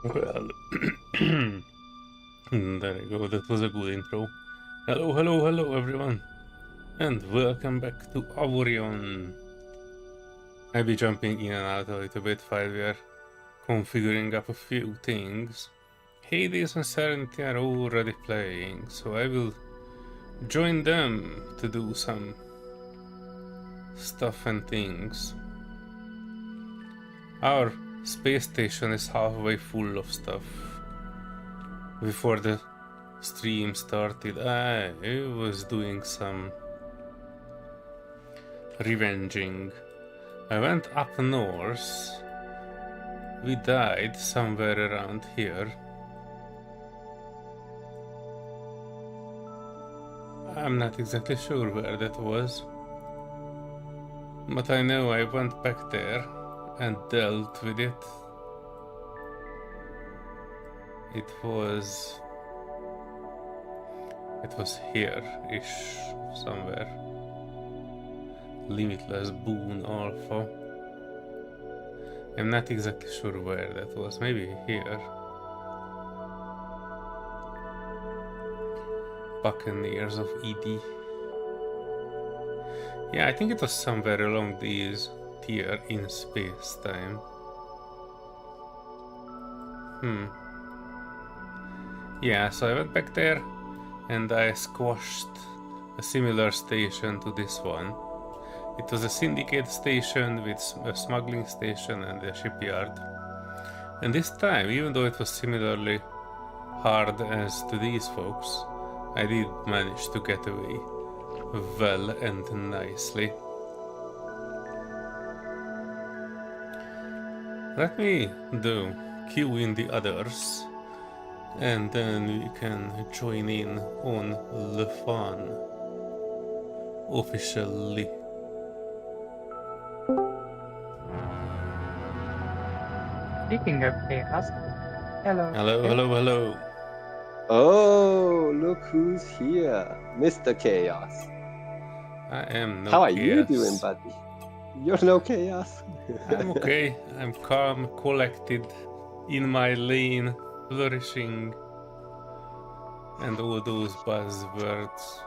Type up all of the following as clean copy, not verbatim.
Well, there you go, that was a good intro. Hello, hello, hello everyone, and welcome back to Avorion. I'll be jumping in and out a little bit while we are configuring up a few things. Hades and Serenity are already playing, so I will join them to do some stuff and things. Our space station is halfway full of stuff. Before the stream started, I was doing some revenging. I went up north. We died somewhere around here. I'm not exactly sure where that was, but I know I went back there and dealt with it. It was here-ish somewhere. Limitless Boon Alpha. I'm not exactly sure where that was. Maybe here. Buccaneers of ED. Yeah, I think it was somewhere along these tier in space-time. Yeah, so I went back there and I squashed a similar station to this one. It was a syndicate station with a smuggling station and a shipyard. And this time, even though it was similarly hard as to these folks, I did manage to get away well and nicely. Let me queue in the others, and then we can join in on the fun officially. Speaking of chaos, hello. Hello, hello, hello. Oh, look who's here, Mr. Chaos. I am no How are chaos. you doing, buddy? You're no chaos. I'm okay. I'm calm, collected, in my lane, flourishing, and all those buzzwords.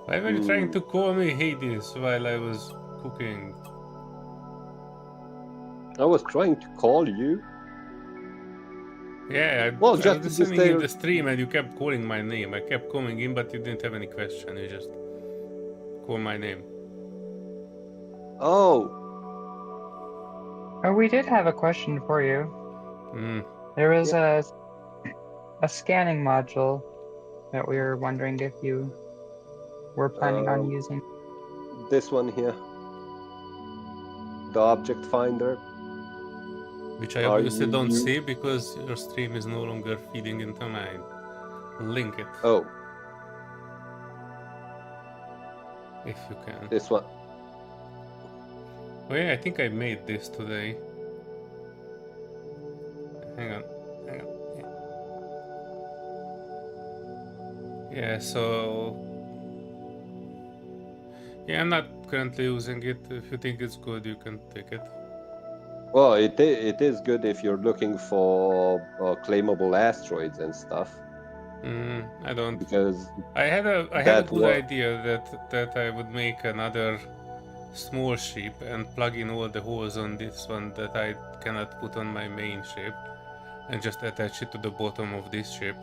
Why were you trying to call me Hades while I was cooking? I was trying to call you. Yeah, I was listening in the stream and you kept calling my name. I kept coming in, but you didn't have any question. You just call my name. Oh. Oh, we did have a question for you. There was a scanning module that we were wondering if you were planning on using. This one here. The object finder. Which I obviously don't see because your stream is no longer feeding into mine. Link it. Oh. If you can. This one. Oh yeah, I think I made this today. Hang on. Yeah, so... Yeah, I'm not currently using it. If you think it's good, you can take it. Well, it is good if you're looking for claimable asteroids and stuff. I don't. Because I had a good idea that I would make another small ship and plug in all the holes on this one that I cannot put on my main ship, and just attach it to the bottom of this ship.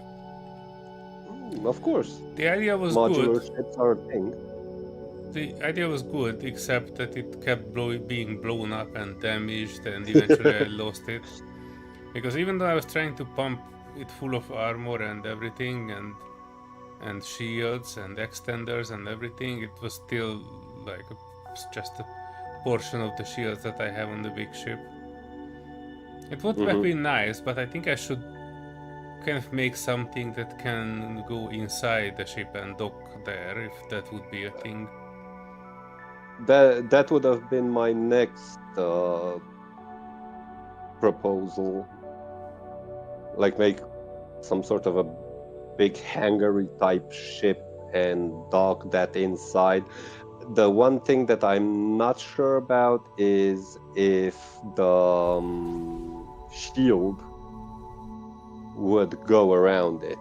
Of course. The idea was Modular good. ships are a thing. The idea was good, except that it kept being blown up and damaged, and eventually I lost it. Because even though I was trying to pump it full of armor and everything, and shields and extenders and everything, it was still like just a portion of the shields that I have on the big ship. It would have been nice, but I think I should kind of make something that can go inside the ship and dock there, if that would be a thing. That would have been my next proposal. Like make some sort of a big hangar type ship and dock that inside. The one thing that I'm not sure about is if the shield would go around it.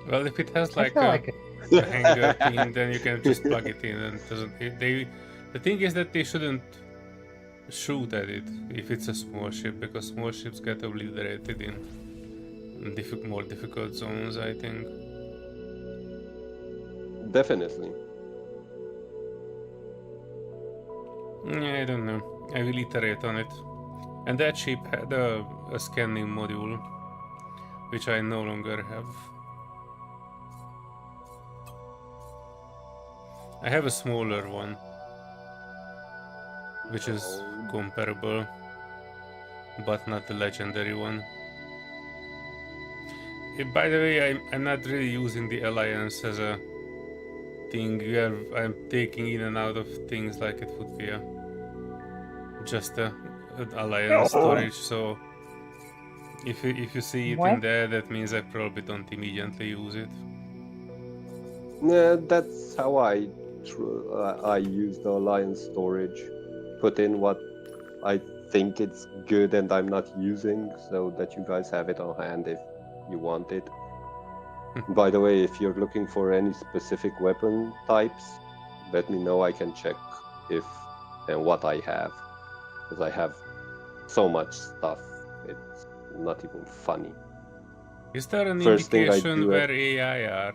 Well, if it has I like feel a, like a hanger thing, then you can just plug it in and it doesn't. The thing is that they shouldn't shoot at it if it's a small ship, because small ships get obliterated in more difficult zones, I think. Definitely. Yeah, I don't know. I will iterate on it. And that ship had a scanning module, which I no longer have. I have a smaller one, which is comparable, but not the legendary one. By the way, I'm not really using the Alliance as a thing where I'm taking in and out of things like it would be just an Alliance storage, so if you see it in there, that means I probably don't immediately use it. Yeah, that's how I use the Alliance storage. Put in what I think it's good and I'm not using, so that you guys have it on hand if you want it. By the way, if you're looking for any specific weapon types, let me know. I can check if and what I have, because I have so much stuff. It's not even funny. Is there an First indication where AI are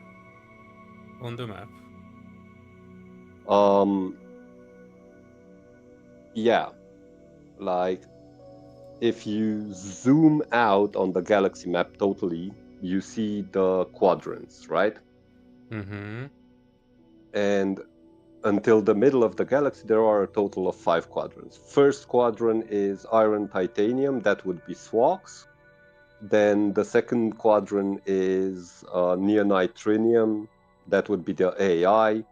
on the map? Yeah, like if you zoom out on the galaxy map totally, you see the quadrants, right? Mm-hmm. And until the middle of the galaxy, there are a total of 5 quadrants. First quadrant is iron titanium, that would be SWAX. Then the second quadrant is neonite trinium, that would be the AI.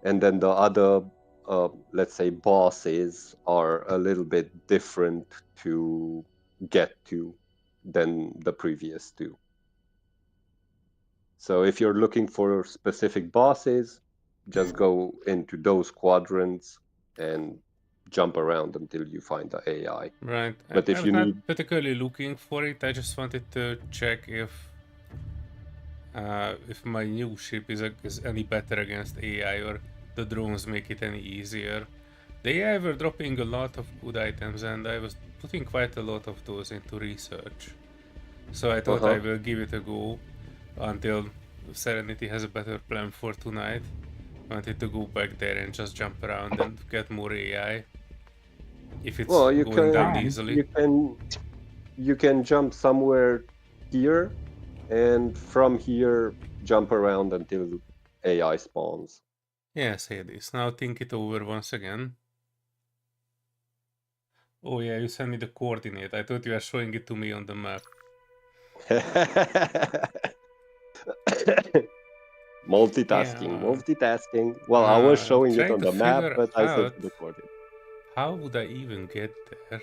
And then the other, let's say, bosses are a little bit different to get to than the previous two. So if you're looking for specific bosses, just go into those quadrants and jump around until you find the AI. Right. But I if was you not need, particularly looking for it. I just wanted to check if my new ship is any better against AI, or the drones make it any easier. The AI were dropping a lot of good items, and I was putting quite a lot of those into research. So I thought I will give it a go until Serenity has a better plan for tonight. I wanted to go back there and just jump around and get more AI. If it's going down easily. You can jump somewhere here, and from here jump around until AI spawns. Yes, Hades. Now think it over once again. Oh yeah, you sent me the coordinate. I thought you were showing it to me on the map. Multitasking. Well, I was showing it on the map, but I sent you the coordinate. How would I even get there?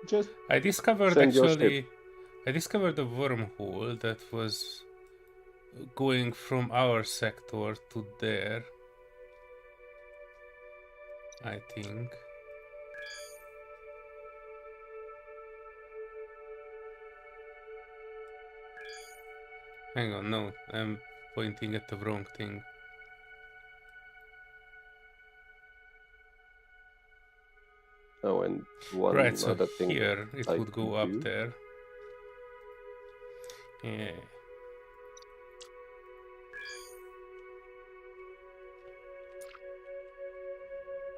Just I discovered I discovered a wormhole that was going from our sector to there, I think. Hang on, no, I'm pointing at the wrong thing. Oh, and one right, so other thing here it I would go up there. Yeah.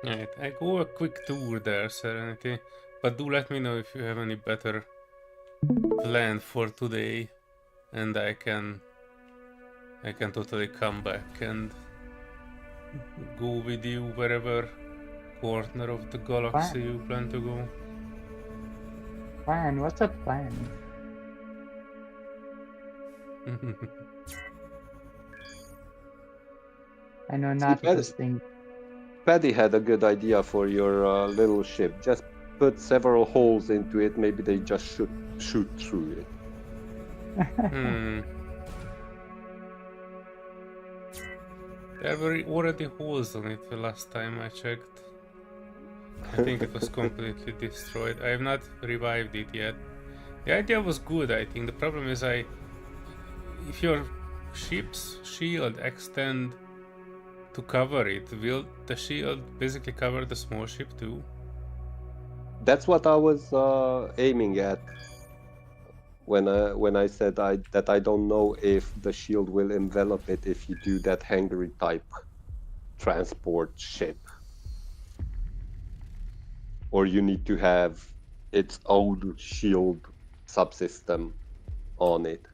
Right, I go a quick tour there, Serenity, but do let me know if you have any better plan for today, and I can totally come back and go with you wherever corner of the galaxy you plan to go. Plan? What's a plan? I know not this thing. Paddy had a good idea for your little ship. Just put several holes into it. Maybe they just shoot through it. There were already holes on it the last time I checked. I think it was completely destroyed. I have not revived it yet. The idea was good, I think. The problem is if your ship's shield extend to cover it, will the shield basically cover the small ship too? That's what I was aiming at when I said that I don't know if the shield will envelop it if you do that hangary type transport ship, or you need to have its own shield subsystem on it.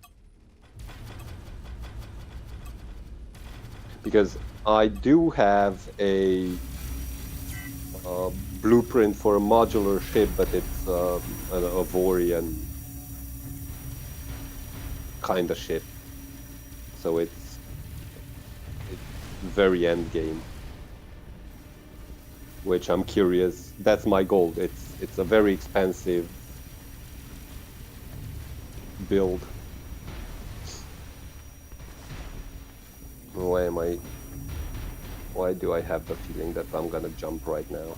Because I do have a blueprint for a modular ship, but it's an Avorion kind of ship, so it's very end game. Which I'm curious. That's my goal. It's a very expensive build. Why do I have the feeling that I'm gonna jump right now?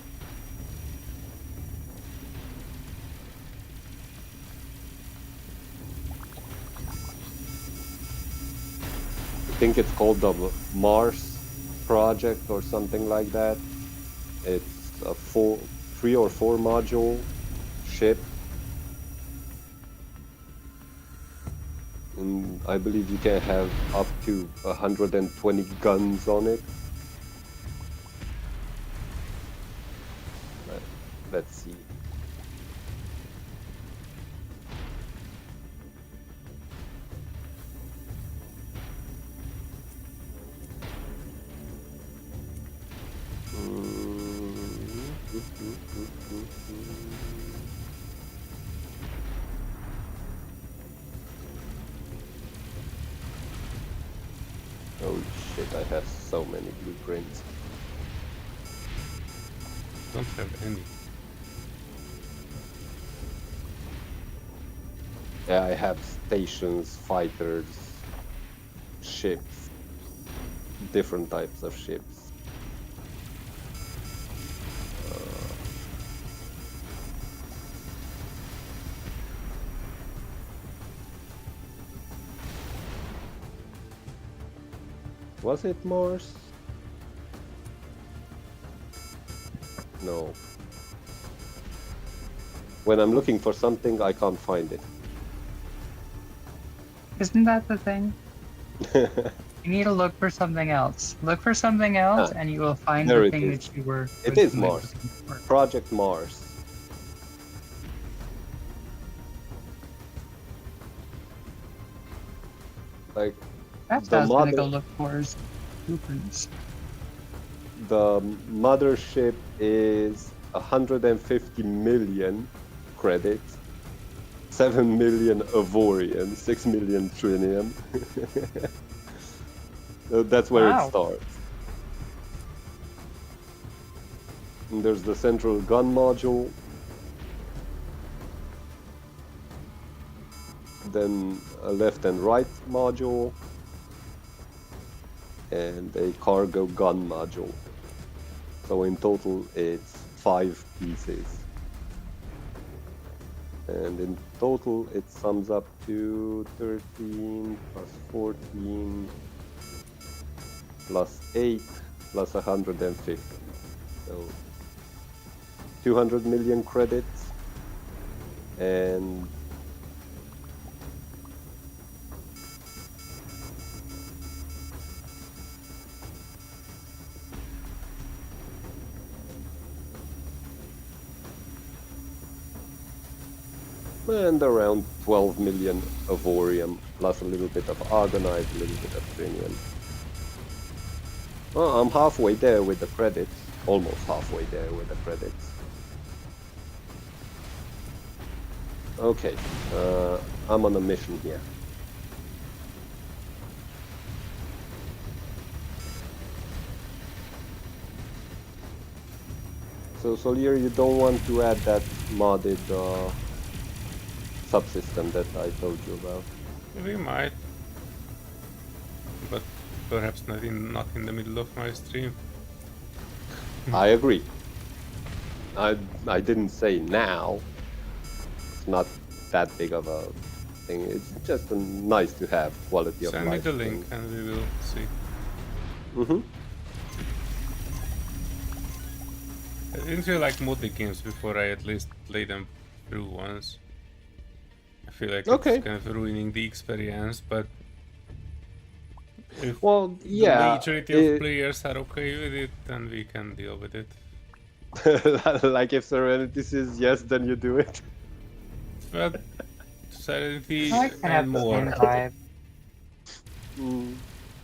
I think it's called the Mars project or something like that. It's a 3 or 4 module ship. And I believe you can have up to 120 guns on it. Let's see. Holy shit, I have so many blueprints. Don't have any. Yeah, I have stations, fighters, ships, different types of ships. Was it Mars? No. When I'm looking for something, I can't find it. Isn't that the thing? You need to look for something else. Look for something else, and you will find there the it thing is. that you were. It is originally Mars. looking for. Project Mars. Like That's the what I was gonna go mother, look for is blueprints. the mothership is 150 million credits, 7 million Avorion, 6 million Trinium. So that's where Wow. it starts. And there's the central gun module. Then a left and right module. And a cargo gun module. So in total it's 5 pieces. And in total it sums up to 13 plus 14 plus 8 plus 150. So 200 million credits. And around 12 million Avorium, plus a little bit of Argonite, a little bit of Trinium. Well, I'm halfway there with the credits. Almost halfway there with the credits. Okay, I'm on a mission here. So Solear, you don't want to add that modded subsystem that I told you about? We might. But perhaps not in the middle of my stream. I agree. I didn't say now. It's not that big of a thing. It's just a nice to have quality of Send me life the link thing. and we will see. I didn't really like modding games before I at least played them through once. I feel like Okay. it's kind of ruining the experience, but if Well, the yeah. majority of players are okay with it, then we can deal with it. Like if Serenity says yes, then you do it. But Serenity I can and have the same more. vibe.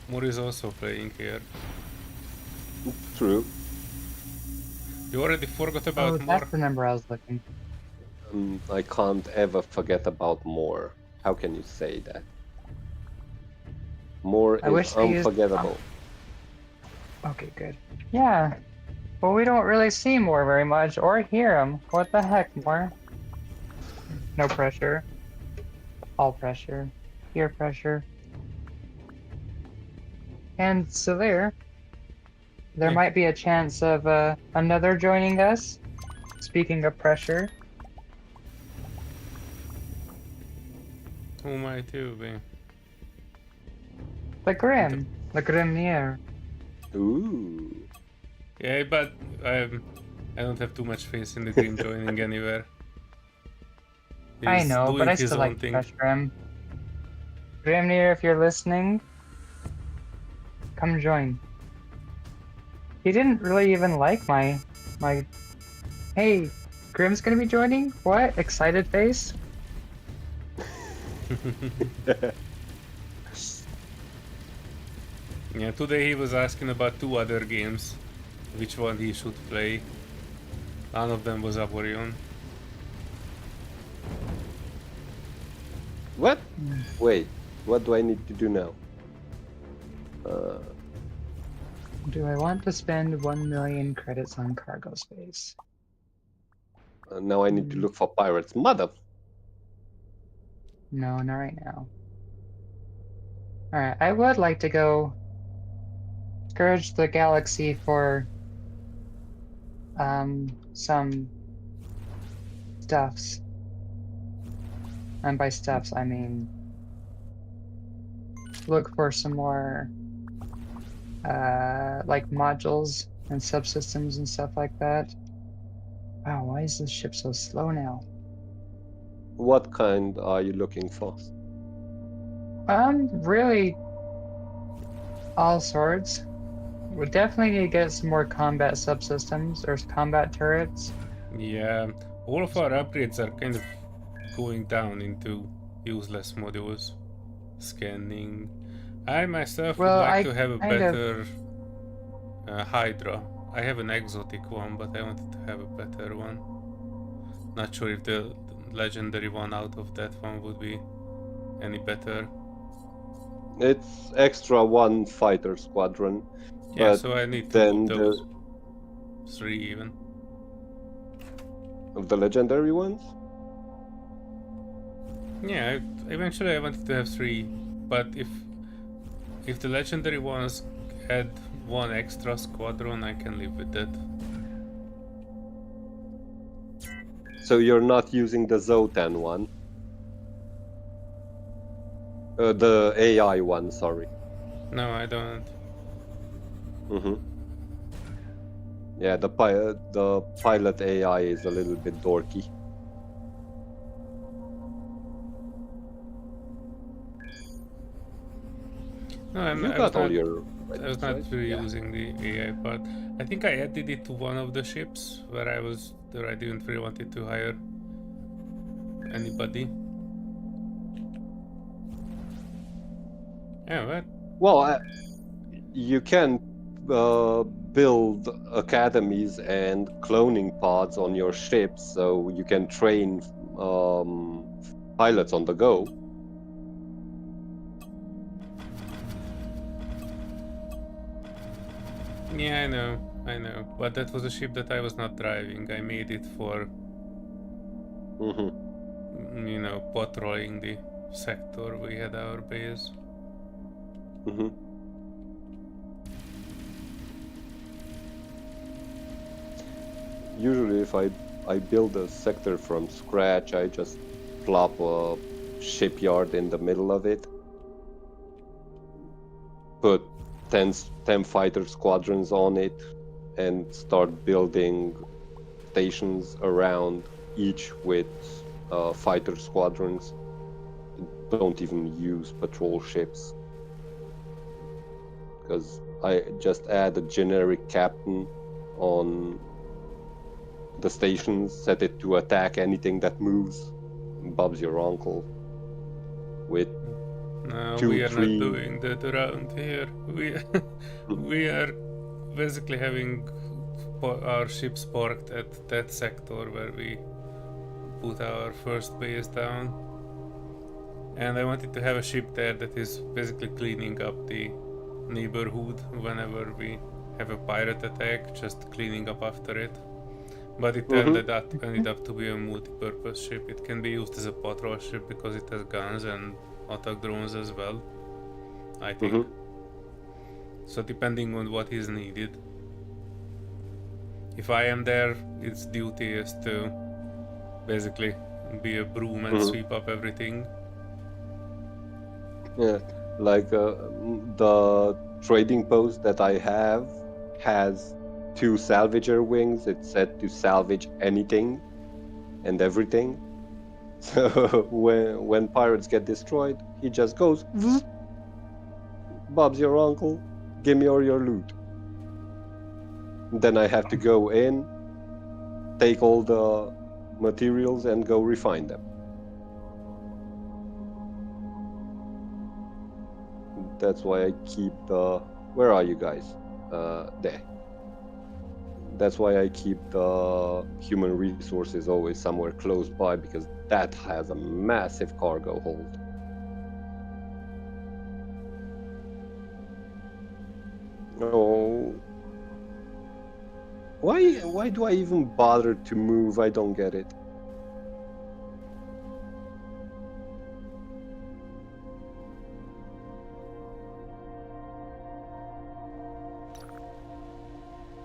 More is also playing here. True. You already forgot Oh, about more? that's the number I was looking for. I can't ever forget about more. How can you say that? More I is wish they used. unforgettable. Okay, good. Yeah. Well, we don't really see more very much or hear him. What the heck, more? No pressure. All pressure. Peer pressure. And Solear, there might be a chance of another joining us. Speaking of pressure. Who might you be? The Grim. The Grimnier. Ooh. Yeah, but I don't have too much faith in the Grim joining anywhere. I He's know, doing but I his still own like to thing. pressure him. Grimnier, if you're listening, come join. He didn't really even like my hey, Grim's gonna be joining? What? Excited face? Yeah, today he was asking about 2 other games, which one he should play. None of them was Avorion. What? Wait, what do I need to do now? Do I want to spend 1 million credits on cargo space? Now I need to look for pirates. Mother. No, not right now. Alright, I would like to go scourge the galaxy for some stuffs. And by stuffs I mean look for some more like modules and subsystems and stuff like that. Wow, why is this ship so slow now? What kind are you looking for? Really all sorts. We definitely need to get some more combat subsystems or combat turrets. Yeah, all of our upgrades are kind of going down into useless modules. Scanning. I myself would Well, like I to have a kind of better Hydra. I have an exotic one, but I wanted to have a better one. Not sure if the legendary one out of that one would be any better. It's extra 1 fighter squadron. Yeah, But so I need to then move those 3 even. Of the legendary ones? Yeah, eventually I wanted to have 3, but if the legendary ones add 1 extra squadron, I can live with that. So you're not using the Zotan one? The AI one, sorry. No, I don't. Yeah, the pilot AI is a little bit dorky. No, I was not really using the AI part. I think I added it to one of the ships where I didn't really want it to hire anybody. Yeah, what? Well, you can build academies and cloning pods on your ships, so you can train pilots on the go. Yeah, I know. But that was a ship that I was not driving. I made it for, patrolling the sector we had our base. usually if I build a sector from scratch, I just plop a shipyard in the middle of it, put 10 fighter squadrons on it, and start building stations around each with fighter squadrons. Don't even use patrol ships, because I just add a generic captain on the stations, set it to attack anything that moves. Bob's your uncle. With No, 2, we are 3. not doing that around here. We are basically having our ships parked at that sector where we put our first base down. And I wanted to have a ship there that is basically cleaning up the neighborhood whenever we have a pirate attack, just cleaning up after it. But it ended up to be a multi-purpose ship. It can be used as a patrol ship because it has guns and attack drones as well, I think. So depending on what is needed. If I am there, its duty is to basically be a broom and sweep up everything. Yeah, like the trading post that I have has 2 salvager wings. It's set to salvage anything and everything. So when pirates get destroyed, he just goes, Bob's your uncle, give me all your loot. Then I have to go in, take all the materials and go refine them. That's why I keep the... Where are you guys? There. That's why I keep the human resources always somewhere close by, because that has a massive cargo hold. Oh. Why do I even bother to move? I don't get it.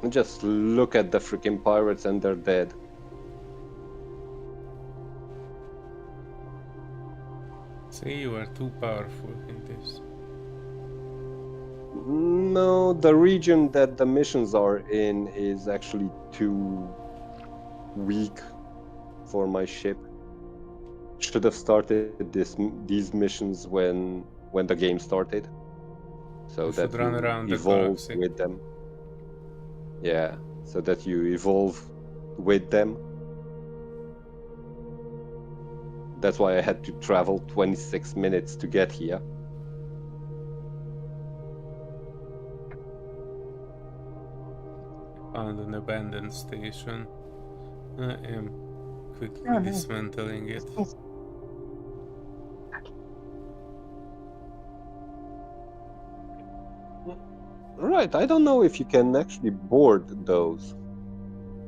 Just look at the freaking pirates and they're dead. See, you are too powerful in this. No, the region that the missions are in is actually too weak for my ship. Should have started these missions when the game started, so You that should run you around the evolve galaxy. with them. Yeah, so that you evolve with them. That's why I had to travel 26 minutes to get here. Found an abandoned station. I am quickly Oh, no. dismantling it. Right, I don't know if you can actually board those.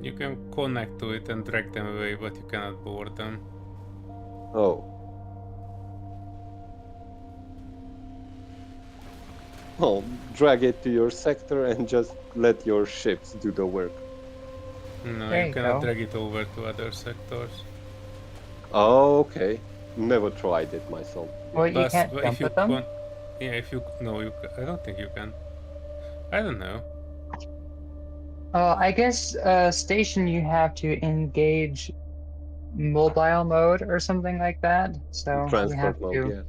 You can connect to it and drag them away, but you cannot board them. Oh. Oh, drag it to your sector and just let your ships do the work. No, There you you cannot go. drag it over to other sectors. Oh, okay. Never tried it myself. Well, you Plus, can't if jump you with them? yeah, if you... No, I don't think you can. I don't know. I guess station you have to engage mobile mode or something like that. So you have Transport mode, to. yeah.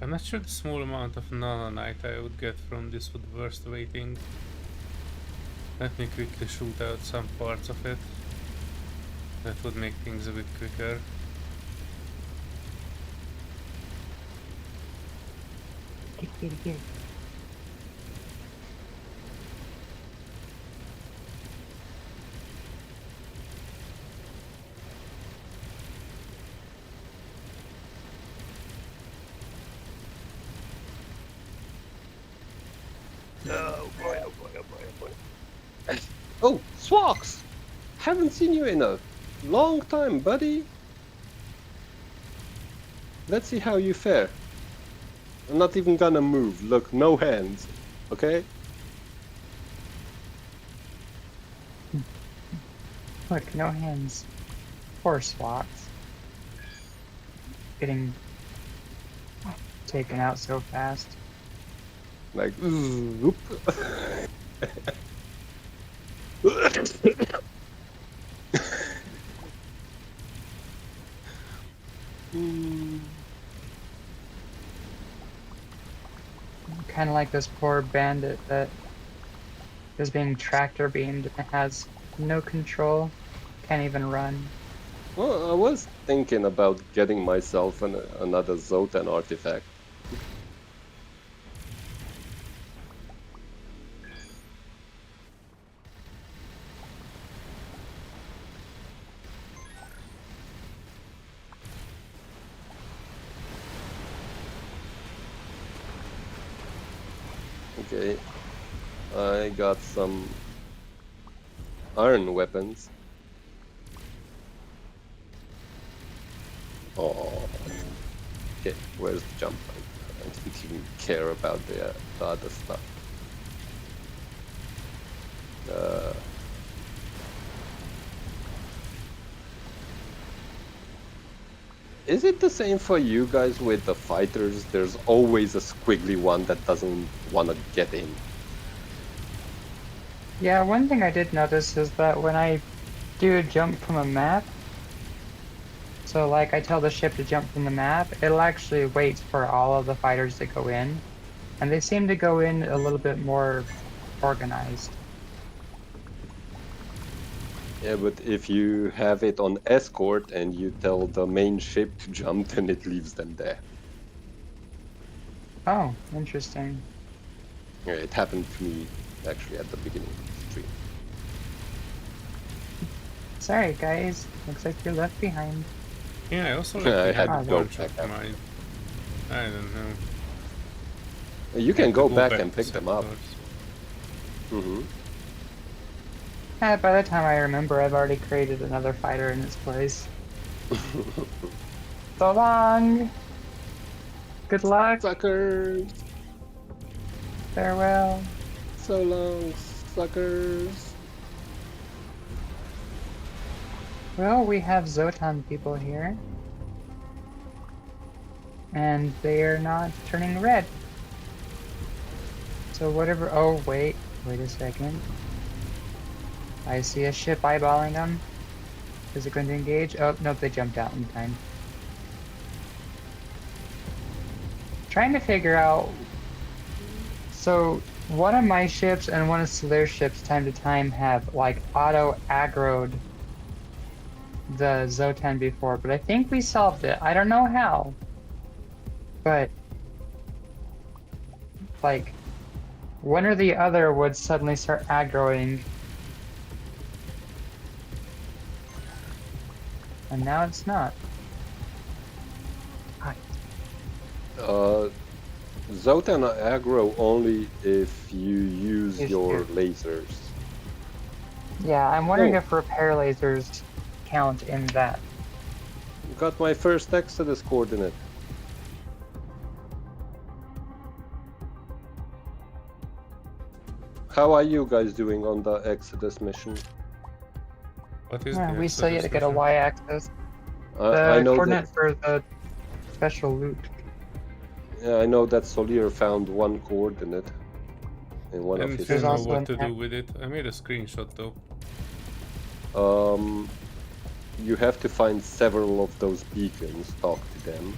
I'm not sure the small amount of nanonite I would get from this would be worth waiting. Let me quickly shoot out some parts of it. That would make things a bit quicker. Get. Oh boy, oh boy, oh boy, oh boy. Oh, Swax! Haven't seen you in a long time, buddy. Let's see how you fare. I'm not even gonna move. Look, no hands. Okay? Look, no hands. Poor slots. Getting taken out so fast. Like, whoop. Kind of like this poor bandit that is being tractor beamed and has no control, can't even run. Well, I was thinking about getting myself another Zotan artifact. Okay, I got some iron weapons. Oh, okay, where's the jump? I didn't even care about the other stuff. Is it the same for you guys with the fighters? There's always a squiggly one that doesn't want to get in. Yeah, one thing I did notice is that when I do a jump from a map, so like I tell the ship to jump from the map, it'll actually wait for all of the fighters to go in, and they seem to go in a little bit more organized. Yeah, but if you have it on escort and you tell the main ship to jump, then it leaves them there. Oh, interesting. Yeah, it happened to me actually at the beginning of the stream. Sorry, guys. Looks like you're left behind. Yeah, I also I like had a to go bunch back of up. mine. I don't know. You can go back and to pick them up. Saboteurs. By the time I remember, I've already created another fighter in its place. So long! Good luck! Suckers! Farewell! So long, suckers! Well, we have Zotan people here. And they're not turning red. So whatever. Oh, wait a second. I see a ship eyeballing them. Is it going to engage? Oh, nope, they jumped out in time. Trying to figure out. So one of my ships and one of Solear's ships, time to time, have like auto aggroed the Zotan before, but I think we solved it. I don't know how, but like one or the other would suddenly start aggroing, and now it's not. Hi. Zotan aggro only if you use Yes, your yes. lasers. Yeah, I'm wondering Oh. if repair lasers count in that. Got my first Exodus coordinate. How are you guys doing on the Exodus mission? What is Yeah, the we still yet to get a mission? y-axis. I The know coordinate that. for the special loot. Yeah, I know that Solear found one coordinate in one And of if his you There's know also systems. what an to do with it, I made a screenshot though. You have to find several of those beacons, talk to them.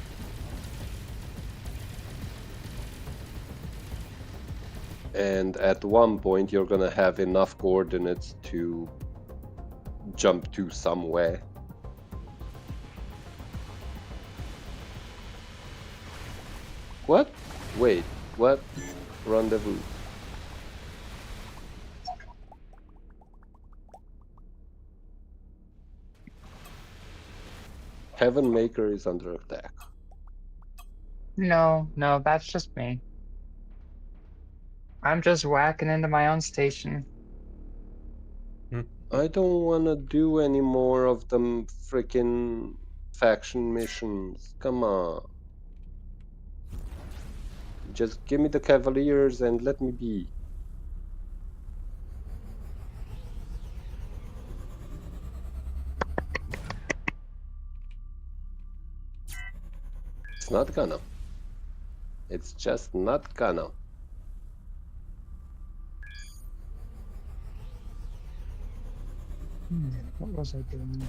And at one point you're gonna have enough coordinates to jump to somewhere. What? Wait, what? Rendezvous. Heaven Maker is under attack. No, that's just me. I'm just whacking into my own station. I don't wanna do any more of them freaking faction missions. Come on. Just give me the Cavaliers and let me be. It's not gonna. It's just not gonna. What was I doing?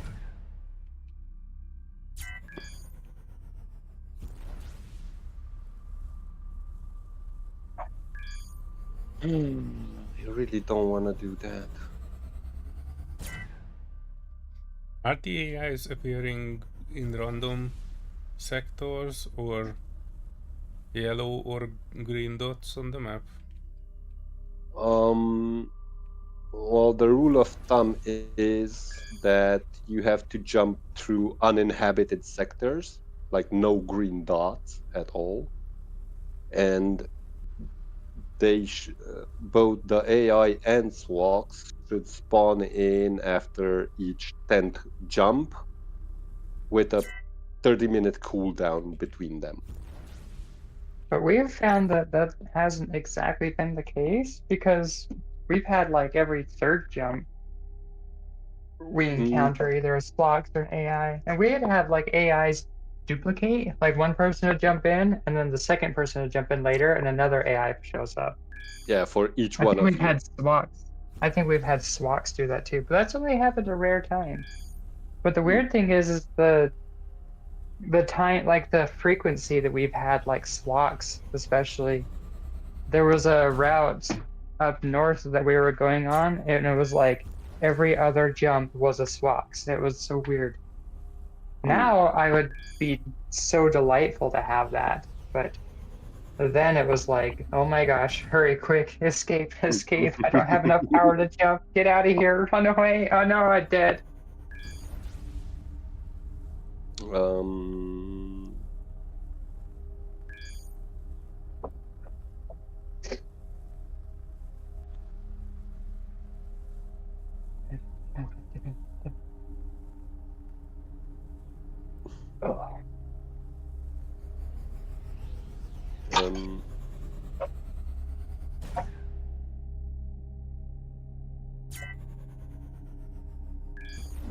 I really don't want to do that. Are the AIs appearing in random sectors or yellow or green dots on the map? Well, the rule of thumb is that you have to jump through uninhabited sectors, like no green dots at all. And both the AI and SWACs should spawn in after each 10th jump with a 30-minute cooldown between them. But we have found that that hasn't exactly been the case because we've had like every third jump we encounter either a Splox or an AI, and we had had like AIs duplicate, like one person would jump in, and then the second person would jump in later, and another AI shows up. Yeah, for each I one think of we've you. had Splox. I think we've had Splox do that too, but that's only happened a rare time. But the weird thing is the time, like the frequency that we've had, like Splox, especially. There was a route up north that we were going on, and it was like every other jump was a Splox. It was so weird. Now I would be so delightful to have that, but then it was like, oh my gosh, hurry, quick, escape, escape. I don't have enough power to jump. Get out of here, run away. Oh no, I'm dead.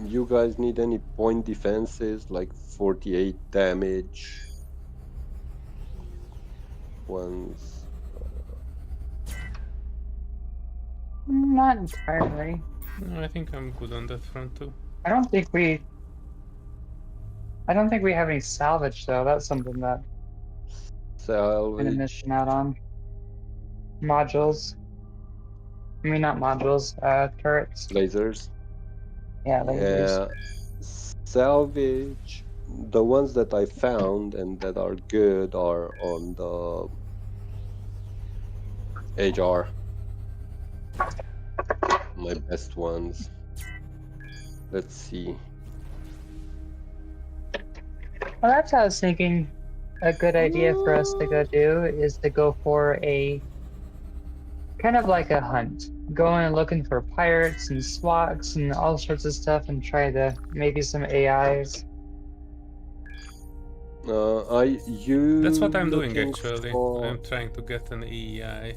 You guys need any point defenses like 48 damage ones? Not entirely. No, I think I'm good on that front too. I don't think we have any salvage though. That's something that I'm gonna mission out on. Modules. I mean, not modules, turrets. Lasers. Yeah, lasers. Yeah. Salvage. The ones that I found and that are good are on the HR. My best ones. Let's see. Well, that's what I was thinking. A good idea for us to go do is to go for a kind of like a hunt. Going and looking for pirates and SWATs and all sorts of stuff and try to maybe some AIs. That's what I'm doing looking actually. for- I'm trying to get an EI.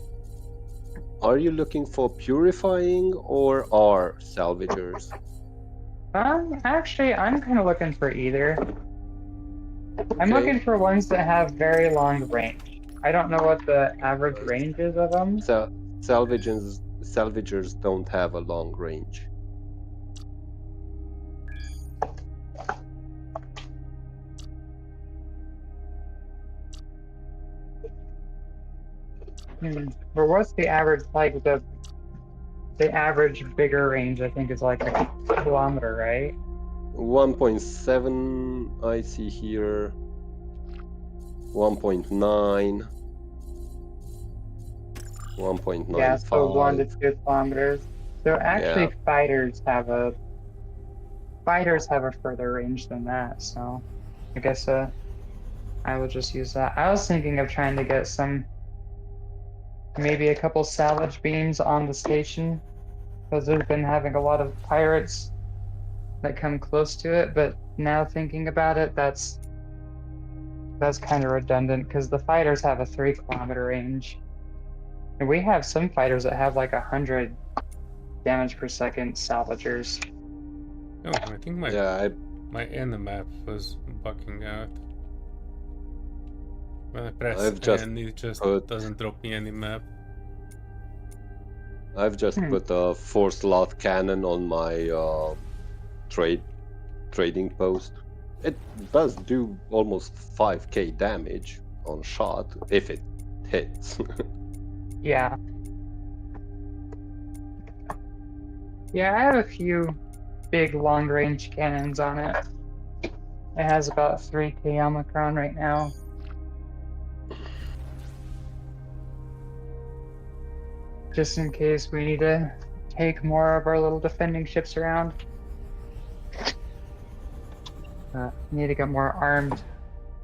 Are you looking for purifying or are salvagers? Actually, I'm kind of looking for either. I'm Okay. looking for ones that have very long range. I don't know what the average range is of them. Salvagers don't have a long range. But what's the average, like the average bigger range? I think is like a kilometer, right? 1.7 I see here. 1.9. 1.95. Yeah, so 1 to 2 kilometers. So actually, fighters have a further range than that. So I guess I will just use that. I was thinking of trying to get maybe a couple salvage beams on the station, because they've been having a lot of pirates that come close to it. But now thinking about it, that's that's kind of redundant because the fighters have a 3-kilometer range. And we have some fighters that have like 100 damage per second salvagers. Oh, I think my end map was bugging out. When I press I've just N, it just doesn't drop me any map. I've just put a 4-slot cannon on my trading post. It does do almost 5k damage on shot if it hits. Yeah. Yeah, I have a few big long-range cannons on it. It has about 3k Omicron right now. Just in case we need to take more of our little defending ships around. Need to get more armed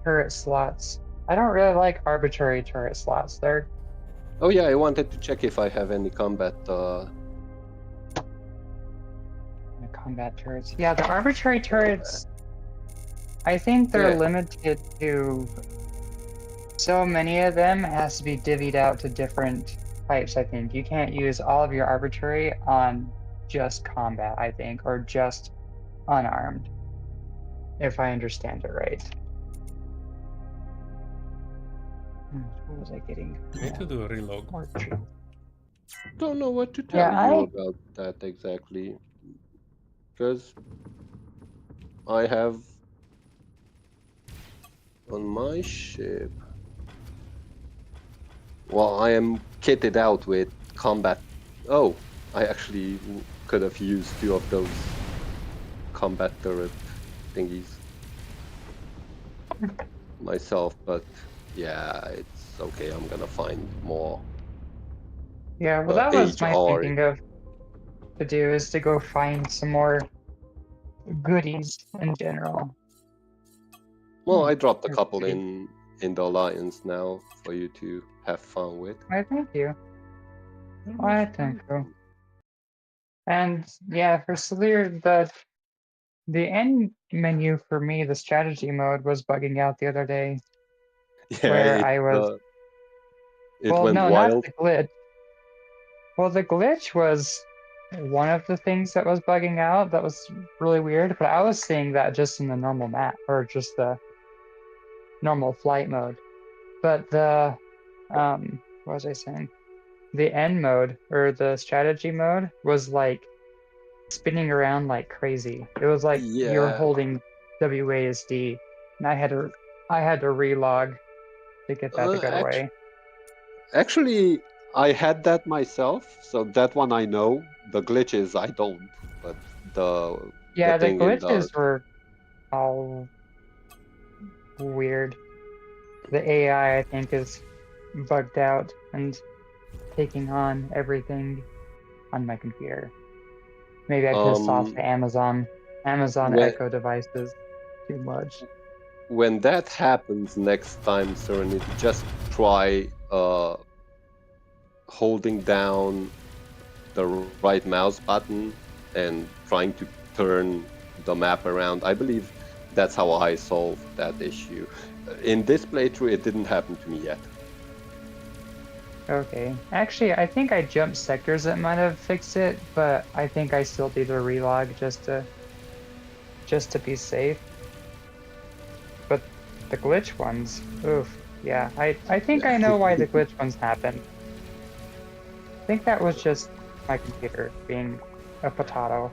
turret slots. I don't really like arbitrary turret slots. They're... Oh yeah, I wanted to check if I have any combat combat turrets. Yeah, the arbitrary turrets, I think they're limited to... So many of them has to be divvied out to different types, I think. You can't use all of your arbitrary on just combat, I think, or just unarmed, if I understand it right. What was I getting? I need to do a relog. Don't know what to tell you about that exactly. Because I have on my ship... Well, I am kitted out with combat... Oh, I actually could have used 2 of those combat turret thingies myself, but yeah, it's okay. I'm gonna find more. Yeah, well, that was my thinking of to do, is to go find some more goodies in general. Well, I dropped a couple in the Alliance now for you to have fun with. Why, thank you. Why, thank you. And yeah, for Solear, the end menu for me, the strategy mode, was bugging out the other day. Yeah, where I was... it went wild. Not the glitch. Well, the glitch was one of the things that was bugging out. That was really weird, but I was seeing that just in the normal map, or just the normal flight mode. But the, what was I saying? The end mode, or the strategy mode, was like spinning around like crazy. It was like you were holding WASD, and I had to relog to get that to go away. Actually, I had that myself, so that one I know. The glitches I don't, but the glitches were all weird. The AI, I think, is bugged out and taking on everything on my computer. Maybe I pissed off the Amazon Echo devices too much. When that happens next time, Serenity, just try holding down the right mouse button and trying to turn the map around. I believe that's how I solved that issue. In this playthrough, it didn't happen to me yet. Okay. Actually, I think I jumped sectors that might have fixed it, but I think I still did a relog just to be safe. But the glitch ones, oof. Yeah, I think I know why the glitch ones happened. I think that was just my computer being a potato.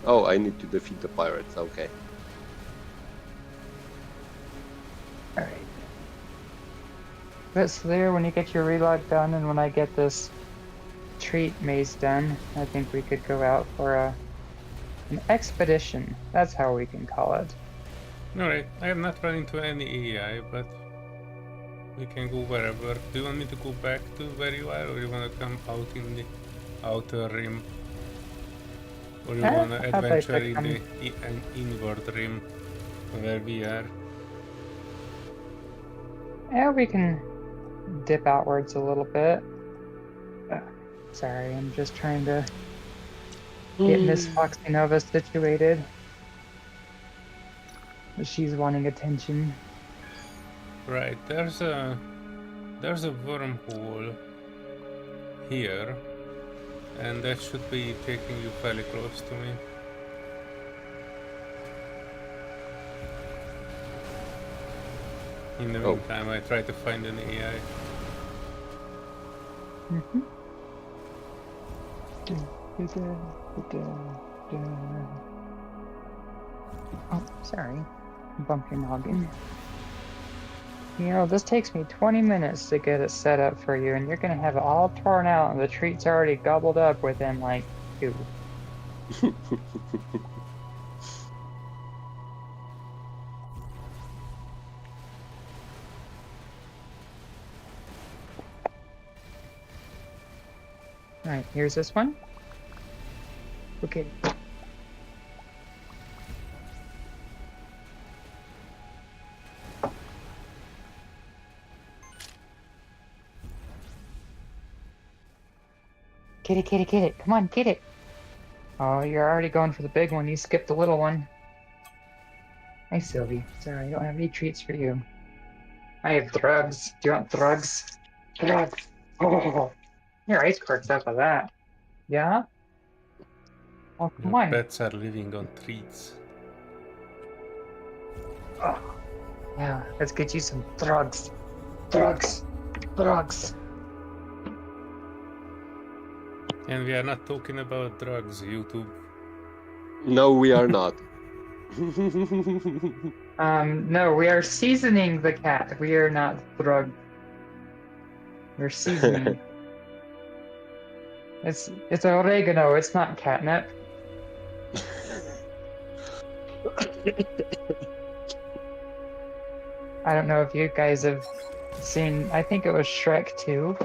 Oh, I need to defeat the pirates, okay. Alright. But Solear, when you get your relog done and when I get this treat maze done, I think we could go out for an expedition. That's how we can call it. Alright, I am not running to any AI, but we can go wherever. Do you want me to go back to where you are, or you want to come out in the outer rim? Or you want to adventure in the inward rim where we are? Yeah, we can dip outwards a little bit. Sorry, I'm just trying to get Miss Foxy Nova situated. She's wanting attention. Right, there's a wormhole here, and that should be taking you fairly close to me. In the meantime, I try to find an AI. Mm-hmm. Oh, sorry. Bump your noggin. You know, this takes me 20 minutes to get it set up for you, and you're gonna have it all torn out, and the treat's already gobbled up within, like, 2. Alright, here's this one. Okay. Get it, get it, get it. Come on, get it. Oh, you're already going for the big one. You skipped the little one. Hi, Sylvie. Sorry, I don't have any treats for you. I have drugs. Do you want drugs? Drugs. Oh, your ice quirk's up with that. Yeah? Oh, come Your on. pets are living on treats. Oh, yeah, let's get you some drugs. Drugs. Drugs. And we are not talking about drugs, YouTube. No, we are not. No, we are seasoning the cat. We are not drugged. We're seasoning. It's oregano, it's not catnip. I don't know if you guys have seen, I think it was Shrek 2,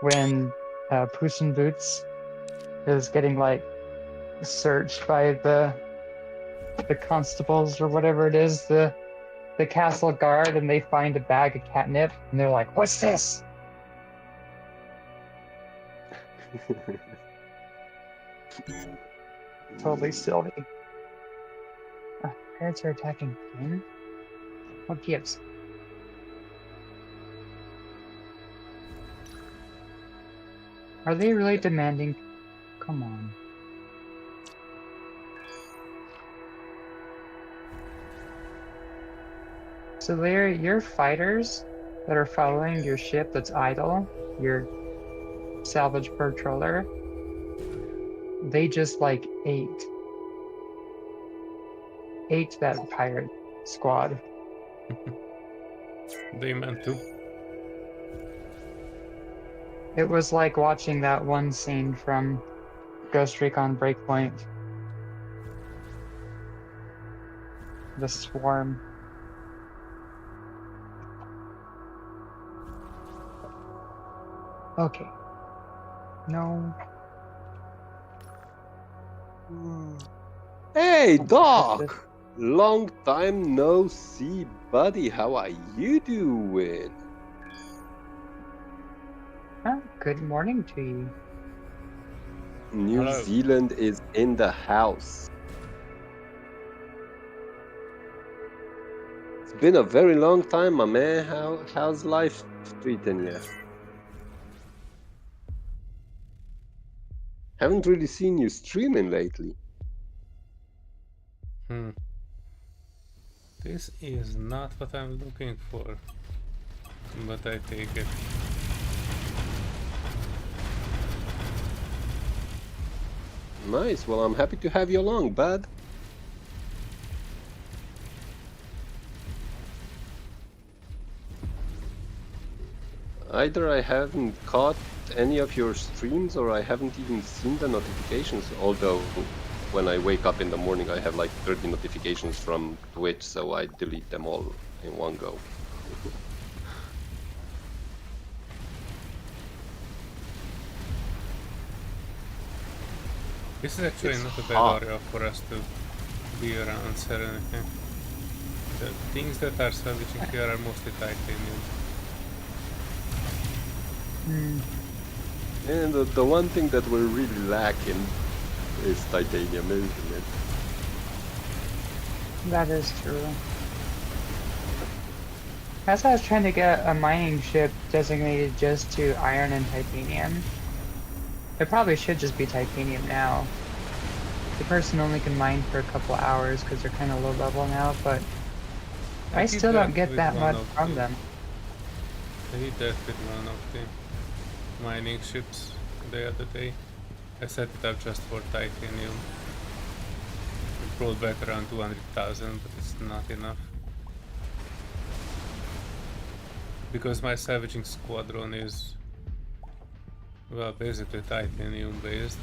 when Puss in Boots is getting, like, searched by the constables or whatever it is, the castle guard, and they find a bag of catnip, and they're like, "What's this?" Totally Sylvie. Parrots are attacking again? What gives? Are they really demanding? Come on. So there, your fighters that are following your ship that's idle, your salvage patroller, they just like ate that pirate squad. They meant to. It was like watching that one scene from Ghost Recon Breakpoint. The swarm. Okay. No. Hey, Doc! Long time no see, buddy. How are you doing? Good morning to you. New Hello. Zealand is in the house. It's been a very long time, my man. How's life treating you? Haven't really seen you streaming lately. This is not what I'm looking for, but I take it. Nice. Well, I'm happy to have you along, bud. Either I haven't caught any of your streams or I haven't even seen the notifications, although when I wake up in the morning I have like 30 notifications from Twitch, so I delete them all in one go. This is actually It's not a hot. bad area for us to be around Serenity. The things that are salvaging here are mostly titanium. And the one thing that we're really lacking is titanium, isn't it? That is true. As I was trying to get a mining ship designated just to iron and titanium. It probably should just be titanium now. The person only can mine for a couple hours because they're kind of low level now, but I did still don't that get with that one much of from the- them. I did that with one of the mining ships the other day. I set it up just for titanium. It brought back around 200,000, but it's not enough. Because my salvaging squadron is, well, basically titanium based.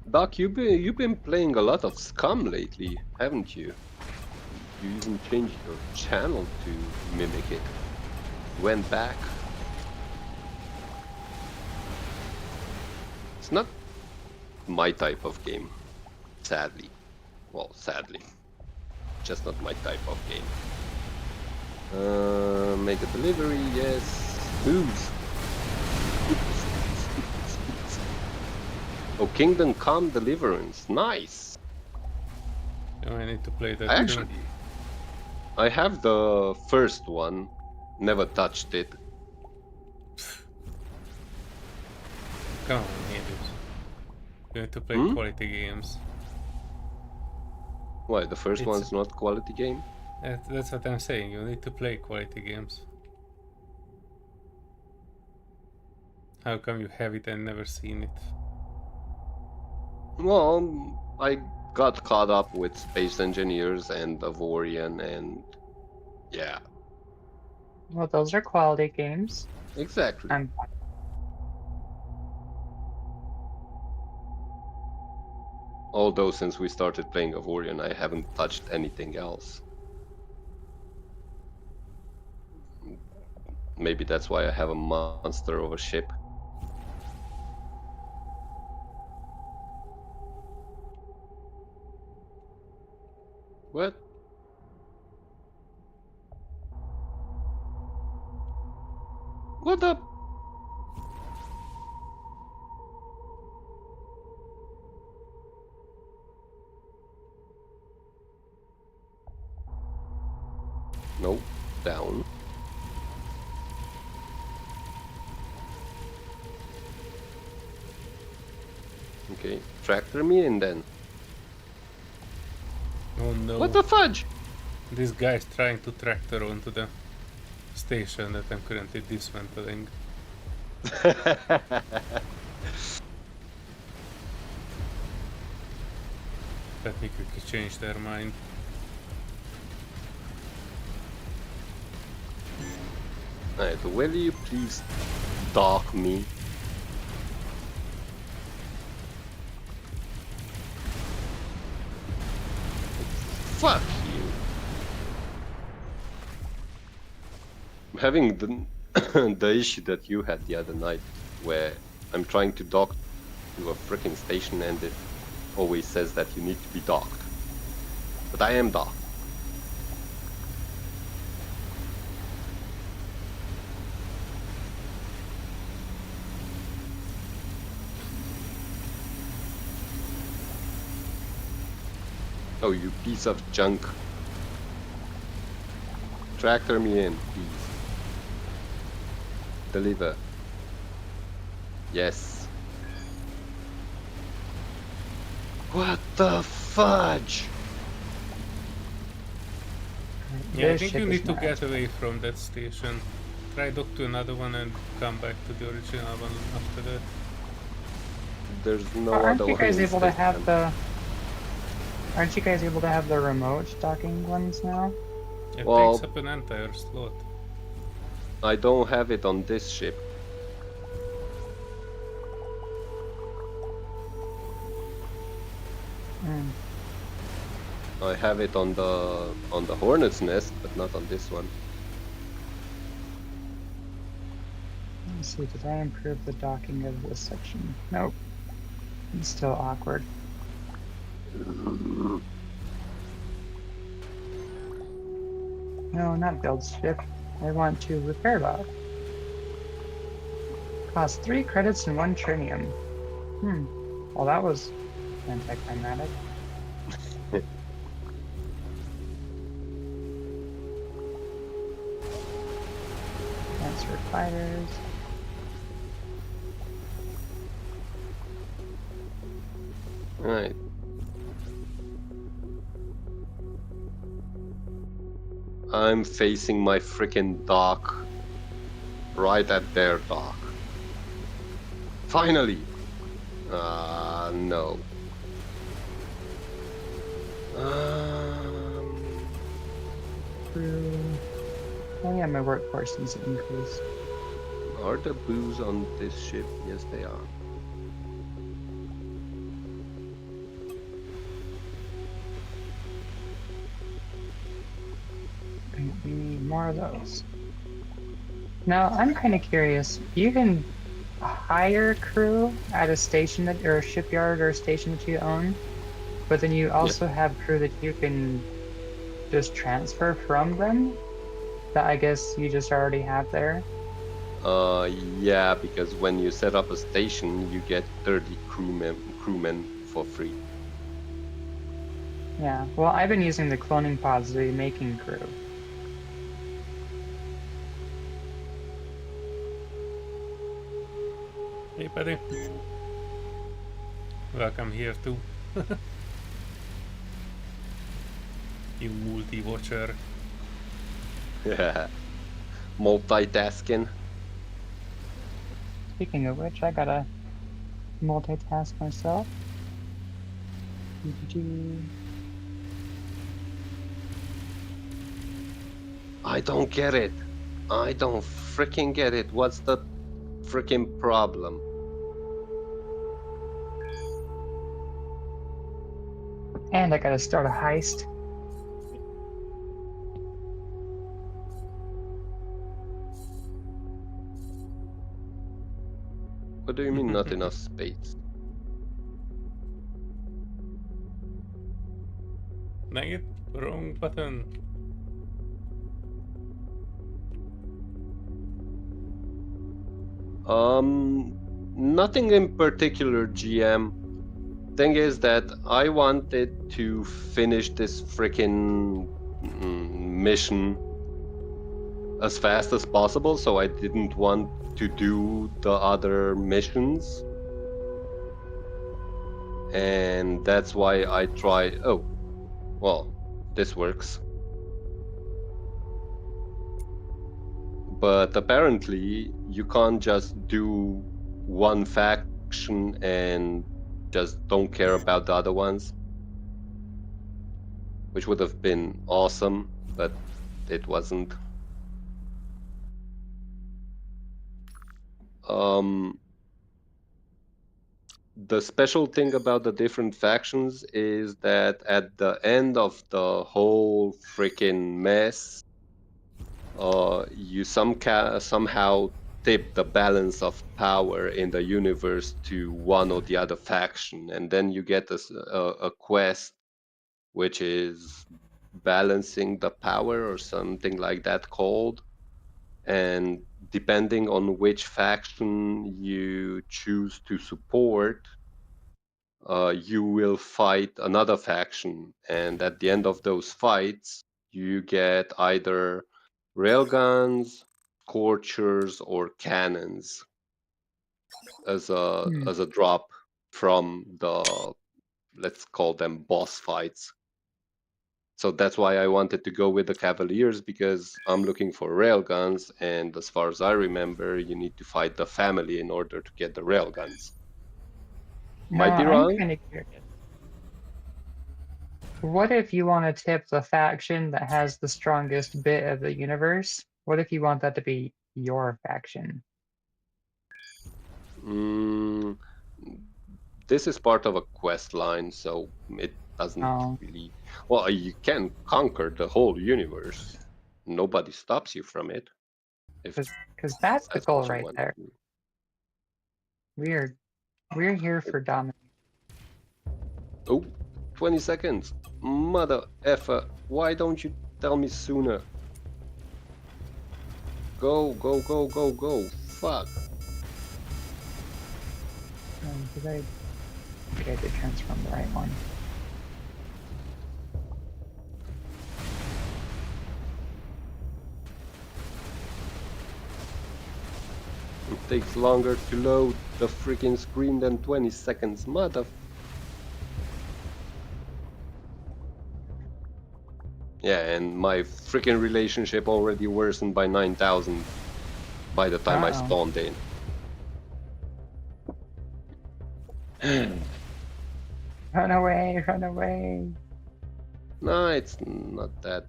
Doc, you've been playing a lot of Scum lately, haven't you? You even changed your channel to mimic it. Went back. It's not my type of game, sadly. Well, sadly. Just not my type of game. Make a delivery, yes. Whose? Oh, Kingdom Come Deliverance, nice! Oh, I need to play that Actually, too. I have the first one, never touched it. Come on, idiots. You need to play quality games. Why, the first It's- one's not quality game? That's what I'm saying, you need to play quality games. How come you have it and never seen it? Well, I got caught up with Space Engineers and Avorion and... yeah, Well, those are quality games. exactly. Although since we started playing Avorion, I haven't touched anything else. Maybe that's why I have a monster of a ship. What? What up? Nope. Down. Okay, tractor me in then. Oh no. What the fudge? This guy's trying to tractor onto the station that I'm currently dismantling. Let me quickly change their mind. Alright, will you please dock me? Fuck you. I'm having the the issue that you had the other night, where I'm trying to dock to a freaking station and it always says that you need to be docked. But I am docked. Oh, you piece of junk. Tractor me in, please. Deliver. Yes. What the fudge? Yeah, I This think ship you is need to not- get away from that station. Try dock to another one and come back to the original one after that. There's no Aren't other you guys way able to have system. the? Aren't you guys able to have the remote docking ones now? It Well- takes up an entire slot. I don't have it on this ship. Hmm. I have it on the Hornet's Nest, but not on this one. Let's see, did I improve the docking of this section? Nope. It's still awkward. No, not build ship. I want to repair log. Cost 3 credits and 1 trinium. Well, that was anticlimactic. Transfer fighters. Right. I'm facing my freaking dock. Right at their dock. Finally! No. Oh yeah, my workforce needs to increase. Are the booze on this ship? Yes, they are. We need more of those. Now, I'm kind of curious. You can hire crew at a station that, or a shipyard or a station that you own, but then you also have crew that you can just transfer from them that I guess you just already have there. Yeah, because when you set up a station, you get 30 crewmen for free. Yeah, well, I've been using the cloning pods to be making crew. Hey, buddy. Welcome here too. You multi-watcher. Yeah. Multitasking. Speaking of which, I gotta multitask myself. I don't get it. I don't freaking get it. What's the freaking problem? And I gotta start a heist. What do you mean not enough space? Dang it, wrong button. Nothing in particular, GM. Thing is that I wanted to finish this freaking mission as fast as possible, so I didn't want to do the other missions. And that's why I try. Oh, well, this works. But apparently, you can't just do one faction and just don't care about the other ones, which would have been awesome, but it wasn't. The special thing about the different factions is that at the end of the whole freaking mess, you somehow tip the balance of power in the universe to one or the other faction, and then you get a quest which is balancing the power or something like that called. And depending on which faction you choose to support, you will fight another faction, and at the end of those fights, you get either railguns, scorchers, or cannons as a drop from the, let's call them, boss fights. So that's why I wanted to go with the Cavaliers, because I'm looking for railguns, and as far as I remember, you need to fight the family in order to get the railguns. Might be I'm wrong. kind of curious. What if you want to tip the faction that has the strongest bit of the universe? What if you want that to be your faction? This is part of a quest line, so it doesn't really. Well, you can conquer the whole universe. Nobody stops you from it. Because that's the goal right there. We're here for domination. Oh, 20 seconds. Mother effer, why don't you tell me sooner? Go, go, go, go, go. Fuck. Did I? Okay, I did transform the right one. It takes longer to load the freaking screen than 20 seconds, mother. Yeah, and my freaking relationship already worsened by 9,000 by the time I spawned in. Run away, run away. No, it's not that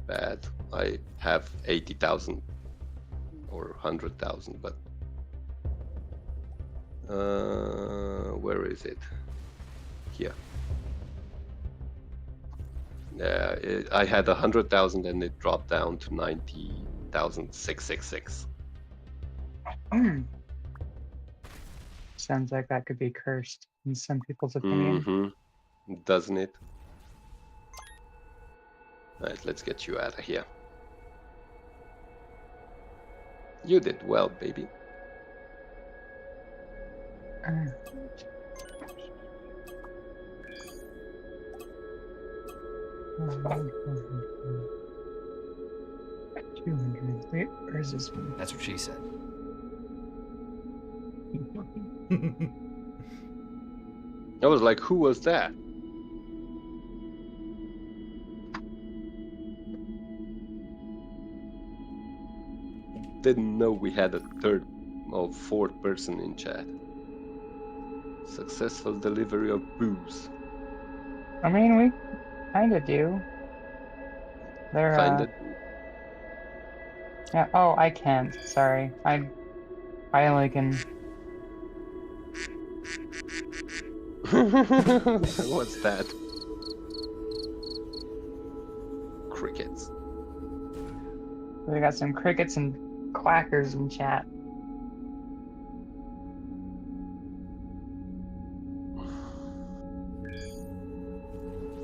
bad. I have 80,000 or 100,000, but where is it? Here. Yeah, I had 100,000 and it dropped down to 90,666. Sounds like that could be cursed in some people's opinion. Mm-hmm. Doesn't it? Alright, let's get you out of here. You did well, baby. Wait, where's this one? That's what she said. I was like, who was that? Didn't know we had a third or fourth person in chat. Successful delivery of booze. I mean, we kind of do. They're, Kinda. Yeah, oh, I can't. Sorry. I only can. What's that? Crickets. We got some crickets and quackers in chat.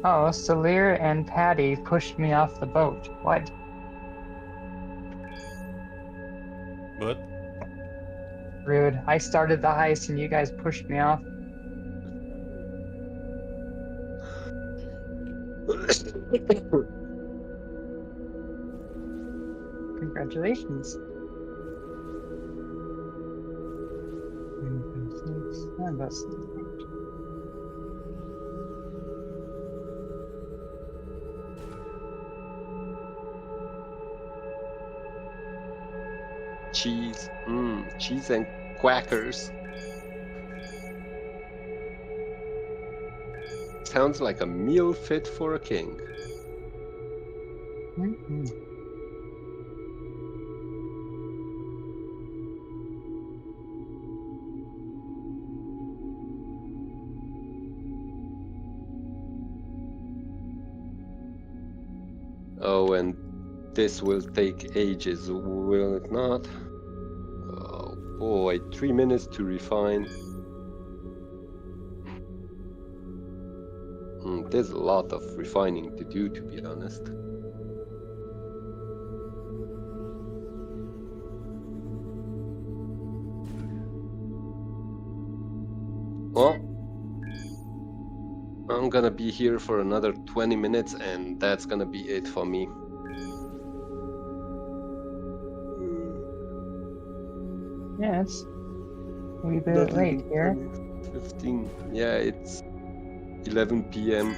Oh, Solear and Patty pushed me off the boat. What? What? Rude. I started the heist and you guys pushed me off. Congratulations. Cheese. Cheese and quackers. Sounds like a meal fit for a king. Oh, and this will take ages, will it not? Oh boy, 3 minutes to refine. There's a lot of refining to do, to be honest. Well, I'm gonna be here for another 20 minutes and that's gonna be it for me. Yeah, it's a wee bit late here. 15. Yeah, it's 11 p.m.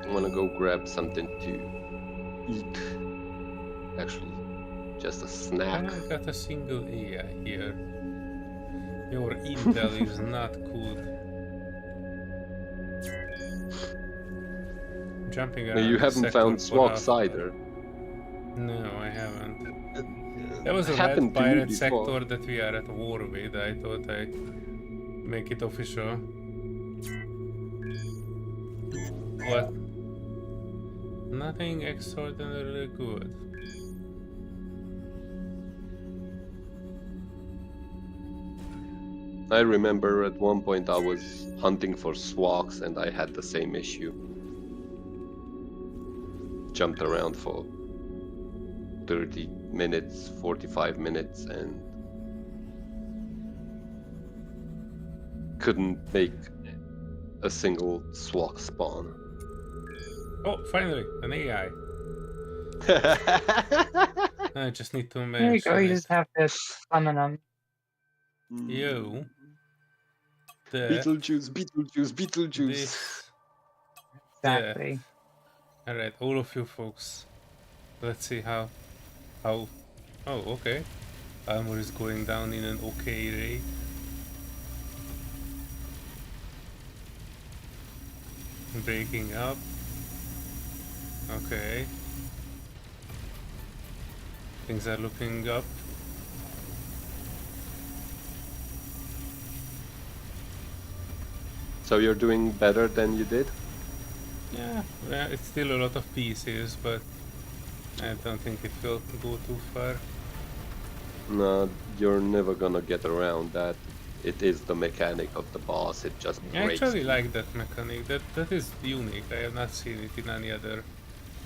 I'm gonna go grab something to eat. Actually, just a snack. I got a single AI here. Your intel is not good. Jumping around. You haven't found Swax either. No, I haven't. That was a red pirate sector that we are at war with. I thought I'd make it official. What? Nothing extraordinarily good. I remember at one point I was hunting for Swax and I had the same issue. Jumped around for 30 minutes, 45 minutes, and couldn't make a single swag spawn. Oh, finally, an AI. I just need to There you go. mention You it. just have to summon them. Yo. The Beetlejuice, Beetlejuice, Beetlejuice. this Exactly. Alright, all of you folks. Let's see how oh okay. Armor is going down in an okay rate. Breaking up. Okay. Things are looking up. So you're doing better than you did? Yeah, well, it's still a lot of pieces, but I don't think it will go too far. No, you're never gonna get around that. It is the mechanic of the boss, it just I breaks actually you. like that mechanic. That is unique. I have not seen it in any other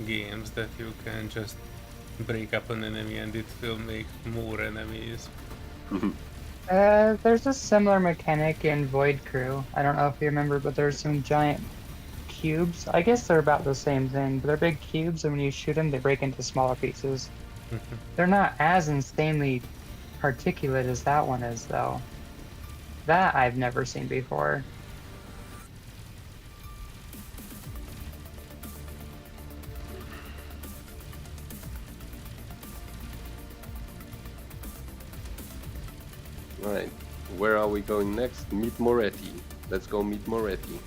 games, that you can just break up an enemy and it will make more enemies. There's a similar mechanic in Void Crew. I don't know if you remember, but there's some giant cubes. I guess they're about the same thing, but they're big cubes, and when you shoot them, they break into smaller pieces. They're not as insanely particulate as that one is, though. That I've never seen before. Right, where are we going next? Meet Moretti. Let's go meet Moretti.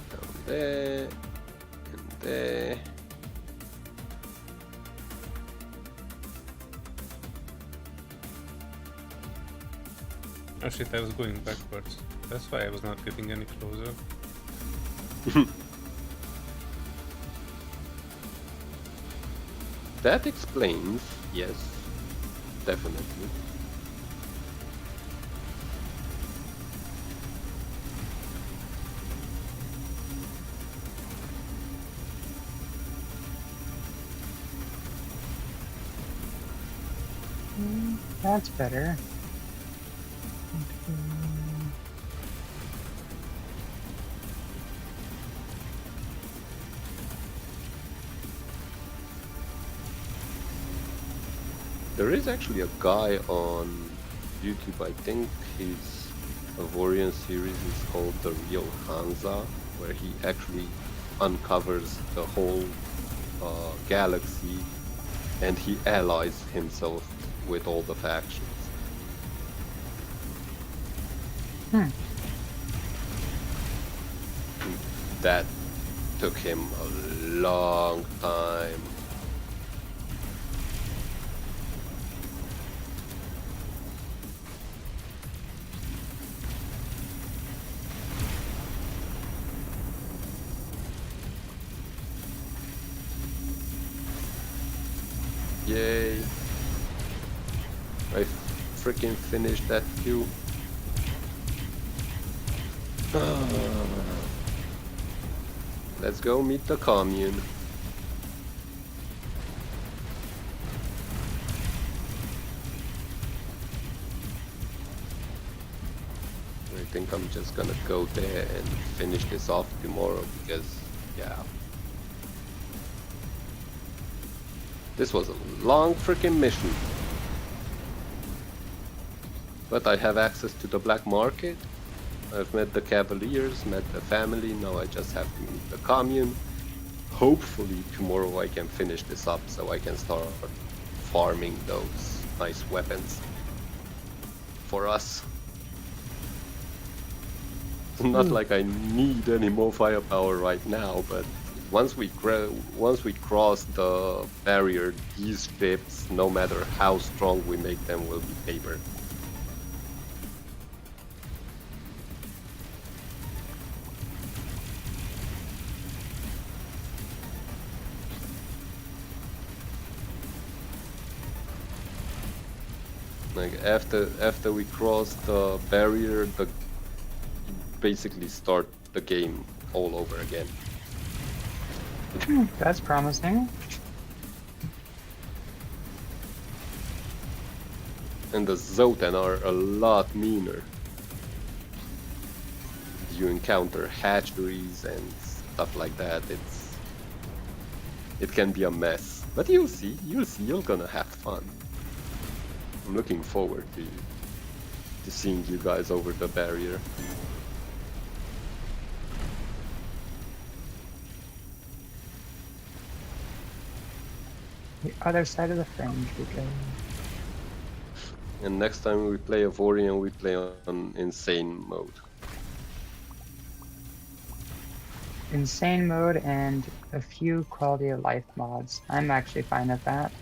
Down there, and there. Oh shit, I was going backwards. That's why I was not getting any closer. That explains, yes, definitely. That's better. There is actually a guy on YouTube, I think his Avorion series is called The Real Hansa, where he actually uncovers the whole galaxy and he allies himself with all the factions. That took him a long time. Yay. I freaking finished that queue. Let's go meet the commune. I think I'm just gonna go there and finish this off tomorrow because, yeah. This was a long freaking mission. But I have access to the black market. I've met the Cavaliers, met the family, now I just have to meet the commune. Hopefully tomorrow I can finish this up so I can start farming those nice weapons for us. It's not like I need any more firepower right now, but once we cross the barrier, these ships, no matter how strong we make them, will be paper. Like after we cross the barrier, you basically start the game all over again. That's promising. And the Zotan are a lot meaner. You encounter hatcheries and stuff like that. It can be a mess. But you'll see, you're gonna have fun. I'm looking forward to seeing you guys over the barrier. The other side of the fringe we go. And next time we play Avorion, we play on insane mode. Insane mode and a few quality of life mods. I'm actually fine with that.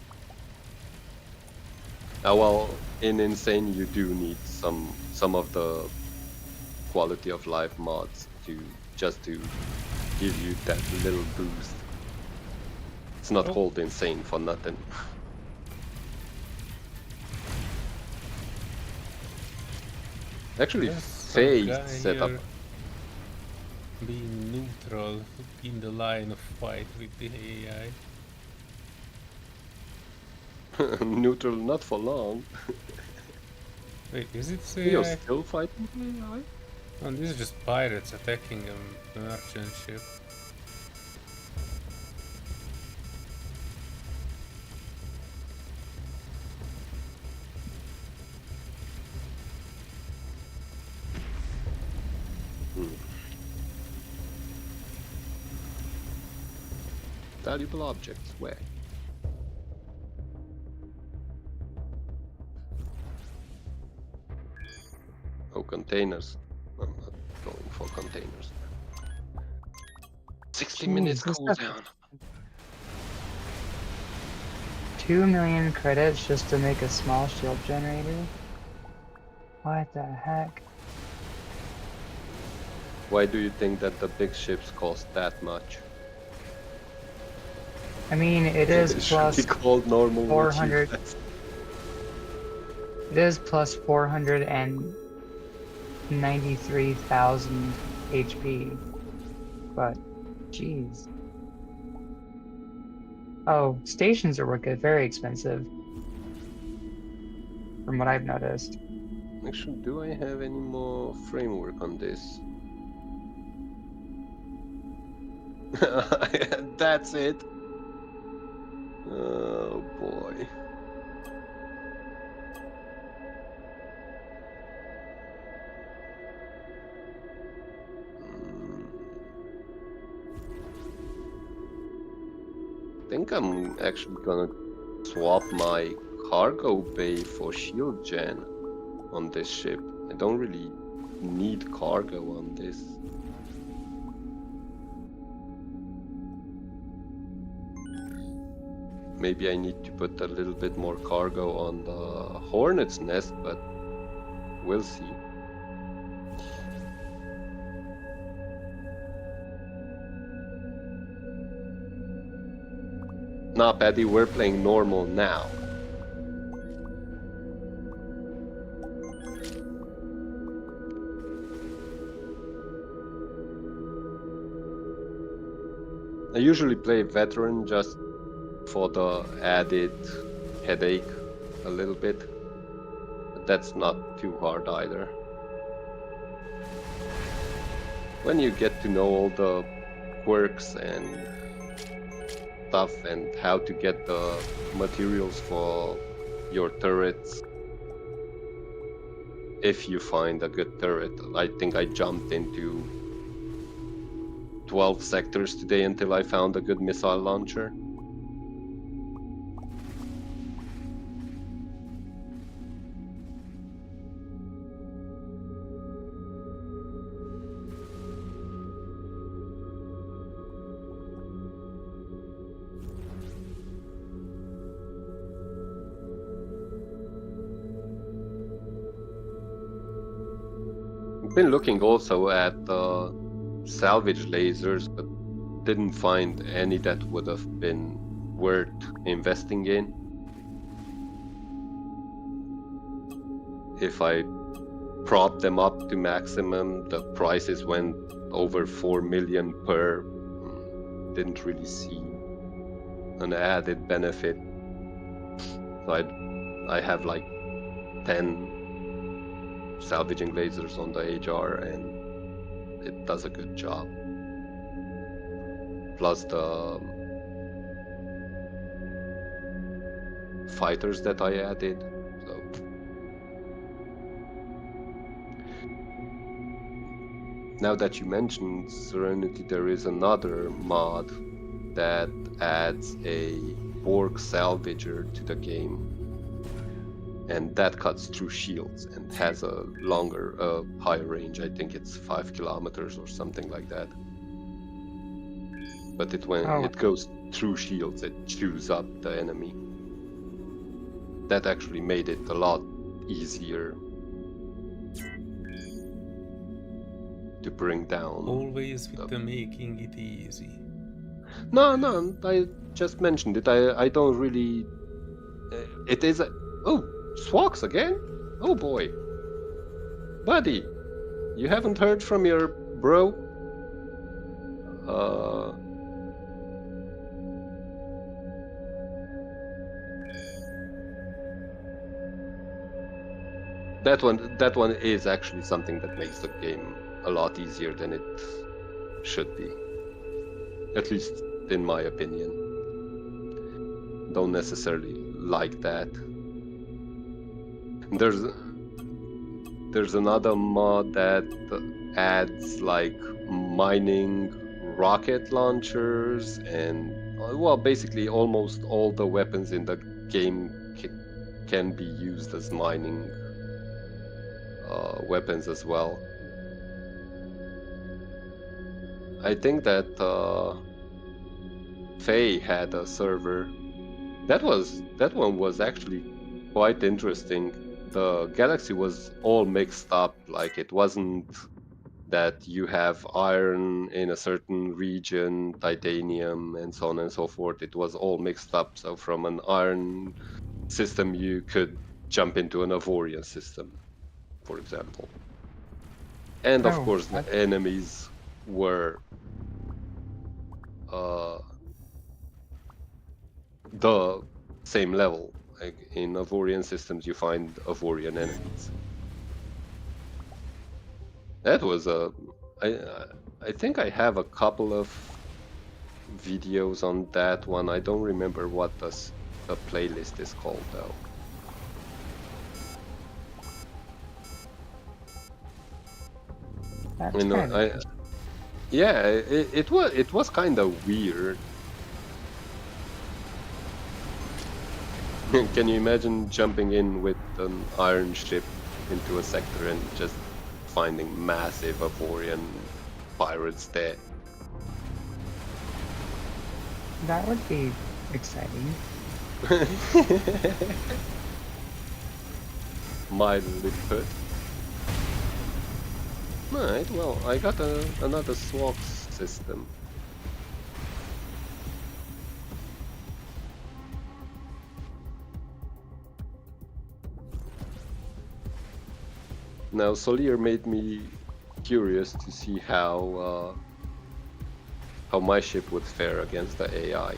Well, in insane you do need some of the quality of life mods to give you that little boost. It's not called insane for nothing. Actually, phased setup. Being neutral in the line of fight with the AI. Neutral, not for long. Wait, is it AI? You're still fighting AI? Oh, this is just pirates attacking a merchant ship. Valuable objects, where? Oh, containers. I'm not going for containers. 60 minutes cooldown. 2 million credits just to make a small shield generator? What the heck? Why do you think that the big ships cost that much? I mean, it is plus be called normal 400. It is plus 493,000 HP, but jeez. Oh, stations are very expensive, from what I've noticed. Actually, do I have any more framework on this? That's it. Oh boy. I think I'm actually gonna swap my cargo bay for shield gen on this ship. I don't really need cargo on this. Maybe I need to put a little bit more cargo on the Hornet's nest, but we'll see. Nah, Paddy, we're playing normal now. I usually play veteran just for the added headache a little bit, but that's not too hard either. When you get to know all the quirks and stuff and how to get the materials for your turrets, if you find a good turret. I think I jumped into 12 sectors today until I found a good missile launcher. I've been looking also at salvage lasers, but didn't find any that would have been worth investing in. If I prop them up to maximum, the prices went over 4 million per. didn't really see an added benefit. So I have like 10 salvaging lasers on the HR, and it does a good job. Plus the fighters that I added. So now that you mentioned Serenity, there is another mod that adds a Borg salvager to the game, and that cuts through shields and has a longer, higher range. I think it's 5 kilometers or something like that. But it goes through shields, it chews up the enemy. That actually made it a lot easier to bring down. Always with the making it easy. No, I just mentioned it. I don't really. It is. Oh, Swax again? Oh boy. Buddy, you haven't heard from your bro? That one is actually something that makes the game a lot easier than it should be. At least in my opinion. Don't necessarily like that. There's another mod that adds like mining rocket launchers and well, basically almost all the weapons in the game can be used as mining weapons as well. I think that Faye had a server. That one was actually quite interesting. The galaxy was all mixed up. Like it wasn't that you have iron in a certain region, titanium, and so on and so forth. It was all mixed up. So from an iron system, you could jump into an Avorion system, for example. And of course, the enemies were the same level. Like in Avorion systems, you find Avorion enemies. That was I think I have a couple of videos on that one. I don't remember what the playlist is called though. That's yeah, it was kind of weird. Can you imagine jumping in with an iron ship into a sector and just finding massive Avorion pirates there? That would be exciting. Mildly put. Alright, well, I got another SWAT system. Now, Solear made me curious to see how my ship would fare against the AI.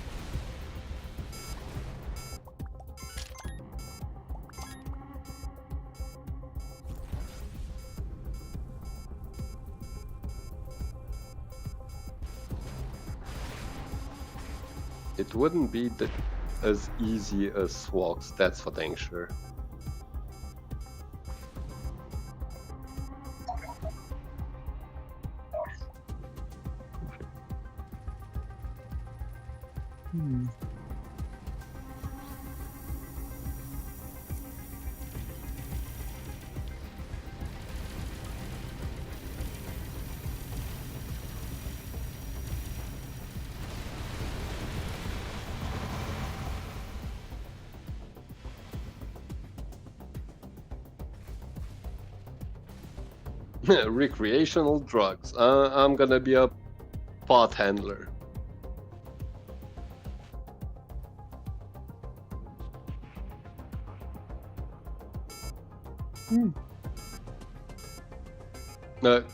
It wouldn't be as easy as SWAX, that's for dang sure. Recreational drugs. I'm gonna be a pot handler.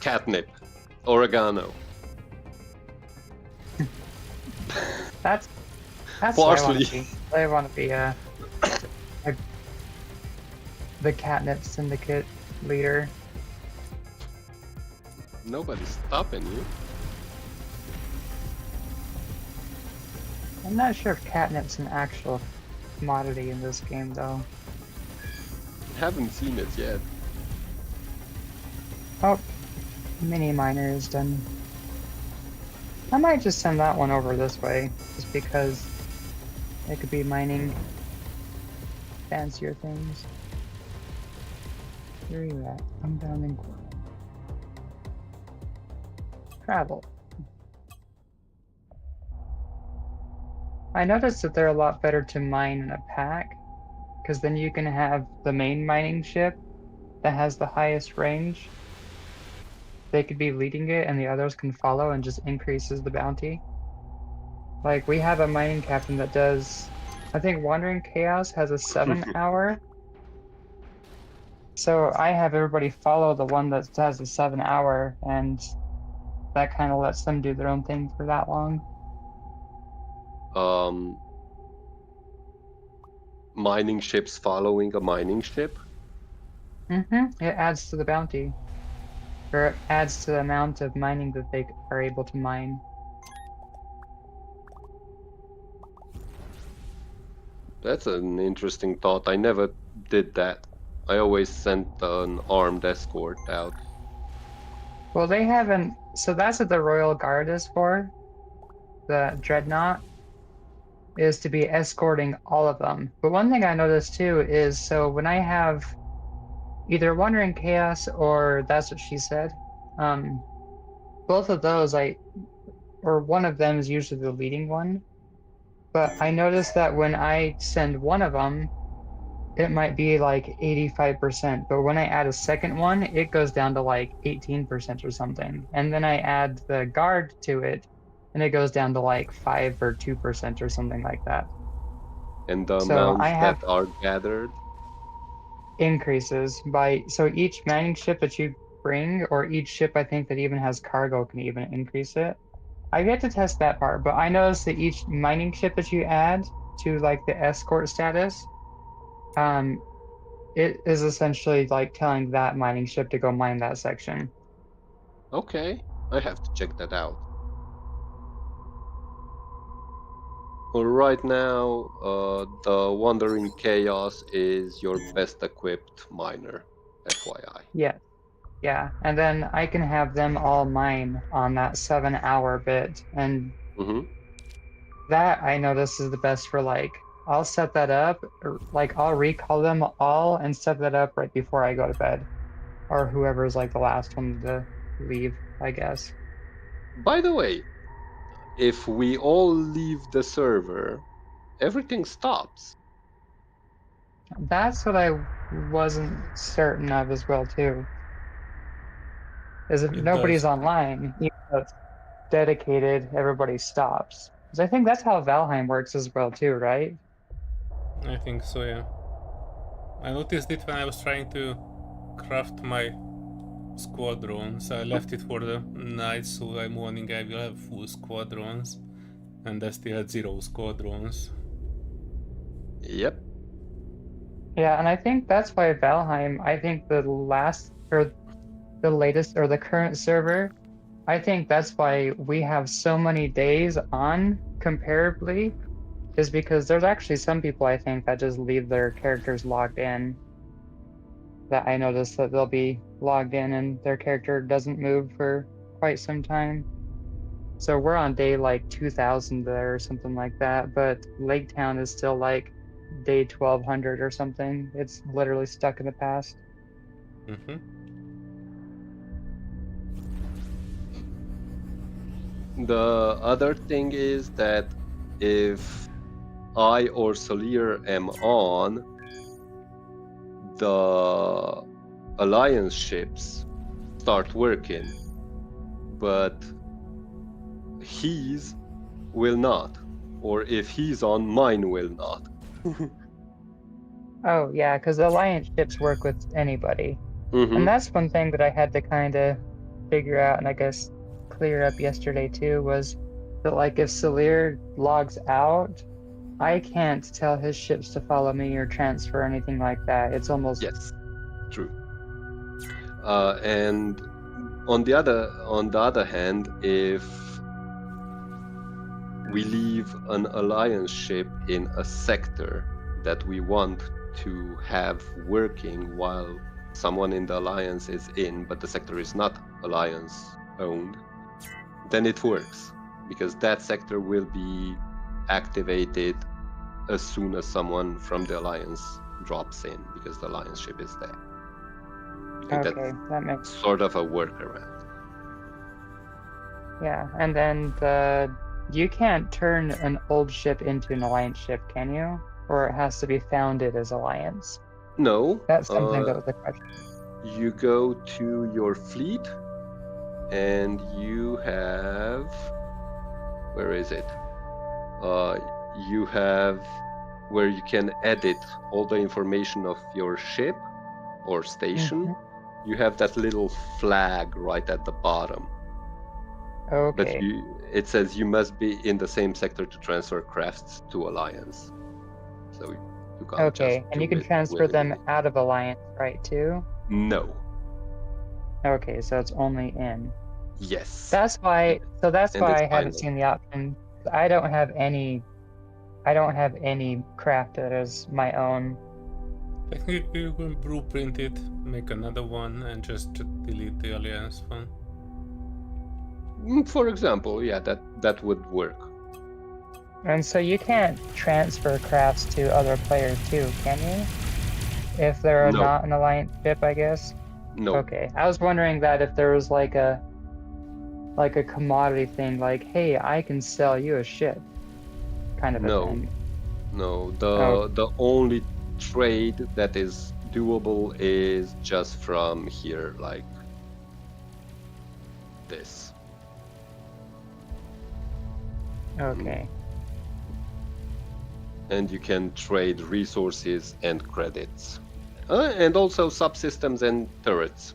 Catnip. Oregano. That's Partially. I want to be the catnip syndicate leader. Nobody's stopping you. I'm not sure if catnip's an actual commodity in this game, though. Haven't seen it yet. Oh, mini miner is done. I might just send that one over this way, just because it could be mining fancier things. Where are you at? I'm down in travel. I noticed that they're a lot better to mine in a pack, because then you can have the main mining ship that has the highest range. They could be leading it and the others can follow and just increases the bounty. Like, we have a mining captain that does, I think Wandering Chaos has a 7-hour. So I have everybody follow the one that has a 7-hour, and that kind of lets them do their own thing for that long. Mining ships following a mining ship? It adds to the bounty. Or it adds to the amount of mining that they are able to mine. That's an interesting thought. I never did that. I always sent an armed escort out. Well, they haven't. So that's what the Royal Guard is for. The Dreadnought is to be escorting all of them. But one thing I noticed too is, so when I have either Wandering Chaos or That's What She Said, both of those or one of them is usually the leading one. But I noticed that when I send one of them, it might be like 85%, but when I add a second one, it goes down to like 18% or something. And then I add the guard to it, and it goes down to like 5 or 2% or something like that. And the So amounts I have that are gathered? increases by, so each mining ship that you bring, or each ship I think that even has cargo can even increase it. I've yet to test that part, but I noticed that each mining ship that you add to like the escort status, it is essentially like telling that mining ship to go mine that section. Okay, I have to check that out. Well, right now, the Wandering Chaos is your best equipped miner, FYI. Yes. Yeah. And then I can have them all mine on that 7-hour bit. And that I notice is the best for like, I'll set that up, or like I'll recall them all and set that up right before I go to bed. Or whoever's like the last one to leave, I guess. By the way, if we all leave the server, everything stops. That's what I wasn't certain of as well too. Is if It nobody's does. online, even though it's dedicated, everybody stops. Because I think that's how Valheim works as well too, right? I think so, yeah. I noticed it when I was trying to craft my squadrons. I left it for the night, so by morning I will have full squadrons. And I still had 0 squadrons. Yep. Yeah, and I think that's why Valheim, I think the last, or the latest, or the current server, I think that's why we have so many days on comparably, is because there's actually some people I think that just leave their characters logged in. That I noticed that they'll be logged in and their character doesn't move for quite some time. So we're on day like 2000 there or something like that, but Lake Town is still like day 1200 or something. It's literally stuck in the past. The other thing is that if I or Solear am on, the Alliance ships start working, but his will not. Or if he's on, mine will not. Oh yeah, because the Alliance ships work with anybody. And that's one thing that I had to kind of figure out and I guess clear up yesterday too, was that like if Solear logs out, I can't tell his ships to follow me or transfer or anything like that. It's almost Yes, true. And on the other hand, if we leave an alliance ship in a sector that we want to have working while someone in the alliance is in, but the sector is not alliance owned, then it works because that sector will be activated as soon as someone from the alliance drops in because the alliance ship is there. And okay. That makes that's sort of a workaround. yeah. And then you can't turn an old ship into an alliance ship, can you? Or it has to be founded as alliance. No, That's something that was a question. you go to your fleet and you have, where is it? You have where you can edit all the information of your ship or station. You have that little flag right at the bottom. But Okay. it says you must be in the same sector to transfer crafts to Alliance. So you can't just Okay. And you do can it transfer them willy-nilly. out of alliance, right? Too. No. Okay. So it's only in. Yes. That's why. So that's And why it's I haven't binding. seen the option. I don't have any. I don't have any craft that is my own. Technically, you can blueprint it, make another one, and just delete the alliance one. For example, yeah, that would work. And so you can't transfer crafts to other players too, can you? If they're No. not an alliance ship, I guess. No. Okay. I was wondering that if there was like a commodity thing, like, hey, I can sell you a ship, kind of a No. thing. No. Oh, The only trade that is doable is just from here, like this. okay. And you can trade resources and credits. And also subsystems and turrets.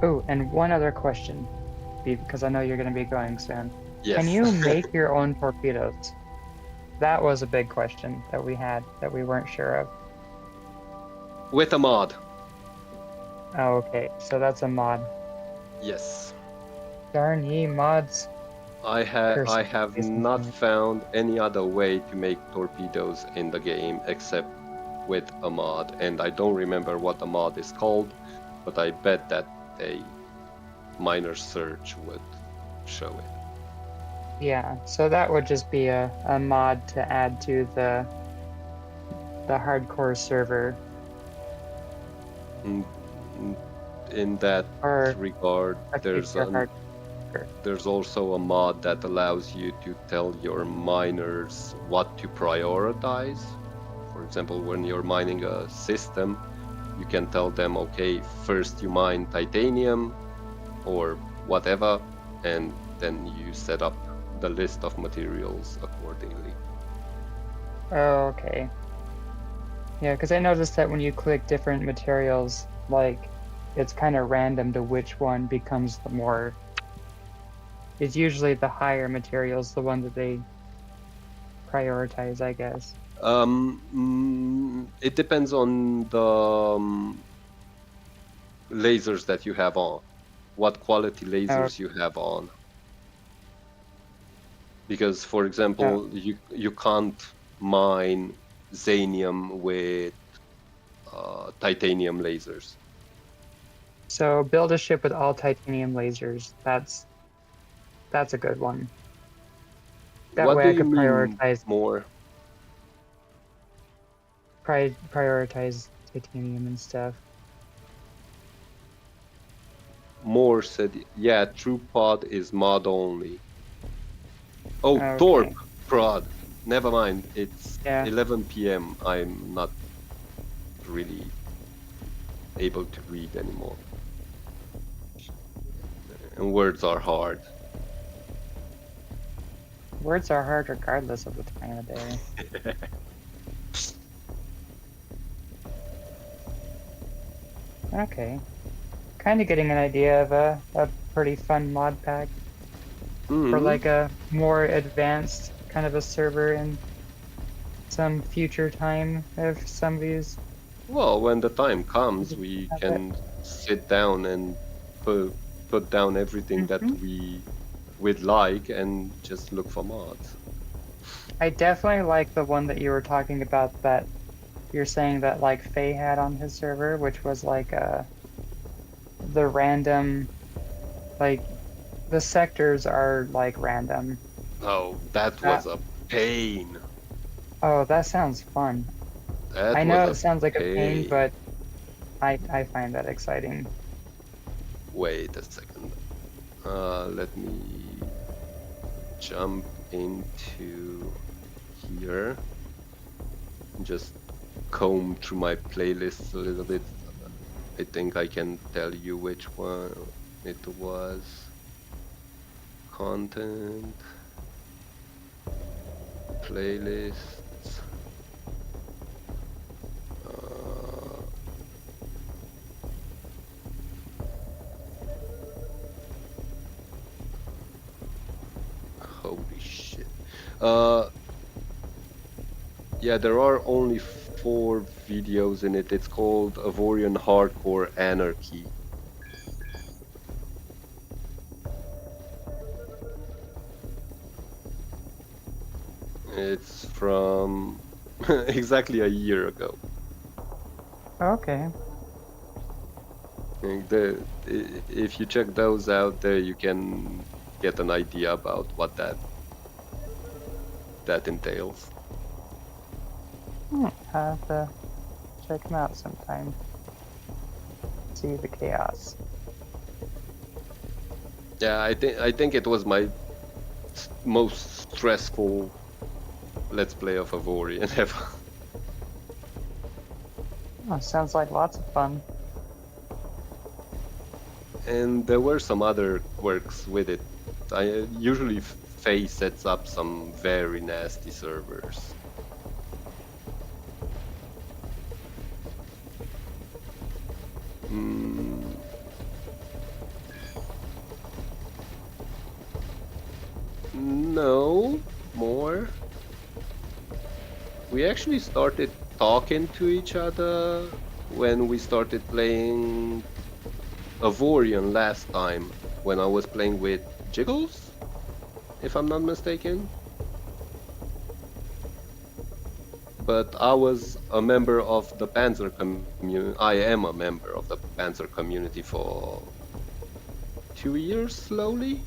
Oh, and one other question, because I know you're going to be going soon. Yes. Can you make your own torpedoes? That was a big question that we had that we weren't sure of. With a mod. Oh, okay. So that's a mod. Yes. Darn ye mods. I have These not things. found any other way to make torpedoes in the game except with a mod, and I don't remember what the mod is called, but I bet that a minor search would show it. Yeah, so that would just be a mod to add to the hardcore server. In that Or regard, a future hardcore. there's also a mod that allows you to tell your miners what to prioritize. For example, when you're mining a system, you can tell them, okay, first you mine titanium or whatever, and then you set up the list of materials accordingly. Oh, okay. Yeah, because I noticed that when you click different materials, like, it's kind of random to which one becomes the more. It's usually the higher materials, the one that they prioritize, I guess. It depends on the lasers that you have on, what quality lasers you have on. Because, for example, you can't mine xanium with titanium lasers. So build a ship with all titanium lasers. That's a good one. That What way do I you could mean prioritize more? prioritize titanium and stuff. More said, yeah, True Pod is mod only. Oh, Okay. Torp prod. Never mind. It's Yeah. 11 p.m. I'm not really able to read anymore. And words are hard. Words are hard regardless of the time of day. Okay. kind of getting an idea of a pretty fun mod pack for like a more advanced kind of a server in some future time if some of these. Well, when the time comes, we can sit down and put down everything that we'd like and just look for mods. I definitely like the one that you were talking about that you're saying that like Faye had on his server, which was like the random, like the sectors are like random. Oh, that was a pain. Oh, that sounds fun. That I know it was sounds like a pain, pain. but I find that exciting. Wait a second. Let me jump into here. Just comb through my playlists a little bit. I think I can tell you which one it was. Content. Playlists. Holy shit. Yeah, there are only 4 videos in it. It's called Avorion Hardcore Anarchy. It's from exactly a year ago. Okay. And if you check those out there, you can get an idea about what that entails. I'll have to check them out sometime. See the chaos. Yeah, I think it was my most stressful Let's Play of Avorion ever. Oh, sounds like lots of fun. And there were some other quirks with it. I usually Faye sets up some very nasty servers. No, more. We actually started talking to each other when we started playing Avorion last time, when I was playing with Jiggles, if I'm not mistaken. But I was a member of the Panzer community. I am a member of the Panzer community for 2 years slowly.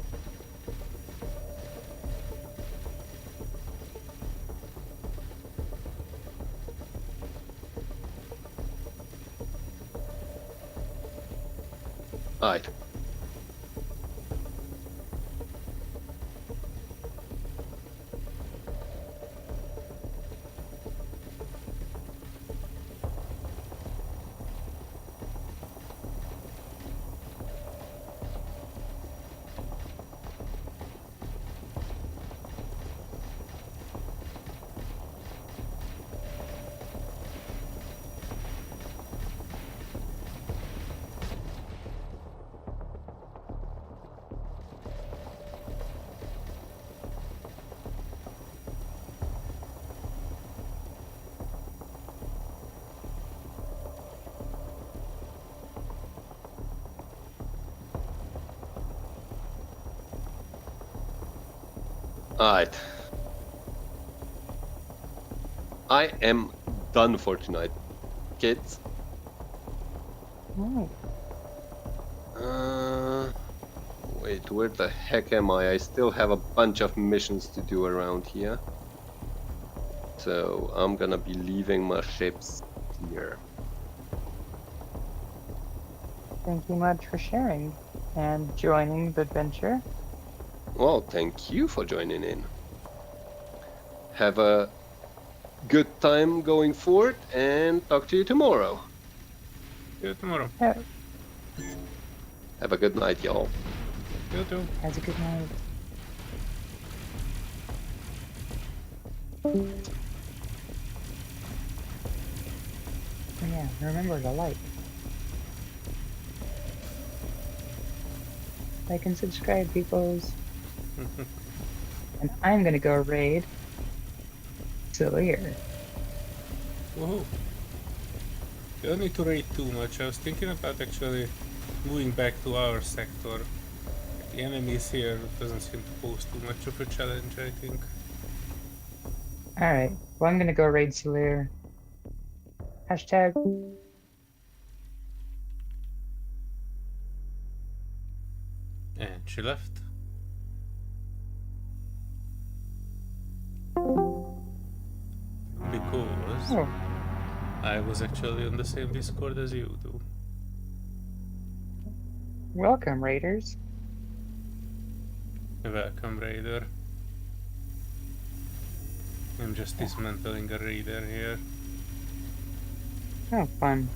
Alright. Alright. I am done for tonight, kids. Right. Wait, where the heck am I? I still have a bunch of missions to do around here. So I'm gonna be leaving my ships here. Thank you much for sharing and joining the adventure. Well, thank you for joining in. Have a good time going forward and talk to you tomorrow. See you tomorrow. Yeah. Have a good night, y'all. You too. Have a good night. Yeah, remember the light. Like and subscribe, peoples. And I'm gonna go raid Solear. Woohoo! You don't need to raid too much. I was thinking about actually moving back to our sector. The enemies here doesn't seem to pose too much of a challenge, I think. Alright, well I'm gonna go raid Solear. Hashtag. And she left. Because Oh, I was actually on the same Discord as you do. welcome, raiders. Welcome, raider. I'm just dismantling a raider here. Oh, fun.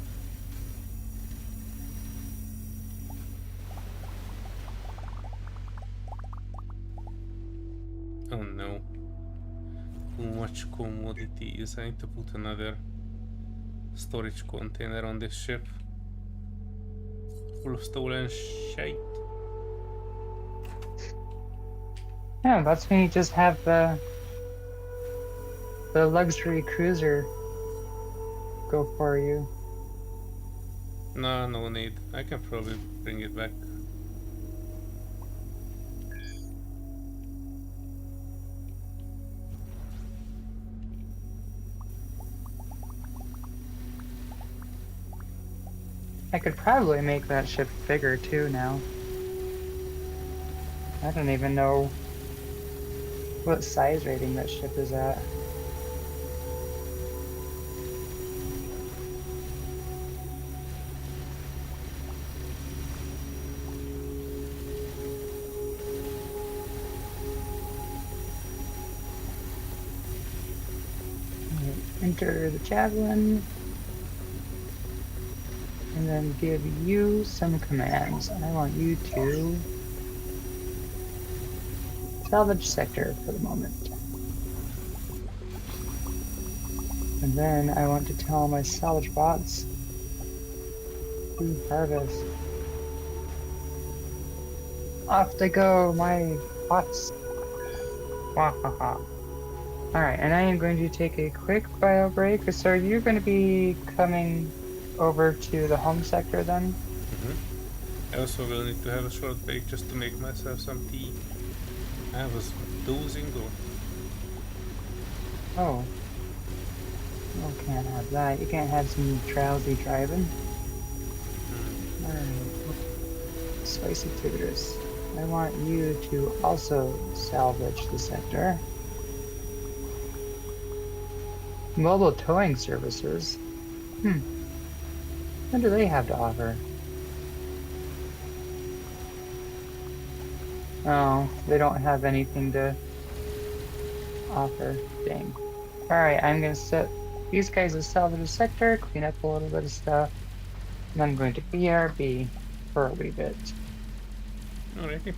Oh no. Too much commodities. I need to put another storage container on this ship. Full of stolen shite. Yeah, that's when you just have the luxury cruiser go for you. No, no need. I can probably bring it back. I could probably make that ship bigger too now. I don't even know what size rating that ship is at. Enter the javelin. And then give you some commands. I want you to salvage sector for the moment. And then I want to tell my salvage bots to harvest. Off they go, my bots. Wahaha. Alright, and I am going to take a quick bio break. So are you going to be coming over to the home sector then? I also will need to have a short break just to make myself some tea. I was dozing off. Oh. You can't have that. You can't have some drowsy driving. Alright. Spicy tutors. I want you to also salvage the sector. Mobile towing services. What do they have to offer? Oh, they don't have anything to offer. Dang. Alright, I'm gonna set these guys as salvage the sector, clean up a little bit of stuff, and I'm going to BRB for a wee bit. Alrighty.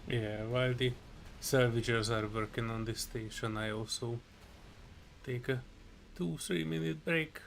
Yeah, while the salvagers are working on this station, I also take a 2-3 minute break.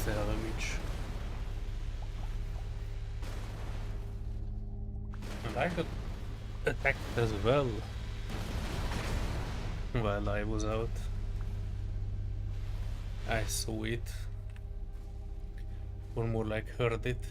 salvage. And I got attacked as well while I was out. I saw it. Or more like heard it.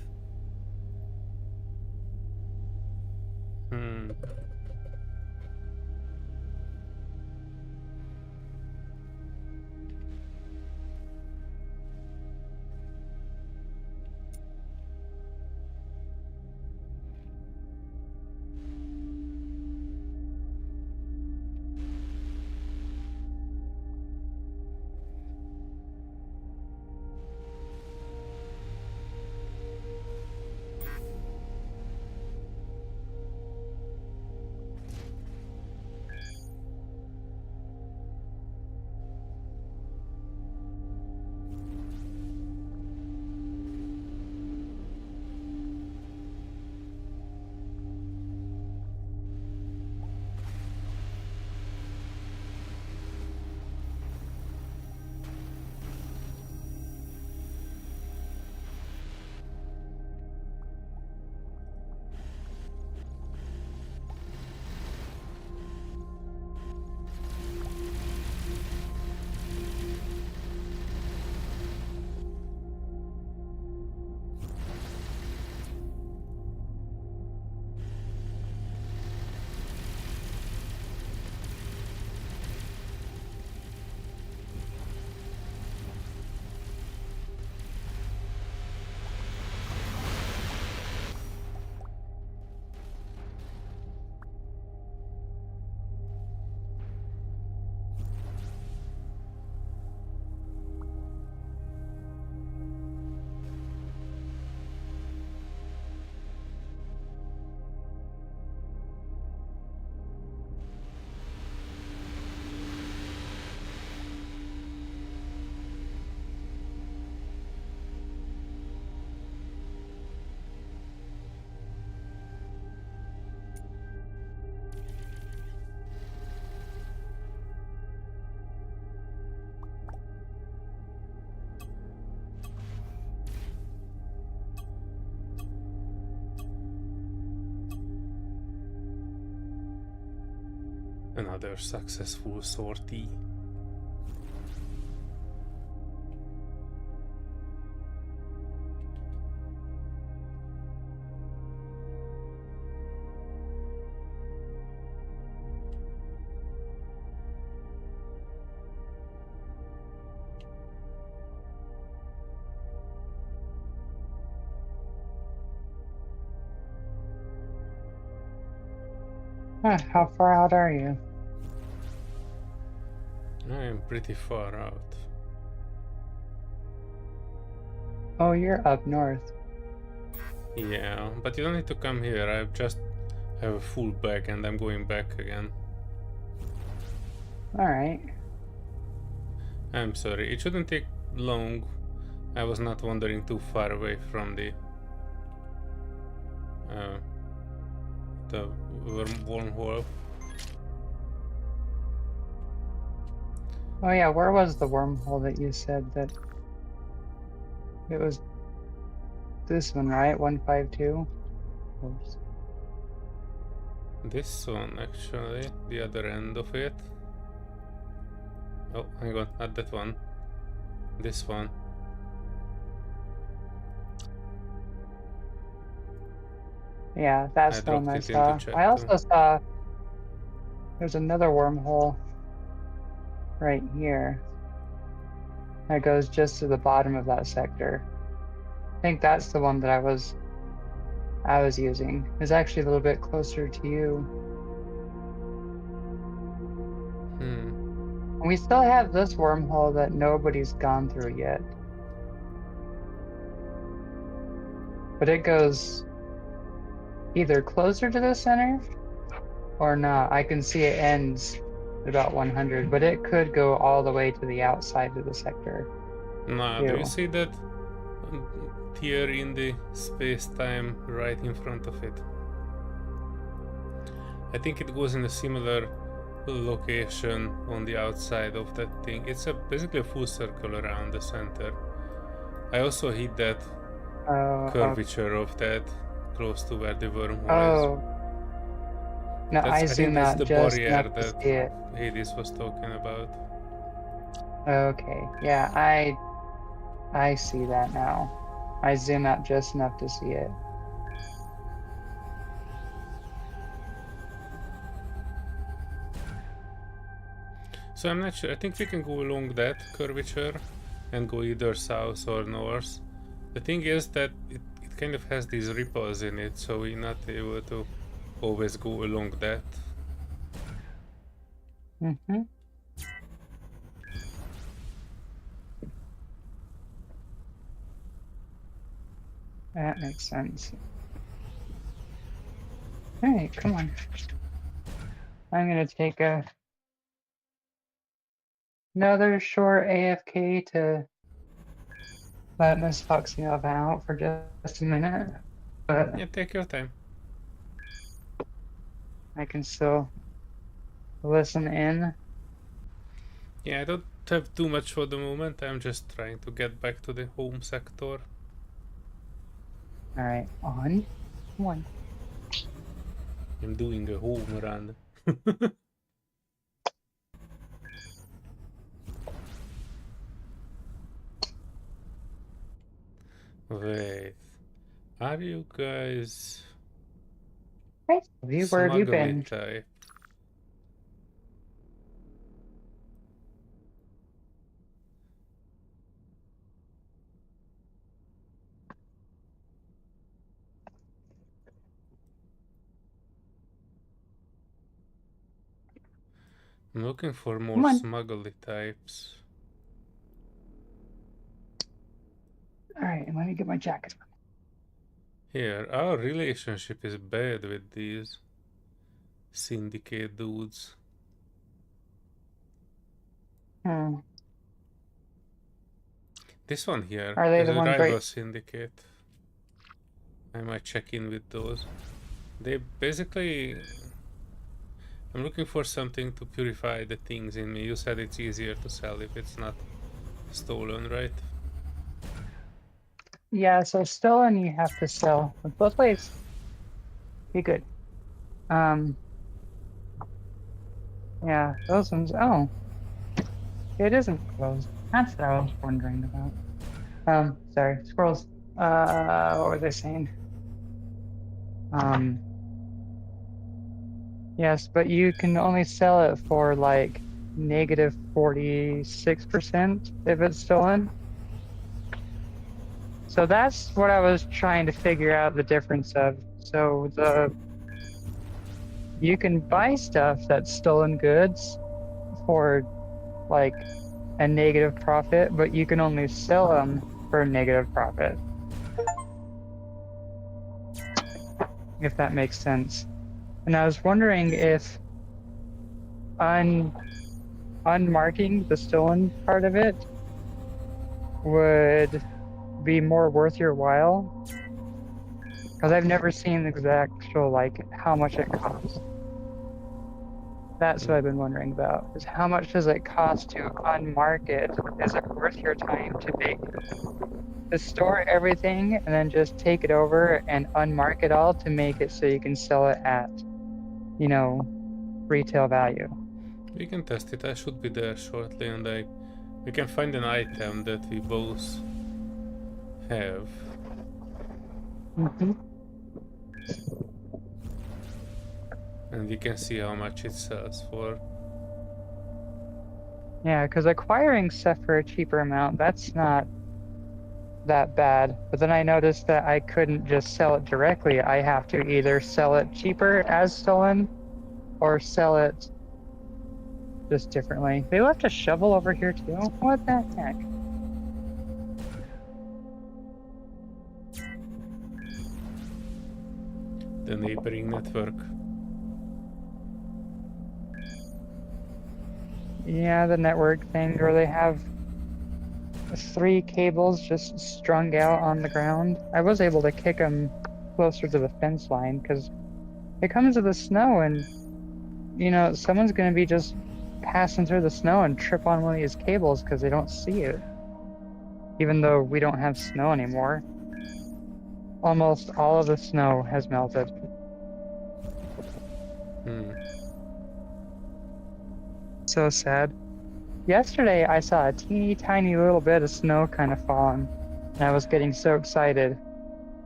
Another successful sortie. How far out are you? I am pretty far out. Oh, you're up north. Yeah, but you don't need to come here. I just have a full bag and I'm going back again. Alright. I'm sorry, it shouldn't take long. I was not wandering too far away from the wormhole. Oh yeah, where was the wormhole that you said that it was this one, right? 152? Oops. This one, actually, the other end of it. Oh, hang on, not that one. This one. Yeah, that's the one I saw. I also saw there's another wormhole right here that goes just to the bottom of that sector. I think that's the one that I was using. It's actually a little bit closer to you. We still have this wormhole that nobody's gone through yet. But it goes either closer to the center or not. I can see it ends at about 100, but it could go all the way to the outside of the sector. Nah, do you see that tear in the space-time right in front of it? I think it goes in a similar location on the outside of that thing. It's basically a full circle around the center. I also hit that curvature of that close to where the wormhole is. No, I I think zoom that's out the just barrier enough to that see it. Hades was talking about. Okay, yeah, I see that now. I zoom out just enough to see it. So I'm not sure. I think we can go along that curvature and go either south or north. The thing is that it kind of has these ripples in it, so we're not able to always go along that. Mm-hmm. That makes sense. Hey, come on. I'm gonna take another short AFK to let Miss Foxy out for just a minute, but Yeah, take your time. I can still listen in. Yeah, I don't have too much for the moment. I'm just trying to get back to the home sector. All right, on one. I'm doing a home run. Wait, are you guys Hey, where have you smuggly been? type? I'm looking for more Come on. smuggly types. All right, let me get my jacket. Here, our relationship is bad with these syndicate dudes. Hmm. This one here Are they is the a ones rival right? syndicate. I might check in with those. They basically... I'm looking for something to purify the things in me. You said it's easier to sell if it's not stolen, right? Yeah, so stolen you have to sell with both ways. Be good. Yeah, those ones. Oh, it isn't closed. That's what I was wondering about. Sorry, squirrels. What were they saying? Um, yes, but you can only sell it for like negative 46% if it's stolen. So that's what I was trying to figure out the difference of. So you can buy stuff that's stolen goods for like a negative profit, but you can only sell them for a negative profit, if that makes sense. And I was wondering if unmarking the stolen part of it would be more worth your while, because I've never seen the exact actual like how much it costs. That's what I've been wondering about, is how much does it cost to unmark it? Is it worth your time to store everything and then just take it over and unmark it all to make it so you can sell it at, retail value? We can test it. I should be there shortly, and we can find an item that we both have. Mm-hmm. And we can see how much it sells for. Yeah, because acquiring stuff for a cheaper amount, that's not that bad. But then I noticed that I couldn't just sell it directly. I have to either sell it cheaper as stolen or sell it just differently. They left a shovel over here too? What the heck? The neighboring network. Yeah, the network thing where they have 3 cables just strung out on the ground. I was able to kick them closer to the fence line because it comes to the snow and, someone's going to be just passing through the snow and trip on one of these cables because they don't see it. even though we don't have snow anymore. Almost all of the snow has melted. So sad. Yesterday I saw a teeny tiny little bit of snow kind of falling, and I was getting so excited.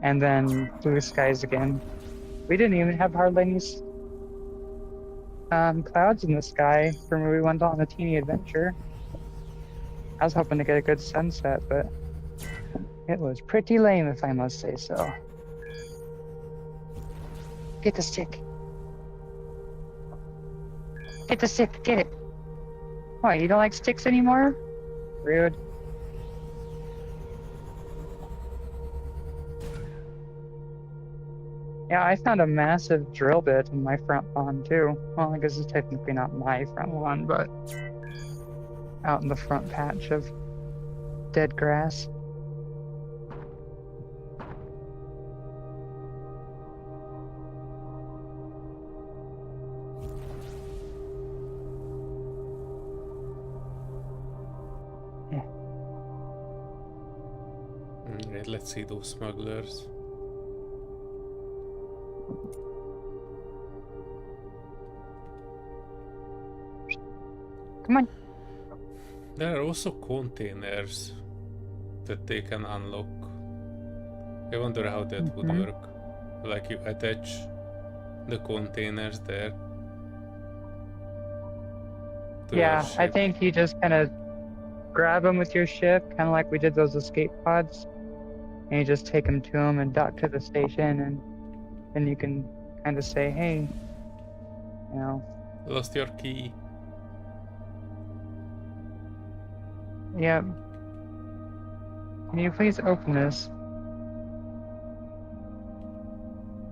And then blue skies again. We didn't even have hardly any clouds in the sky from when we went on a teeny adventure. I was hoping to get a good sunset, but it was pretty lame, if I must say so. Get the stick. Get the stick, get it. What, you don't like sticks anymore? Rude. Yeah, I found a massive drill bit in my front lawn too. Well, I guess it's technically not my front lawn, but out in the front patch of dead grass. Yeah. Right, let's see those smugglers. Come on. There are also containers that they can unlock. I wonder how that would work. Like you attach the containers there. Yeah, I think you just kind of grab them with your ship, kind of like we did those escape pods. And you just take them to them and dock to the station, and then you can kind of say, hey, you know. Lost your key. Yep. Can you please open this?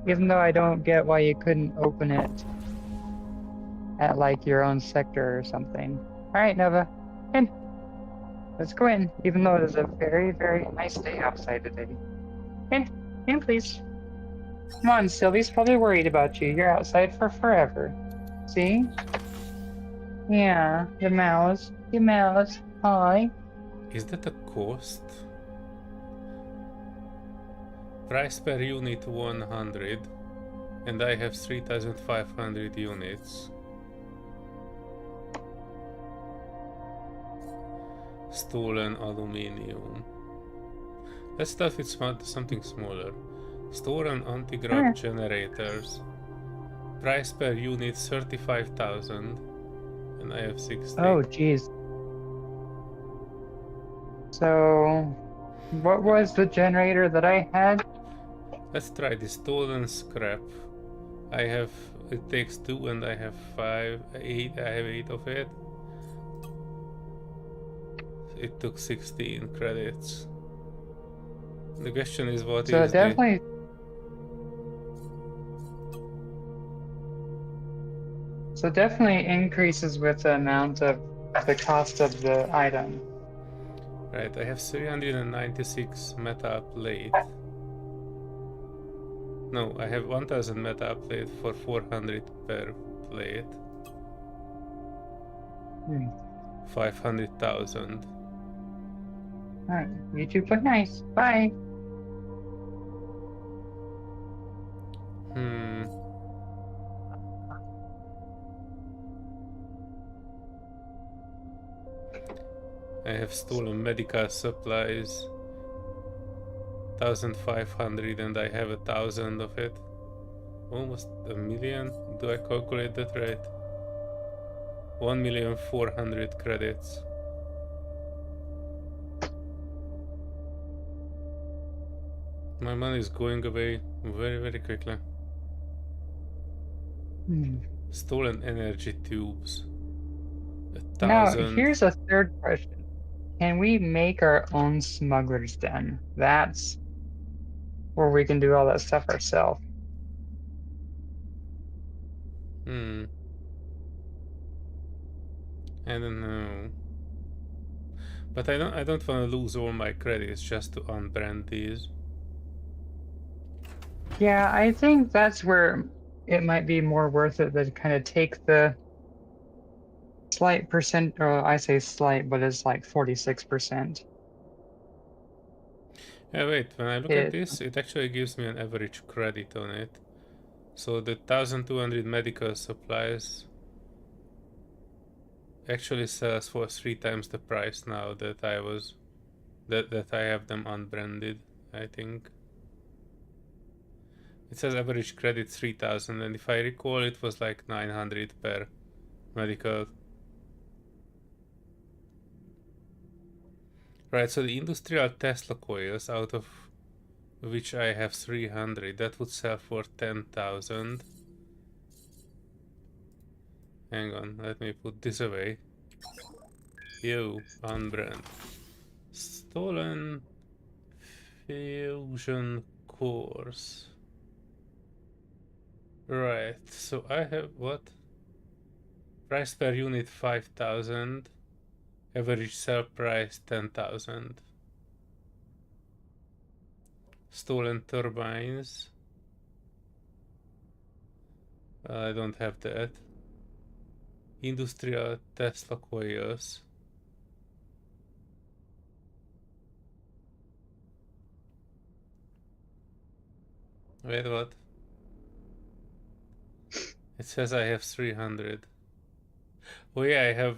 Even though I don't get why you couldn't open it at like your own sector or something. Alright, Nova, in. Let's go in, even though it is a very, very nice day outside today. In please. Come on, Sylvie's probably worried about you. You're outside for forever. See? Yeah, the mouse. The mouse. Hi. Is that a cost? Price per unit 100, and I have 3,500 units. Stolen aluminium. Let's start with something smaller. Stolen anti-grav generators. Price per unit 35,000, and I have 60. Oh, jeez. So, what was the generator that I had? Let's try the stolen scrap. I have, it takes 2 and I have 8, I have 8 of it. It took 16 credits. The question is what So is it definitely... So it definitely increases with the amount of the cost of the item. Right, I have 396 meta plate. No, I have 1000 meta plate for 400 per plate. 500,000. Alright, you two play nice. Bye. I have stolen medical supplies. 1,500 and I have 1,000 of it. Almost 1,000,000. Do I calculate that right? 1,400,000 credits. My money is going away very, very quickly. Stolen energy tubes. 1,000. Now, here's a third question. Can we make our own smuggler's den? That's where we can do all that stuff ourselves. I don't know. But I don't want to lose all my credits just to unbrand these. Yeah, I think that's where it might be more worth it to kind of take the slight percent, or I say slight, but it's like 46%. Yeah, wait, when I look at this, it actually gives me an average credit on it. So the 1200 medical supplies actually sells for 3 times the price now that I have them unbranded, I think. It says average credit 3000, and if I recall it was like 900 per medical. Right, so the industrial Tesla coils, out of which I have 300, that would sell for 10,000. Hang on, let me put this away. Yo, unbrand. Stolen fusion cores. Right, so I have what? Price per unit 5,000. Average sell price 10,000. Stolen turbines. I don't have that. Industrial Tesla coils. Wait, what? It says I have 300. Oh yeah, I have...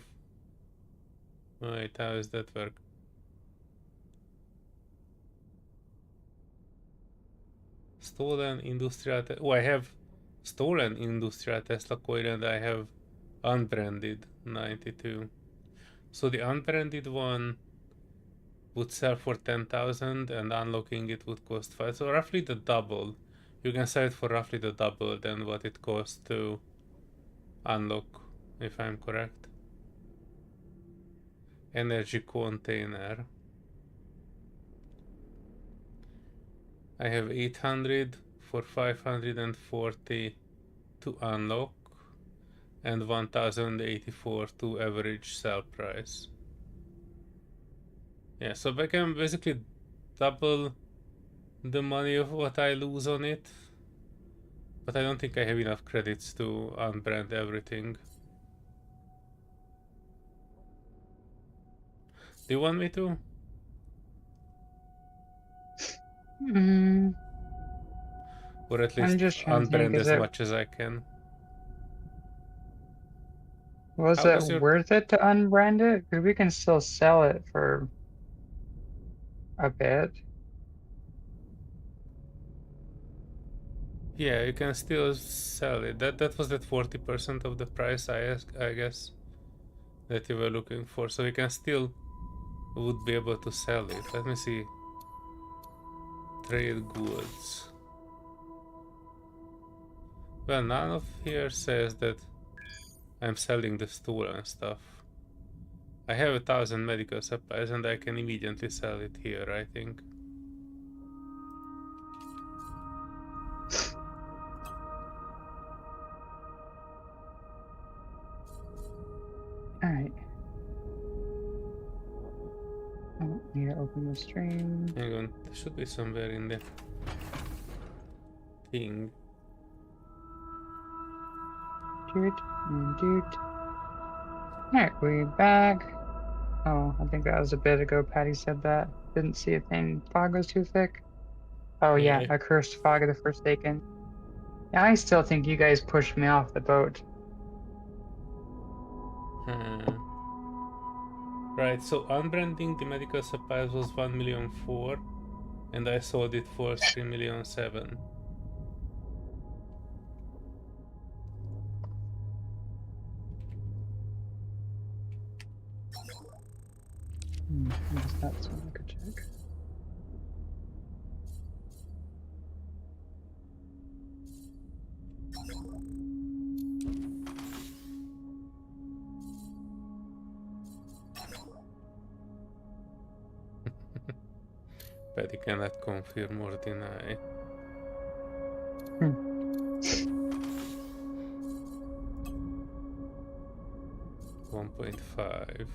Wait, how does that work? Stolen industrial... Oh, I have stolen industrial Tesla coil and I have unbranded 92. So the unbranded one would sell for 10,000 and unlocking it would cost 5. So roughly the double. You can sell it for roughly the double than what it costs to unlock, if I'm correct. Energy container. I have 800 for 540 to unlock and 1084 to average sell price. Yeah, so I can basically double the money of what I lose on it, but I don't think I have enough credits to unbrand everything. Do you want me to? Or at least I'm just trying to think, unbrand as much as I can. was it worth it to unbrand it? Because we can still sell it for a bit. Yeah, you can still sell it. That was that 40% of the price I guess that you were looking for. So you can still would be able to sell it. Let me see. Trade goods. Well, none of here says that I'm selling the stolen stuff. I have 1,000 medical supplies and I can immediately sell it here, I think. Alright. I don't need to open the stream. Hang on, there should be somewhere in the thing. Alright, we back. Oh, I think that was a bit ago Patty said that. Didn't see a thing. Fog was too thick. Oh yeah, a cursed fog of the Forsaken. Yeah, I still think you guys pushed me off the boat. Right, so unbranding the medical supplies was 1,000,004 and I sold it for 3,000,007. I guess that's what I could check. But you cannot confirm or deny. 1.5.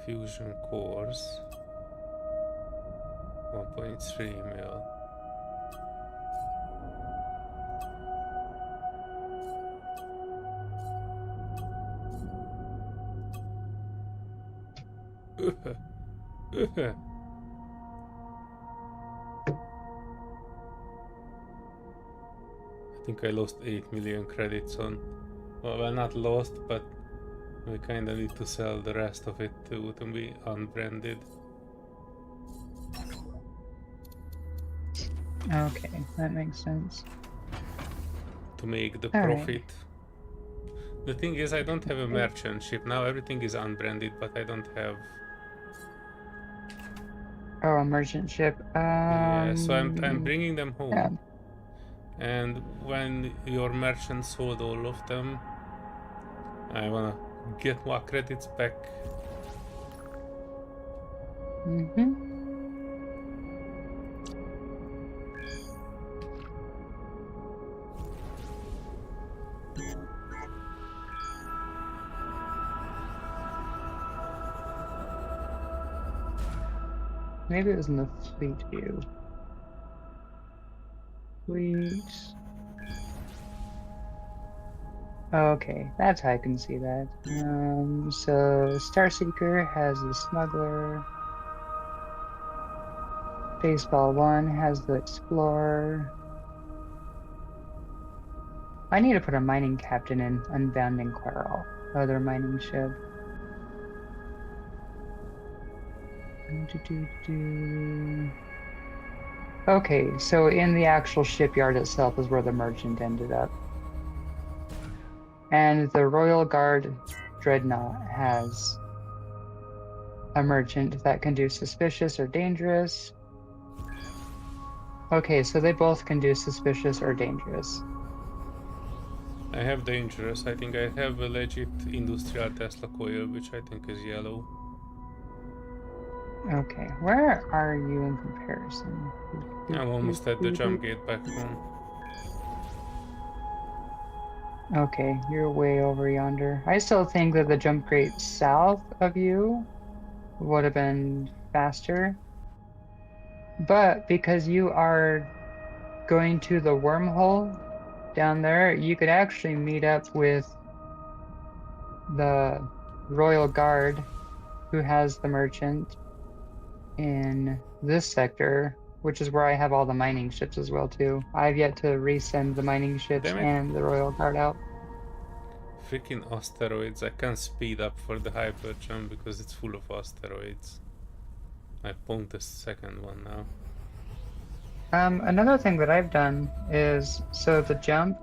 Fusion cores. 1.3 mil. I think I lost 8 million credits on... Well, not lost, but we kinda need to sell the rest of it to be unbranded. Okay, that makes sense. To make the All profit. Right. The thing is, I don't have a merchant ship. Now everything is unbranded, but I don't have... Oh, a merchant ship. Yeah, so I'm bringing them home. Yeah. And when your merchant sold all of them, I wanna get more credits back. Mm-hmm. Maybe it was in the fleet view. Fleet. Okay, that's how I can see that. So Starseeker has the Smuggler. Baseball 1 has the Explorer. I need to put a mining captain in Unbounding Quarrel, other mining ship. Okay, so in the actual shipyard itself is where the merchant ended up. And the Royal Guard Dreadnought has a merchant that can do suspicious or dangerous. Okay, so they both can do suspicious or dangerous. I have dangerous. I think I have a legit industrial Tesla coil, which I think is yellow. Okay, where are you in comparison? I'm almost at the jump gate back home. Okay, you're way over yonder. I still think that the jump gate south of you would have been faster. But because you are going to the wormhole down there, you could actually meet up with the Royal Guard who has the merchant in this sector, which is where I have all the mining ships as well too. I've yet to resend the mining ships Damn it. and the Royal Guard out. Freaking asteroids. I can't speed up for the hyper jump because it's full of asteroids. I pwned the second one now. Another thing that I've done is, so the jump,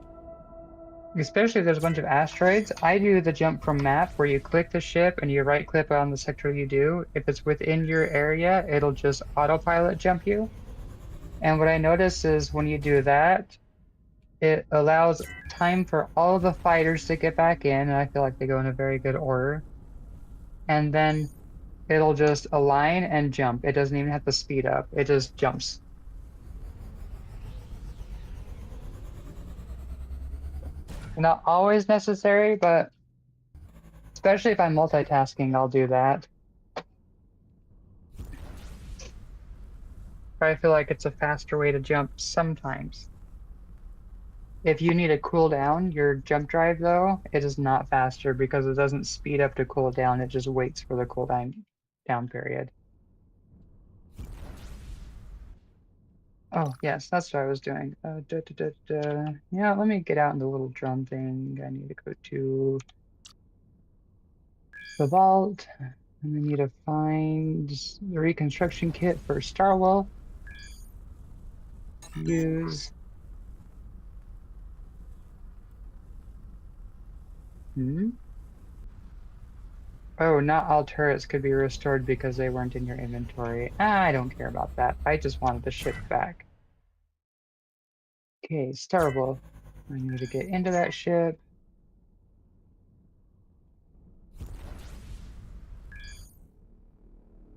especially if there's a bunch of asteroids, I do the jump from map where you click the ship and you right click on the sector you do. If it's within your area, it'll just autopilot jump you. And what I notice is when you do that, it allows time for all of the fighters to get back in, and I feel like they go in a very good order. And then it'll just align and jump. It doesn't even have to speed up. It just jumps. Not always necessary, but especially if I'm multitasking, I'll do that. But I feel like it's a faster way to jump sometimes. If you need to cool down your jump drive, though, it is not faster because it doesn't speed up to cool down. It just waits for the cool down period. Oh, yes, that's what I was doing. Yeah, let me get out in the little drum thing. I need to go to the vault, and I need to find the reconstruction kit for Starwolf. Use. Oh, not all turrets could be restored because they weren't in your inventory. I don't care about that. I just wanted the ship back. Okay, Starwolf. I need to get into that ship.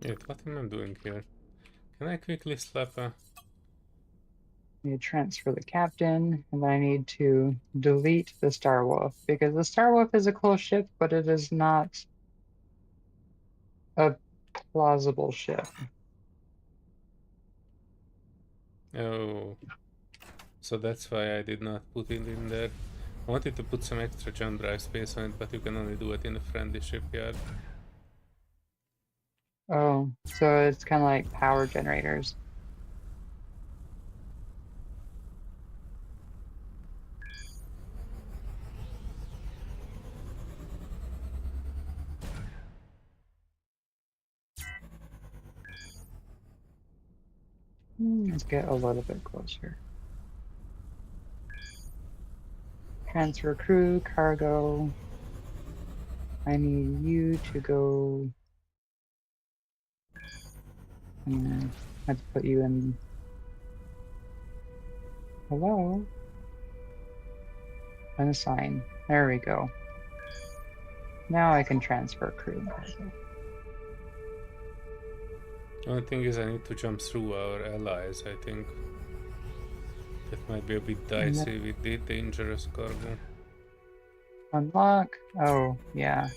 Wait, what am I doing here? Can I quickly slap a... I need to transfer the captain, and then I need to delete the Starwolf because the Starwolf is a cool ship, but it is not a plausible ship. Oh. So that's why I did not put it in there. I wanted to put some extra jump drive space on it, but you can only do it in a friendly shipyard. Oh, so it's kind of like power generators. Let's get a little bit closer. Transfer crew, cargo. I need you to go. I have to put you in. Hello? Unassign. There we go. Now I can transfer crew and cargo. The only thing is I need to jump through our allies, I think. That might be a bit dicey with the dangerous cargo. Unlock? Oh, yeah.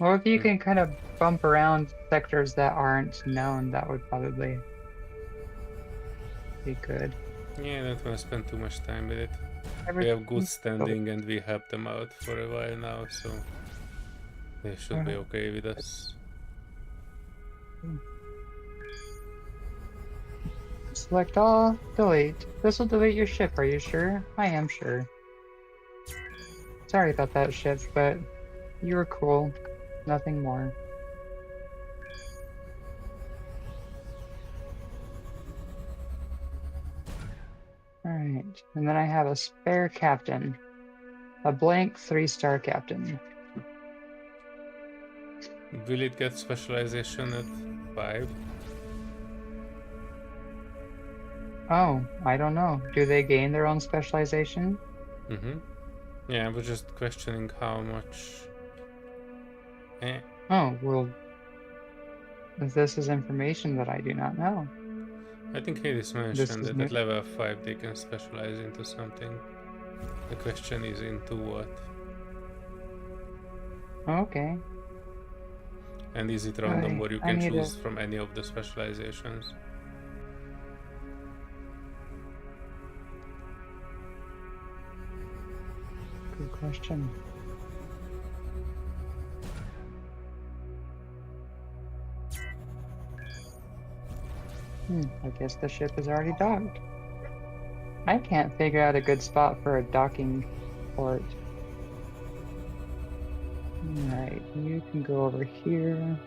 Well, if you can kind of bump around sectors that aren't known, that would probably be good. Yeah, I don't want to spend too much time with it. We Everything. have good standing and we helped them out for a while now, so they should be okay with us. Select all, delete. This will delete your ship, are you sure? I am sure. Sorry about that, ship, but you were cool. Nothing more. Alright, and then I have a spare captain. A blank 3-star captain. Will it get specialization at 5? Oh, I don't know. Do they gain their own specialization? Mm-hmm. Yeah, I was just questioning how much... Oh, well, this is information that I do not know. I think Hades mentioned that at level 5 they can specialize into something. The question is into what? Okay. And is it random or you can choose from any of the specializations? Good question. I guess the ship is already docked. I can't figure out a good spot for a docking port. Alright, you can go over here.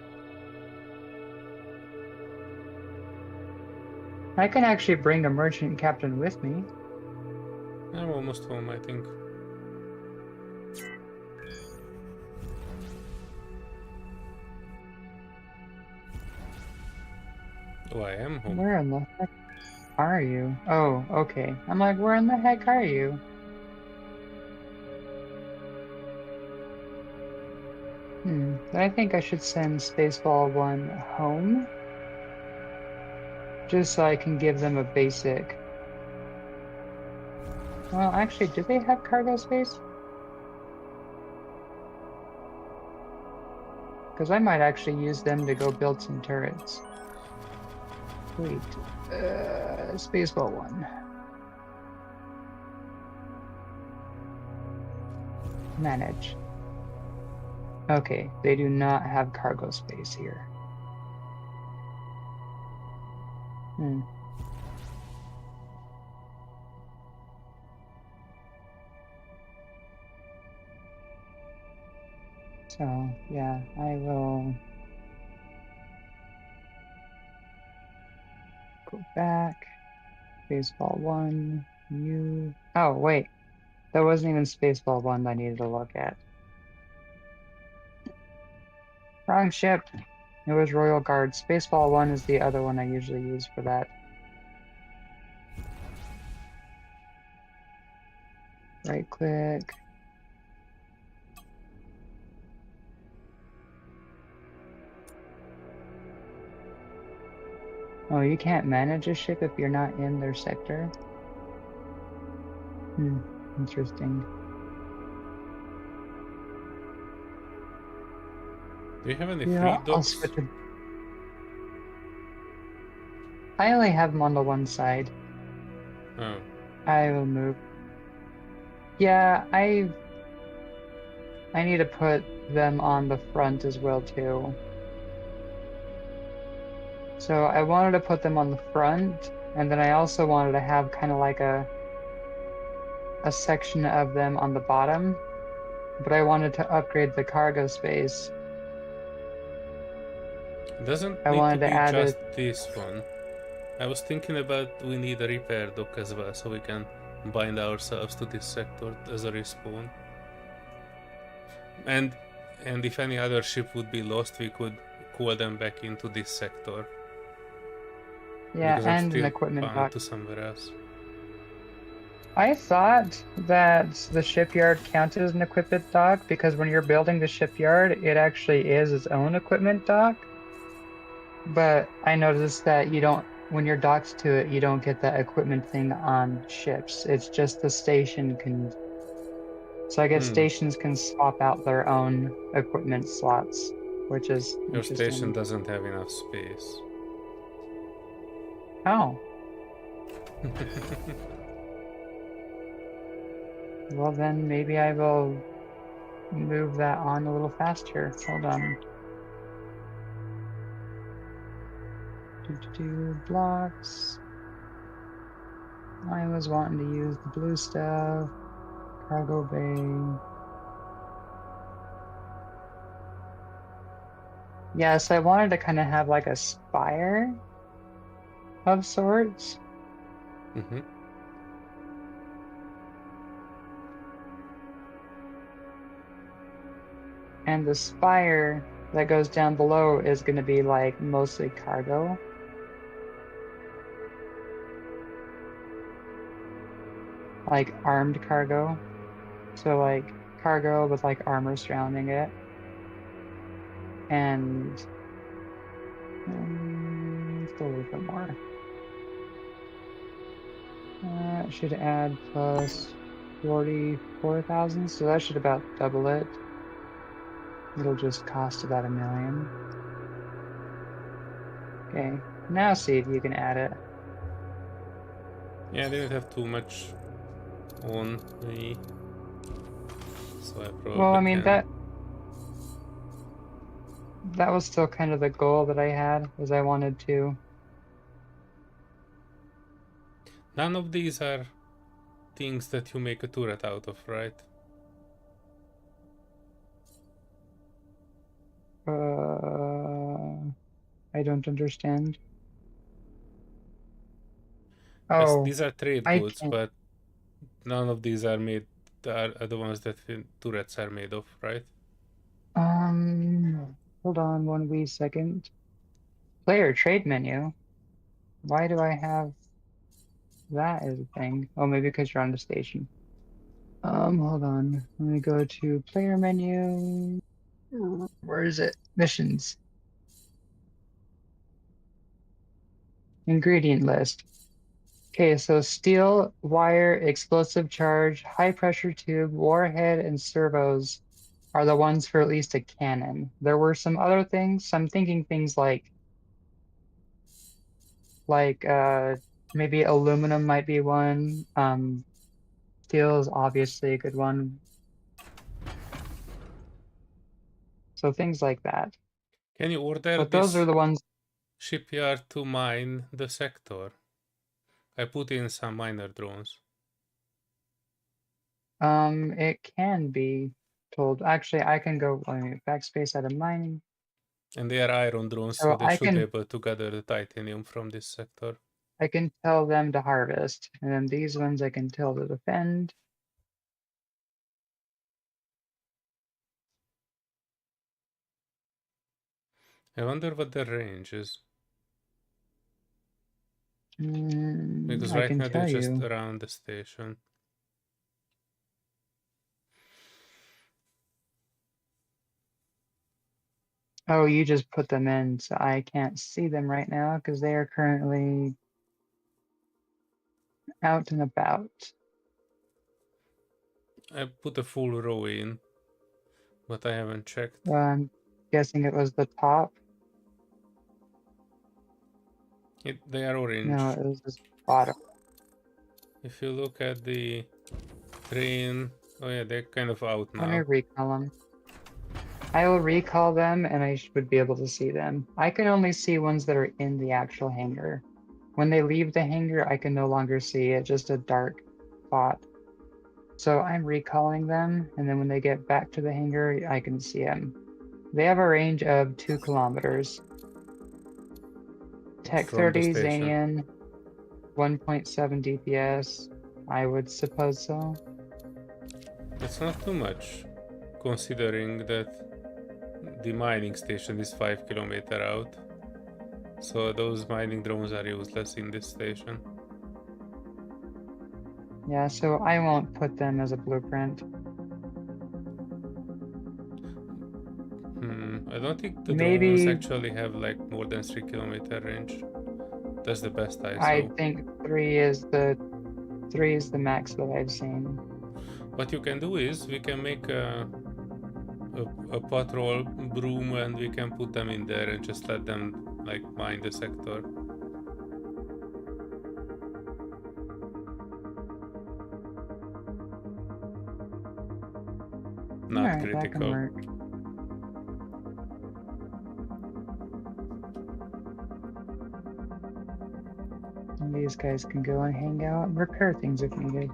I can actually bring a merchant captain with me. I'm almost home, I think. Oh, I am home. Where in the heck are you? Oh, okay. I'm like, where in the heck are you? I think I should send Spaceball 1 home. Just so I can give them a basic. Well, actually, do they have cargo space? Because I might actually use them to go build some turrets. Wait, Spaceball 1. Manage. Okay, they do not have cargo space here. So, yeah, I will go back. Spaceball 1, you... Oh, wait. That wasn't even Spaceball 1 that I needed to look at. Wrong ship. It was Royal Guard. Spaceball 1 is the other one I usually use for that. Right click. Oh, you can't manage a ship if you're not in their sector? Interesting. Do you have any free docks? I only have them on the one side. Oh. I will move. Yeah, I I need to put them on the front as well too. So I wanted to put them on the front, and then I also wanted to have kind of like a section of them on the bottom, but I wanted to upgrade the cargo space. It doesn't I need to wanted to be add just it. this one. I was thinking about we need a repair dock as well, so we can bind ourselves to this sector as a respawn. And if any other ship would be lost, we could call them back into this sector. Yeah, because I'm and an still equipment bound dock. to somewhere else. I thought that the shipyard counted as an equipment dock because when you're building the shipyard, it actually is its own equipment dock. But I noticed that you don't, when you're docked to it, you don't get that equipment thing on ships. It's just the station can. So I guess stations can swap out their own equipment slots, which is Your station interesting. doesn't have enough space. Oh. Well, then maybe I will move that on a little faster. Hold on. Blocks. I was wanting to use the blue stuff. Cargo bay. Yes, I wanted to kind of have like a spire of sorts. Mm-hmm. And the spire that goes down below is going to be like mostly cargo. Like armed cargo. So like cargo with like armor surrounding it. And still a little bit more. It should add plus 44,000, so that should about double it. It'll just cost about $1 million. Okay, now see if you can add it. Yeah, I didn't have too much on me, so I probably Well, I mean, can. that was still kind of the goal that I had, was I wanted to. None of these are things that you make a turret out of, right? I don't understand. Yes, Oh, these are trade I goods, can't. but none of these are made. Are the ones that turrets are made of, right? Hold on 1 wee second. Player trade menu. Why do I have that as a thing? Oh, maybe because you're on the station. Hold on. Let me go to player menu. Where is it? Missions. Ingredient list. Okay, so steel, wire, explosive charge, high pressure tube, warhead, and servos are the ones for at least a cannon. There were some other things. I'm thinking things like maybe aluminum might be one. Steel is obviously a good one. So things like that. Can you order But those are this the ones. shipyard to mine the sector? I put in some miner drones. It can be told. Actually, I can go backspace out of mining. And they are iron drones, so So they should be able to gather the titanium from this sector. I can tell them to harvest, and then these ones I can tell to defend. I wonder what their range is. Because I right can now they're tell just you. around the station. Oh, you just put them in, so I can't see them right now because they are currently out and about. I put a full row in, but I haven't checked. I'm guessing it was the top. They are orange. No, it was the bottom. If you look at the train, oh yeah, they're kind of out Let me now. recall them. I will recall them and I would be able to see them. I can only see ones that are in the actual hangar. When they leave the hangar, I can no longer see it, just a dark spot. So I'm recalling them, and then when they get back to the hangar, I can see them. They have a range of 2 kilometers. Tech From the 30, station. Xanian, 1.7 DPS. I would suppose so. That's not too much, considering that the mining station is 5 kilometers out. So those mining drones are useless in this station. Yeah, so I won't put them as a blueprint. I don't think the drones Maybe actually have like more than 3 kilometer range. That's the best I I saw. think 3 is the max that I've seen. What you can do is we can make a patrol broom and we can put them in there and just let them like mine the sector. Not Alright, that can critical. work. And these guys can go and hang out and repair things if needed.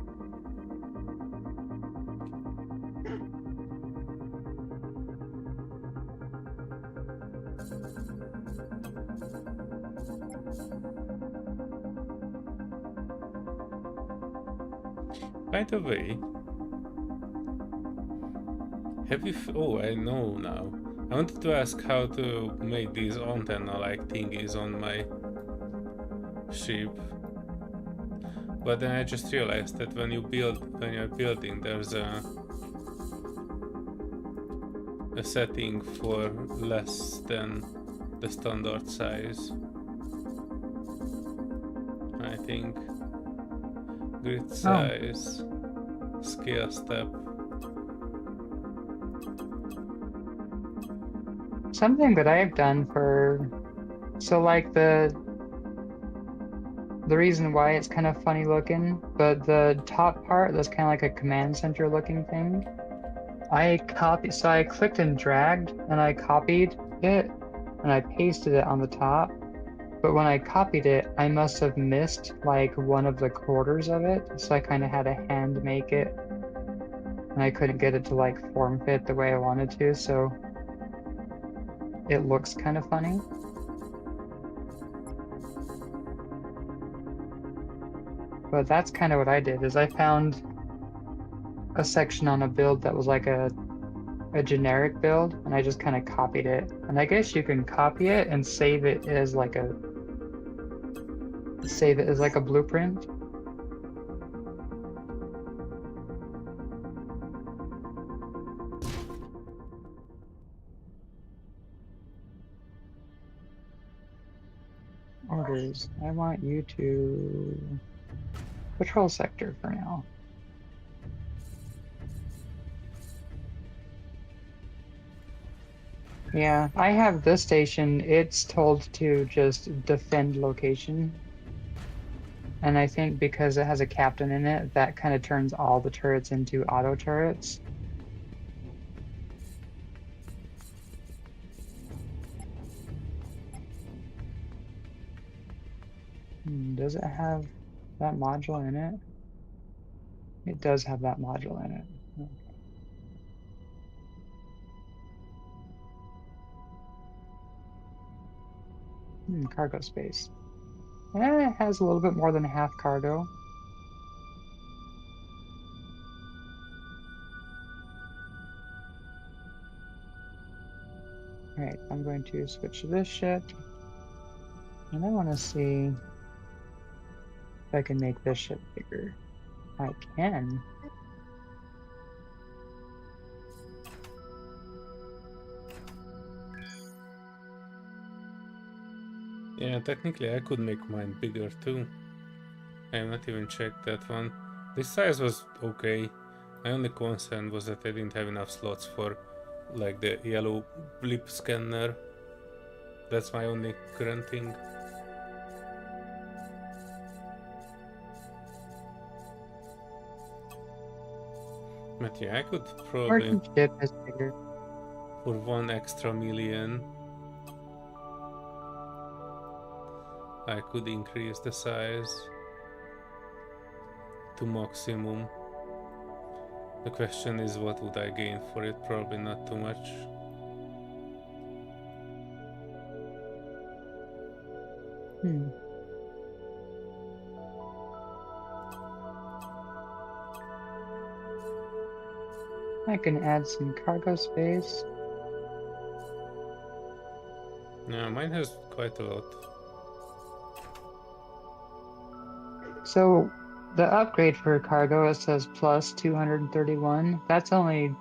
By the way, have you... oh, I know now. I wanted to ask how to make these antenna-like thingies on my ship. But then I just realized that when you're building, there's a setting for less than the standard size. I think grid size, scale step. Something that I've done for, so like the reason why it's kind of funny looking, but the top part that's kind of like a command center looking thing, so I clicked and dragged and I copied it and I pasted it on the top. But when I copied it, I must have missed like one of the quarters of it. So I kind of had to hand make it and I couldn't get it to like form fit the way I wanted to. So it looks kind of funny. But that's kind of what I did, is I found a section on a build that was like a generic build, and I just kind of copied it. And I guess you can copy it and save it as like a blueprint. Orders. I want you to patrol sector for now. Yeah, I have this station. It's told to just defend location. And I think because it has a captain in it, that kind of turns all the turrets into auto turrets. Does it have that module in it? It does have that module in it. Okay. Cargo space. It has a little bit more than half cargo. Alright, I'm going to switch to this ship. And I want to see if I can make this ship bigger. I can. Yeah, technically I could make mine bigger too. I have not even checked that one. This size was okay. My only concern was that I didn't have enough slots for like the yellow blip scanner. That's my only current thing. But yeah, I could probably... Origin ship is bigger. for 1 extra million I could increase the size to maximum. The question is, what would I gain for it? Probably not too much. I can add some cargo space. Yeah, mine has quite a lot. So the upgrade for cargo, it says plus 231. That's only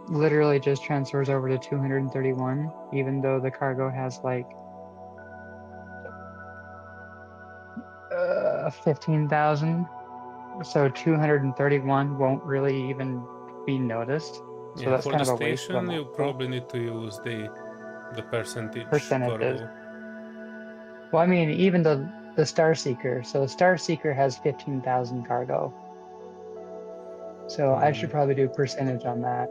literally just transfers over to 231, even though the cargo has like 15,000. So 231 won't really even be noticed. So Yeah, that's for kind the of a waste of a station you module. probably need to use the percentage Percentages. cargo. Well, I mean, even the Star Seeker. So Star Seeker has 15,000 cargo. So I should probably do percentage on that.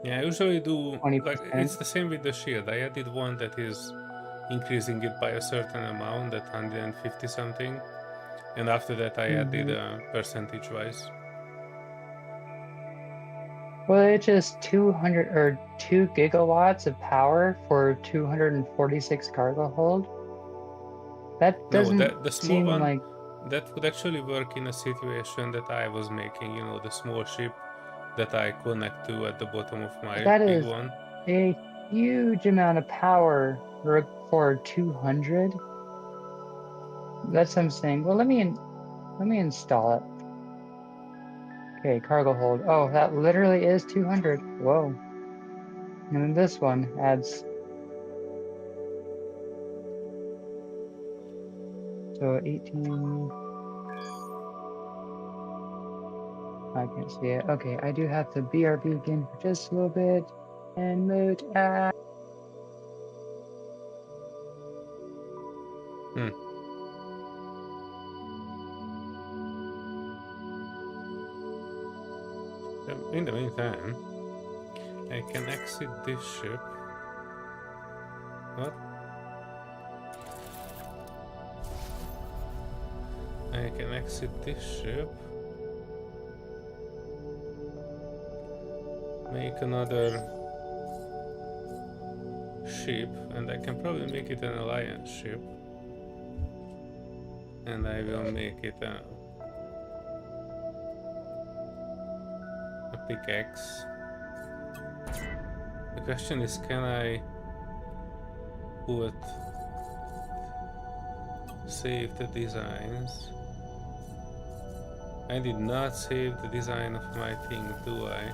Yeah, I usually do 20%. like it's the same with the shield. I added one that is increasing it by a certain amount, that 150 something, and after that I added percentage wise. Well, it's just 200 or 2 gigawatts of power for 246 cargo hold. That doesn't No, the small seem one, like that would actually work in a situation that I was making, you know, the small ship that I connect to at the bottom of my that big is one. a huge amount of power for 200. That's what I'm saying. Well, let me install it. Okay, cargo hold. Oh, that literally is 200. Whoa. And then this one adds. So 18. I can't see it. Okay, I do have to BRB again for just a little bit. And mode. In the meantime, I can exit this ship. What? I can exit this ship. Make another ship, and I can probably make it an alliance ship. And I will make it a pickaxe. The question is, can I put save the designs? I did not save the design of my thing, do I?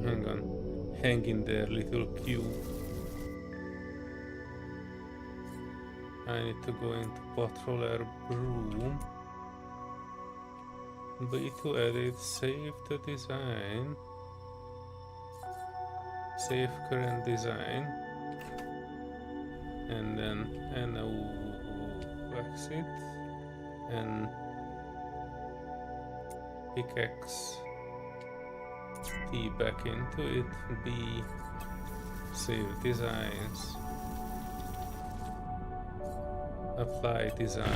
Hang on. Hang in there, little cube. I need to go into Patroller Broom. B to edit, save the design. Save current design. And then exit. And pickaxe T back into it. B save designs. Apply design.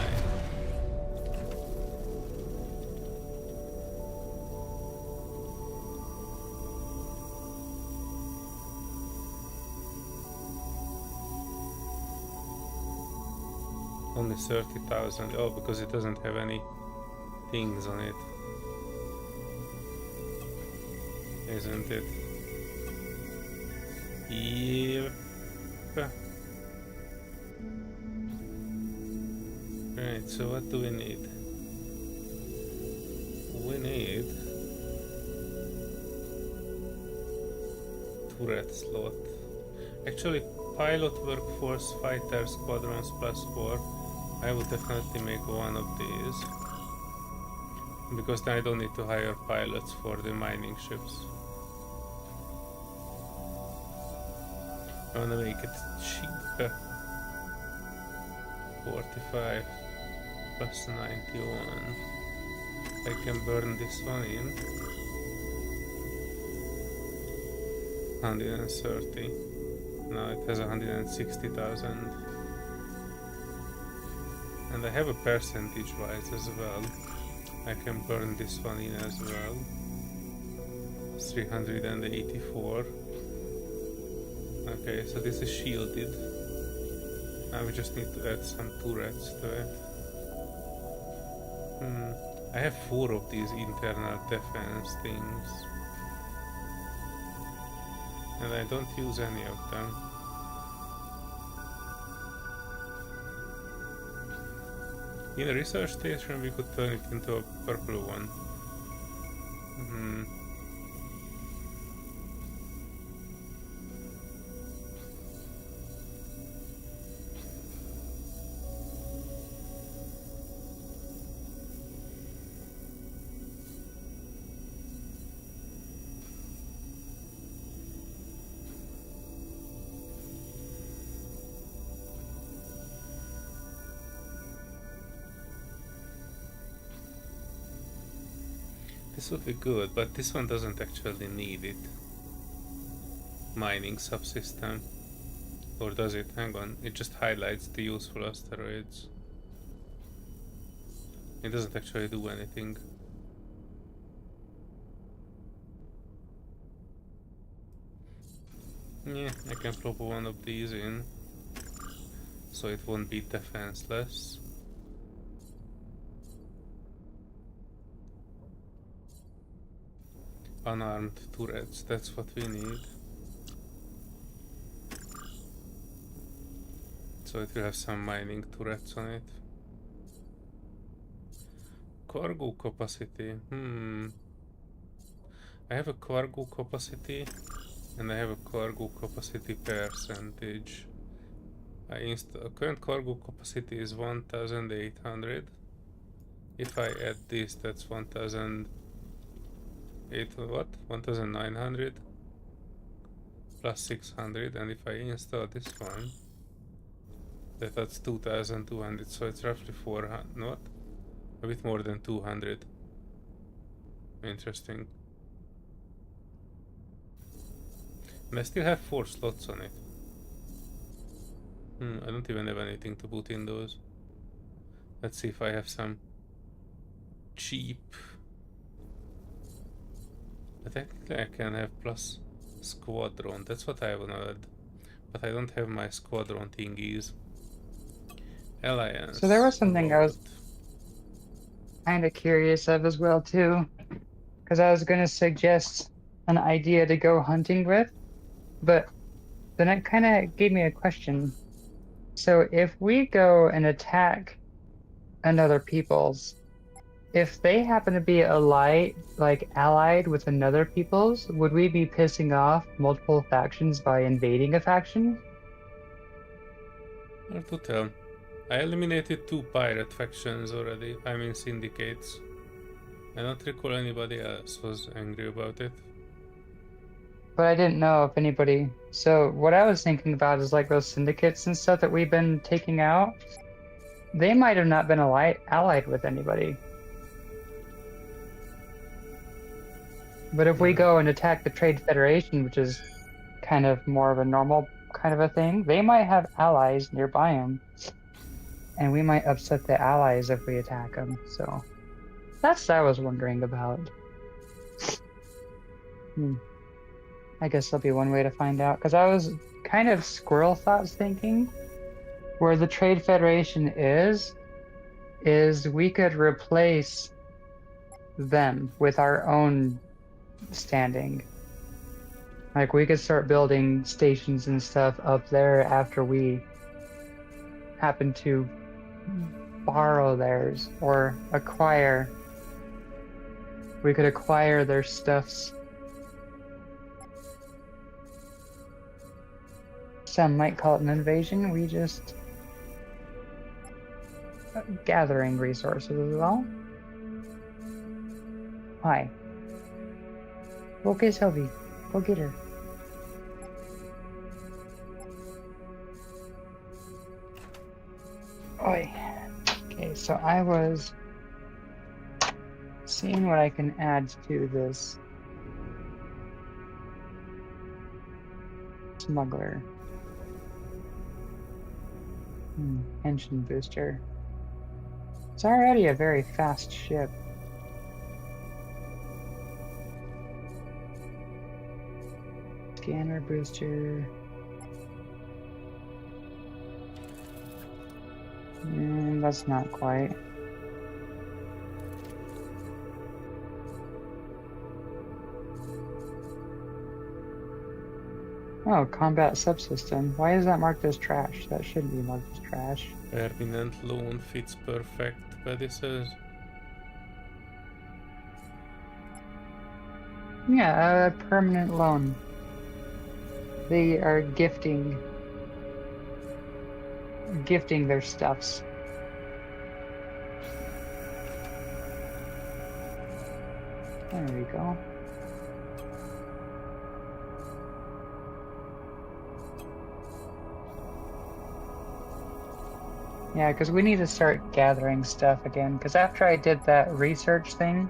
Only 30,000. Oh, because it doesn't have any things on it. Isn't it? Yep. Right, so what do we need? We need turret slot. Actually, pilot workforce fighter squadrons +4. I will definitely make one of these. Because then I don't need to hire pilots for the mining ships. I wanna make it cheap. 45 plus 91. I can burn this one in. 130. Now it has 160,000. And I have a percentage wise as well. I can burn this one in as well. 384. Okay, so this is shielded. Now we just need to add some turrets to it. I have 4 of these internal defense things. And I don't use any of them. In a research station we could turn it into a purple one. This would be good, but this one doesn't actually need it. Mining subsystem. Or does it? Hang on, it just highlights the useful asteroids. It doesn't actually do anything. Yeah, I can plop one of these in. So it won't be defenseless. Unarmed turrets, that's what we need. So it will have some mining turrets on it. Cargo capacity, I have a cargo capacity and I have a cargo capacity percentage. Current cargo capacity is 1800. If I add this, that's 1900 plus 600, and if I install this one, that's 2200, so it's roughly 400, what? A bit more than 200. Interesting. And I still have 4 slots on it. I don't even have anything to put in those. Let's see if I have some cheap. But technically I can have plus squadron, that's what I wanna add. But I don't have my squadron thingies. Alliance. So there was something I was kind of curious of as well too. Because I was going to suggest an idea to go hunting with. But then it kind of gave me a question. So if we go and attack another people's, if they happen to be allied with another people's, would we be pissing off multiple factions by invading a faction? Hard to tell. I eliminated 2 pirate factions already, I mean syndicates. I don't recall anybody else was angry about it. But I didn't know if anybody... So what I was thinking about is like those syndicates and stuff that we've been taking out. They might have not been allied with anybody. But if we go and attack the Trade Federation, which is kind of more of a normal kind of a thing, they might have allies nearby them. And we might upset the allies if we attack them, so... That's what I was wondering about. I guess that'll be one way to find out, because I was kind of squirrel thoughts thinking, where the Trade Federation is we could replace them with our own standing. Like we could start building stations and stuff up there after we happen to borrow theirs or acquire. We could acquire their stuffs. Some might call it an invasion. We just gathering resources as well. Hi. Go get Sylvie. Go get her. Oh, boy. Okay, so I was seeing what I can add to this smuggler. Engine booster. It's already a very fast ship. Scanner booster. That's not quite. Oh, combat subsystem. Why is that marked as trash? That shouldn't be marked as trash. Permanent loan fits perfect, but this is... Yeah, a permanent loan. They are gifting their stuffs. There we go. Yeah, because we need to start gathering stuff again. Because after I did that research thing,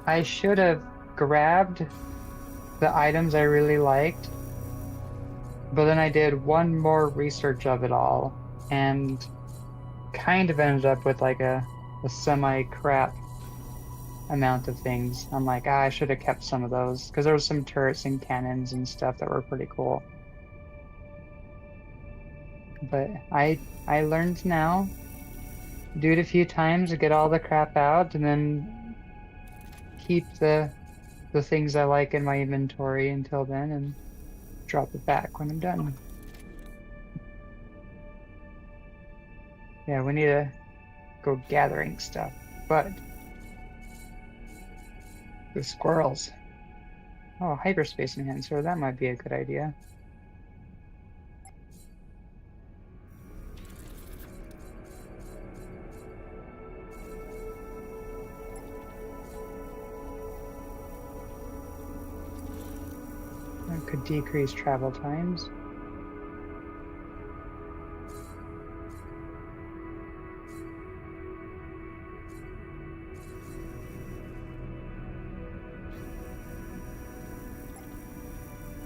I should have grabbed the items I really liked, but then I did one more research of it all and kind of ended up with like a semi-crap amount of things. I'm like, I should have kept some of those because there was some turrets and cannons and stuff that were pretty cool. But I learned now, do it a few times to get all the crap out, and then keep the things I like in my inventory until then, and drop it back when I'm done. Yeah, we need to go gathering stuff, but the squirrels. Oh, hyperspace enhancer, that might be a good idea. That could decrease travel times.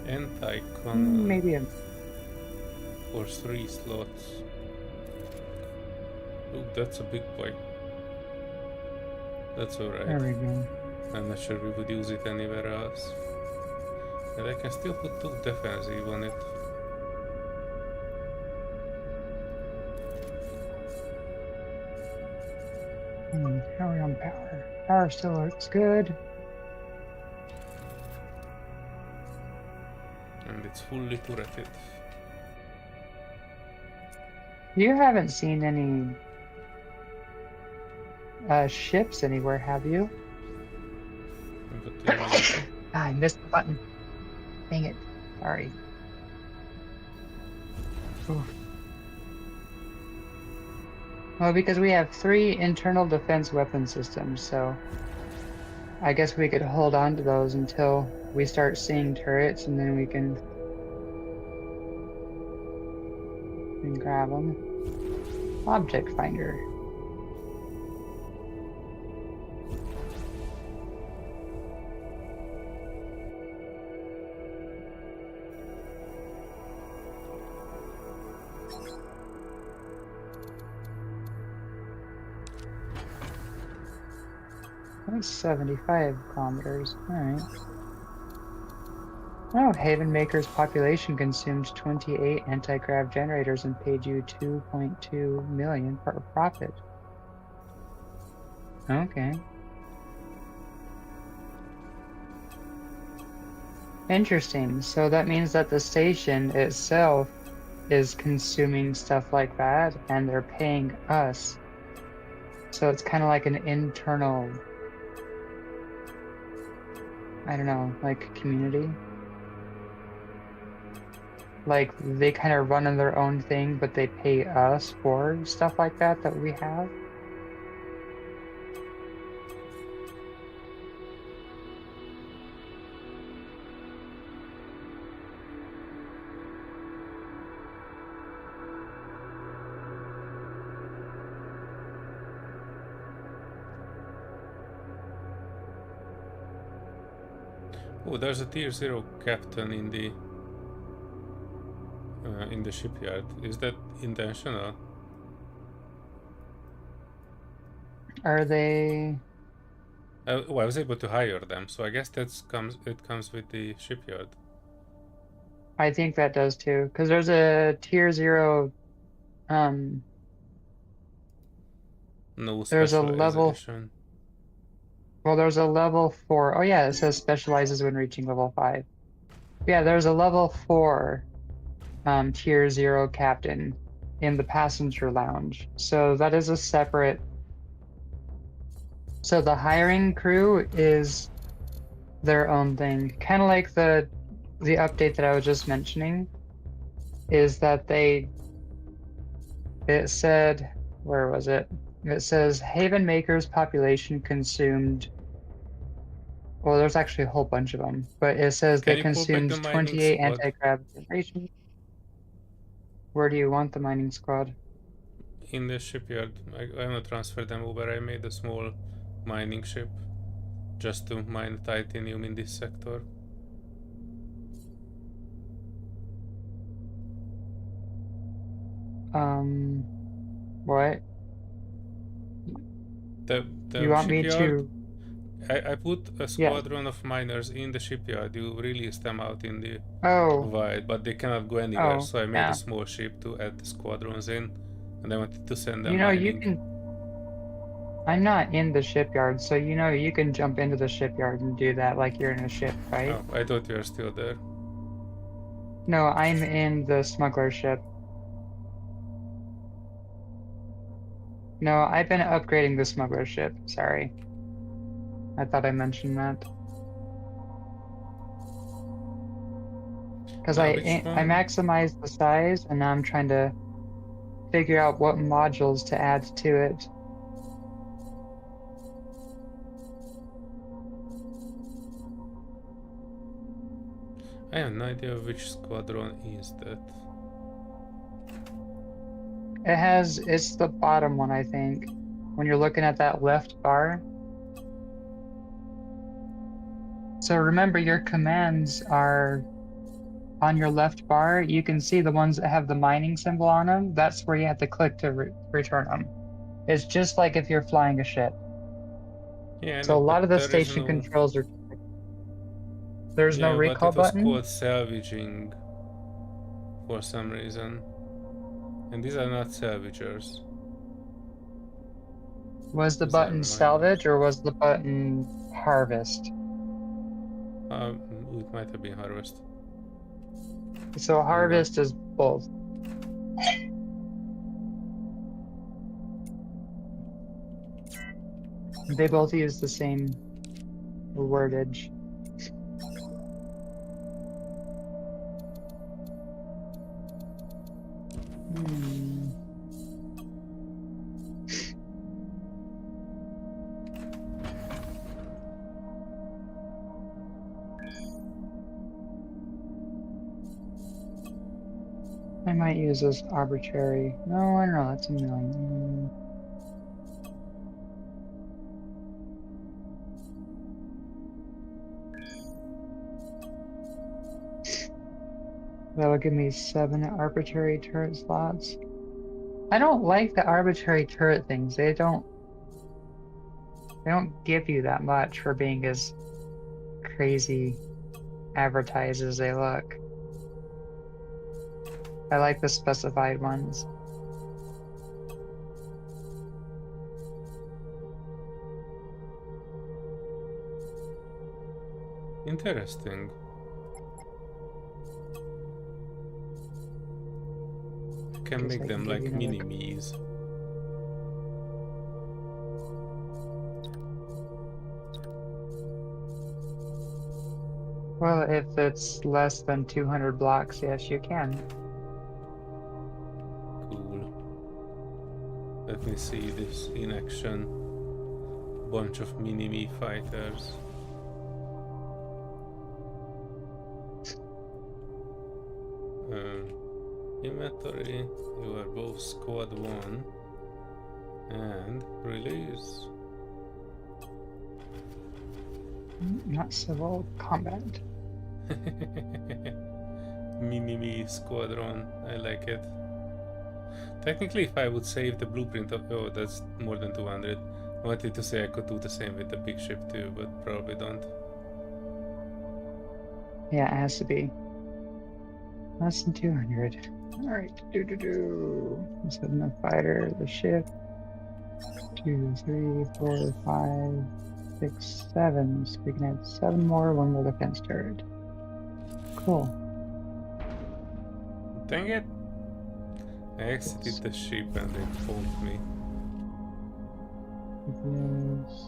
Anti-cannon. Maybe a... For 3 slots. Oh, that's a big bike. That's alright. There we go. I'm not sure we would use it anywhere else. And I can still put 2 defensive on it. Avorion power. Power still looks good. And it's fully turreted. You haven't seen any ships anywhere, have you? But, I missed the button. Dang it. Sorry. Oof. Well, because we have 3 internal defense weapon systems, so I guess we could hold on to those until we start seeing turrets, and then we can grab them. Object finder. That's 75 kilometers. Alright. Oh, Haven Maker's population consumed 28 anti-grav generators and paid you 2.2 million for a profit. Okay. Interesting. So that means that the station itself is consuming stuff like that, and they're paying us. So it's kind of like an internal, I don't know, like community. Like they kind of run on their own thing, but they pay us for stuff like that that we have. Oh, there's a tier 0 captain in the shipyard. Is that intentional? Are they? Oh, I was able to hire them, so I guess it comes with the shipyard. I think that does too, because there's a tier 0. No There's a level. specialization. Well, there's a level 4. Oh yeah, it says specializes when reaching level 5. Yeah, there's a level 4 tier 0 captain in the passenger lounge. So that is a separate. So the hiring crew is their own thing, kind of like the update that I was just mentioning. Is that it said, where was it? It says Haven Maker's population consumed. Well, there's actually a whole bunch of them, but it says Can they you pull back the consumed mining 28 squad? anti-gravitation. Where do you want the mining squad? In the shipyard. I want to transfer them over. I made a small mining ship just to mine titanium in this sector. What? The You want me shipyard. to? I put a Yeah. squadron of miners in the shipyard. You release them out in the Oh, void, but they cannot go anywhere. oh, So I made yeah. a small ship to add the squadrons in, and I wanted to send them You know, mining. you can. I'm not in the shipyard, so you know you can jump into the shipyard and do that like you're in a ship, right? Oh, I thought you were still there. No, I'm in the smuggler ship. No, I've been upgrading the smuggler ship. Sorry. I thought I mentioned that. Because I maximized the size, and now I'm trying to figure out what modules to add to it. I have no idea which squadron is that. It's the bottom one, I think. When you're looking at that left bar. So remember, your commands are on your left bar. You can see the ones that have the mining symbol on them. That's where you have to click to return them. It's just like if you're flying a ship. Yeah, so a lot of the station controls are. There's no recall button. But it was called salvaging for some reason, and these are not salvagers. Was the button salvage or was the button harvest? It might have been harvest. So harvest is both. They both use the same wordage. I might use this arbitrary. No, I don't know, that's a million. That'll give me 7 arbitrary turret slots. I don't like the arbitrary turret things. They don't give you that much for being as crazy advertised as they look. I like the specified ones. Interesting. I can make them like mini-me's. Well, if it's less than 200 blocks, yes, you can. Cool. Let me see this in action. Bunch of mini-me fighters. Inventory, you are both squad 1 and release. Not civil combat. Mini squadron. I like it. Technically, if I would save the blueprint of... Oh, that's more than 200. I wanted to say I could do the same with the big ship too, but probably don't. Yeah, it has to be. Less than 200. Alright, Let's have the fighter, the ship. 2, 3, 4, 5, 6, 7. So we can add 7 more, 1 more defense turret. Cool. Dang it! I exited the ship and it fooled me. Yes.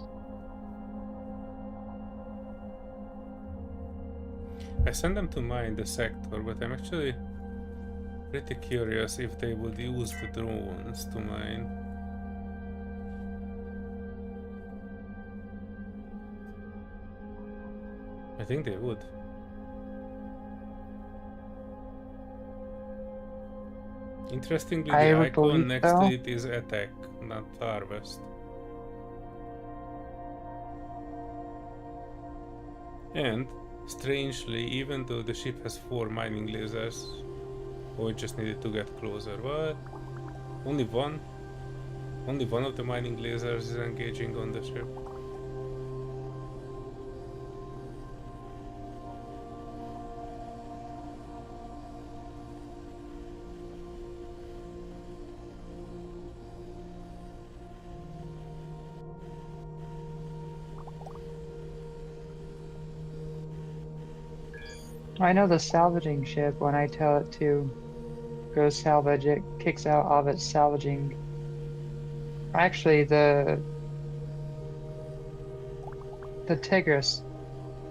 I sent them to mine the sector, but I'm actually pretty curious if they would use the drones to mine. I think they would. Interestingly, the icon next to it is attack, not harvest. And, strangely, even though the ship has 4 mining lasers, we just needed to get closer. What? Only one? Only one of the mining lasers is engaging on the ship. I know the salvaging ship, when I tell it to go salvage, it kicks out all of its salvaging. Actually, the Tigris.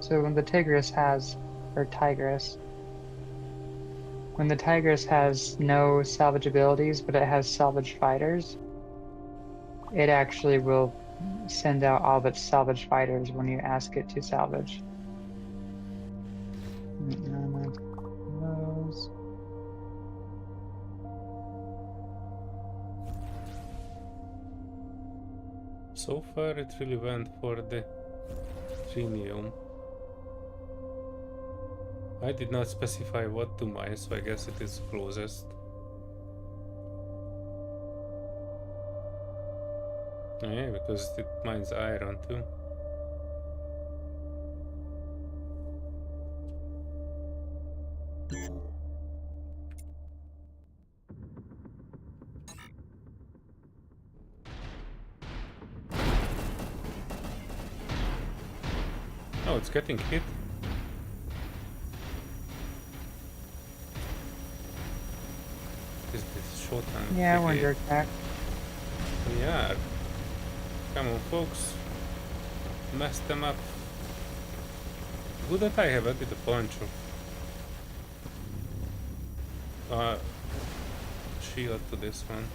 So when the Tigris has, or Tigris, when the Tigris has no salvage abilities, but it has salvage fighters, it actually will send out all of its salvage fighters when you ask it to salvage. So far it really went for the Trinium. I did not specify what to mine, so I guess it is closest. Yeah, because it mines iron too. Oh, it's getting hit. Is this shot and yeah, we're under attack. Yeah. Come on, folks. Mess them up. Good that I have added a bunch of shield to this one.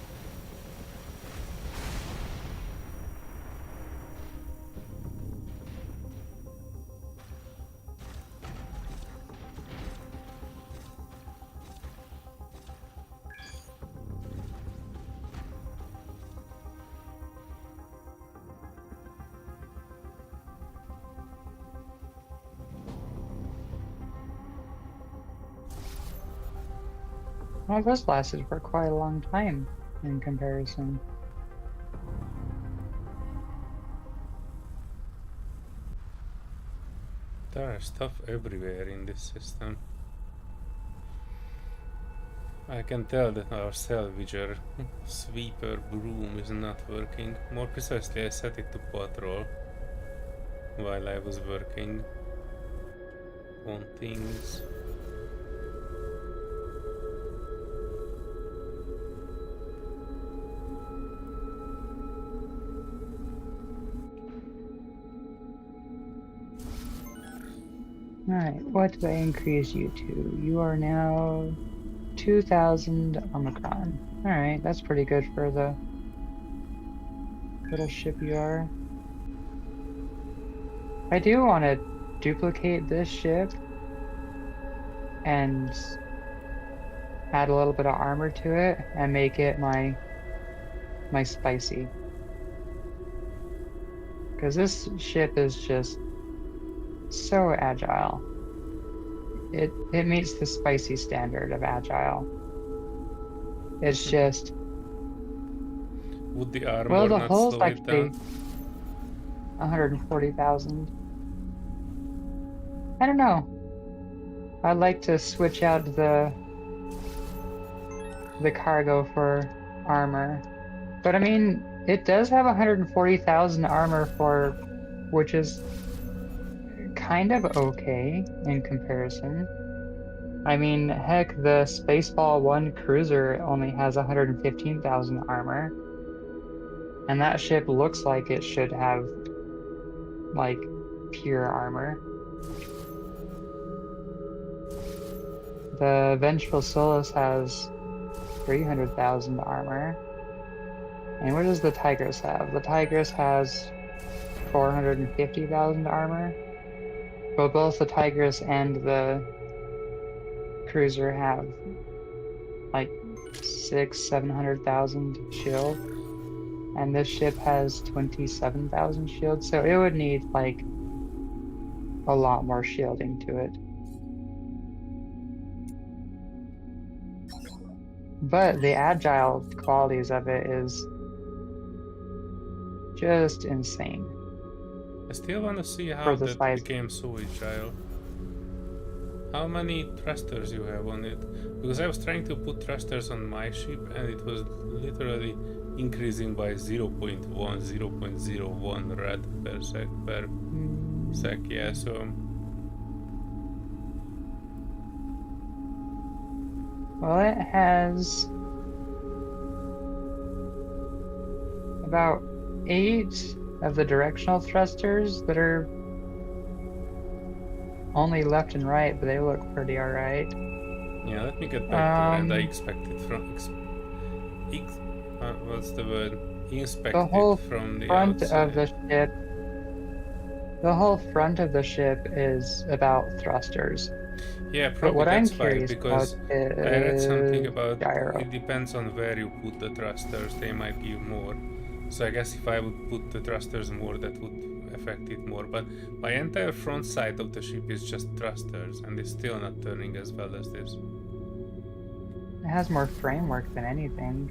Well, this lasted for quite a long time in comparison. There is stuff everywhere in this system. I can tell that our salvager sweeper broom is not working. More precisely, I set it to patrol while I was working on things. Alright, what do I increase you to? You are now 2000 Omicron. Alright, that's pretty good for the little ship you are. I do want to duplicate this ship and add a little bit of armor to it and make it my spicy. Because this ship is just so agile. It meets the spicy standard of agile. It's just Would the armor well, the not hull's slow it actually down? 140,000. I don't know. I'd like to switch out the cargo for armor. But I mean, it does have 140,000 armor for, which is kind of okay in comparison. I mean, heck, the Spaceball 1 cruiser only has 115,000 armor. And that ship looks like it should have, like, pure armor. The Vengeful Solace has 300,000 armor. And what does the Tigress have? The Tigress has 450,000 armor. But both the Tigress and the cruiser have like 700,000 shield. And this ship has 27,000 shield, so it would need like a lot more shielding to it. But the agile qualities of it is just insane. I still want to see how For the that size. became so agile. How many thrusters you have on it? Because I was trying to put thrusters on my ship and it was literally increasing by 0.1 rad per sec, yeah, so... Well, it has about 8 of the directional thrusters that are only left and right, but they look pretty alright. Yeah, let me get back to it, and I expect it from... what's the word? Inspect the whole it from the front outside. of the ship. The whole front of the ship is about thrusters. Yeah, But probably what I'm that's why, curious because about I read something is about gyro. it depends on where you put the thrusters, they might give more. So I guess if I would put the thrusters more, that would affect it more. But my entire front side of the ship is just thrusters, and it's still not turning as well as this. It has more framework than anything.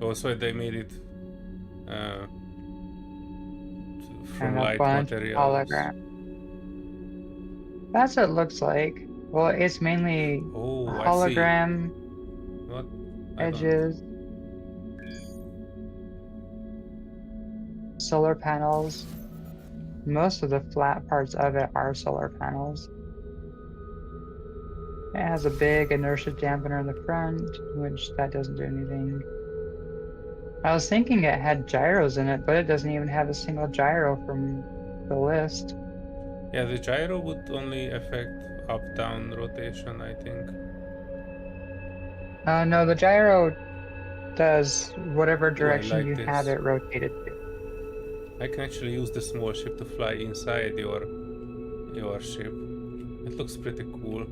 Also, they made it from And a light bunch of materials. hologram. That's what it looks like. Well, it's mainly Oh, hologram what? edges, solar panels. Most of the flat parts of it are solar panels. It has a big inertia dampener in the front, which that doesn't do anything. I was thinking it had gyros in it, but it doesn't even have a single gyro from the list. Yeah, the gyro would only affect up-down rotation, I think. No, the gyro does whatever Ooh, I direction like you this. have it rotated to. I can actually use the small ship to fly inside your ship. It looks pretty cool.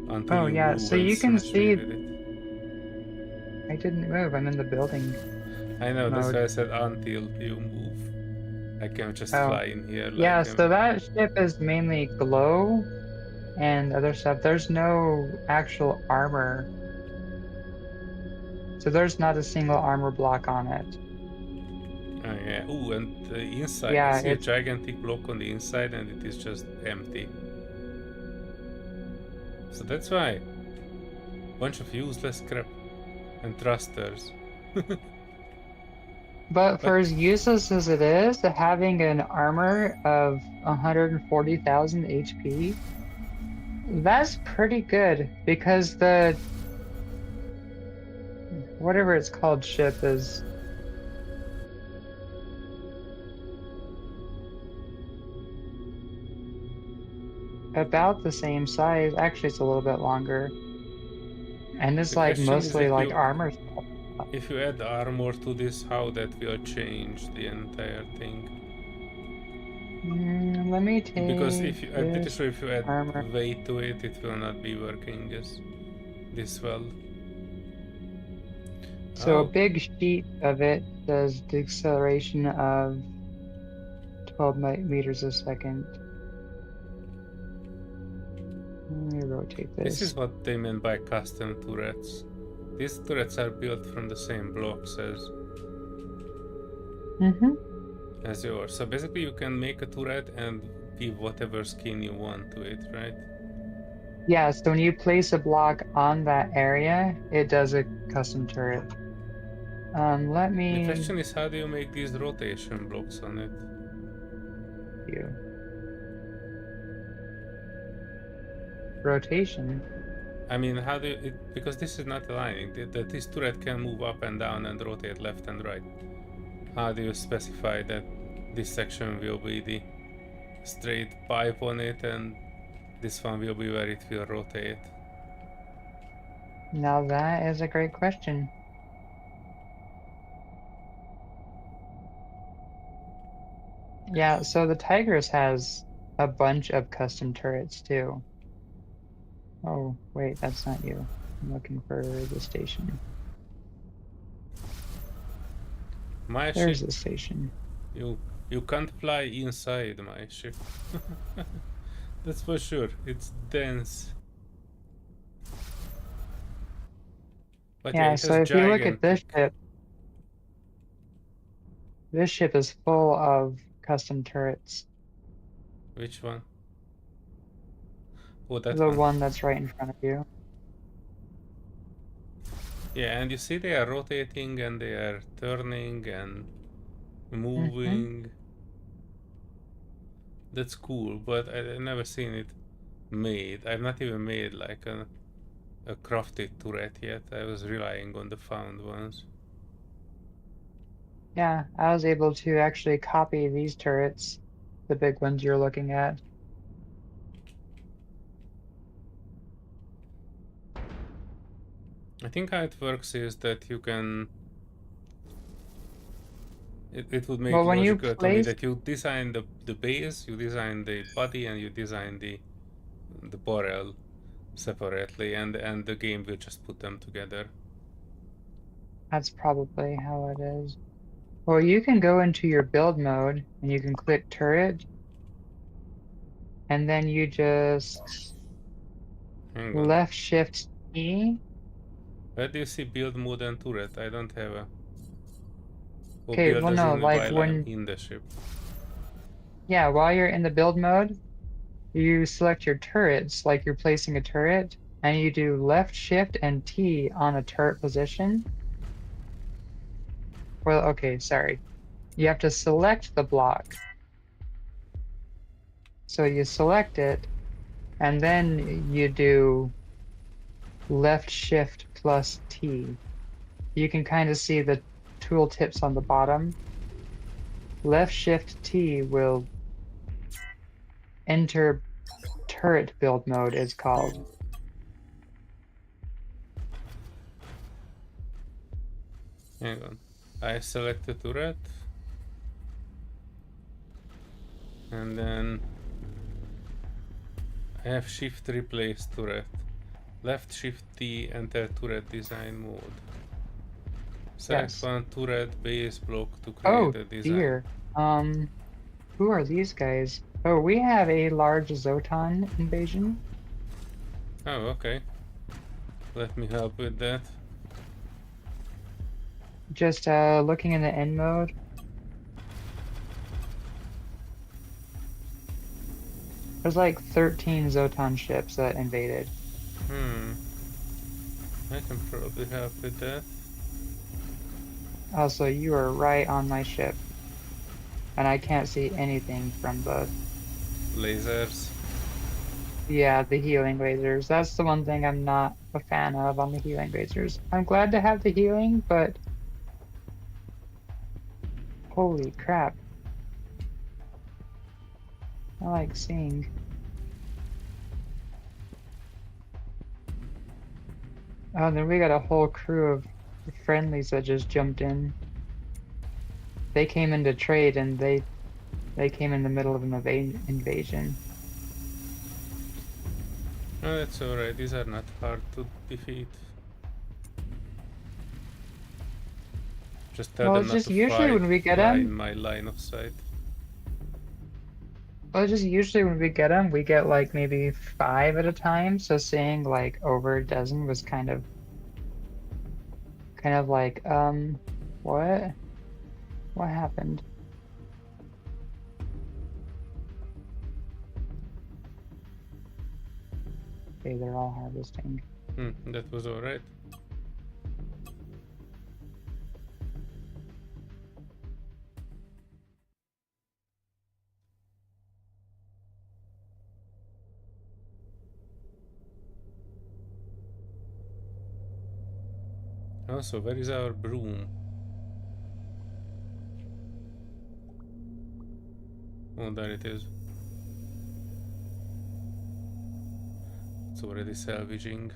Until Oh you yeah, move so and you can smash me see with it. I didn't move, I'm in the building. I know, that's mode. why I said until you move. I can just fly in here like yeah, so that ship is mainly glow and other stuff. There's no actual armor. So there's not a single armor block on it. Oh yeah, ooh, and the inside, Yeah, I see a it's gigantic block on the inside and it is just empty. So that's why. Bunch of useless crap. And thrusters. but for as useless as it is, having an armor of 140,000 HP, that's pretty good because the whatever it's called ship is about the same size. Actually, it's a little bit longer. And it's The like question is mostly like armor stuff. if you add armor to this, how that will change the entire thing. Let me take Because if you, I'm pretty this sure if you add armor. weight to it, it will not be working this well. So a big sheet of it does the acceleration of 12 meters a second. Let me rotate this. This is what they meant by custom turrets. These turrets are built from the same blocks as yours. So basically you can make a turret and give whatever skin you want to it, right? Yeah, so when you place a block on that area, it does a custom turret. Let me... The question is, how do you make these rotation blocks on it? Rotation? I mean, how do you... because this is not aligning. This turret can move up and down and rotate left and right. How do you specify that this section will be the straight pipe on it and this one will be where it will rotate? Now that is a great question. Yeah, so the Tigers has a bunch of custom turrets too. Oh, wait, that's not you. I'm looking for the station. There's the station. You can't fly inside my ship. That's for sure. It's dense. But yeah, it so has if you look at this ship is full of custom turrets. Which one? Oh, that The one. one that's right in front of you. Yeah, and you see they are rotating and they are turning and moving. That's cool, but I've never seen it made. I've not even made like a crafted turret yet. I was relying on the found ones. Yeah, I was able to actually copy these turrets, the big ones you're looking at. I think how it works is that you can... It would make logical to me that you design the base, you design the body, and you design the barrel separately, and the game will just put them together. That's probably how it is. Well, you can go into your build mode and you can click turret, and then you just left shift E. Where do you see build mode and turret? I don't have a... Okay, well no, like when... in the ship. Yeah, while you're in the build mode, you select your turrets, like you're placing a turret, and you do left shift and T on a turret position. Well, okay, sorry. You have to select the block. So you select it, and then you do left shift plus T. You can kind of see the tooltips on the bottom. Left shift T will enter turret build mode, it's called. Hang on. I select the turret. And then I have shift replace turret. Left shift T, enter turret design mode. Select one turret base block to create a design. Dear. Who are these guys? Oh, we have a large Zotan invasion. Oh, okay. Let me help with that. Just looking in the end mode. There's like 13 Zotan ships that invaded. I can probably help with that. Also, you are right on my ship. And I can't see anything from the... Lasers. Yeah, the healing lasers. That's the one thing I'm not a fan of on the healing lasers. I'm glad to have the healing, but... Holy crap. I like seeing. Oh, then we got a whole crew of friendlies that just jumped in. They came in to trade, and they came in the middle of an invasion. Oh, that's alright. These are not hard to defeat. Just tell Well, them it's not just to usually when we get fly in them. my line of sight. Well, just usually when we get them, we get like maybe 5 at a time. So saying like over a dozen was kind of like, what? What happened? Okay, they're all harvesting. That was alright. Also, where is our broom? Oh, there it is. It's already salvaging.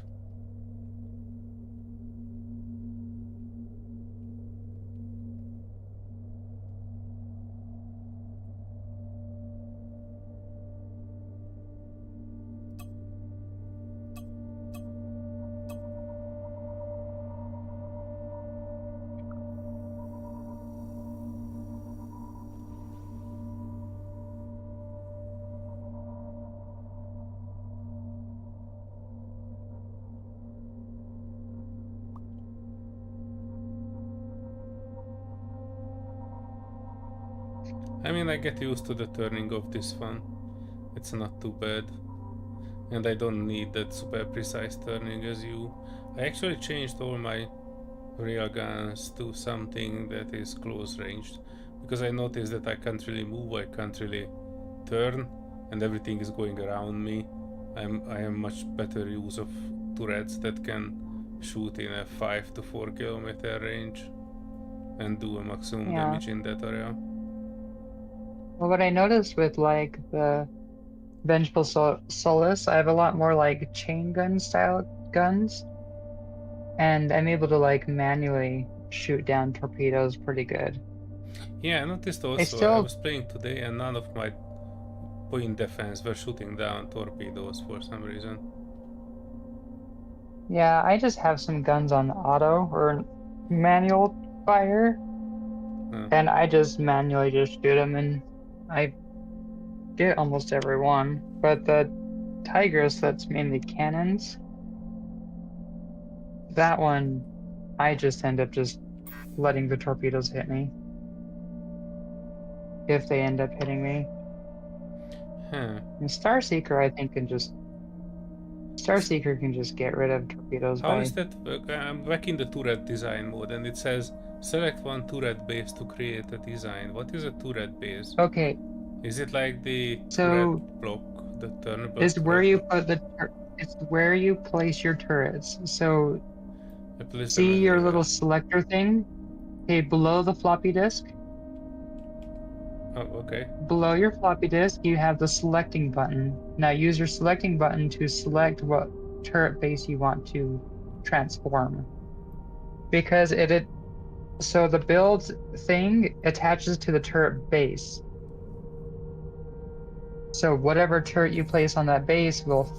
I mean, I get used to the turning of this one. It's not too bad. And I don't need that super precise turning as you. I actually changed all my real guns to something that is close ranged. Because I noticed that I can't really move, I can't really turn, and everything is going around me. I have much better use of turrets that can shoot in a 5 to 4 kilometer range and do a maximum damage in that area. Well, what I noticed with like the Vengeful Solace, I have a lot more like chain gun style guns, and I'm able to like manually shoot down torpedoes pretty good. Yeah, I noticed also, I was playing today and none of my point defense were shooting down torpedoes for some reason. Yeah, I just have some guns on auto or manual fire, and I just manually just shoot them, and I get almost every one. But the Tigress, that's mainly cannons, that one, I just end up just letting the torpedoes hit me. If they end up hitting me. And Starseeker, I think, Starseeker can just get rid of torpedoes. How is that? I'm back in the turret design mode and it says select one turret base to create a design. What is a turret base? Okay. Is it like the turret block, the turnable It's turret where you block? put it's where you place your turrets. So place see your little selector thing? Okay, below the floppy disk. Oh, okay. Below your floppy disk, you have the selecting button. Now use your selecting button to select what turret base you want to transform. Because so the build thing attaches to the turret base. So whatever turret you place on that base will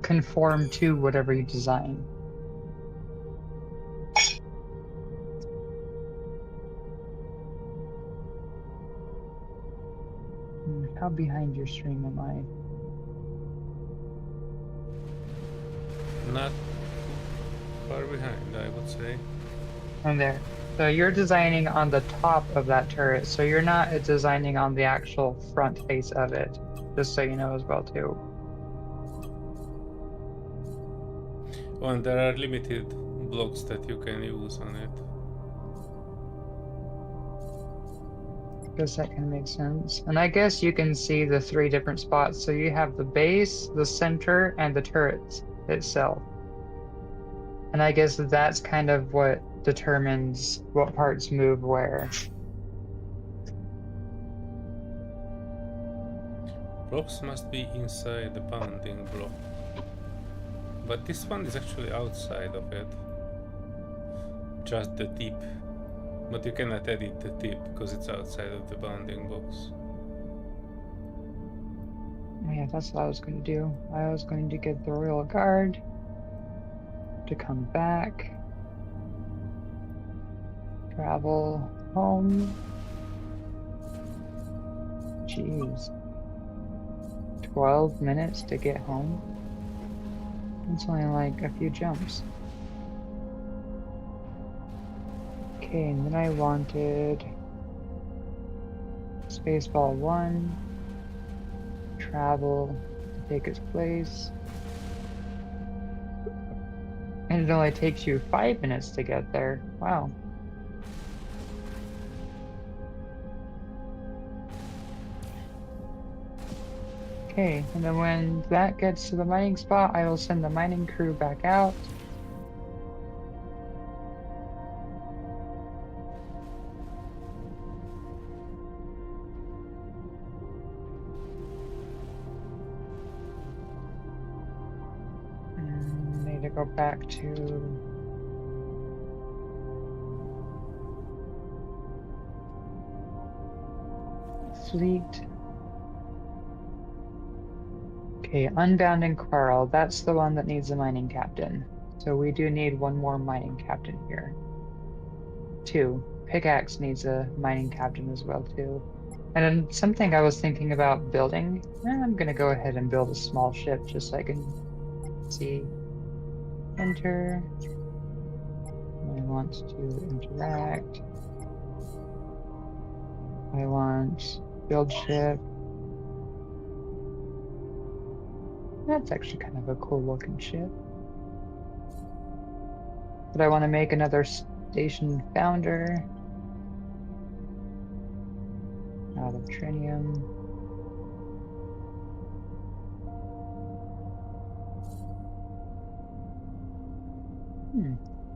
conform to whatever you design. How behind your stream am I? Not far behind, I would say. I'm there. So you're designing on the top of that turret, so you're not designing on the actual front face of it, just so you know as well too. Oh, and there are limited blocks that you can use on it. I guess that can make sense. And I guess you can see the 3 different spots. So you have the base, the center, and the turret itself. And I guess that's kind of what determines what parts move where. Blocks must be inside the bounding block. But this one is actually outside of it. Just the tip. But you cannot edit the tip because it's outside of the bounding box. Yeah, that's what I was going to do. I was going to get the Royal Guard to come back. Travel home. Jeez. 12 minutes to get home? It's only like a few jumps. Okay, and then I wanted Spaceball 1, travel to take its place. And it only takes you 5 minutes to get there. Wow. Okay, and then when that gets to the mining spot, I will send the mining crew back out. And need to go back to fleet. Okay, Unbound and Carl, that's the one that needs a mining captain. So we do need one more mining captain here. 2. Pickaxe needs a mining captain as well too. And then something I was thinking about building, I'm gonna go ahead and build a small ship just so I can see. Enter. I want to interact. I want build ship. That's actually kind of a cool looking ship. But I want to make another station founder out of trinium.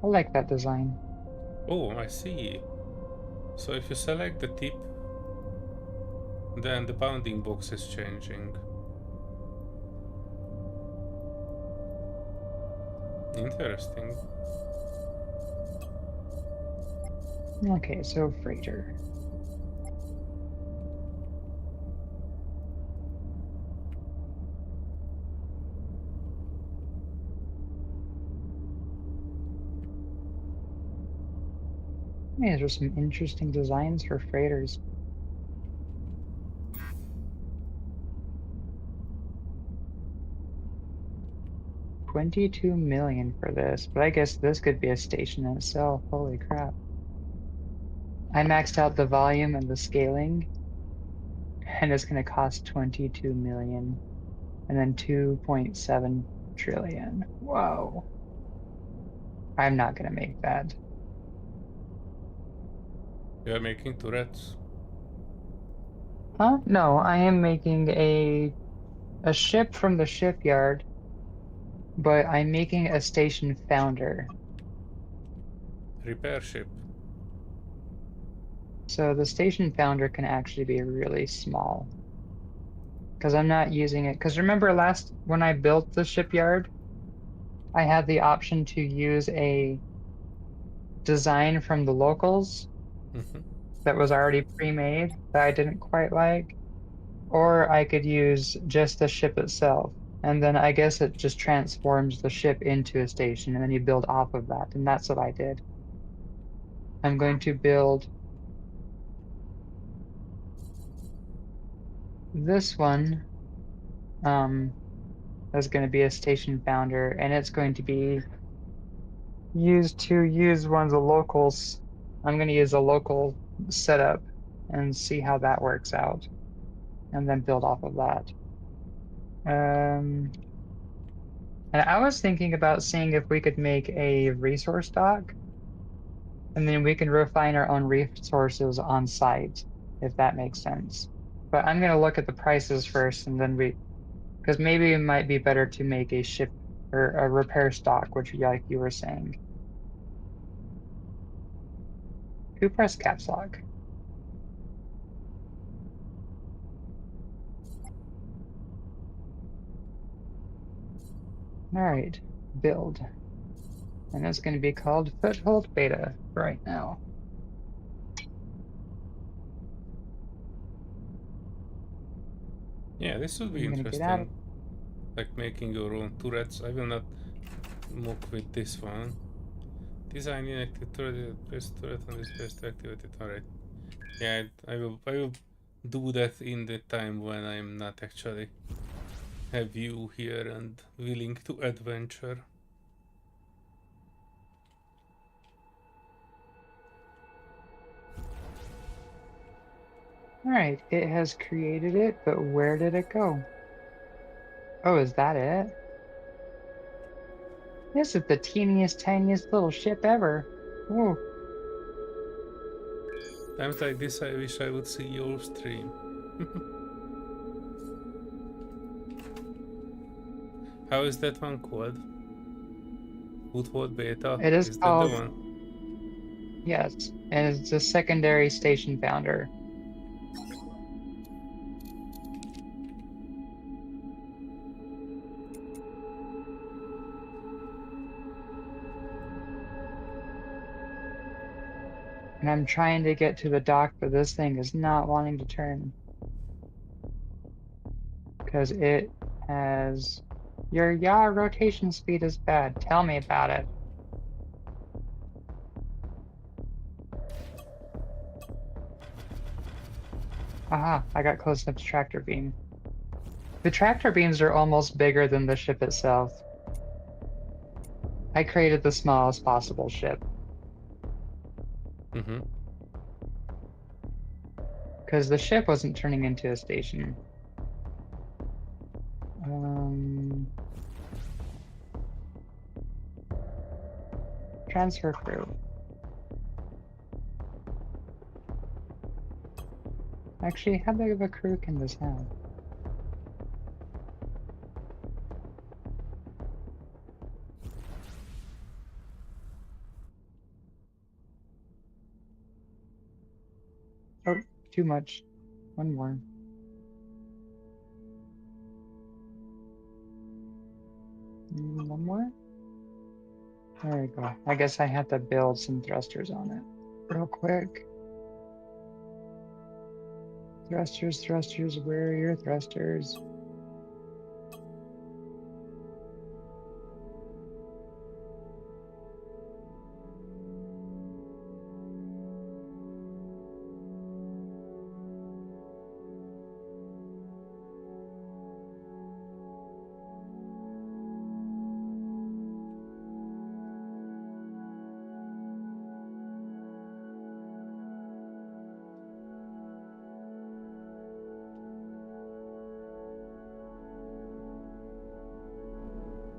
I like that design. Oh, I see. So if you select the tip, then the bounding box is changing. Interesting. Okay, so freighter. These are some interesting designs for freighters. $22 million for this, but I guess this could be a station in itself. Holy crap. I maxed out the volume and the scaling, and it's going to cost 22 million and then 2.7 trillion. Whoa. I'm not going to make that. You are making turrets? Huh? No, I am making a ship from the shipyard, but I'm making a station founder. Repair ship. So the station founder can actually be really small because I'm not using it. Because remember when I built the shipyard, I had the option to use a design from the locals that was already pre-made that I didn't quite like, or I could use just the ship itself. And then I guess it just transforms the ship into a station and then you build off of that. And that's what I did. I'm going to build this one. That's going to be a station founder, and it's going to be used to use one of the locals. I'm going to use a local setup and see how that works out, and then build off of that. And I was thinking about seeing if we could make a resource dock, and then we can refine our own resources on site, if that makes sense. But I'm going to look at the prices first, and then because maybe it might be better to make a ship or a repair stock, which like you were saying. Who pressed caps lock? All right, build. And it's going to be called Foothold Beta right now. Yeah, this would be I'm going to get out of interesting. Like making your own turrets. I will not muck with this one. Design inactive turret, press turret on this best to activate it. Alright. Yeah, I will do that in the time when I'm not actually have you here and willing to adventure. Alright, it has created it, but where did it go? Oh, is that it? This is the teeniest, tiniest little ship ever. Ooh. Times like this I wish I would see your stream. How is that one called? Foothold Beta? It is Is that the called, one? yes, and it's a secondary station founder. And I'm trying to get to the dock, but this thing is not wanting to turn. Because it has... Your yaw rotation speed is bad. Tell me about it. Aha, I got close enough to tractor beam. The tractor beams are almost bigger than the ship itself. I created the smallest possible ship. Mm-hmm. Because the ship wasn't turning into a station. Transfer crew. Actually, how big of a crew can this have? Oh, too much. One more. One more? There we go. I guess I have to build some thrusters on it real quick. Thrusters, thrusters, where are your thrusters?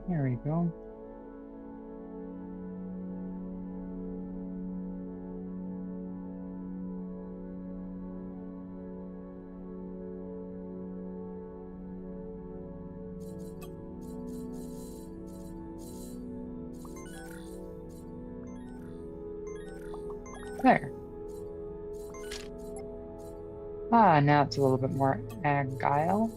There we go. There. Ah, now it's a little bit more agile.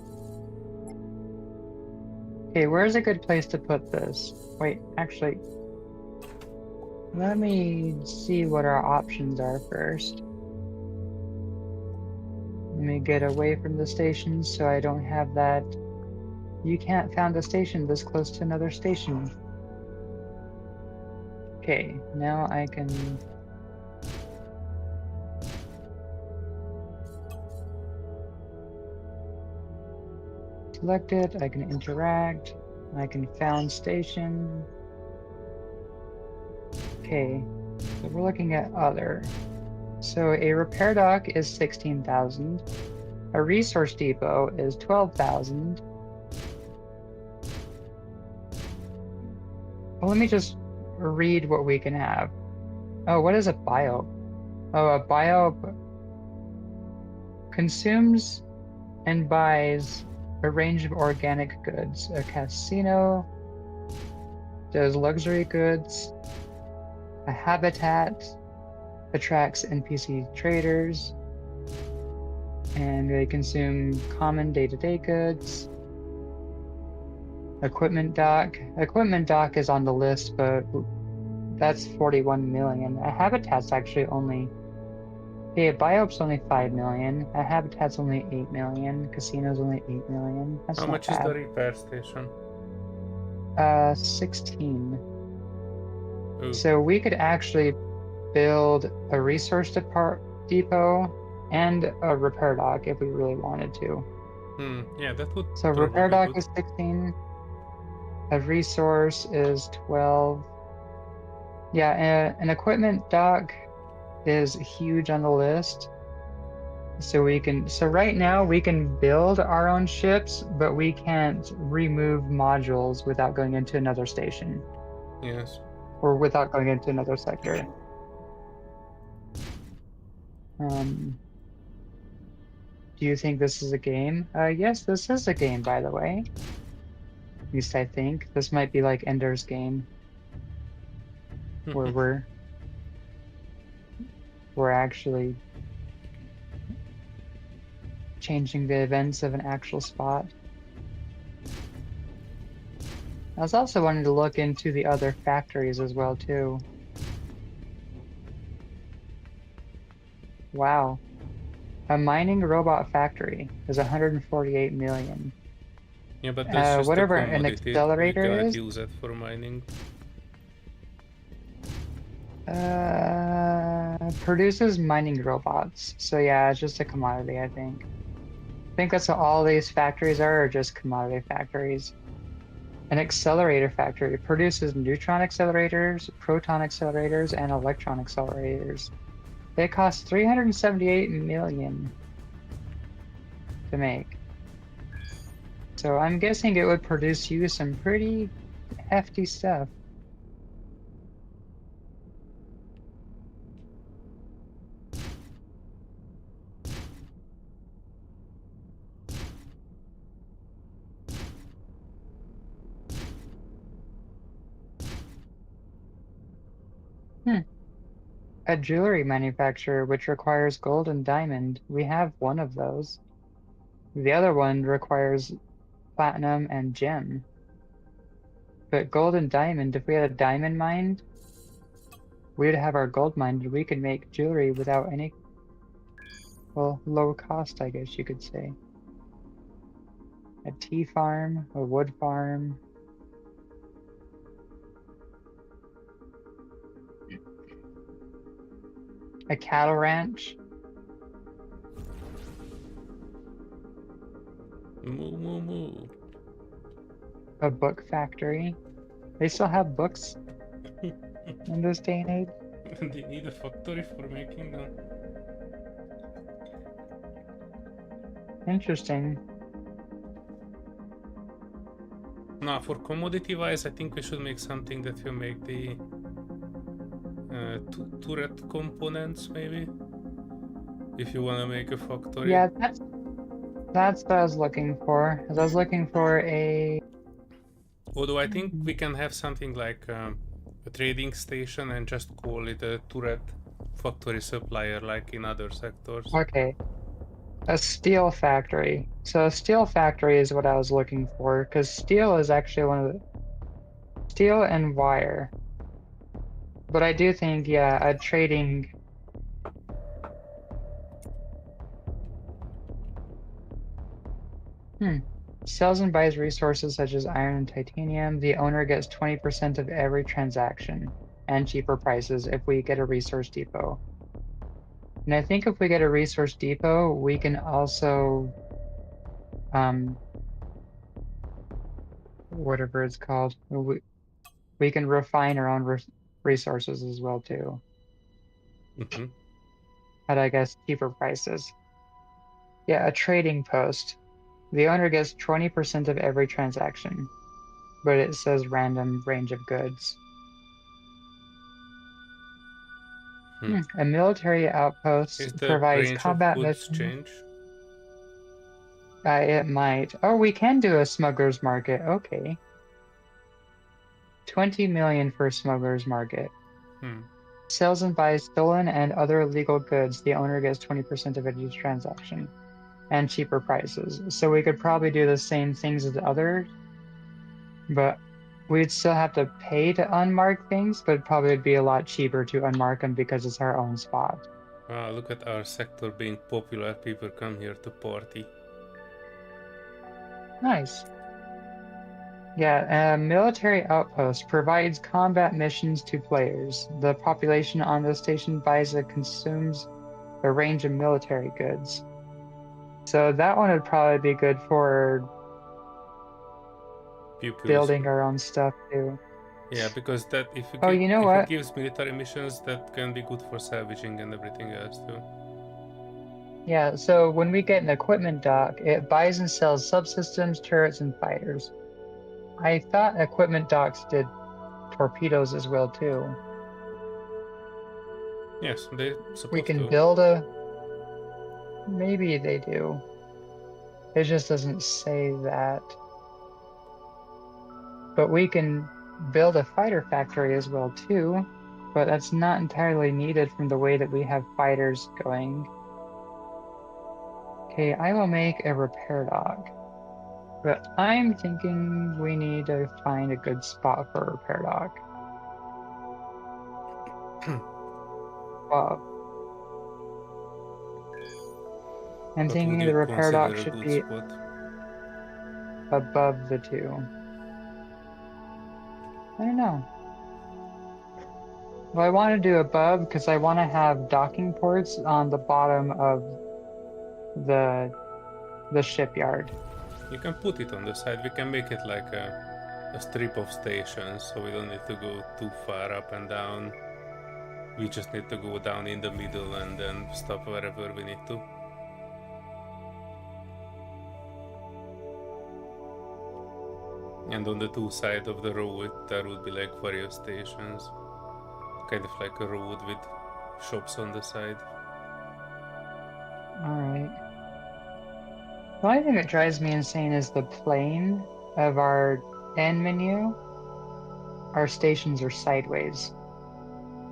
Okay, where's a good place to put this? Wait, actually, let me see what our options are first. Let me get away from the station so I don't have that. You can't found a station this close to another station. Okay, now I can... select it, I can interact, I can found station. Okay, so we're looking at other. So a repair dock is 16,000. A resource depot is 12,000. Well, let me just read what we can have. Oh, what is a bio? Oh, a bio consumes and buys a range of organic goods. A casino does luxury goods. A habitat attracts NPC traders. And they consume common day-to-day goods. Equipment dock. Equipment dock is on the list, but that's 41 million. A habitat's actually only... Okay, a biope's only 5 million. A habitat's only 8 million. Casino's only 8 million. That's How not much is the bad. repair station? 16. Ooh. So we could actually build a resource depot and a repair dock if we really wanted to. Yeah, that would So probably repair dock good. is 16. A resource is 12. Yeah, an equipment dock is huge on the list. So right now we can build our own ships, but we can't remove modules without going into another station. Yes. Or without going into another sector. Do you think this is a game? Yes, this is a game, by the way. At least I think. This might be like Ender's Game. Where we're actually changing the events of an actual spot. I was also wanting to look into the other factories as well, too. Wow. A mining robot factory is 148 million. Yeah, but that's just a Whatever an commodity. We accelerator cannot is. use it for mining. Produces mining robots. So yeah, it's just a commodity, I think. I think that's what all these factories are just commodity factories. An accelerator factory produces neutron accelerators, proton accelerators, and electron accelerators. They cost 378 million to make. So I'm guessing it would produce you some pretty hefty stuff. A jewelry manufacturer which requires gold and diamond. We have one of those. The other one requires platinum and gem. But gold and diamond, if we had a diamond mine, we would have our gold mine and we could make jewelry without any, well, low cost, I guess you could say. A tea farm, a wood farm. A cattle ranch. Moo moo moo. A book factory. They still have books in this day and age. They need a factory for making them. Interesting. No, for commodity wise, I think we should make something that will make the turret components, maybe. If you want to make a factory. Yeah, that's what I was looking for. I was looking for a. Although I think we can have something like a trading station and just call it a turret factory supplier, like in other sectors. Okay. A steel factory. So a steel factory is what I was looking for, because steel is actually one of the... Steel and wire. But I do think, yeah, a trading... Sells and buys resources such as iron and titanium. The owner gets 20% of every transaction and cheaper prices if we get a resource depot. And I think if we get a resource depot, we can also, whatever it's called, we can refine our own resources as well too. At, I guess, cheaper prices. Yeah, a trading post. The owner gets 20% of every transaction, but it says random range of goods. A military outpost Is the provides range combat of goods missions. change? It might. Oh, we can do a smuggler's market. Okay. 20 million for a smuggler's market. Sells and buys stolen and other illegal goods. The owner gets 20% of each transaction and cheaper prices. So we could probably do the same things as others, but we'd still have to pay to unmark things, but probably it'd be a lot cheaper to unmark them because it's our own spot. Wow, look at our sector being popular. People come here to party. Nice. Yeah, a military outpost provides combat missions to players. The population on the station buys and consumes a range of military goods. So that one would probably be good for building our own stuff too. Yeah, because that if Oh, you know if what? it gives military missions, that can be good for salvaging and everything else too. Yeah, so when we get an equipment dock, it buys and sells subsystems, turrets, and fighters. I thought equipment docks did torpedoes as well too. Yes, they We supposed can to. build a... Maybe they do. It just doesn't say that. But we can build a fighter factory as well too, but that's not entirely needed from the way that we have fighters going. Okay, I will make a repair dock. But I'm thinking we need to find a good spot for a repair dock. I'm thinking the repair dock should be spot? above the two. I don't know. Well, I want to do above because I want to have docking ports on the bottom of the shipyard. You can put it on the side. We can make it like a strip of stations, so we don't need to go too far up and down. We just need to go down in the middle and then stop wherever we need to. And on the two sides of the road, there would be like various stations. Kind of like a road with shops on the side. Alright. The only thing that drives me insane is the plane of our end menu. Our stations are sideways.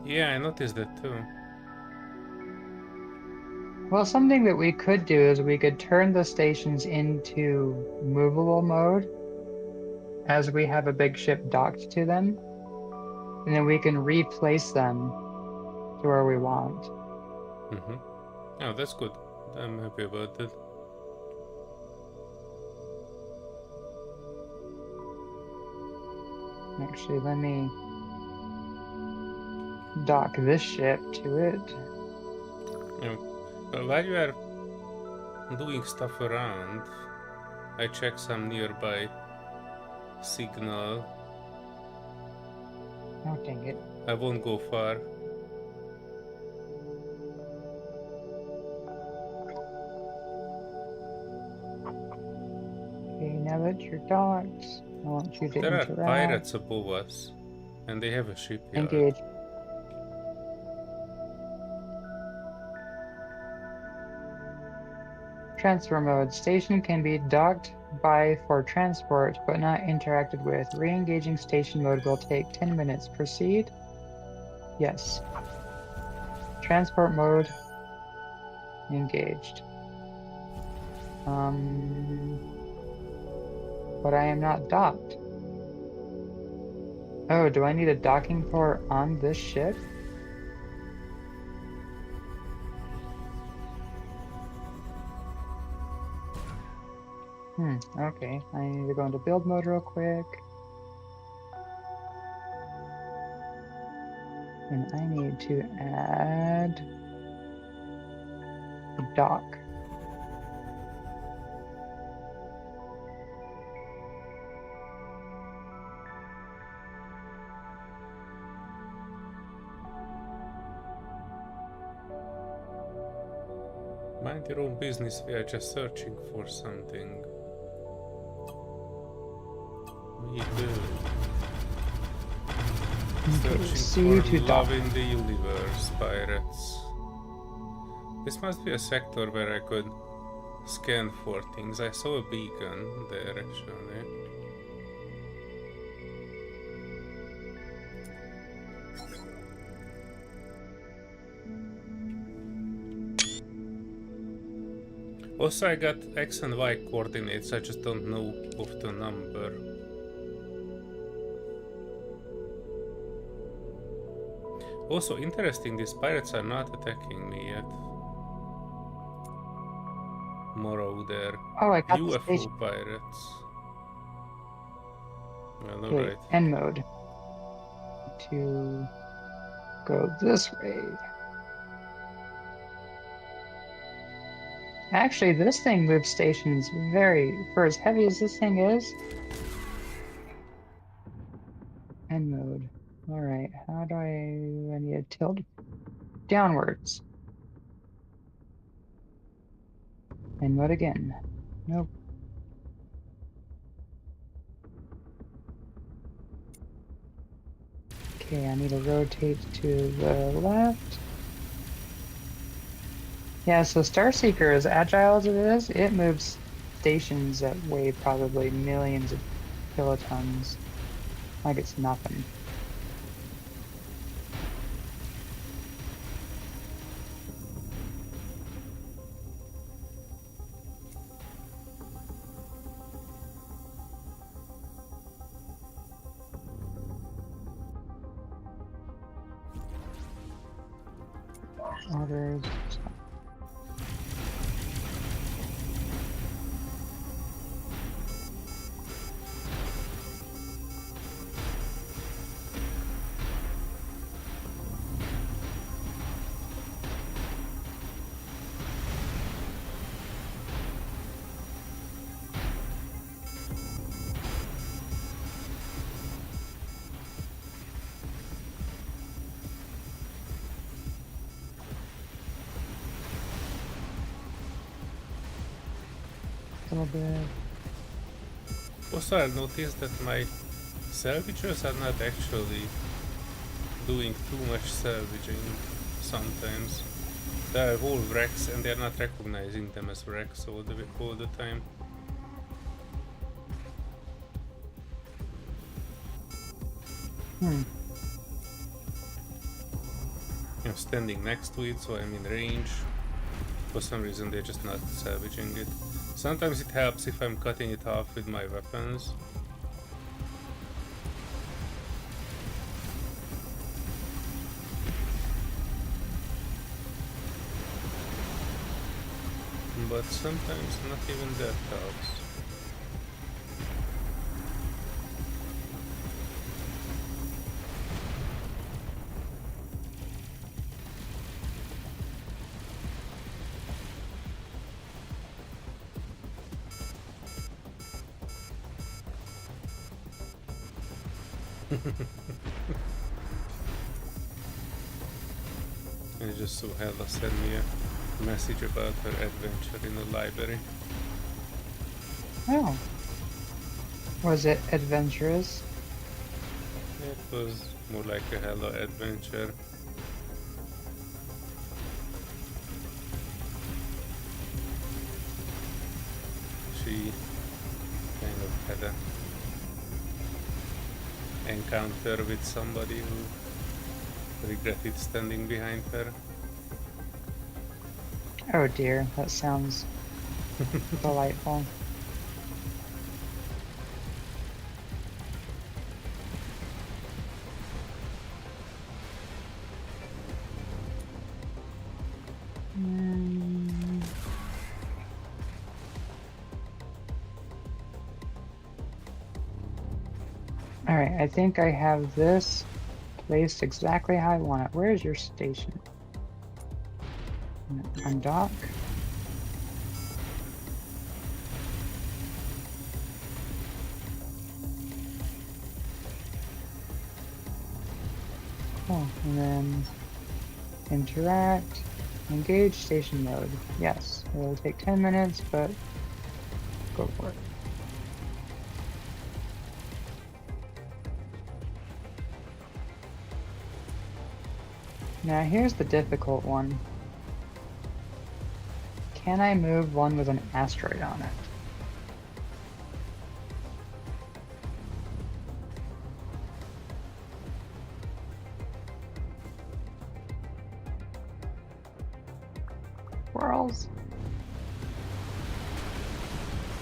Yeah, I noticed that too. Well, something that we could do is we could turn the stations into movable mode as we have a big ship docked to them, and then we can replace them to where we want. Mm-hmm. Oh, that's good. I'm happy about that. Actually, let me dock this ship to it. Yeah. But while you are doing stuff around, I check some nearby signal. Oh, dang it. I won't go far. Okay, now that you're docked, I want you to There interact. are pirates above us, and they have a shipyard. Engage. Transfer mode. Station can be docked by for transport, but not interacted with. Re-engaging station mode will take 10 minutes. Proceed? Yes. Transport mode engaged. But I am not docked. Oh, do I need a docking port on this ship? Okay. I need to go into build mode real quick. And I need to add a dock. Mind your own business, we are just searching for something. We do. Searching for love in the universe, pirates. This must be a sector where I could scan for things. I saw a beacon there actually. Also, I got X and Y coordinates, I just don't know of the number. Also, interesting, these pirates are not attacking me yet. Morrow there. Oh, I got UFO the station. pirates. Well, Okay, alright. end mode. To go this way. Actually, this thing moves stations for as heavy as this thing is. End mode. Alright, how do I need to tilt downwards. End mode again. Nope. Okay, I need to rotate to the left. Yeah, so Starseeker, as agile as it is, it moves stations that weigh probably millions of kilotons. Like it's nothing. Orders. A little bit. Also, I noticed that my salvagers are not actually doing too much salvaging sometimes. They are all wrecks and they're not recognizing them as wrecks all the time. I'm standing next to it, so I'm in range. For some reason they're just not salvaging it. Sometimes it helps if I'm cutting it off with my weapons. But sometimes not even that helps. I just saw Hella send me a message about her adventure in the library. Oh. Was it adventurous? It was more like a Hella adventure. She kind of had a encounter with somebody who regretted standing behind her. Oh dear, that sounds delightful. Alright, I think I have this placed exactly how I want it. Where is your station? Undock. Cool. And then interact. Engage station mode. Yes. It'll take 10 minutes, but go for it. Now here's the difficult one. Can I move one with an asteroid on it? Squirrels.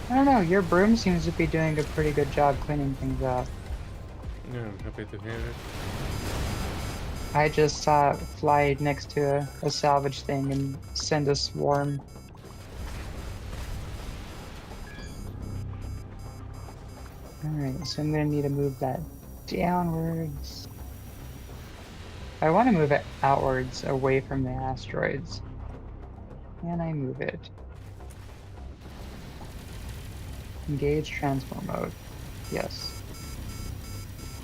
I don't know, your broom seems to be doing a pretty good job cleaning things up. Yeah, I'm happy to hear it. I just saw it fly next to a salvage thing and send a swarm. Alright, so I'm gonna need to move that downwards. I want to move it outwards, away from the asteroids. Can I move it? Engage transport mode. Yes.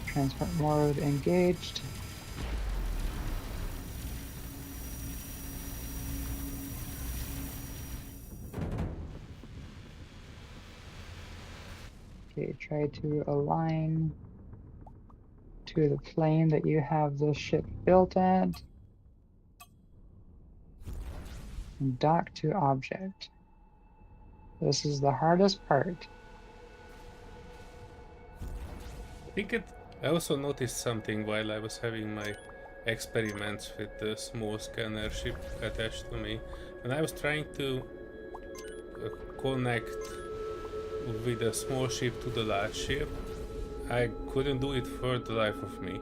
Transport mode engaged. Okay, try to align to the plane that you have the ship built at. And dock to object. This is the hardest part. I also noticed something while I was having my experiments with the small scanner ship attached to me. When I was trying to connect with a small ship to the large ship, I couldn't do it for the life of me.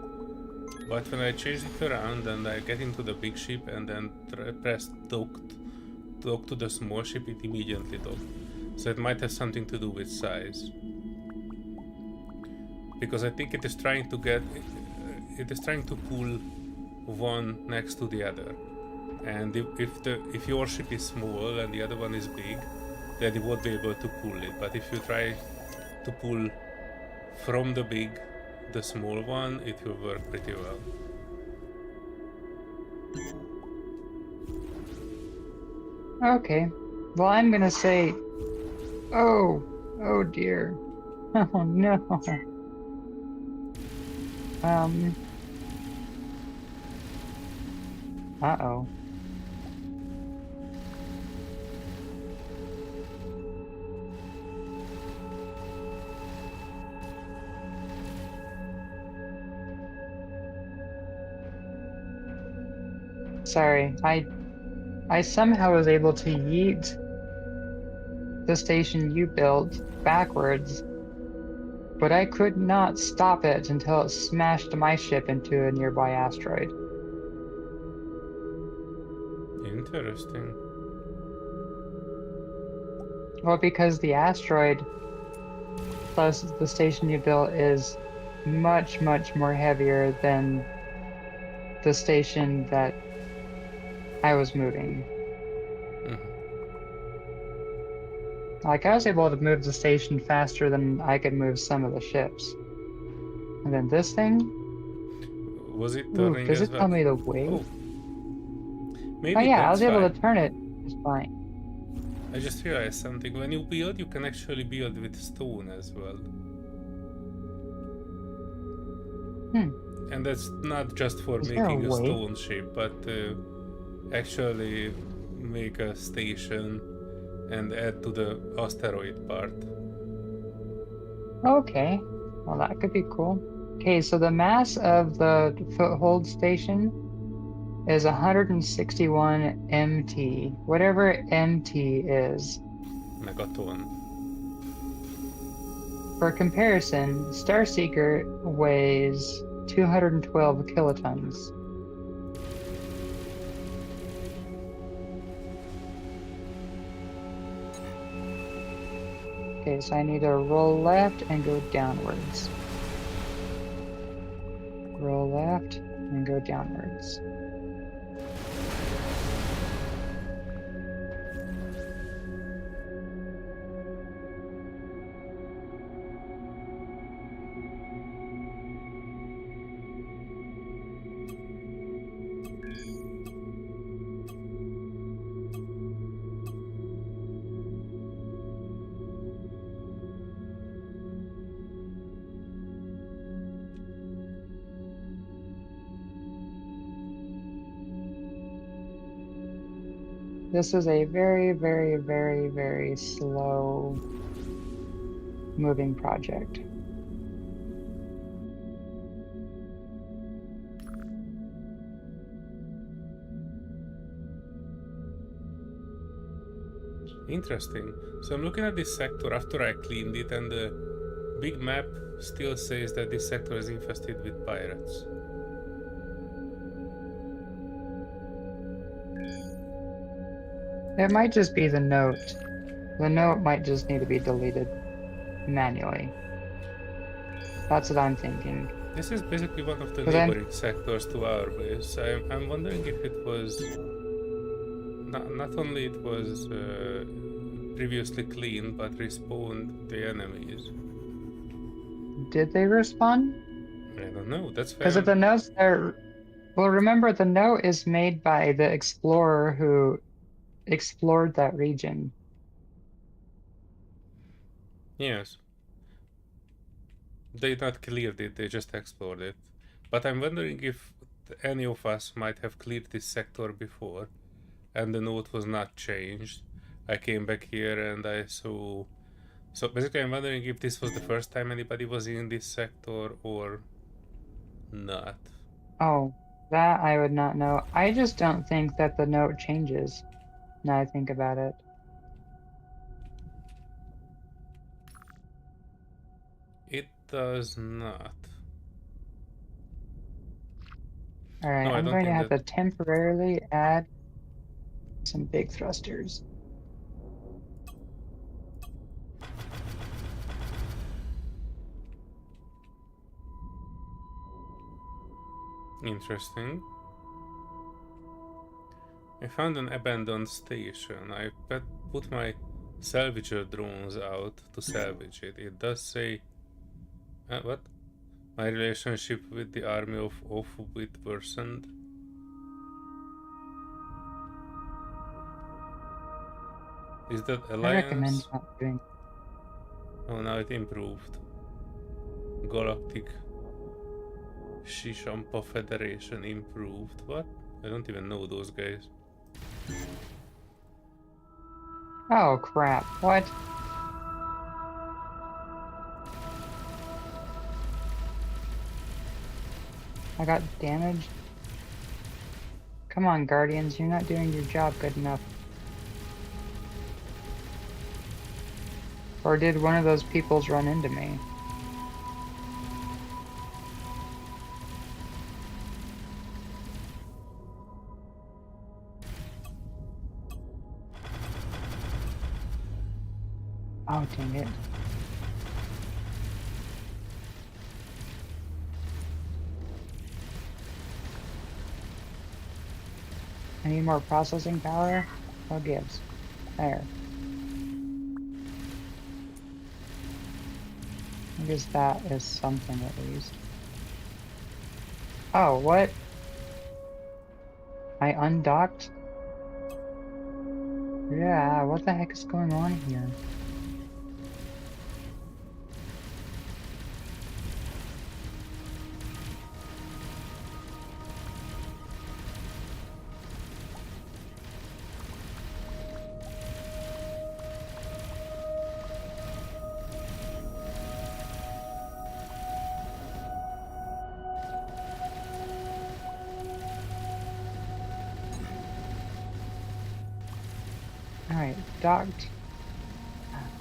But when I changed it around and I get into the big ship and then pressed dock to the small ship, it immediately docked. So it might have something to do with size. Because I think it is trying to pull one next to the other. And if your ship is small and the other one is big, then it won't be able to pull it. But if you try to pull from the small one, it will work pretty well. Okay. Well, I'm gonna say, oh dear. Oh no. Uh-oh. Sorry, I somehow was able to yeet the station you built backwards, but I could not stop it until it smashed my ship into a nearby asteroid. Interesting. Well, because the asteroid plus the station you built is much, much more heavier than the station that I was moving. Like, I was able to move the station faster than I could move some of the ships. And then this thing? Was it Ooh, turning does as it well? tell me the weight? Oh. Maybe Oh yeah, I that's was able why. to turn it just fine. I just realized something. When you build, you can actually build with stone as well. And that's not just for making a stone ship, but actually make a station and add to the asteroid part. Okay, well that could be cool. Okay, so the mass of the foothold station is 161 MT, whatever MT is. Megaton. For comparison, Starseeker weighs 212 kilotons. Okay, so I need to roll left and go downwards. Roll left and go downwards. This is a very, very, very, very slow moving project. Interesting. So I'm looking at this sector after I cleaned it, and the big map still says that this sector is infested with pirates. It might just be the note. The note might just need to be deleted manually. That's what I'm thinking. This is basically one of the 'Cause I'm- neighboring sectors to our base. I'm wondering if it was not only it was previously clean, but respawned the enemies. Did they respawn? I don't know. That's fair. Because if the notes are, well, remember the note is made by the explorer who explored that region. Yes. They not cleared it, they just explored it. But I'm wondering if any of us might have cleared this sector before, and the note was not changed. I came back here and I saw... So basically I'm wondering if this was the first time anybody was in this sector or not. Oh, that I would not know. I just don't think that the note changes, now I think about it. It does not. Alright, No, I I'm don't going to think have that... to temporarily add some big thrusters. Interesting. I found an abandoned station. I put my salvager drones out to salvage it. It does say... what? My relationship with the army of Offwit worsened. Is that I recommend alliance? not doing. Oh, now it improved. Galactic Shishampa Federation improved. What? I don't even know those guys. Oh crap, what? I got damaged? Come on, Guardians, you're not doing your job good enough. Or did one of those peoples run into me? Oh, dang it. I need more processing power? Oh, gives. There. I guess that is something at least. Oh, what? I undocked? Yeah, what the heck is going on here? Alright, docked.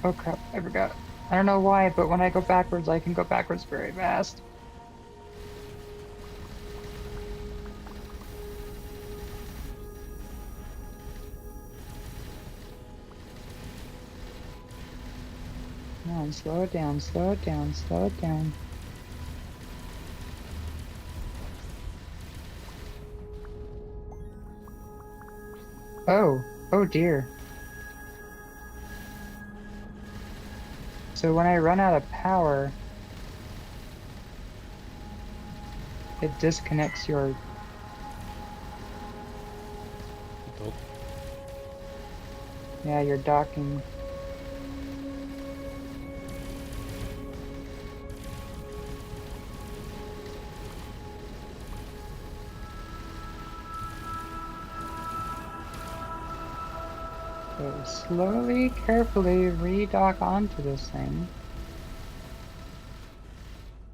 Oh crap, I forgot. I don't know why, but when I go backwards, I can go backwards very fast. Come on, slow it down, slow it down, slow it down. Oh dear. So when I run out of power, it disconnects your... Dock. Yeah, your docking. So slowly, carefully redock onto this thing.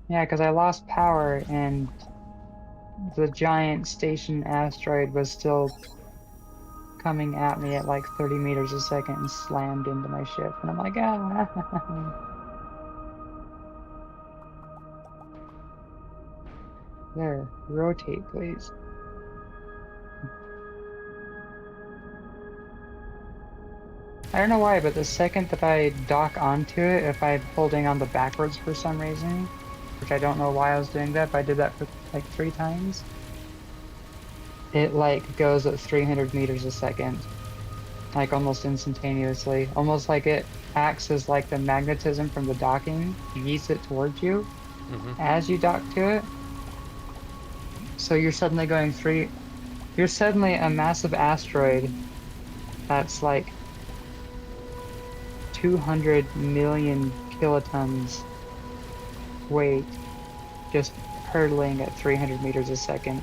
Yeah, because I lost power and the giant station asteroid was still coming at me at like 30 meters a second and slammed into my ship. And I'm like, ah. There, rotate, please. I don't know why, but the second that I dock onto it, if I'm holding on the backwards for some reason, which I don't know why I was doing that, but I did that for like 3 times. It like goes at 300 meters a second, like almost instantaneously, almost like it acts as like the magnetism from the docking, yeets it towards you as you dock to it. So you're suddenly you're suddenly a massive asteroid that's like 200 million kilotons weight, just hurtling at 300 meters a second.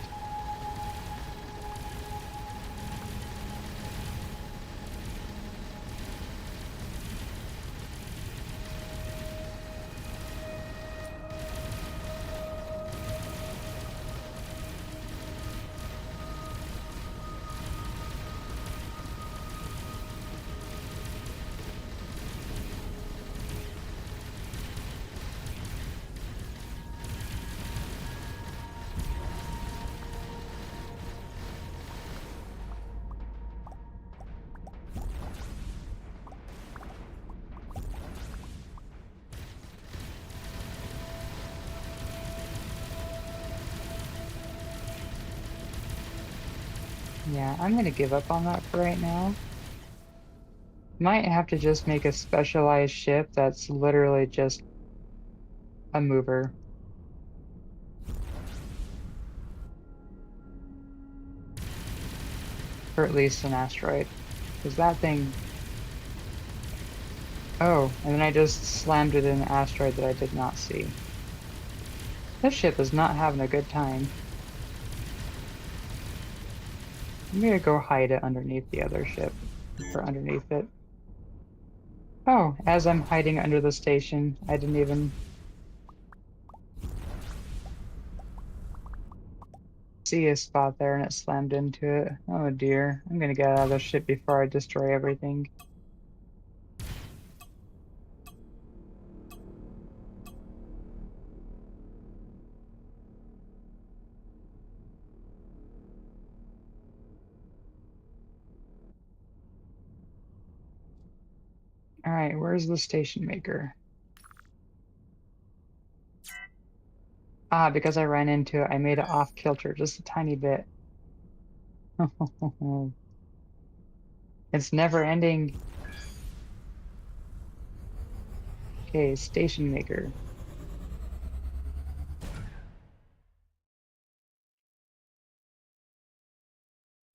Yeah, I'm gonna give up on that for right now. Might have to just make a specialized ship that's literally just a mover. Or at least an asteroid. Because that thing... Oh, and then I just slammed it in an asteroid that I did not see. This ship is not having a good time. I'm gonna go hide it underneath the other ship. Or underneath it. Oh, as I'm hiding under the station, I didn't even see a spot there and it slammed into it. Oh dear. I'm gonna get out of the ship before I destroy everything. Alright, where's the station maker? Ah, because I ran into it, I made it off kilter just a tiny bit. It's never ending. Okay, station maker.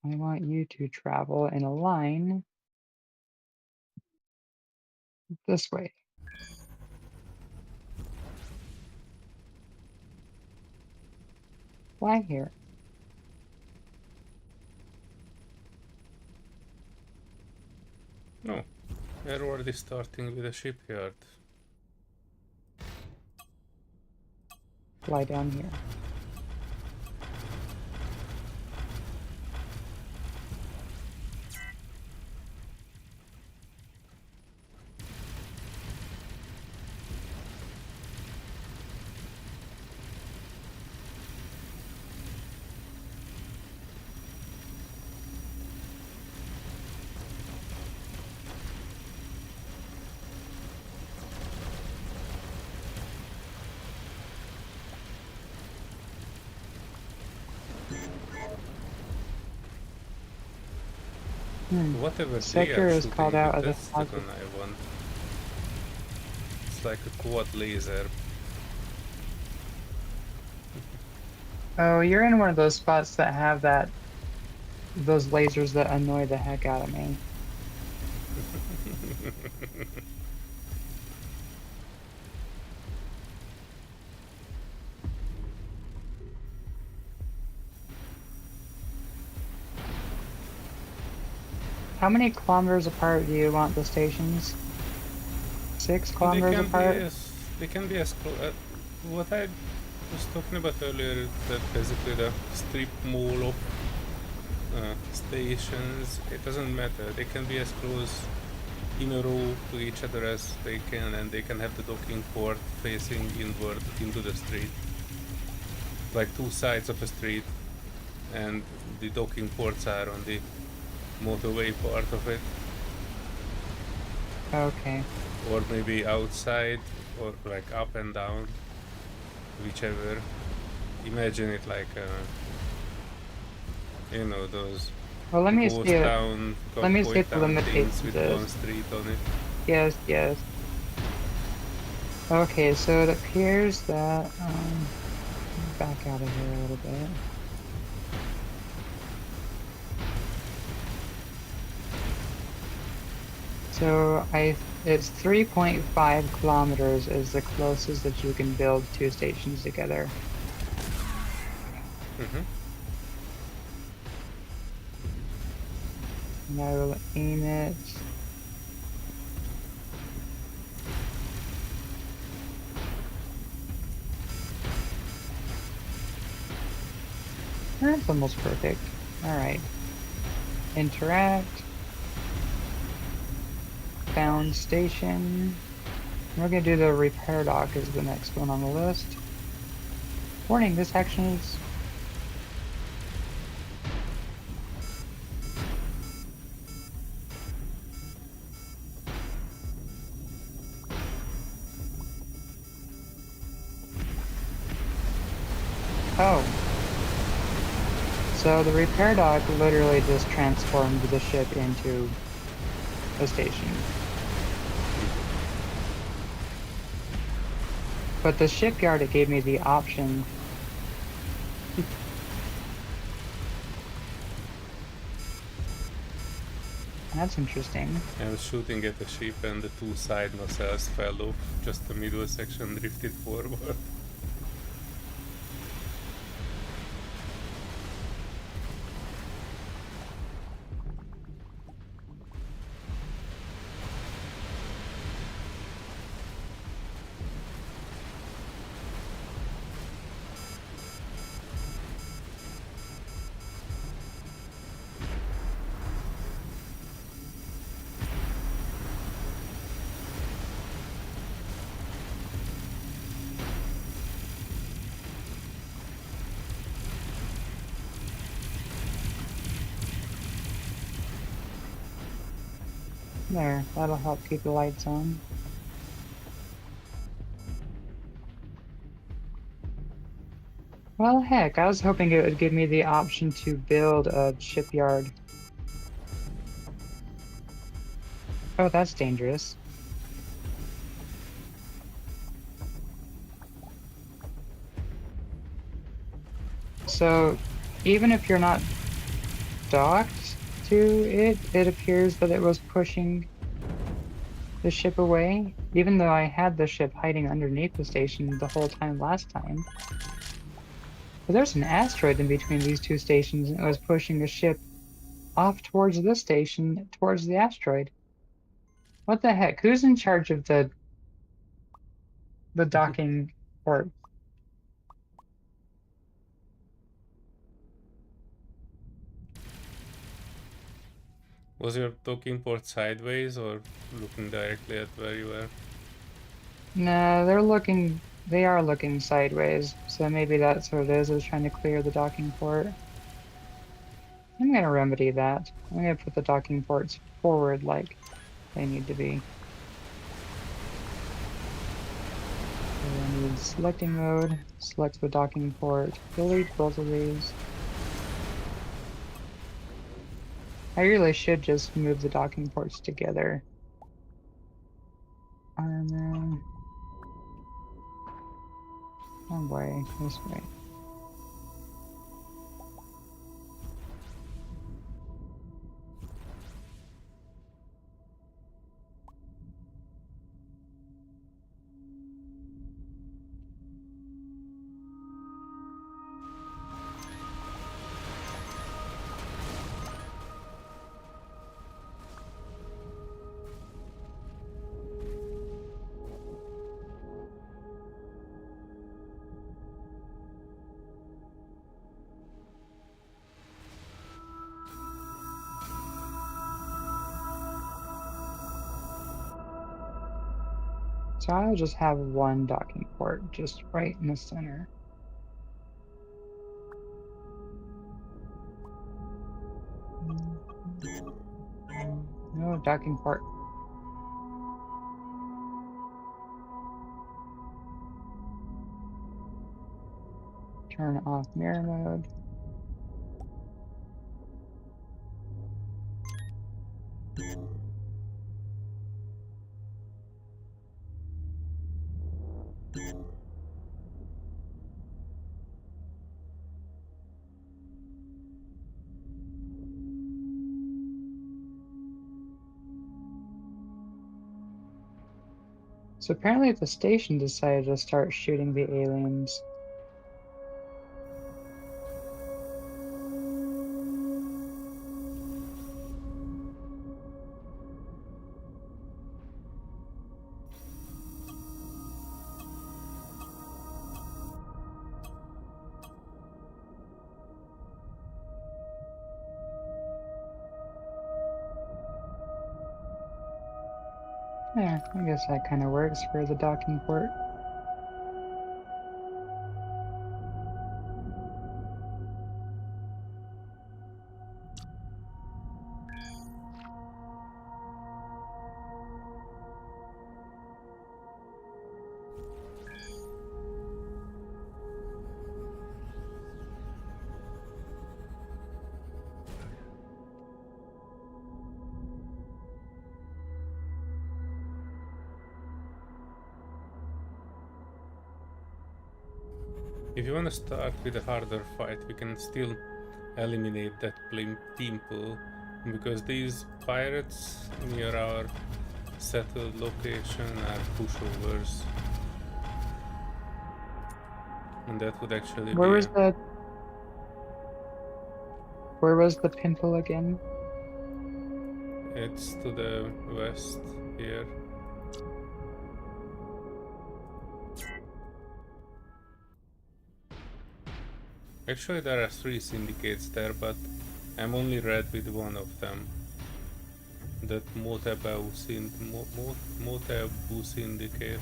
I want you to travel in a line this way. Fly here. No, we're already starting with a shipyard. Fly down here. Whatever they Sector are is shooting called out with, as that's a the gun I want. It's like a quad laser. Oh, you're in one of those spots that have those lasers that annoy the heck out of me. How many kilometers apart do you want the stations? 6 kilometers apart? They can be as close. What I was talking about earlier, that basically the strip mall of stations, it doesn't matter. They can be as close in a row to each other as they can, and they can have the docking port facing inward into the street. Like 2 sides of a street, and the docking ports are on the motorway part of it. Okay. Or maybe outside, or like up and down. whichever. Imagine it like you know, those Well, let me ghost see it. town, Let me cowboy see the town things limitations with is. one street on it. Yes, yes. Okay, so it appears that back out of here a little bit. So it's 3.5 kilometers is the closest that you can build two stations together. And I will aim it. That's almost perfect. All right. Interact. Found station. We're gonna do the repair dock as the next one on the list. Warning, this action is... Oh. So the repair dock literally just transformed the ship into a station. But the shipyard, it gave me the option. That's interesting. I was shooting at a ship and the two side nacelles fell off, just the middle section drifted forward. There, that'll help keep the lights on. Well, heck, I was hoping it would give me the option to build a shipyard. Oh, that's dangerous. So, even if you're not docked to it, it appears that it was pushing the ship away, even though I had the ship hiding underneath the station the whole time last time. But there's an asteroid in between these two stations, and it was pushing the ship off towards this station, towards the asteroid. What the heck? Who's in charge of the docking port? Was your docking port sideways or looking directly at where you were? No, they are looking sideways, so maybe that's what it is. I was trying to clear the docking port. I'm gonna remedy that. I'm gonna put the docking ports forward like they need to be. So I need selecting mode, select the docking port, delete both of these. I really should just move the docking ports together. And then one way, this way. So I'll just have one docking port just right in the center. No docking port. Turn off mirror mode. So apparently the station decided to start shooting the aliens. Yeah, I guess that kind of works for the docking port. If you want to start with a harder fight, we can still eliminate that team pool, because these pirates near our settled location are pushovers. And that would actually Where be was the pintle again? It's to the west here. Actually, there are 3 syndicates there, but I'm only red with one of them. That Motabu syndicate.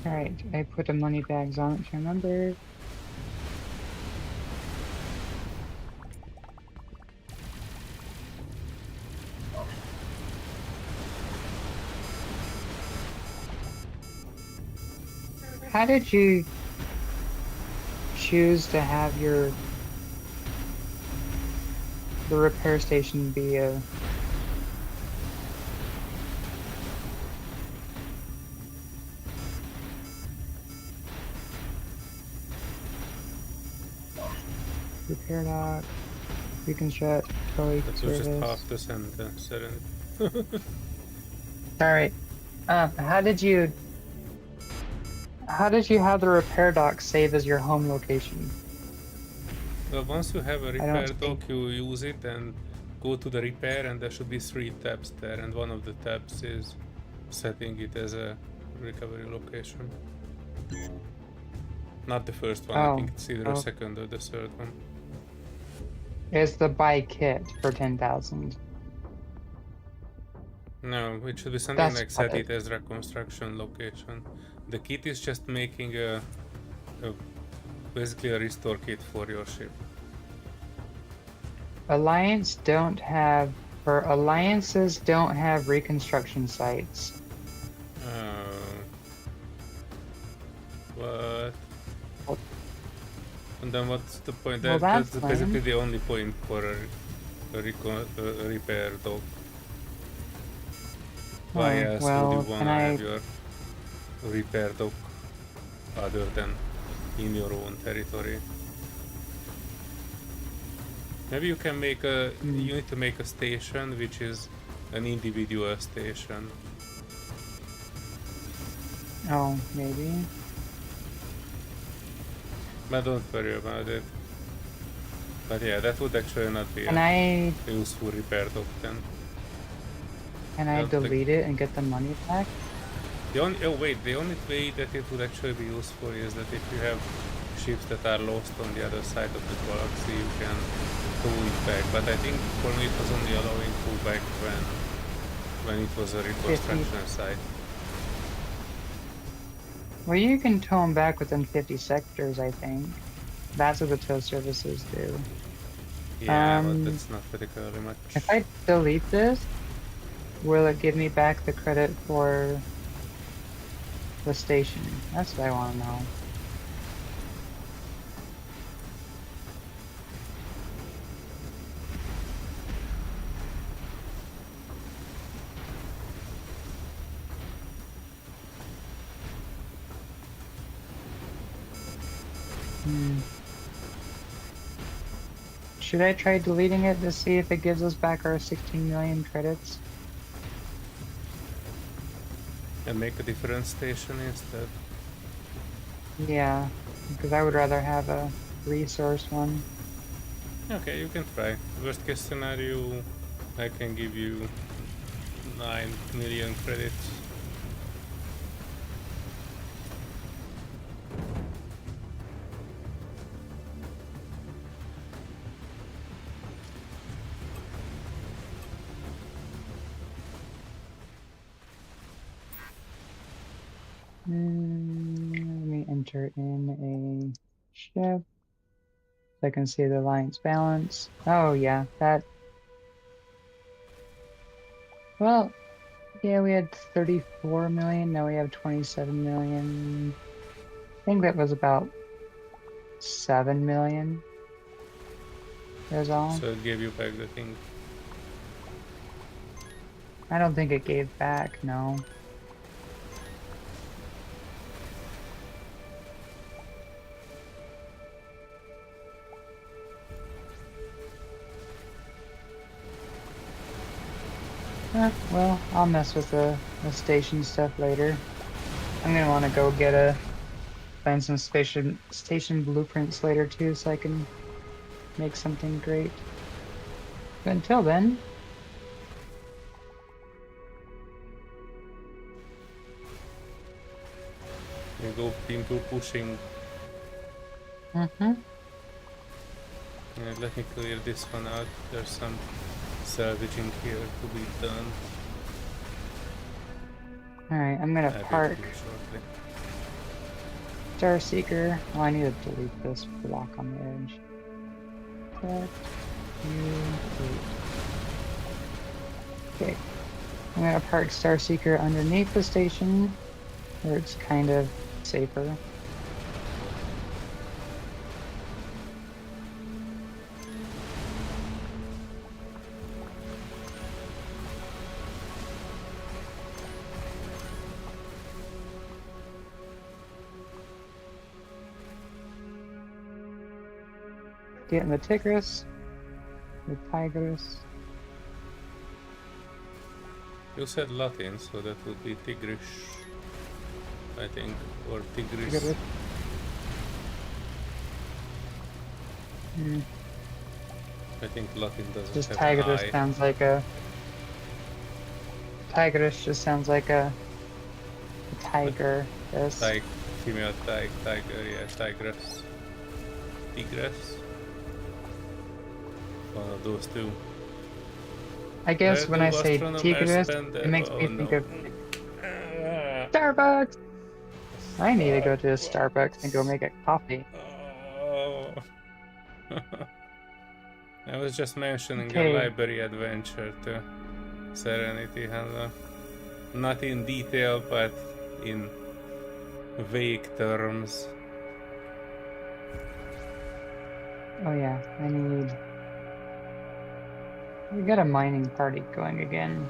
Alright, I put the money bags on it to remember. How did you choose to have the repair station be a repair dock, reconstruct, quality That was just service? half the sentence, Serenity. Alright. How did you have the repair dock save as your home location? Well, once you have a repair dock, think- you use it and go to the repair, and there should be 3 tabs there, and one of the tabs is setting it as a recovery location. Not the first one, I think it's either the second or the third one. It's the buy kit for 10,000. No, it should be something That's like set what it as reconstruction location. The kit is just making basically a restore kit for your ship. Alliances don't have reconstruction sites. What? And then what's the point? Well, That's that's basically lame. the only point for a repair dock. Why else would you want to have your repair dock other than in your own territory? Maybe you can make a. You need to make a station which is an individual station. Oh, maybe. But don't worry about it. But yeah, that would actually not be a useful repair dock then. Can I delete it and get the money back? The only way that it would actually be useful is that if you have ships that are lost on the other side of the galaxy, you can tow it back. But I think for me it was only allowing tow back when it was a reconstruction site. Well, you can tow them back within 50 sectors, I think. That's what the tow services do. Yeah, but that's not particularly much. If I delete this, will it give me back the credit for the station? That's what I want to know. Should I try deleting it to see if it gives us back our 16 million credits? And make a different station instead. Yeah, because I would rather have a resource one. Okay, you can try. Worst case scenario, I can give you 9 million credits. Let me enter in a ship so I can see the alliance balance. Oh yeah, that. Well, yeah, we had 34 million. Now we have 27 million. I think that was about 7 million. That's all. So it gave you back the thing. I don't think it gave back, no. Well, I'll mess with the station stuff later. I'm gonna want to go find some station blueprints later too, so I can make something great. But until then, You go into pushing. Let me clear this one out. There's some salvaging here to be done. Alright, I'm gonna park shortly. Star Seeker. Oh, I need to delete this block on the edge. Select, delete. Okay. I'm gonna park Star Seeker underneath the station, where it's kind of safer. Getting the Tigris, the Tigris. You said Latin, so that would be Tigrish, I think, or Tigris. Tigris. I think Latin doesn't Just have Tigris an I. sounds like a. Tigris just sounds like a tiger. Yes. Female tiger, yeah, tigress. Tigress. One of those two. I guess Where when do I say astronomers Tigris, spend their- it makes oh, me think no. of Starbucks. I need to go to a Starbucks and go make a coffee. Oh. I was just mentioning Okay. a library adventure to Serenity, not in detail, but in vague terms. Oh yeah, we got a mining party going again.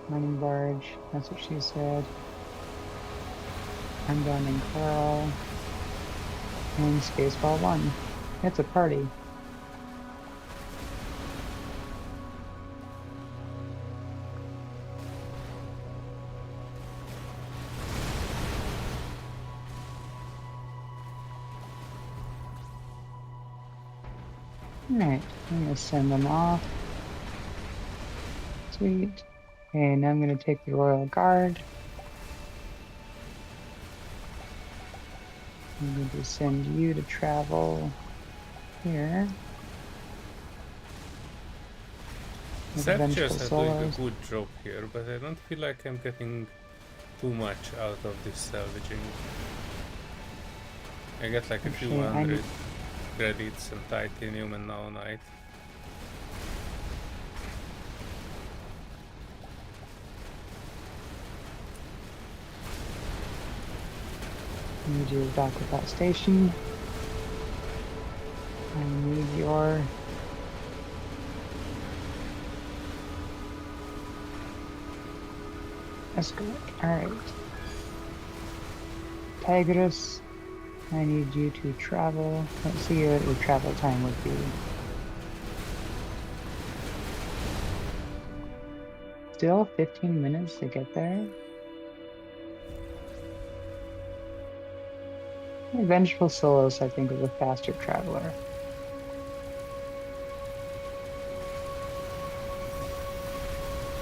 Mining barge, that's what she said. I'm down in Coral. And Spaceball 1. It's a party. Alright, I'm gonna send them off. Sweet. Okay, now I'm gonna take the Royal Guard. I'm going to send you to travel here. Searchers are doing a Solar. good job here, but I don't feel like I'm getting too much out of this salvaging. I get like a few Actually, hundred credits and titanium and naonite. I need you to dock with that station. I need your escort. Alright. Tigris, I need you to travel. Let's see what your travel time would be. Still 15 minutes to get there? Vengeful Solos, I think, was a faster traveler.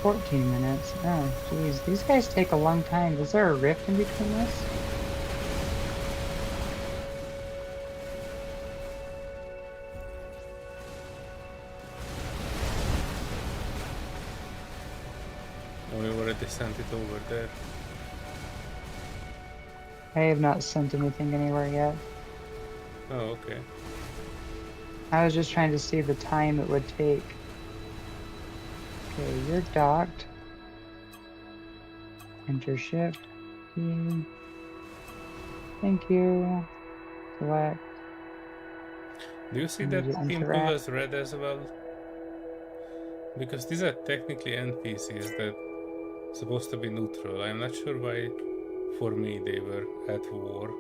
$14 minutes. Oh, geez. These guys take a long time. Is there a rift in between this? We already sent it over there. I have not sent anything anywhere yet. Oh, okay. I was just trying to see the time it would take. Okay, you're docked. Enter shift. Thank you. Select. Do you see that pimple as red as well? Because these are technically NPCs that are supposed to be neutral. I'm not sure why, for me, they were at war.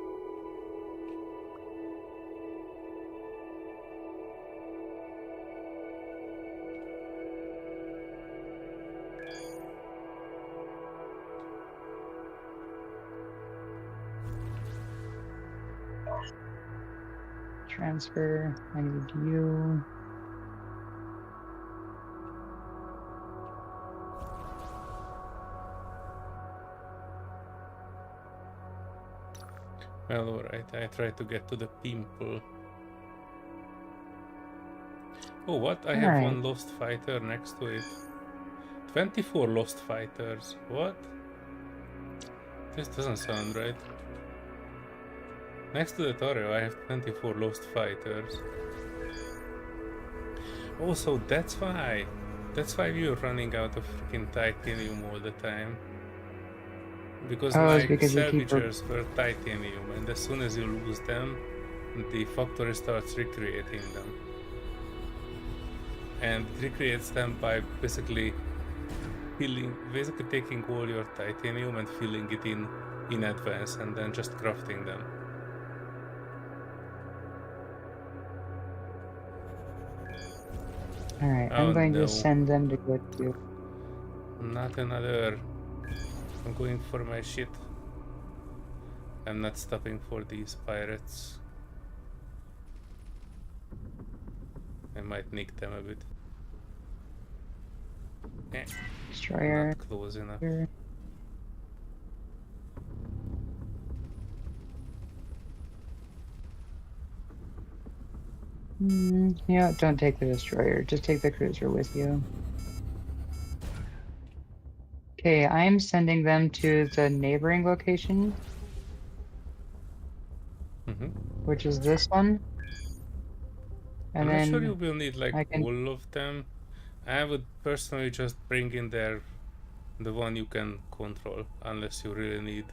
Transfer. I need you. Well, alright, I tried to get to the pimple. Oh, what? I have one lost fighter next to it. 24 lost fighters. What? This doesn't sound right. Next to the Toro, I have 24 lost fighters. Oh, so that's why. That's why we were running out of freaking titanium all the time. Because my salvagers were titanium, and as soon as you lose them, the factory starts recreating them. And it recreates them by basically taking all your titanium and filling it in advance, and then just crafting them. Alright, I'm going to send them to go to... Not another... I'm going for my shit. I'm not stopping for these pirates. I might nick them a bit. Destroyer. Not close enough. Yeah, don't take the destroyer. Just take the cruiser with you. Okay, I'm sending them to the neighboring location. Which is this one. And I'm not sure then you will need like all of them. I would personally just bring in there the one you can control, unless you really need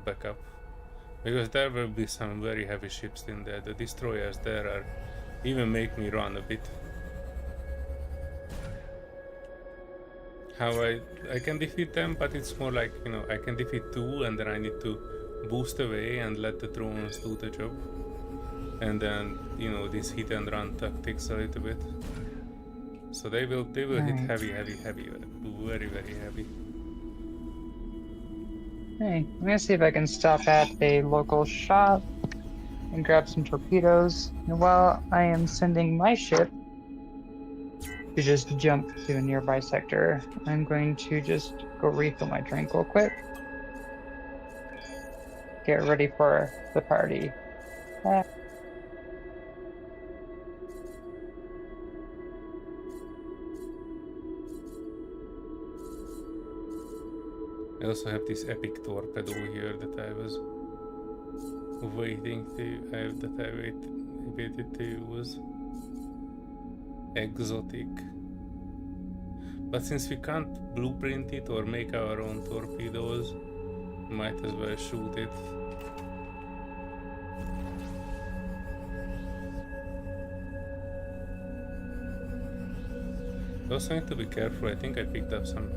backup. Because there will be some very heavy ships in there. The destroyers there are even make me run a bit. How I can defeat them, but it's more like, you know, I can defeat two and then I need to boost away and let the drones do the job. And then, you know, these hit and run tactics a little bit. So they will hit heavy, very, very heavy. Hey, I'm gonna see if I can stop at a local shop and grab some torpedoes. And while I am sending my ship to just jump to a nearby sector, I'm going to just go refill my drink real quick. Get ready for the party. I also have this epic torpedo here that I was waiting to use. Exotic. But since we can't blueprint it or make our own torpedoes, might as well shoot it. Also need to be careful. I think I picked up some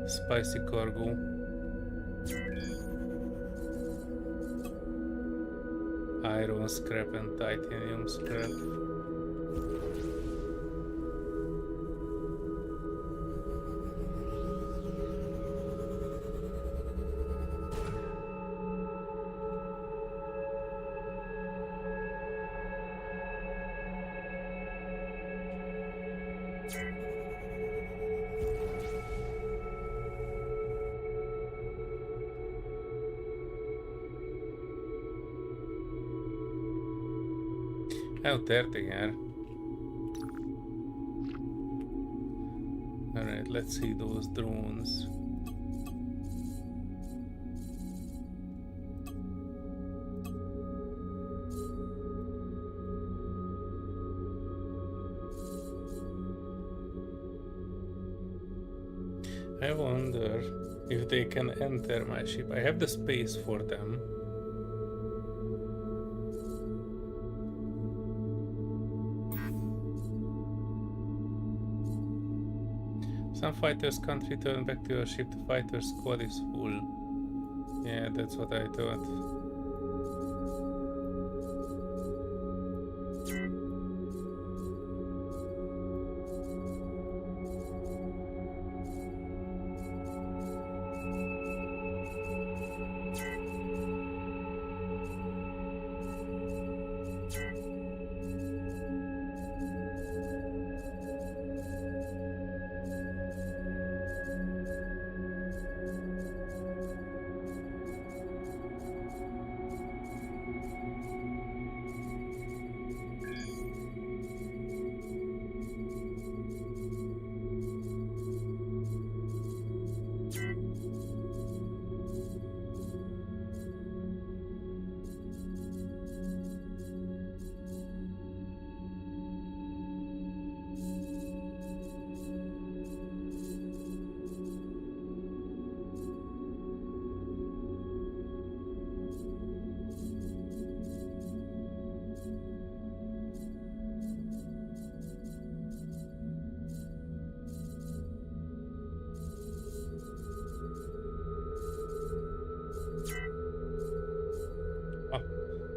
spicy cargo. Iron scrap and titanium scrap. Oh, there they are. Alright, let's see those drones. I wonder if they can enter my ship. I have the space for them. Some fighters can't return back to your ship. The fighter squad is full. Yeah, that's what I thought.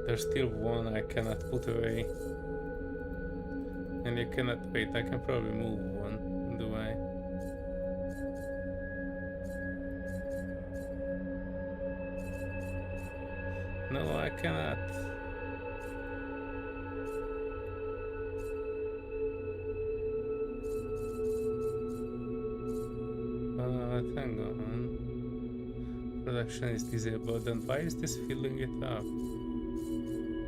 There's still one I cannot put away. And you cannot wait, I can probably move one, do I? No, I cannot. Hang on. Production is disabled, and why is this filling it up?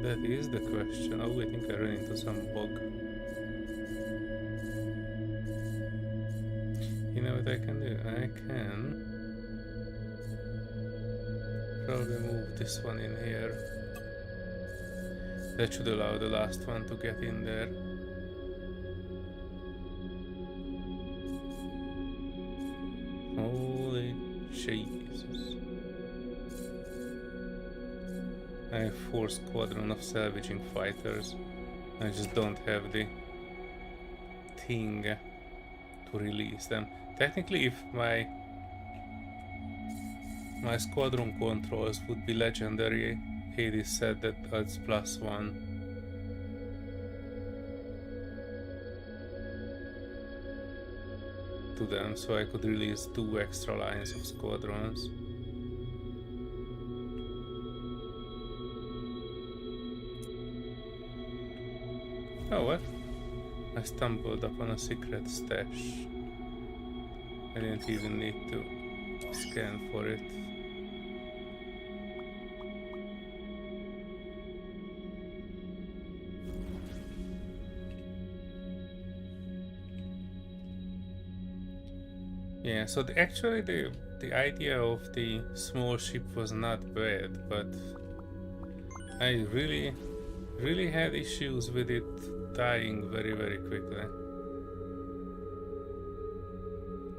That is the question. Oh, I think I ran into some bug. You know what I can do? I can probably move this one in here. That should allow the last one to get in there. Holy Jesus. I have 4 squadron of salvaging fighters. I just don't have the thing to release them. Technically, if my squadron controls would be legendary, Hades said that adds +1. To them, so I could release 2 extra lines of squadrons. Oh, what? I stumbled upon a secret stash. I didn't even need to scan for it. Yeah, so actually the the idea of the small ship was not bad, but I really had issues with it dying very quickly.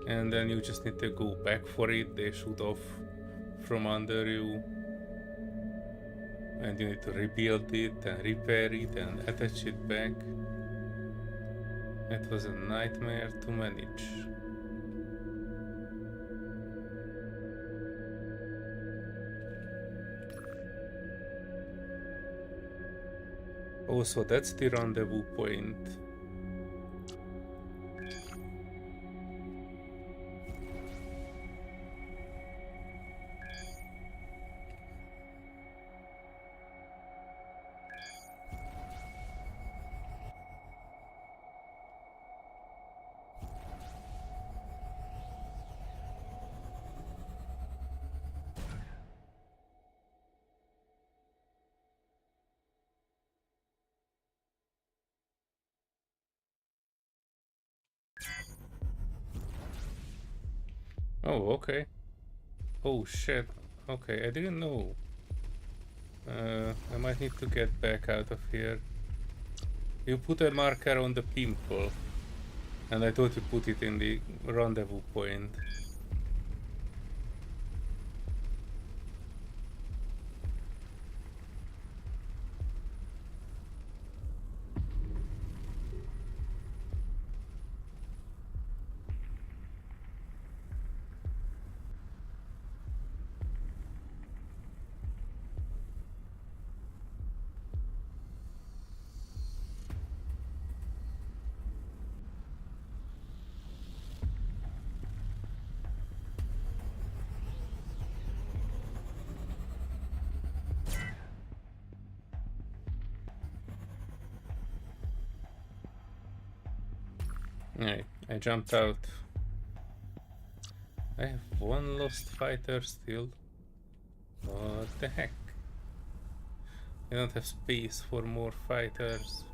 And then you just need to go back for it, they shoot off from under you. And you need to rebuild it and repair it and attach it back. It was a nightmare to manage. Oh, so that's the rendezvous point. Oh, okay. Oh shit. Okay, I didn't know. I might need to get back out of here. You put a marker on the pimple, and I thought you put it in the rendezvous point. Alright, I jumped out. I have one lost fighter still. What the heck? I don't have space for more fighters.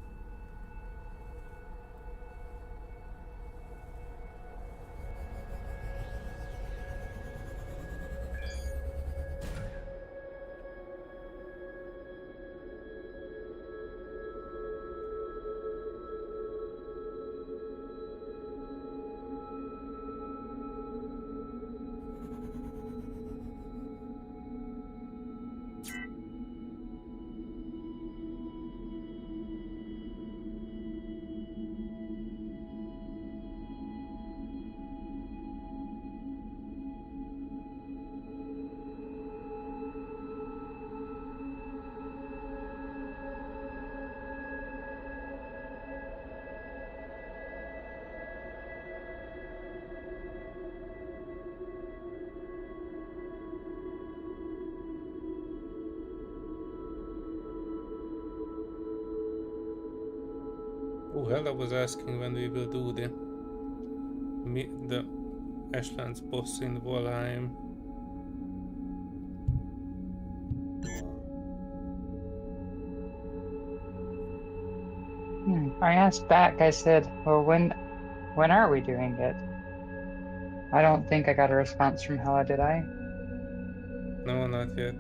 Oh hell, I was asking when we will do the Ashland's boss in Valheim. I asked back, I said, well, when are we doing it? I don't think I got a response from Hella, did I? No, not yet.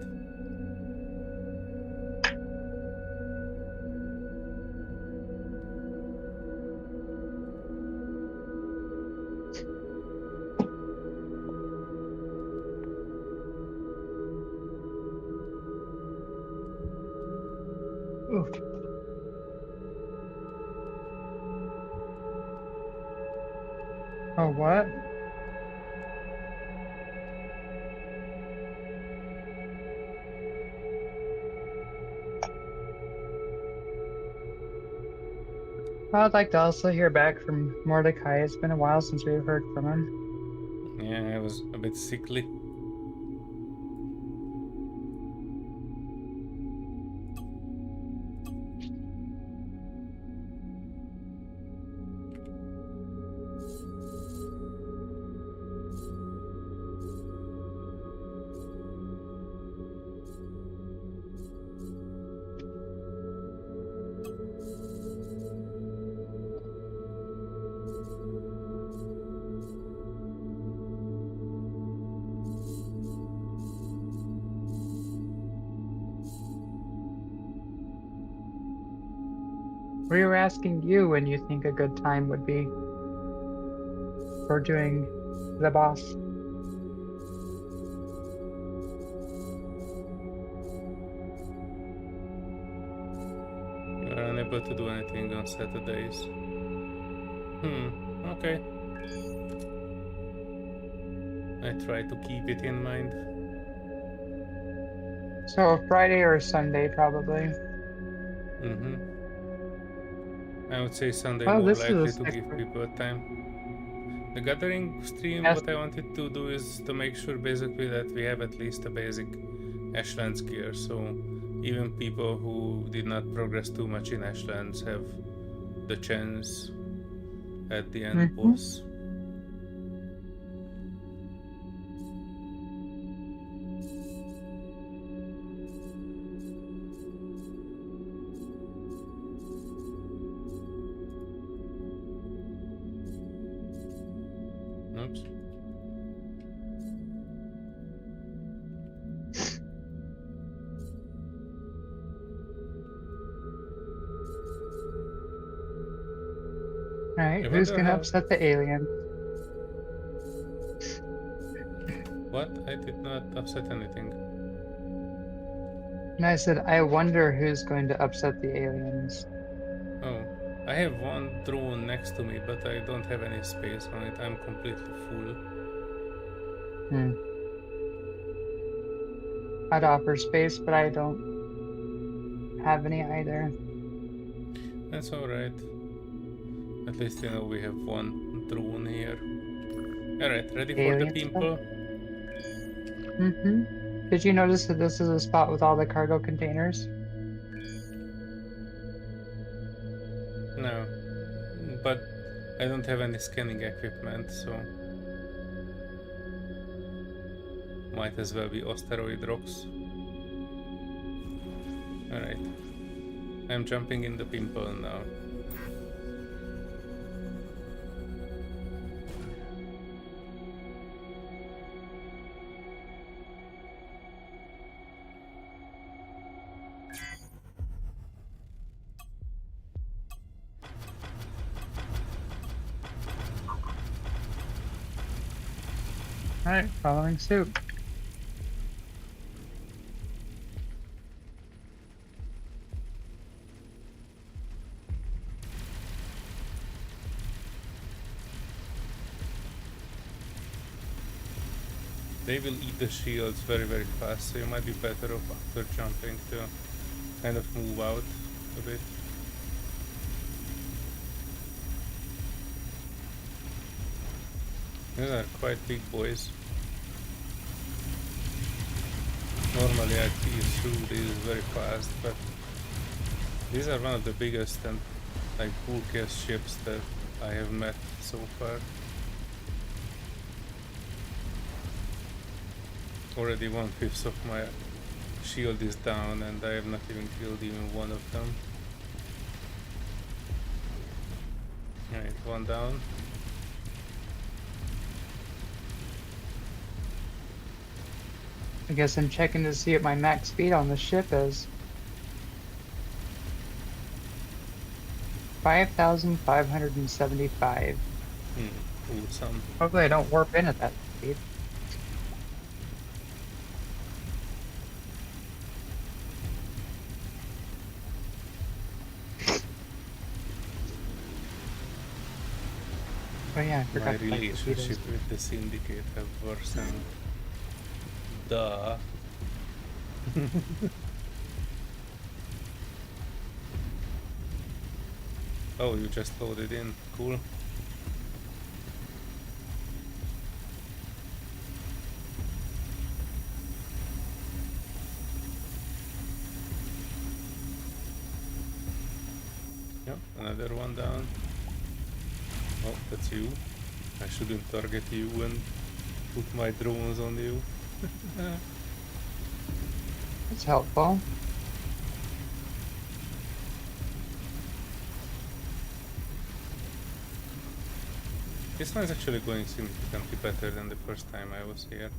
Ooh. Oh, what? I'd like to also hear back from Mordecai. It's been a while since we've heard from him. Yeah, I was a bit sickly. We were asking you when you think a good time would be for doing the boss. You are unable to do anything on Saturdays. Okay. I try to keep it in mind. So Friday or Sunday, probably. I would say Sunday Oh, more this likely is to a give people time. The gathering stream, yes. what I wanted to do is to make sure basically that we have at least a basic Ashlands gear, so even people who did not progress too much in Ashlands have the chance at the end boss. Oops. Alright, I who's wonder gonna how. upset the alien? What? I did not upset anything. And I said, I wonder who's going to upset the aliens. Oh, I have one drone next to me, but I don't have any space on it. I'm completely full. I'd offer space, but I don't have any either. That's alright. At least you know we have one drone here. Alright, ready for the Alien stuff? pimple? Did you notice that this is a spot with all the cargo containers? No. But I don't have any scanning equipment, so might as well be asteroid rocks. Alright. I'm jumping in the pimple now. Alright, following suit. They will eat the shields very fast, so you might be better off after jumping to kind of move out a bit. These are quite big boys. Normally I tease through these very fast, but these are one of the biggest and like bulkiest ships that I have met so far. Already 1/5 of my shield is down and I have not even killed even one of them. Alright, one down. I guess I'm checking to see what my max speed on the ship is. 5,575. Awesome. Hopefully I don't warp in at that speed. Oh yeah, I forgot My to like relationship with the syndicate have worsened. Duh. Oh, you just loaded in. Cool. Yep, another one down. Oh, that's you. I shouldn't target you and put my drones on you. That's helpful. This one is actually going significantly better than the first time I was here.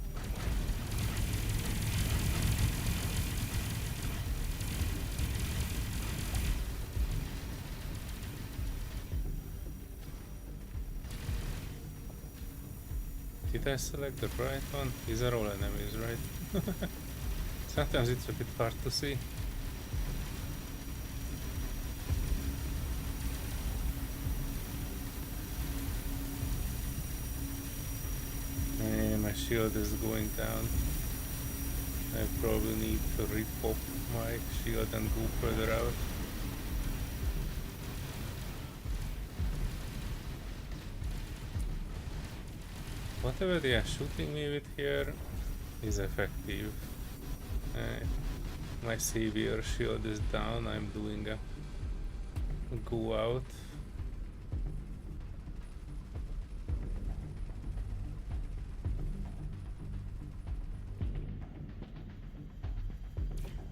Did I select the right one? These are all enemies, right? Sometimes it's a bit hard to see. And my shield is going down. I probably need to repop my shield and go further out. Whatever they are shooting me with here is effective. My savior shield is down. I'm doing a go out.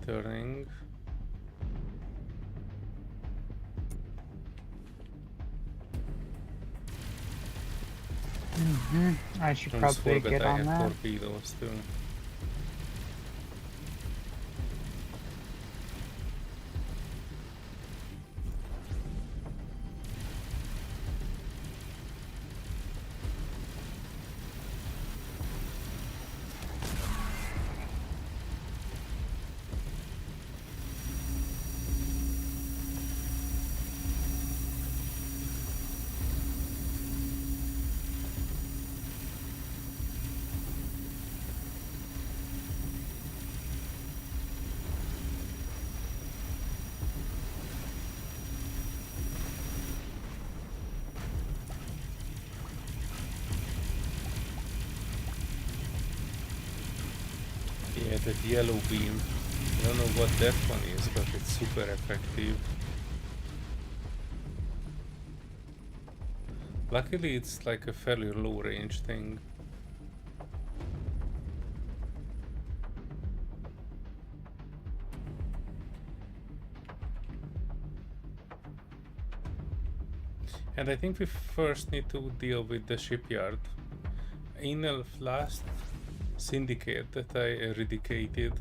Turning. I should Almost probably forgot get I on have that. torpedoes too. Yeah, that yellow beam. I don't know what that one is, but it's super effective. Luckily, it's like a fairly low range thing. And I think we first need to deal with the shipyard. In the last syndicate that I eradicated,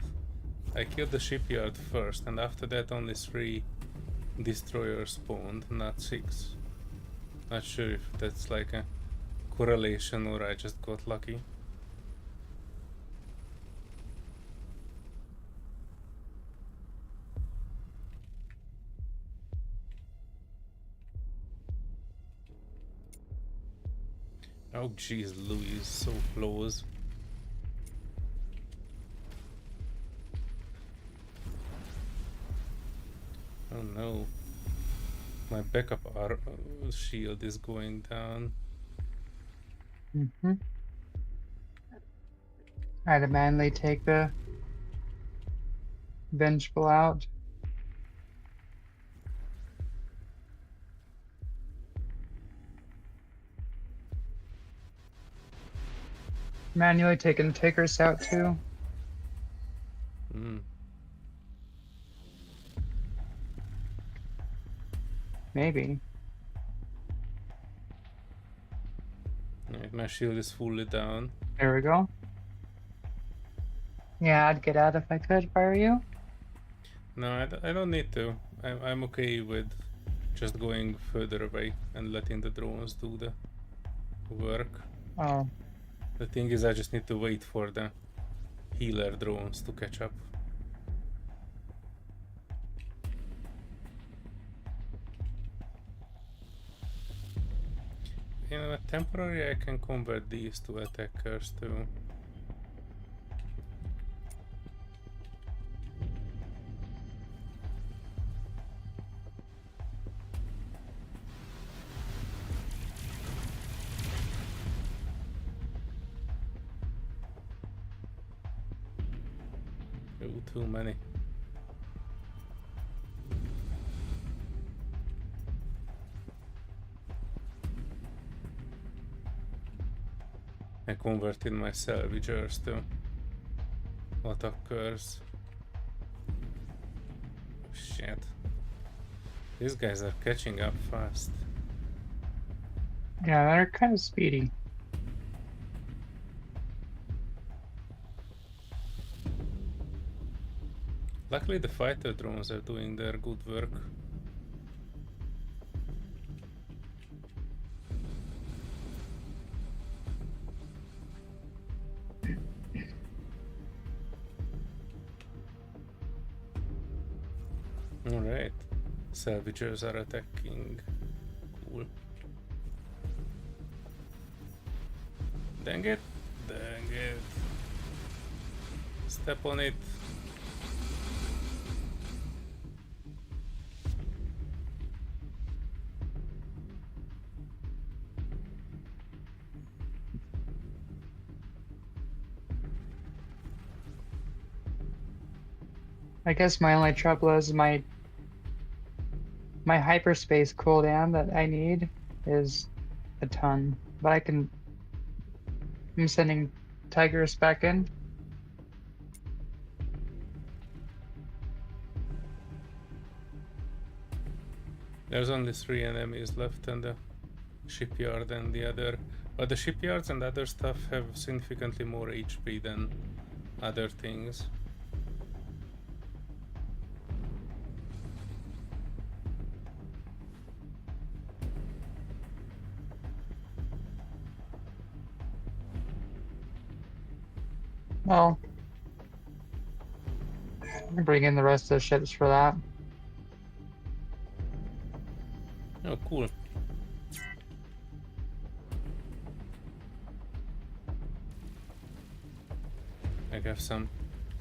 I killed the shipyard first, and after that only 3 destroyers spawned, not 6. Not sure if that's like a correlation or I just got lucky. Oh jeez, Louis, so close. Oh no. My backup shield is going down. I'd manually take the vengeful out. Manually taking takers out too. Maybe. Right, my shield is fully down. There we go. Yeah, I'd get out if I could, if I were you. No, I don't need to. I'm okay with just going further away and letting the drones do the work. Oh. The thing is, I just need to wait for the healer drones to catch up. You know, temporarily I can convert these to attackers too. Oh, too many. I converted my salvagers to attackers. Shit. These guys are catching up fast. Yeah, they're kind of speedy. Luckily the fighter drones are doing their good work. Alright. Salvagers are attacking. Cool. Dang it. Dang it. Step on it. I guess my only trouble is my hyperspace cooldown that I need is a ton. But I'm sending Tigers back in. There's only 3 enemies left in the shipyard and the other. But the shipyards and other stuff have significantly more HP than other things. Well, I'm bring in the rest of the ships for that. Oh, cool. I have some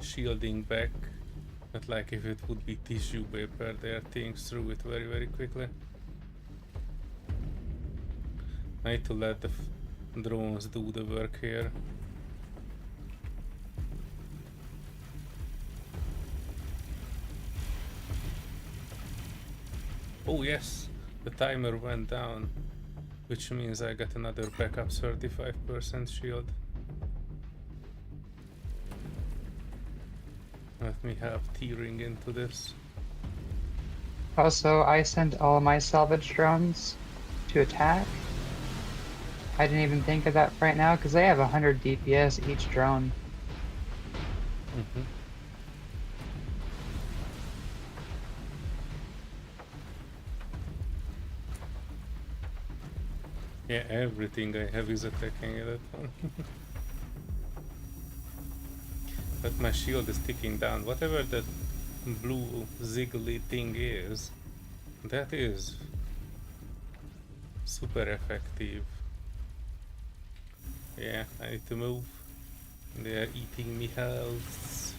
shielding back, but like if it would be tissue paper, they are things through it very, very quickly. I need to let the drones do the work here. Oh yes, the timer went down, which means I got another backup 35% shield. Let me have tearing into this. Also, I sent all my salvage drones to attack. I didn't even think of that right now because they have 100 DPS each drone. Mm-hmm. Yeah, everything I have is attacking that one. But my shield is ticking down. Whatever that blue ziggly thing is, that is super effective. Yeah, I need to move. They are eating me health.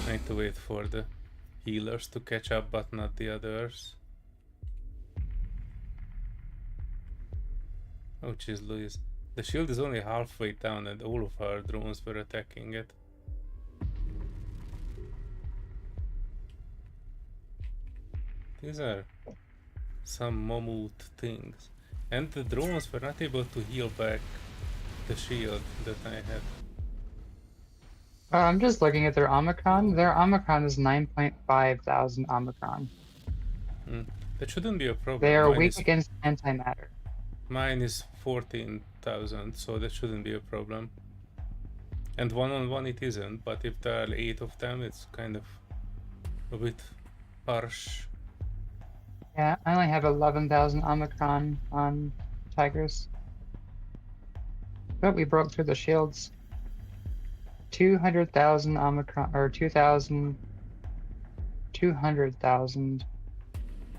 I need to wait for the healers to catch up, but not the others. Oh jeez Louise. The shield is only halfway down and all of our drones were attacking it. These are some mammoth things. And the drones were not able to heal back the shield that I had. I'm just looking at their Omicron. Their Omicron is 9.5 thousand Omicron. That shouldn't be a problem. They are weak against antimatter. Mine is 14,000, so that shouldn't be a problem. And one-on-one it isn't, but if there are 8 of them, it's kind of a bit harsh. Yeah, I only have 11,000 Omicron on Tigers. But we broke through the shields. 200,000 Omicron, or 2,000, 200,000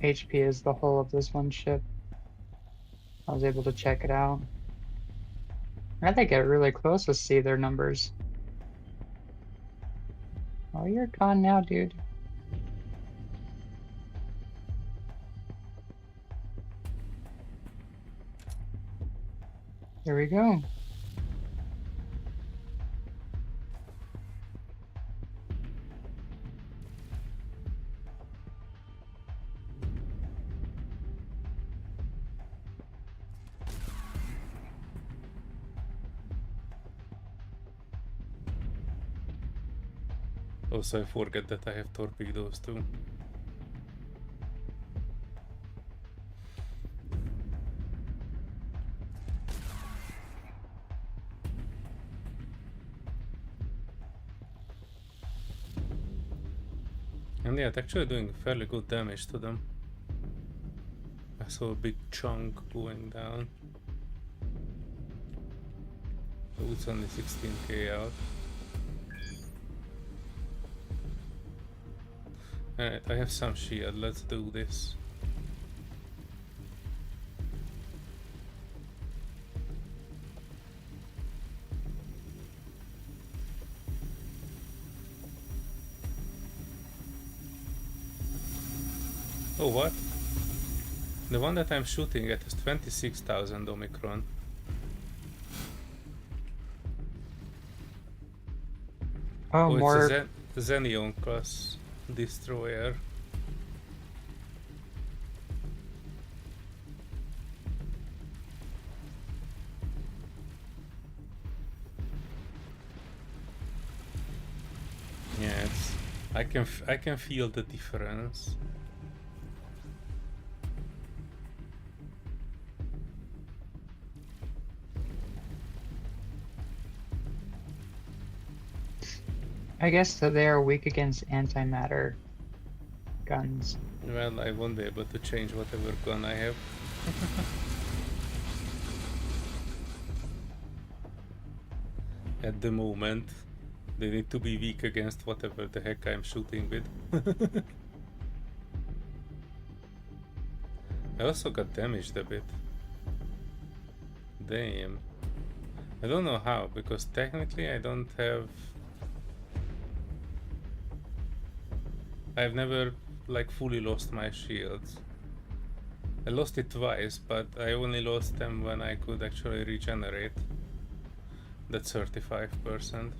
HP is the whole of this one ship. I was able to check it out. I had to get really close to see their numbers. Oh, you're gone now, dude. Here we go. Also, I forget that I have torpedoes too. And yeah, it's actually doing fairly good damage to them. I saw a big chunk going down. Oh, it's only 16k out. Alright, I have some shield, let's do this. Oh, what? The one that I'm shooting at is 26,000 Omicron. Oh, more. It's a Xenion class destroyer. Yeah, it's. I can feel the difference. I guess that they are weak against antimatter guns. Well, I won't be able to change whatever gun I have. At the moment, they need to be weak against whatever the heck I'm shooting with. I also got damaged a bit. Damn. I don't know how, because technically I don't have... I've never like fully lost my shields. I lost it twice, but I only lost them when I could actually regenerate. That's 35%.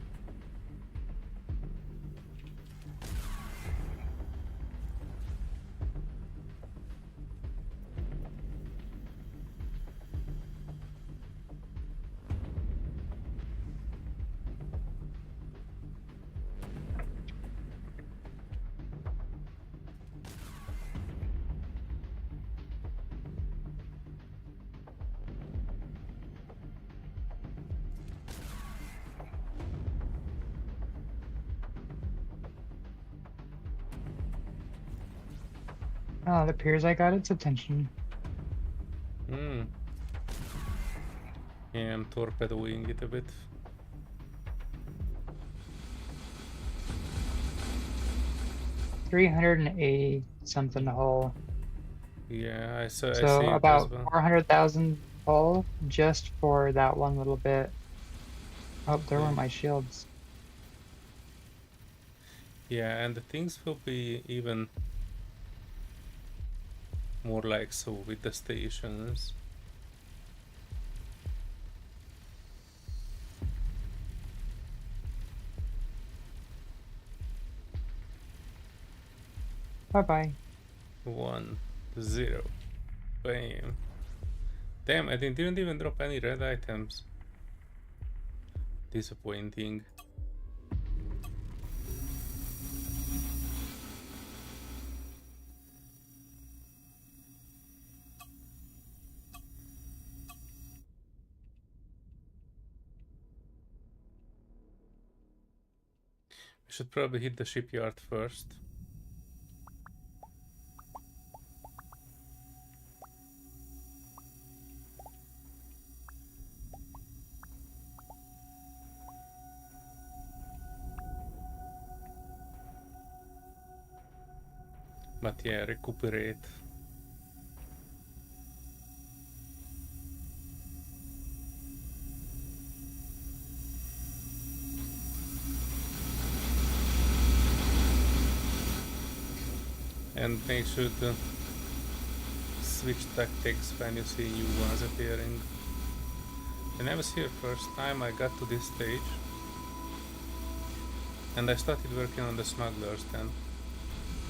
Oh, it appears I got its attention. Hmm. Yeah, I'm torpedoing it a bit. $380 something hull. Yeah, I see So it about as well. 400,000 hull just for that one little bit. Oh, there were Yeah. my shields. Yeah, and the things will be even more like so with the stations. Bye-bye. 1, 0. Bam. Damn, I didn't even drop any red items. Disappointing. We should probably hit the shipyard first. But yeah, recuperate. And make sure to switch tactics when you see new ones appearing. When I was here first time, I got to this stage and I started working on the smuggler's den.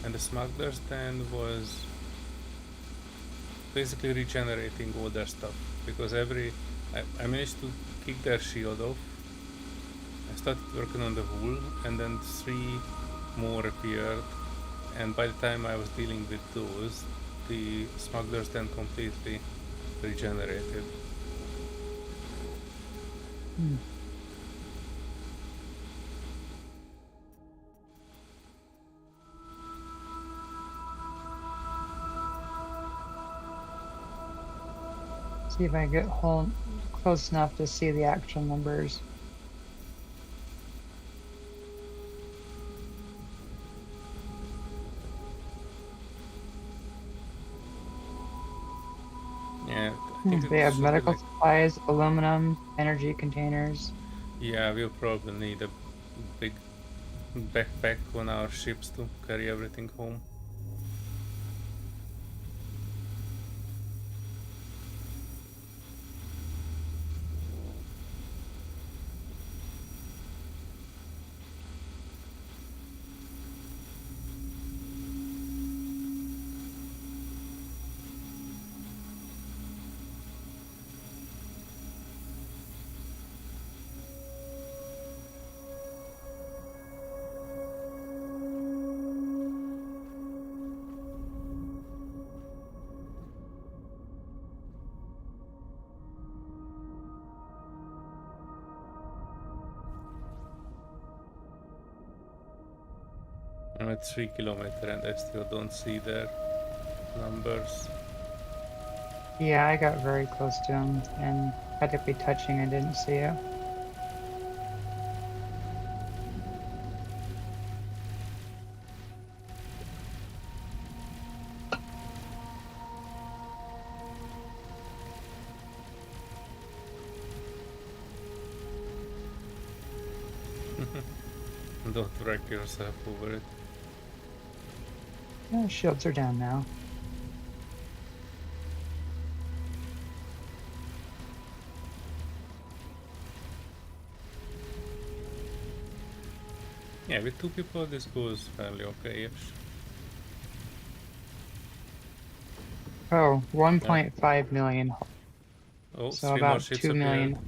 And the smuggler's den was basically regenerating all their stuff, because I managed to kick their shield off. I started working on the hull, and then 3 more appeared, and by the time I was dealing with those, the smugglers then completely regenerated. See if I get close enough to see the actual numbers. Yeah, I think They it have should be medical like... supplies, aluminum, energy containers. Yeah, we'll probably need a big backpack on our ships to carry everything home. I'm at 3 kilometers and I still don't see their numbers. Yeah, I got very close to him and had to be touching and didn't see you. Don't wreck yourself over it. Yeah, shields are down now. Yeah, with 2 people this goes fairly okay-ish. Oh, 1.5 million. Oh, So 3 more about ships 2 appeared. million.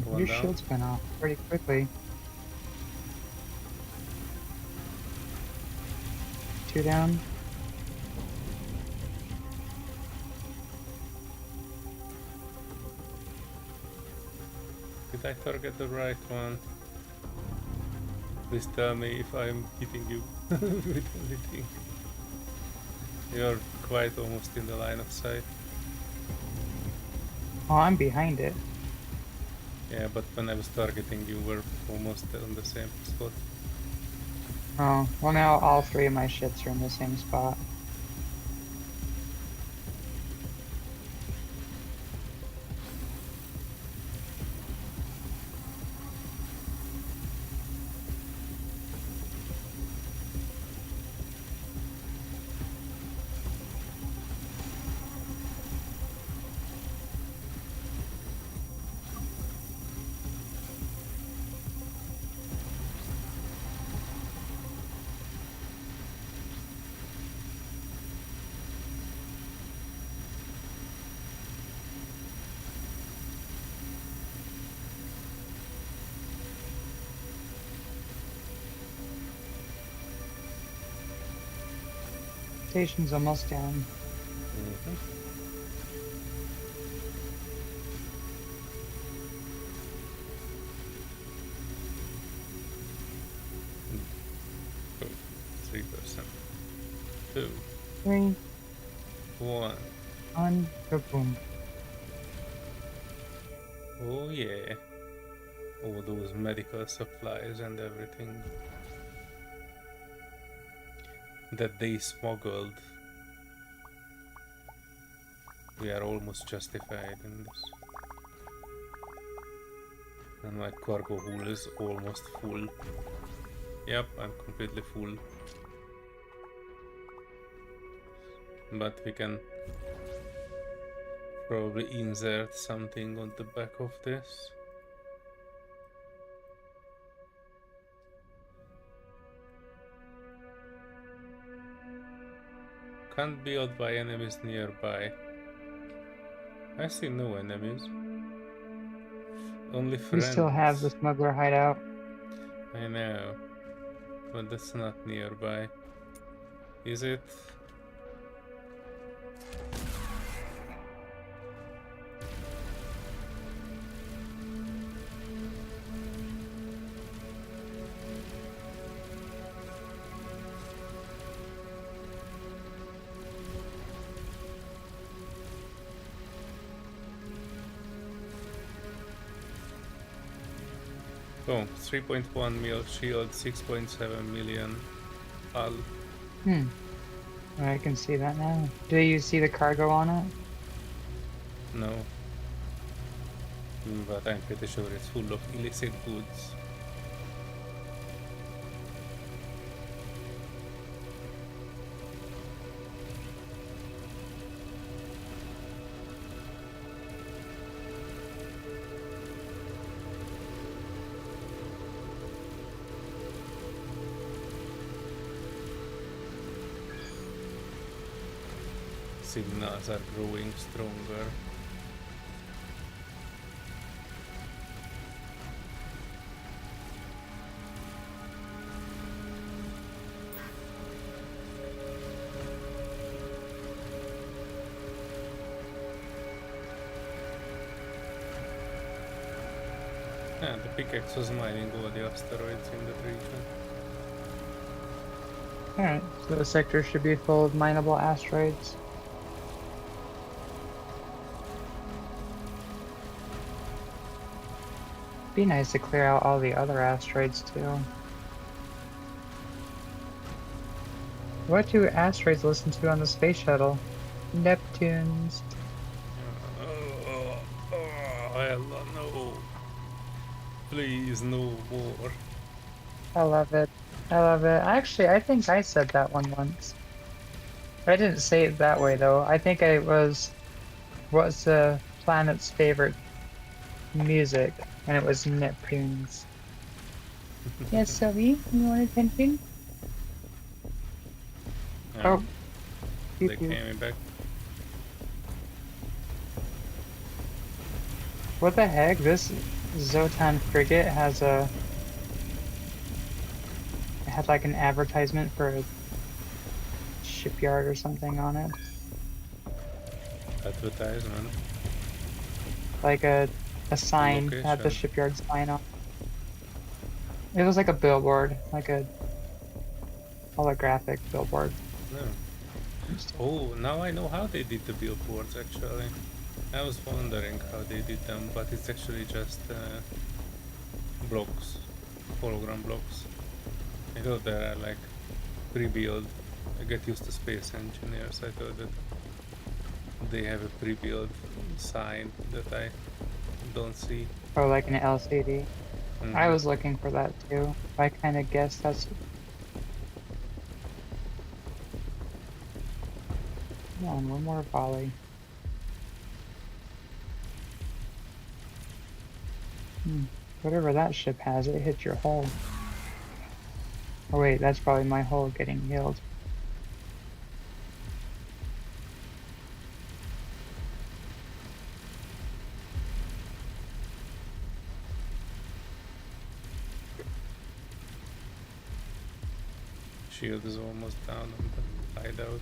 One Your down. shield's been off pretty quickly. 2 down. Did I target the right one? Please tell me if I'm hitting you with everything. You're quite almost in the line of sight. Oh, I'm behind it. Yeah, but when I was targeting you were almost on the same spot. Oh, well now all 3 of my ships are in the same spot. Station's almost down. Oh, 3%. 2, 3, 1. 1, kaboom. Oh yeah. All those medical supplies and everything that they smuggled. We are almost justified in this. And my cargo hold is almost full. Yep, I'm completely full. But we can probably insert something on the back of this. Can't build by enemies nearby. I see no enemies. Only We friends. still have the smuggler hideout. I know. But that's not nearby. Is it? Oh, 3.1 mil shield, 6.7 million hull. I can see that now. Do you see the cargo on it? No. But I'm pretty sure it's full of illicit goods. Signals are growing stronger. Yeah, the pickaxe was mining all the asteroids in that region. Alright, so the sector should be full of mineable asteroids. Be nice to clear out all the other asteroids too. What do asteroids listen to on the space shuttle? Neptunes. Hell no. Please, no more. I love it. I love it. Actually, I think I said that one once. I didn't say it that way though. I think I was, what's the planet's favorite music? And it was Neptunes. Yes, Sylvie, you want attention? Oh, They came back. What the heck? This Zotan frigate has a... It had like an advertisement for a shipyard or something on it. Advertisement? Like a sign Location. had the shipyard sign on. It was like a billboard, like a holographic billboard. No. Oh, now I know how they did the billboards actually. I was wondering how they did them, but it's actually just blocks, hologram blocks. I thought they are like pre-built. I get used to space engineers. I thought that they have a pre-built sign that I don't see. Or like an LCD. I was looking for that too. I kind of guessed that's... Come on, one more volley. Whatever that ship has, it hit your hull. Oh wait, that's probably my hull getting healed. Shield is almost down on the hideout.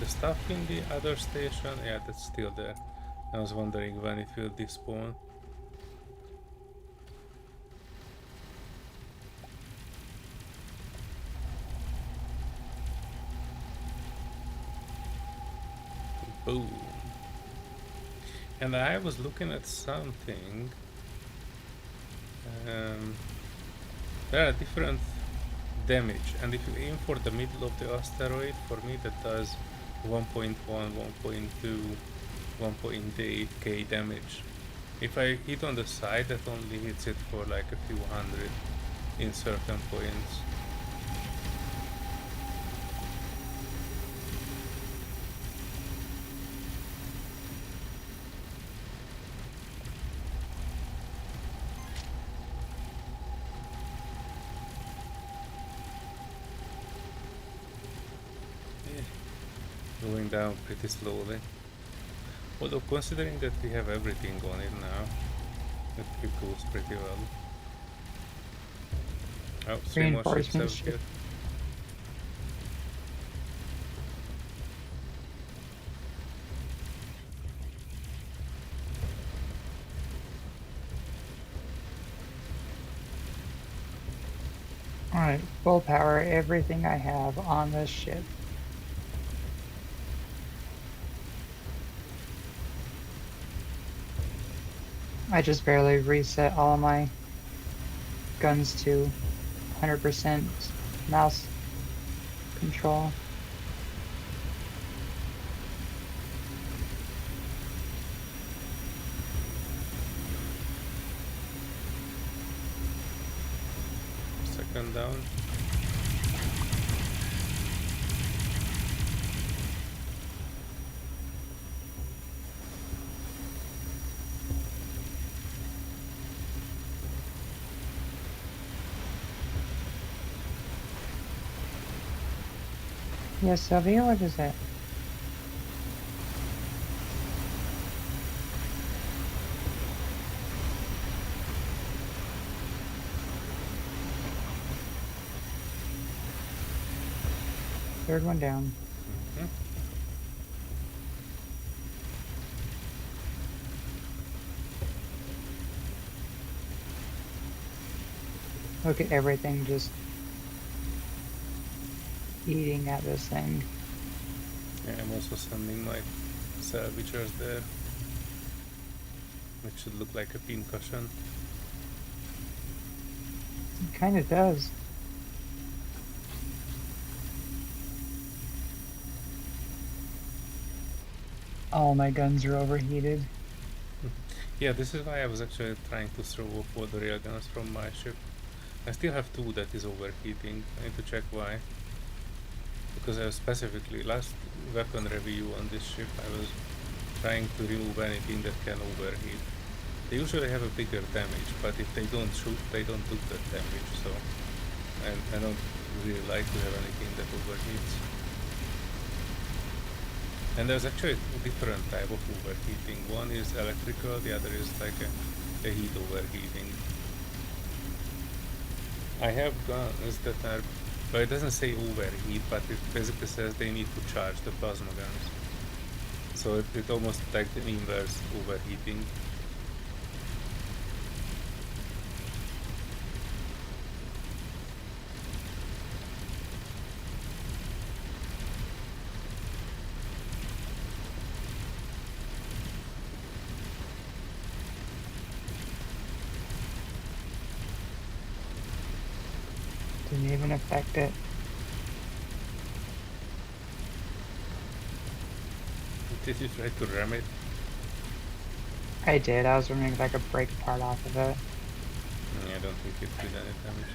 The stuff in the other station, yeah, that's still there. I was wondering when it will despawn. Boom. And I was looking at something. There are different damage, and if you aim for the middle of the asteroid, for me that does 1.1, 1.2, 1.8k damage. If I hit on the side, that only hits it for like a few hundred in certain points. going down pretty slowly. Although considering that we have everything on it now, it goes pretty well. Oh, 3 more ships have appeared. Alright, full power everything I have on this ship. I just barely reset all of my guns to 100% mouse control. Second down. Yes, Sylvia, what is it? Third one down. Look at everything just eating at this thing. Yeah, I'm also sending my salvagers there. It should look like a pincushion. It kind of does. All my guns are overheated. Yeah, this is why I was actually trying to throw off all the railguns from my ship. I still have 2 that is overheating. I need to check why. Because I was specifically, last weapon review on this ship, I was trying to remove anything that can overheat. They usually have a bigger damage, but if they don't shoot, they don't do that damage, so I don't really like to have anything that overheats. And there's actually a different type of overheating. One is electrical, the other is like a heat overheating. I have guns that are, well, it doesn't say overheat, but it basically says they need to charge the plasma guns. So it almost like the inverse overheating. Didn't even affect it. Did you try to ram it? I did. I was wondering if I could break part off of it. I don't think it did any damage.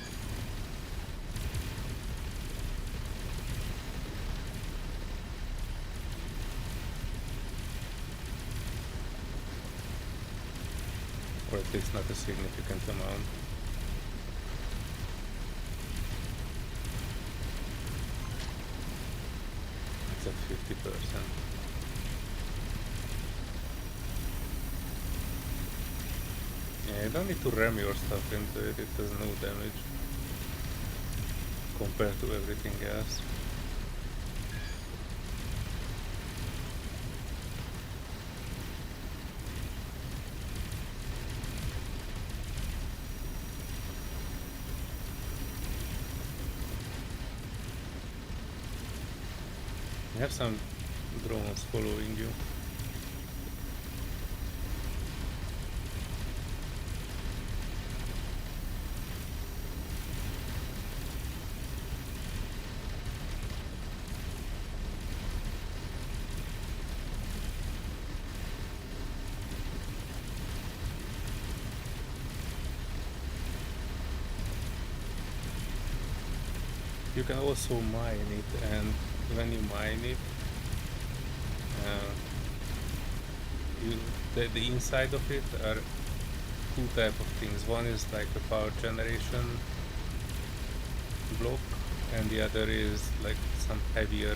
Or at least not a significant amount. It's at 50%. Yeah, you don't need to ram your stuff into it, it does no damage compared to everything else. You have some drones following you. You can also mine it, and when you mine it, the inside of it are 2 type of things. One is like a power generation block, and the other is like some heavier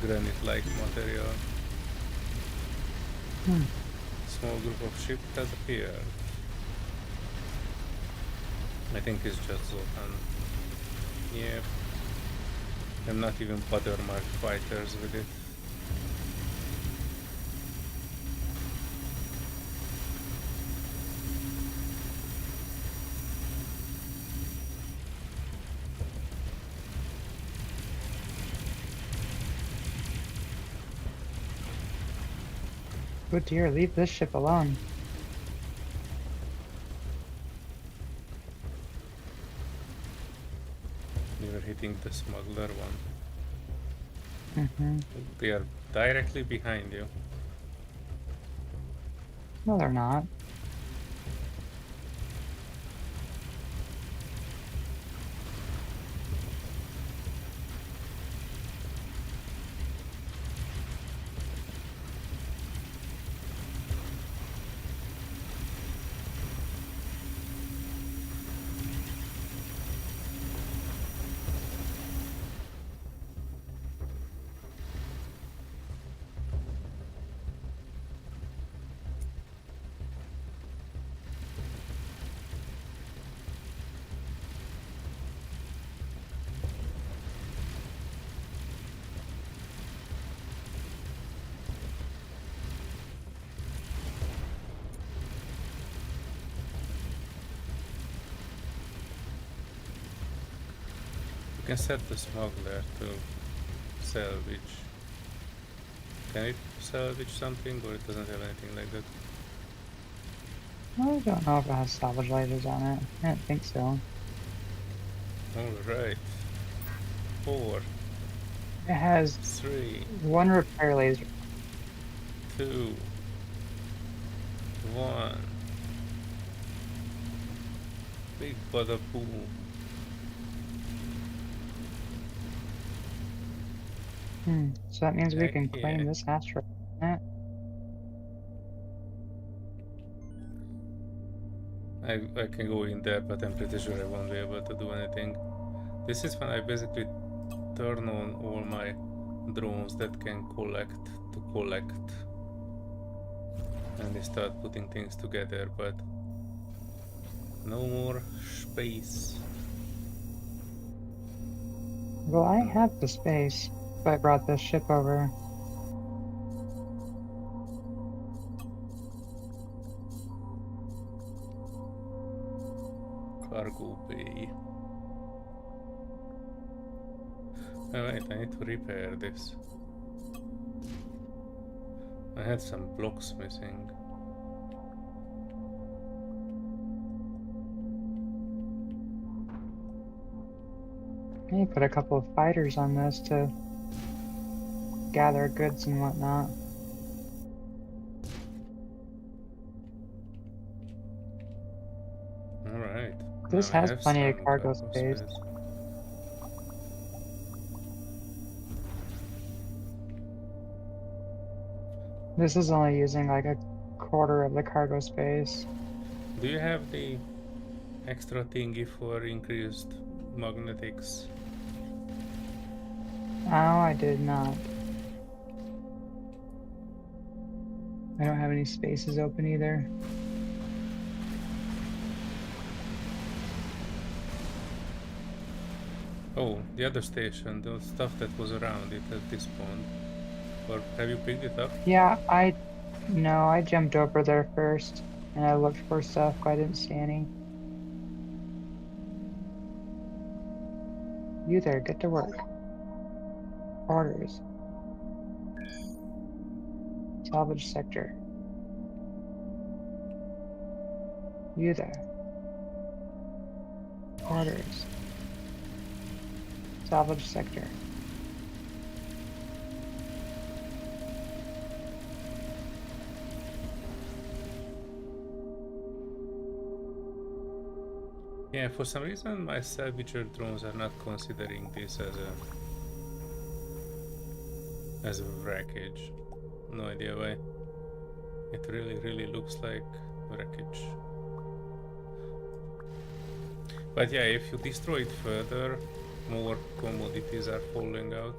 granite-like material. Small group of ships has appeared. I think it's just Zotan. Yep. And not even bother my fighters with it. Oh dear, leave this ship alone. You're hitting the smuggler one. Mm-hmm. They are directly behind you. No, they're not. You can set the smuggler to salvage. Can it salvage something, or it doesn't have anything like that? I don't know if it has salvage lasers on it. I don't think so. Alright. 4, It has 3, 1 repair laser. 2, 1. Big bada boom. So that means we Heck can yeah. claim this asteroid. Yeah. I can go in there, but I'm pretty sure I won't be able to do anything. This is when I basically turn on all my drones that can collect. And they start putting things together, but no more space. Well, I have the space, but I brought this ship over. Cargo bay. Oh wait, I need to repair this. I had some blocks missing. I put a couple of fighters on this to gather goods and whatnot. Alright. This Now I has have plenty of some cargo space. This is only using like a quarter of the cargo space. Do you have the extra thingy for increased magnetics? Oh, I did not. I don't have any spaces open either. Oh, the other station, the stuff that was around it at this point. Or have you picked it up? Yeah, no, I jumped over there first and I looked for stuff, but I didn't see any. You there, get to work. Orders. Salvage sector. You there. Orders. Salvage sector. Yeah, for some reason my salvager drones are not considering this as a wreckage. No idea why. It really looks like wreckage. But yeah, if you destroy it further, more commodities are falling out.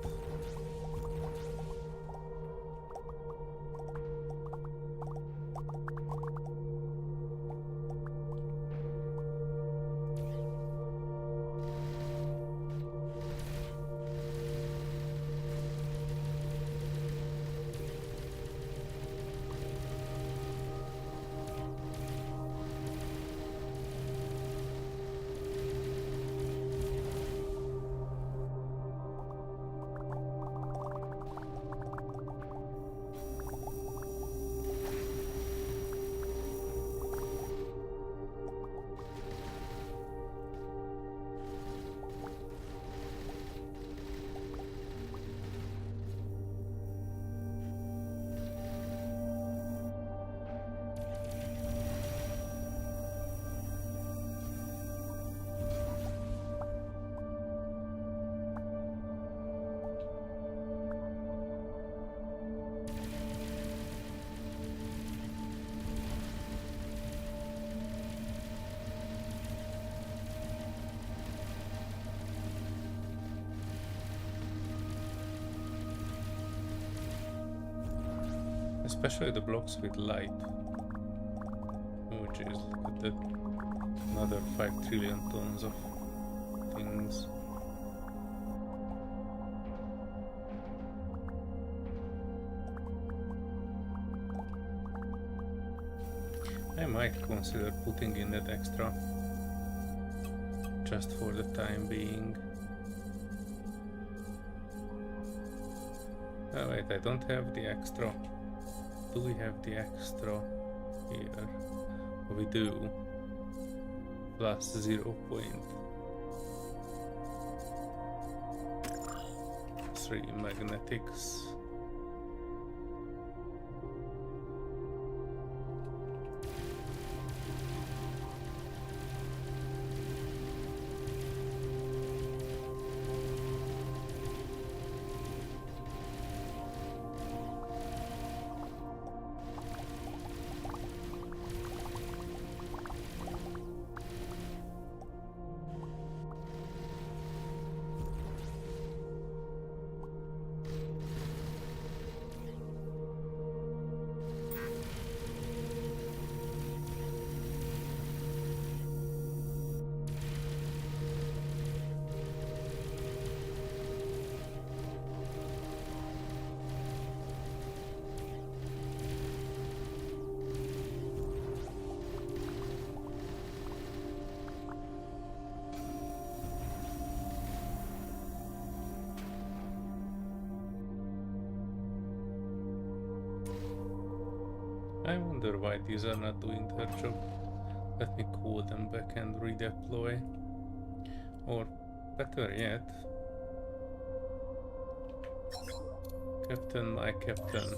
especially the blocks with light. Oh jeez, look at that. Another 5 trillion tons of things. I might consider putting in that extra, just for the time being. Oh wait, I don't have the extra. Do we have the extra here? We do. Plus 0.3 magnetics. I wonder why these are not doing their job. Let me call them back and redeploy. Or better yet, Captain, my captain.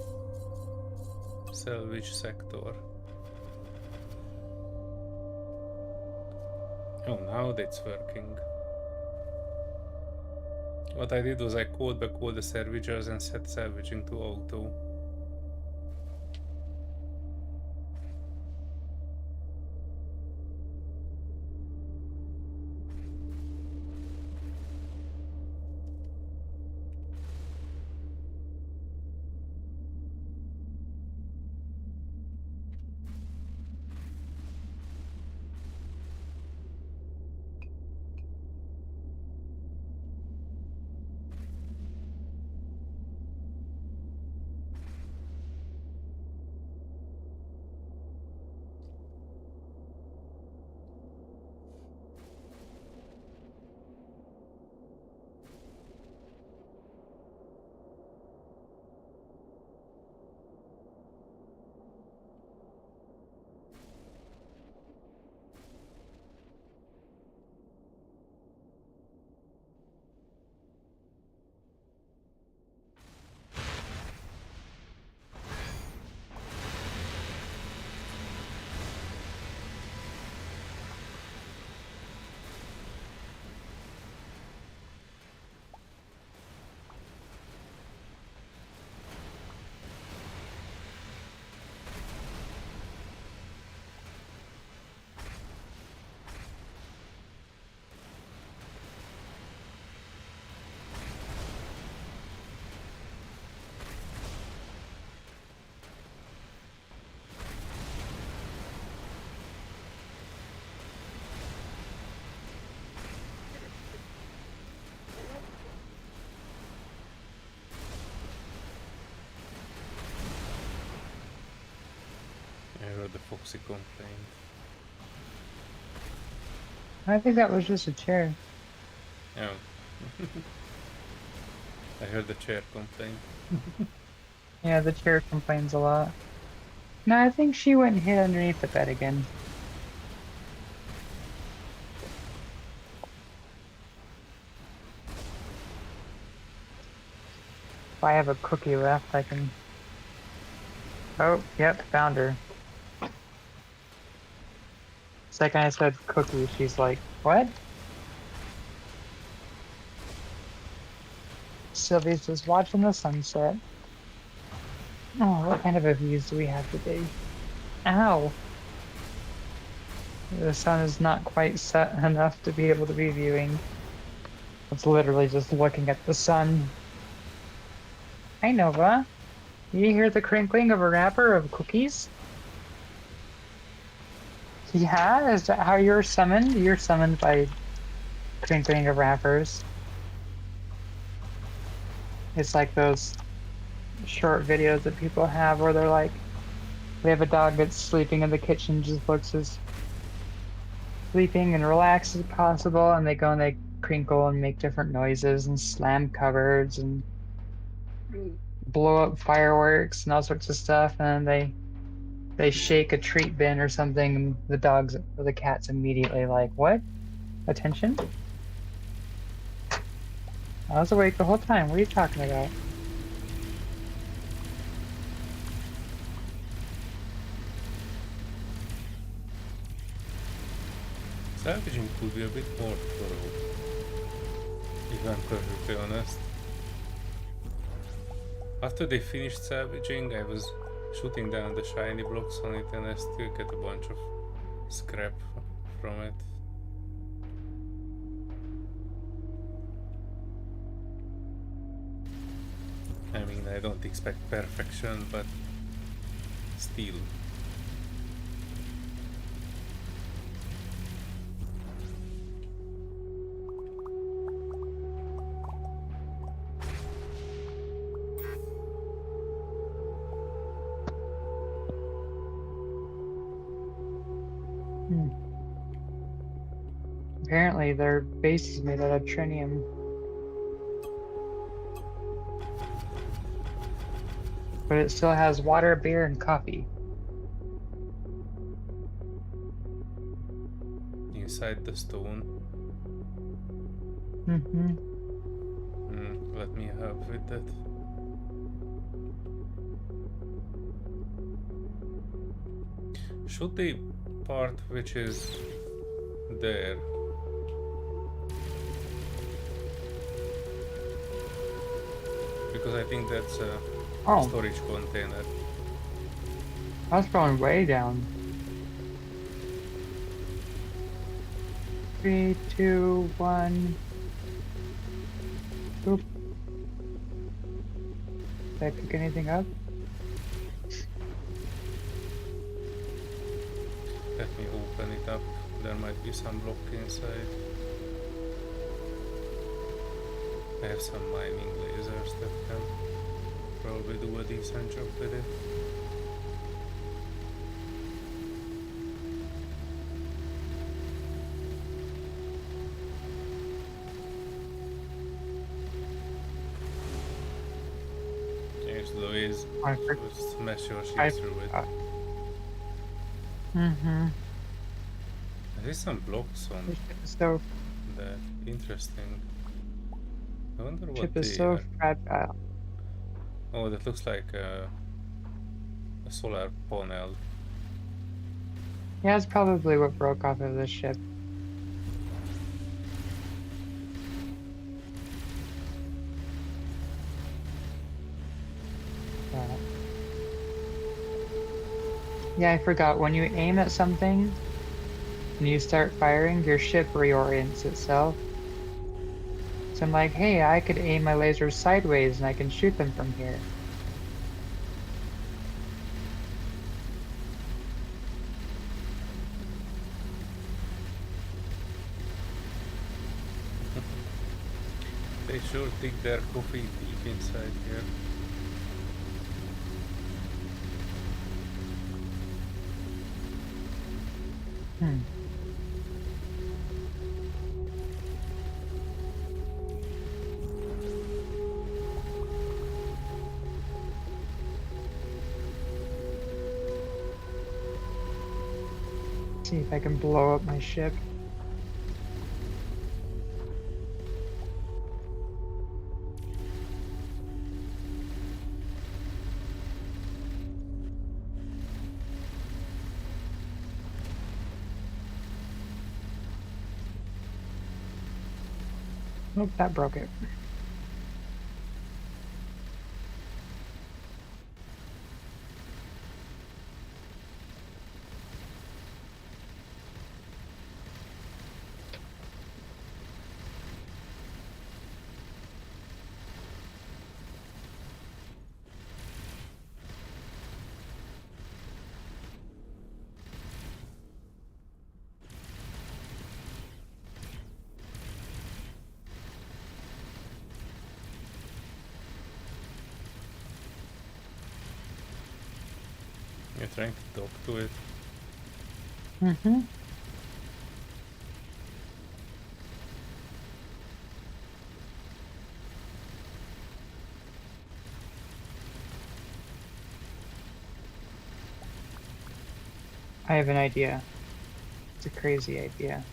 Salvage sector. Oh, now that's working. What I did was I called back all the salvagers and set salvaging to auto. I heard the Foxy complain. I think that was just a chair. Oh. I heard the chair complain. Yeah, the chair complains a lot. No, I think she went and hid underneath the bed again. If I have a cookie left, I can... Oh, yep, found her. Second I said cookie, she's like, what? Sylvia's just watching the sunset. Oh, what kind of a views do we have today? Ow! The sun is not quite set enough to be able to be viewing. It's literally just looking at the sun. Hi, Nova. You hear the crinkling of a wrapper of cookies? Yeah, is that how you're summoned? You're summoned by crinkling of wrappers. It's like those short videos that people have where they're like, they have a dog that's sleeping in the kitchen, just looks as sleeping and relaxed as possible, and they go and they crinkle and make different noises and slam cupboards and blow up fireworks and all sorts of stuff, and then they shake a treat bin or something, and the dogs or the cat's immediately like, what? Attention? I was awake the whole time. What are you talking about? Salvaging could be a bit more thorough, if I'm perfectly honest. After they finished salvaging, I was shooting down the shiny blocks on it, and I still get a bunch of scrap from it. I mean, I don't expect perfection, but still. Apparently their base is made out of trinium. But it still has water, beer, and coffee. Inside the stone. Mm-hmm. Let me help with that. Should the part which is there because I think that's a storage container. I was going way down. 3, 2, 1. Oop. Did I pick anything up? Let me open it up. There might be some block inside. I have some mining lasers that can probably do a decent job with it. Yes, Louise, smash your shit through it. There's some blocks on that. Interesting. I wonder what ship is they so are. fragile. Oh, that looks like a solar panel. Yeah, it's probably what broke off of this ship. Yeah, I forgot. When you aim at something and you start firing, your ship reorients itself. So I'm like, hey, I could aim my lasers sideways and I can shoot them from here. They sure dig their coffee deep inside here. See if I can blow up my ship. Nope, that broke it. You're trying to talk to it. Mm-hmm. I have an idea. It's a crazy idea.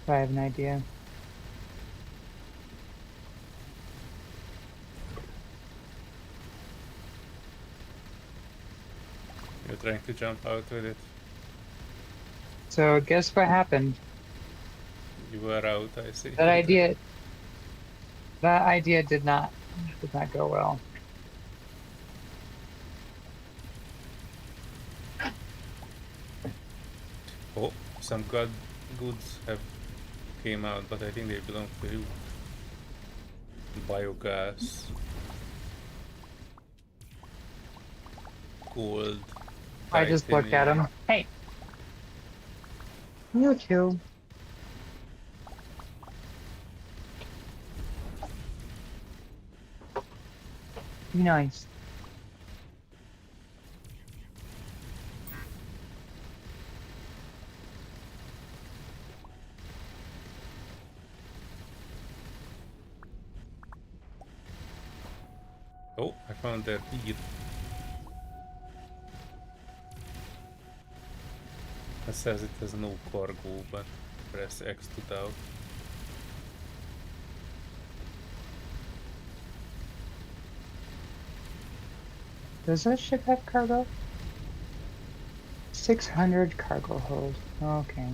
But I have an idea. You're trying to jump out with it. So guess what happened? You were out, I see. That idea did not go well. Oh, some goods have came out, but I think they belong to you. Biogas. Gold. I just looked at him. Hey! You too. Be nice. Oh, I found their beer. It says it has no cargo, but press X to doubt. Does that ship have cargo? 600 cargo hold. Okay.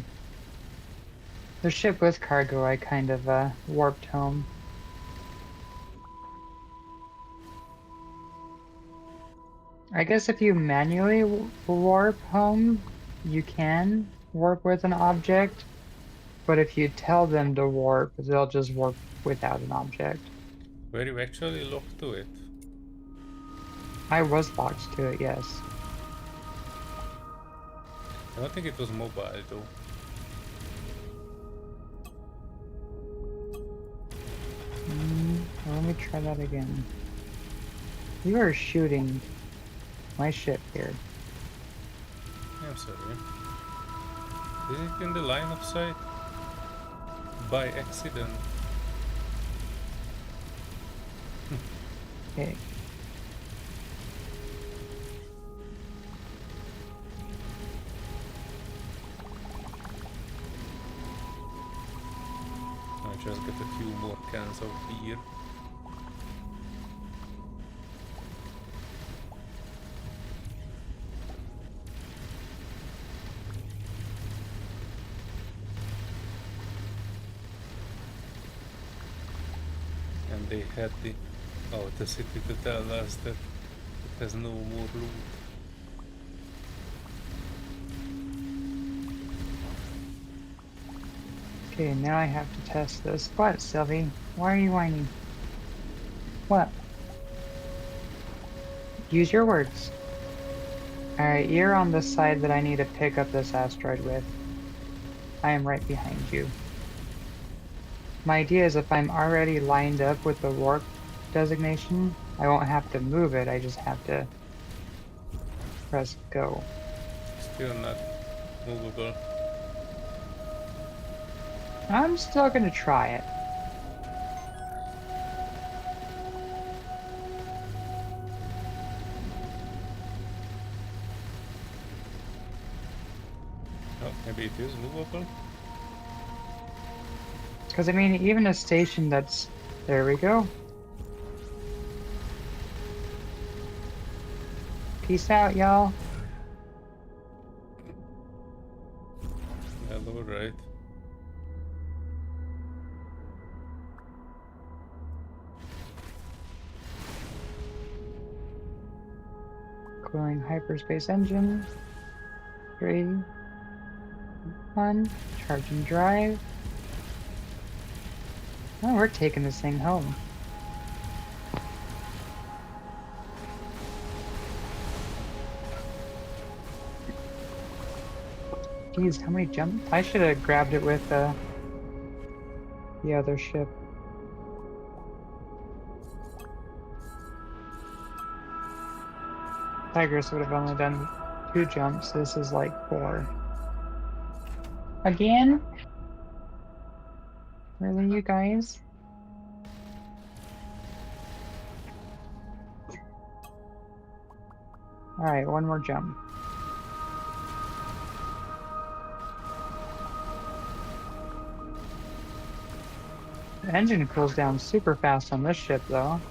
The ship with cargo I kind of warped home. I guess if you manually warp home, you can warp with an object, but if you tell them to warp, they'll just warp without an object. Were you actually locked to it? I was locked to it, yes. I don't think it was mobile though. Well, let me try that again. You are shooting my ship here. I'm sorry. Is it in the line of sight? By accident. Okay. I just get a few more cans of beer. And they had the city to tell us that it has no more loot. Okay, now I have to test this. What, Sylvie? Why are you whining? What? Use your words. Alright, you're on the side that I need to pick up this asteroid with. I am right behind you. My idea is if I'm already lined up with the warp designation, I won't have to move it, I just have to press go. Still not movable. I'm still gonna try it. Oh, maybe it is movable? Because, I mean, even a station that's... There we go. Peace out, y'all. Well, alright. Cooling hyperspace engine. 3, 1. Charging drive. Oh, we're taking this thing home. Geez, how many jump? I should have grabbed it with the other ship. Tigris would have only done 2 jumps. This is like 4. Again? Really, you guys? Alright, 1 more jump. The engine cools down super fast on this ship, though.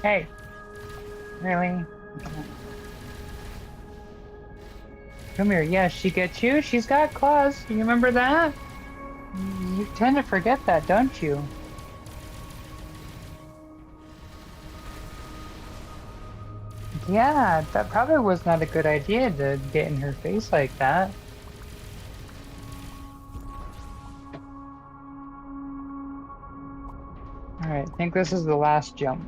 Hey! Really? Come here. Yeah, she gets you? She's got claws. You remember that? You tend to forget that, don't you? Yeah, that probably was not a good idea to get in her face like that. Alright, I think this is the last jump.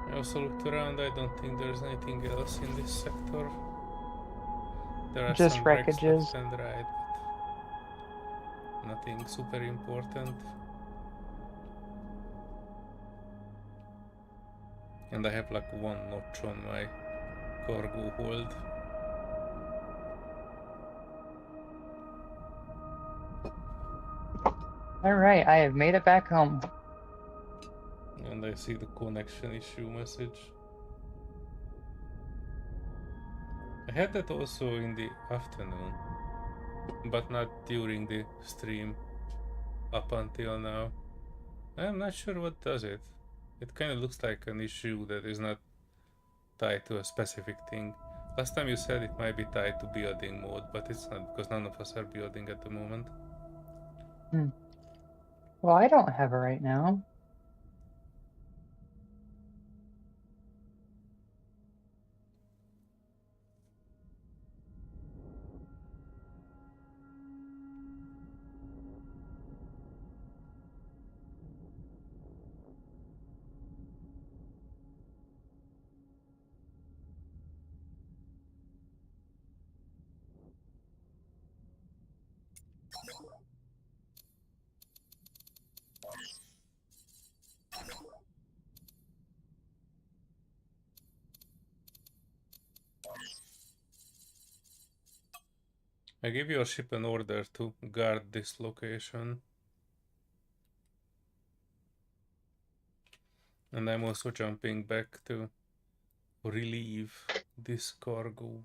I also looked around, I don't think there's anything else in this sector. There are Just some wrecks wreckages. left and right, but nothing super important. And I have like 1 notch on my cargo hold. Alright, I have made it back home. And I see the connection issue message. I had that also in the afternoon, but not during the stream up until now. I'm not sure what does it. It kind of looks like an issue that is not tied to a specific thing. Last time you said it might be tied to building mode, but it's not, because none of us are building at the moment. Well, I don't have it right now. I give your ship an order to guard this location. And I'm also jumping back to relieve this cargo.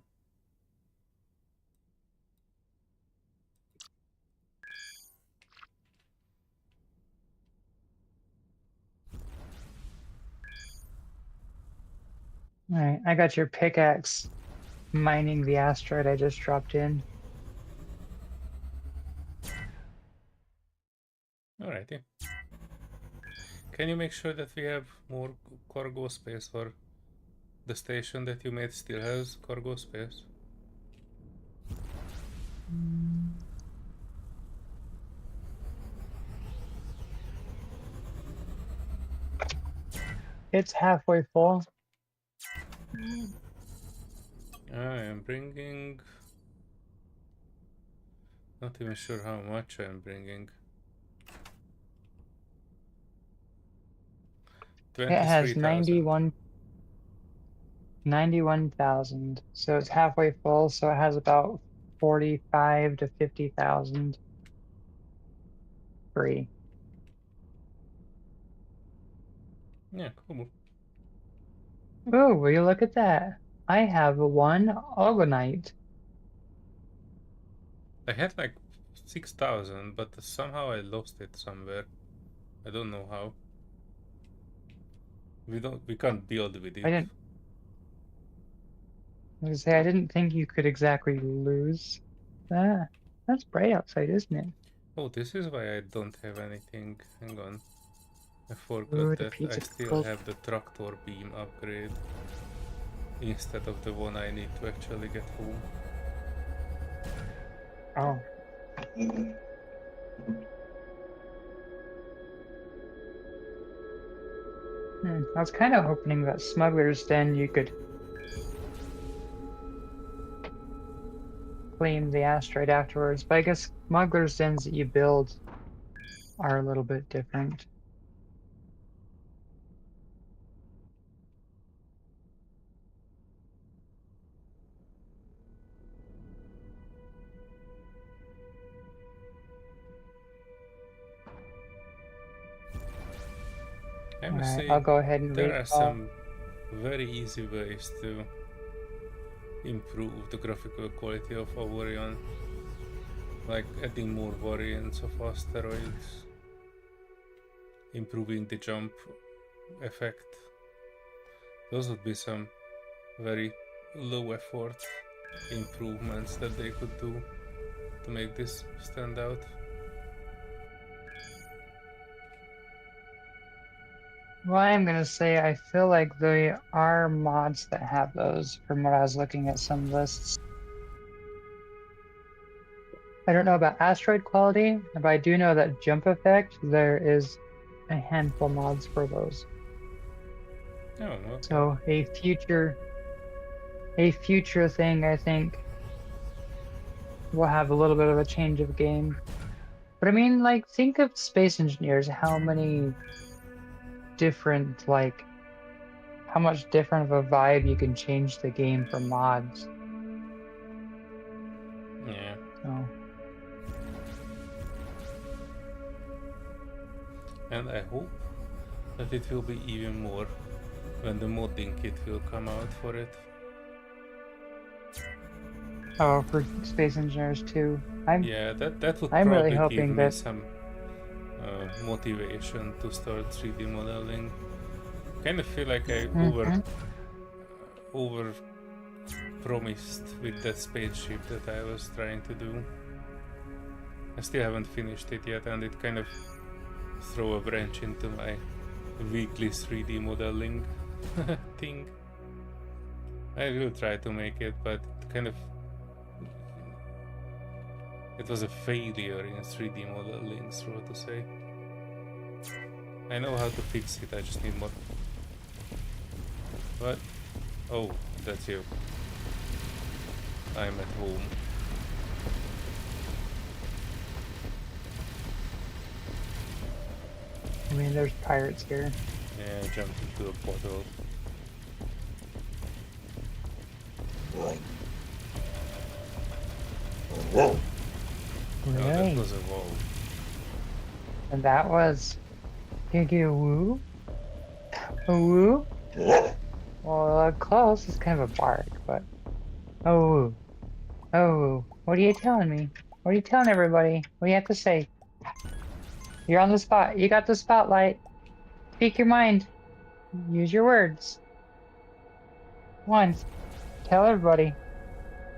Alright, I got your pickaxe mining the asteroid I just dropped in. Alrighty. Can you make sure that we have more cargo space, or the station that you made still has cargo space? It's halfway full. I am bringing... Not even sure how much I am bringing. It has 23,000. 91,000. So it's halfway full, so it has about 45 to 50,000 free. Yeah, cool. Oh, will you look at that? I have 1 Algonite. I had like 6,000, but somehow I lost it somewhere. I don't know how. We can't build with it. I was gonna say, I didn't think you could exactly lose that. That's bright outside, isn't it? Oh, this is why I don't have anything. Hang on. I forgot Ooh, the that I pizza still pickles. have the tractor beam upgrade instead of the one I need to actually get home. Oh. I was kind of hoping that Smuggler's Den you could claim the asteroid afterwards, but I guess Smuggler's Dens that you build are a little bit different. I must say, I'll go ahead and there read are all. some very easy ways to improve the graphical quality of Avorion, like adding more variants of asteroids, improving the jump effect. Those would be some very low effort improvements that they could do to make this stand out. Well, I'm gonna say I feel like there are mods that have those from what I was looking at some lists. I don't know about asteroid quality, but I do know that jump effect, there is a handful mods for those. Oh, okay. So a future thing, I think, will have a little bit of a change of game. But I mean, like, think of Space Engineers, how many different, like, how much different of a vibe you can change the game for mods. Yeah. So. And I hope that it will be even more when the modding kit will come out for it. Oh, for Space Engineers too. Yeah, that would I'm really probably give hoping me that some motivation to start 3D modeling. Kind of feel like I over promised with that spaceship that I was trying to do. I still haven't finished it yet, and it kind of throw a wrench into my weekly 3D modeling thing. I will try to make it, but kind of it was a failure in 3D modeling, so to say. I know how to fix it, I just need more. What? Oh, that's you. I'm at home. I mean, there's pirates here. Yeah, I jumped into a bottle. Right. Oh, that was a wall. And that was can you get a woo? A woo? Well, close. It's kind of a bark, but a woo. A woo. What are you telling me? What are you telling everybody? What do you have to say? You're on the spot. You got the spotlight. Speak your mind. Use your words. Once. Tell everybody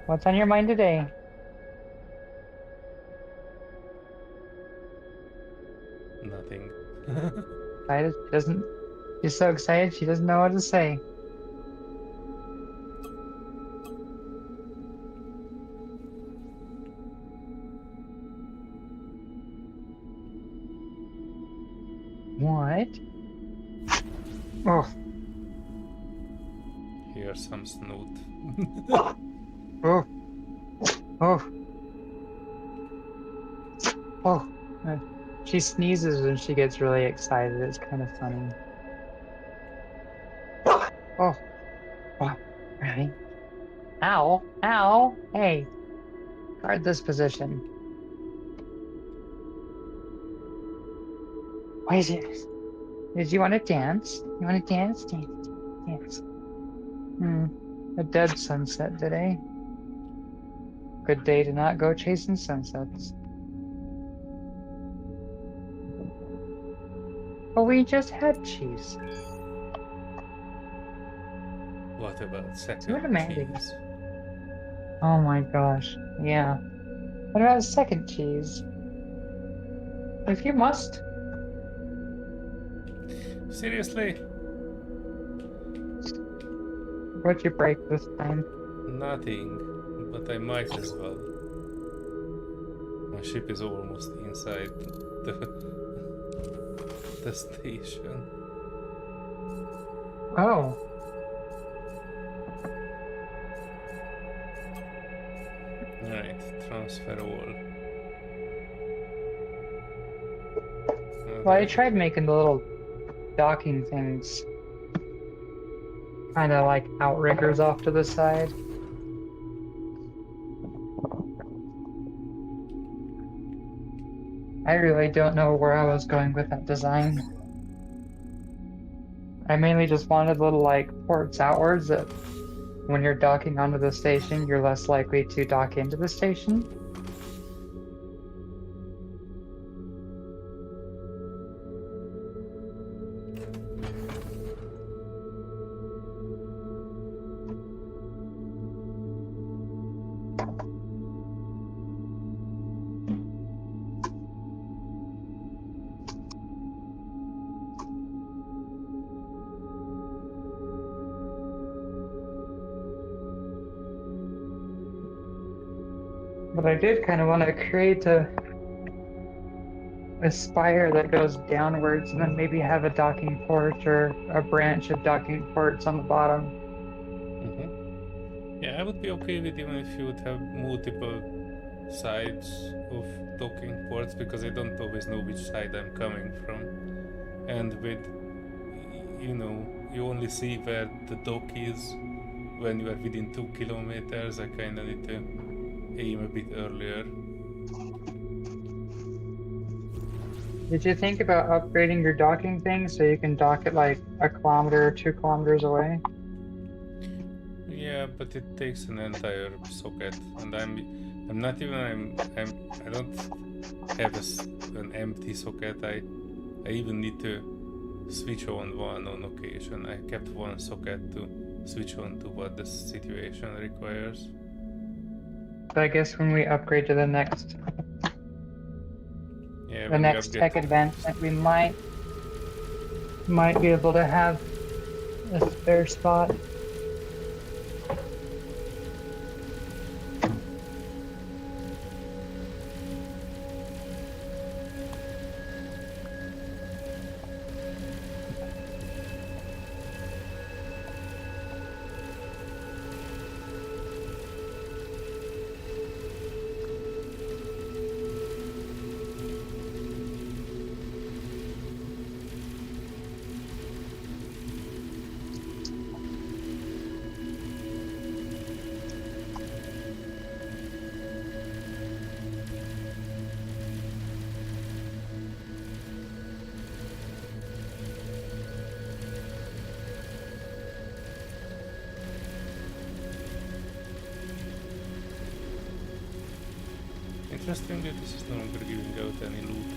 what's on your mind today. Nothing. Excited? She doesn't. She's so excited she doesn't know what to say. What? Oh. Here's some snoot. Oh. Oh. Oh. She sneezes when she gets really excited. It's kind of funny. Oh. Oh. Really? Ow. Ow. Hey. Guard this position. What is it? Did you want to dance? You want to dance? Dance. Dance. A dead sunset today. Good day to not go chasing sunsets. But we just had cheese. What about Too second demanding. cheese? Oh my gosh. Yeah. What about second cheese? If you must. Seriously? What'd you break this time? Nothing. But I might as well. My ship is almost inside the station. Oh. Alright, transfer all. Well, I tried making the little docking things kind of like outriggers off to the side. I really don't know where I was going with that design. I mainly just wanted little like ports outwards that when you're docking onto the station, you're less likely to dock into the station. But I did kind of want to create a spire that goes downwards and then maybe have a docking port or a branch of docking ports on the bottom. Yeah, I would be okay with even if you would have multiple sides of docking ports, because I don't always know which side I'm coming from. And with, you only see where the dock is when you are within 2 kilometers. I kind of need to aim a bit earlier. Did you think about upgrading your docking thing so you can dock it like 1 kilometer or 2 kilometers away? Yeah, but it takes an entire socket, and I'm not even I don't have an empty socket. I even need to switch on one on occasion. I kept one socket to switch on to what the situation requires. But I guess when we upgrade to the next tech advancement, we might be able to have a spare spot. Interestingly, this is no longer giving out any loot.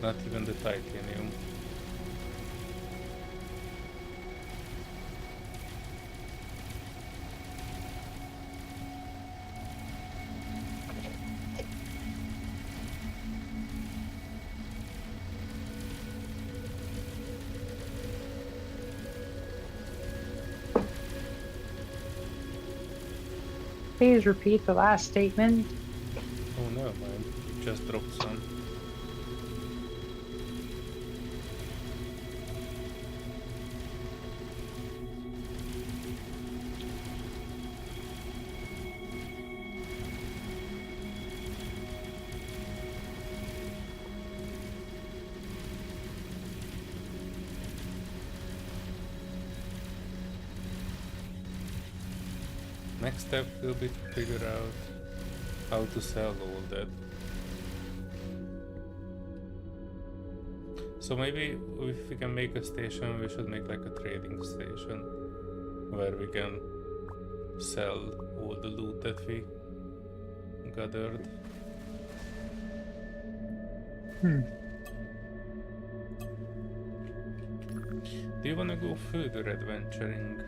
Not even the titanium. Please repeat the last statement. Oh no, I just dropped some. Next step will be to figure out how to sell all that. So maybe if we can make a station, we should make like a trading station where we can sell all the loot that we gathered. Do you want to go further adventuring?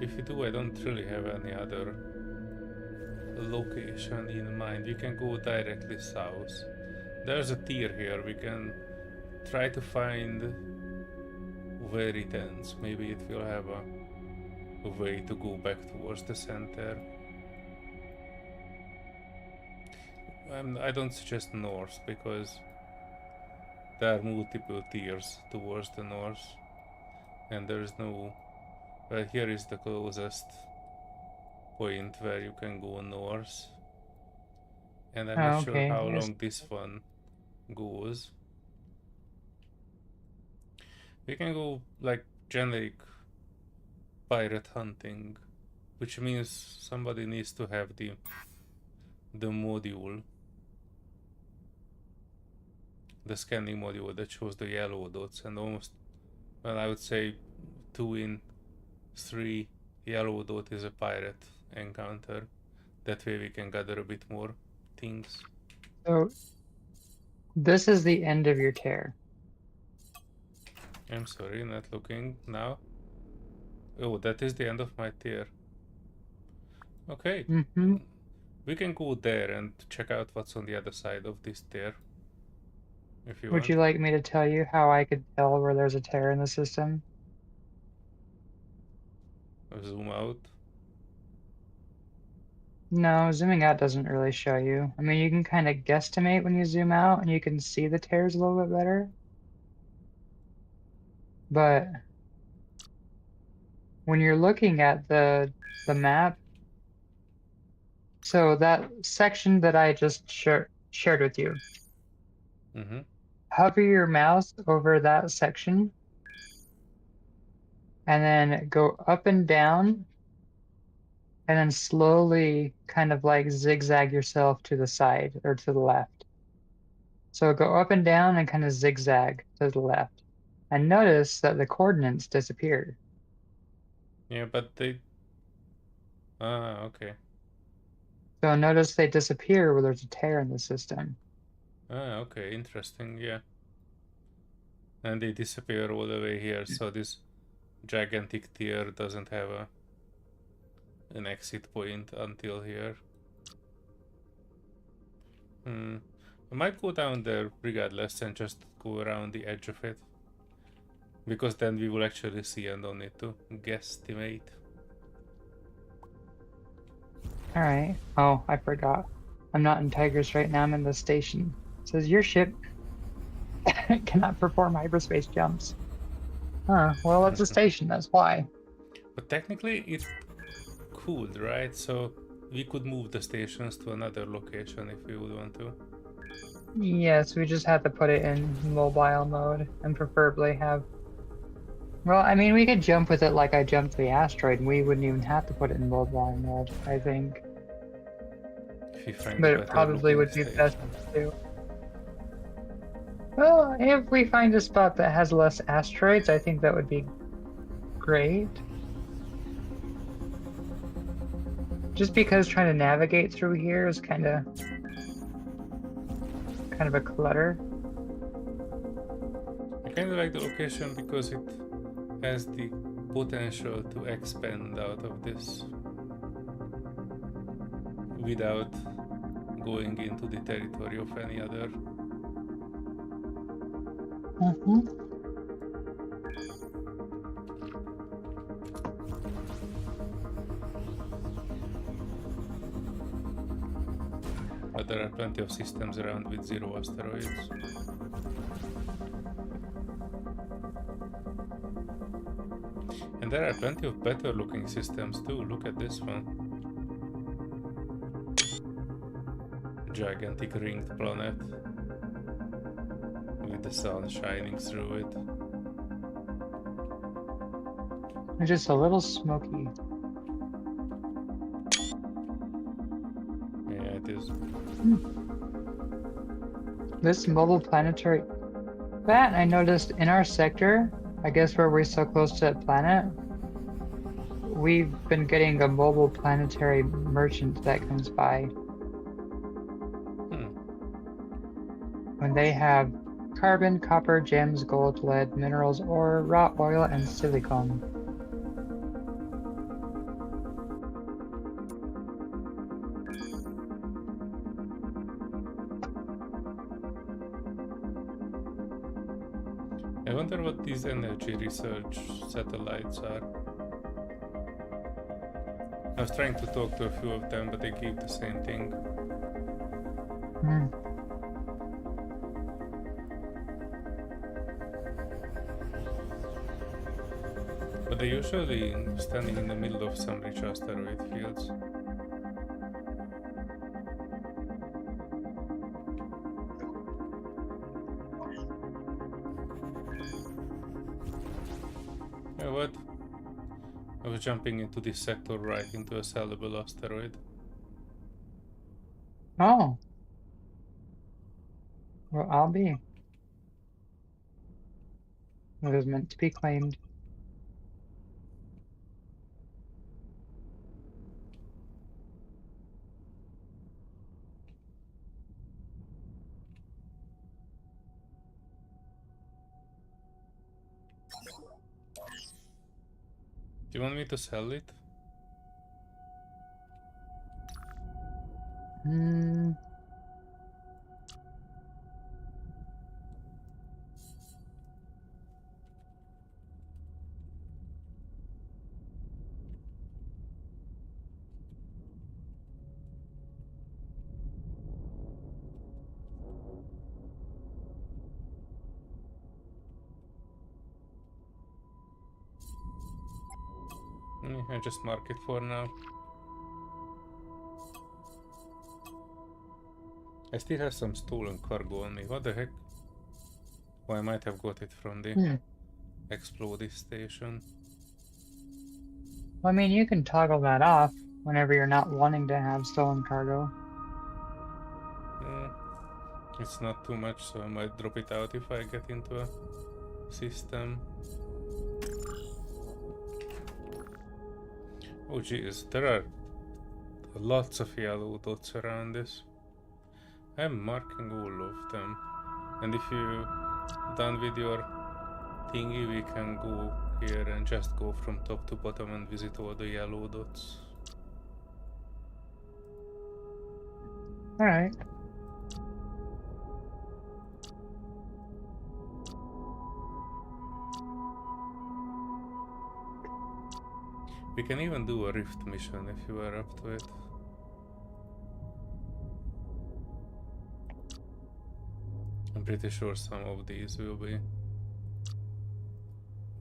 If you do, I don't really have any other location in mind. We can go directly south. There's a tier here. We can try to find where it ends. Maybe it will have a way to go back towards the center. I don't suggest north because there are multiple tiers towards the north, and there is no. Well, here is the closest point where you can go north. And I'm not sure okay. how long this one goes. We can go like generic pirate hunting, which means somebody needs to have the module, the scanning module that shows the yellow dots, and almost, well, I would say 2 in 3 yellow dot is a pirate encounter. That way we can gather a bit more things. So this is the end of your tear. I'm sorry, not looking now. Oh, that is the end of my tier. Okay. Mm-hmm. We can go there and check out what's on the other side of this tier. If you Would want. you like me to tell you how I could tell where there's a tear in the system? Zoom out. No, zooming out doesn't really show you. I mean, you can kind of guesstimate when you zoom out and you can see the tears a little bit better. But when you're looking at the map, so that section that I just shared with you, Mm-hmm. hover your mouse over that section and then go up and down and then slowly kind of like zigzag yourself to the side or to the left. So go up and down and kind of zigzag to the left. And notice that the coordinates disappeared. Yeah, but they... Ah, okay. So notice they disappear where there's a tear in the system. Ah, okay, interesting, yeah. And they disappear all the way here, so this gigantic tier doesn't have an exit point until here. I might go down there regardless and just go around the edge of it. Because then we will actually see and don't need to guesstimate. Alright. Oh, I forgot. I'm not in Tigris right now, I'm in the station. It says your ship cannot perform hyperspace jumps. Huh, well it's a station, that's why. But technically it could, right? So we could move the stations to another location if we would want to. Yes, we just have to put it in mobile mode and preferably have... Well, I mean, we could jump with it like I jumped the asteroid and we wouldn't even have to put it in mobile mode, I think. If we find But a it better probably would be best to do. Well, if we find a spot that has less asteroids, I think that would be great. Just because trying to navigate through here is kind of a clutter. I kind of like the location because it has the potential to expand out of this without going into the territory of any other. But there are plenty of systems around with 0 asteroids. And there are plenty of better looking systems too. Look at this one. Gigantic ringed planet with the sun shining through it. It's just a little smoky. Yeah, it is. This mobile planetary... That I noticed in our sector, I guess where we're so close to that planet, we've been getting a mobile planetary merchant that comes by. When they have carbon, copper, gems, gold, lead, minerals, ore, raw oil, and silicon. I wonder what these energy research satellites are. I was trying to talk to a few of them, but they gave the same thing. But they usually standing in the middle of some rich asteroid fields. You know what? I was jumping into this sector right into a sellable asteroid. Oh. Well, I'll be. It was meant to be claimed. Do you want me to sell it? Hmm. I just mark it for now. I still have some stolen cargo on me. What the heck? Oh, I might have got it from the exploding station. Well, I mean, you can toggle that off whenever you're not wanting to have stolen cargo. It's not too much, so I might drop it out if I get into a system. Oh jeez, there are lots of yellow dots around this. I'm marking all of them. And if you're done with your thingy, we can go here and just go from top to bottom and visit all the yellow dots. Alright. We can even do a rift mission if you are up to it. I'm pretty sure some of these will be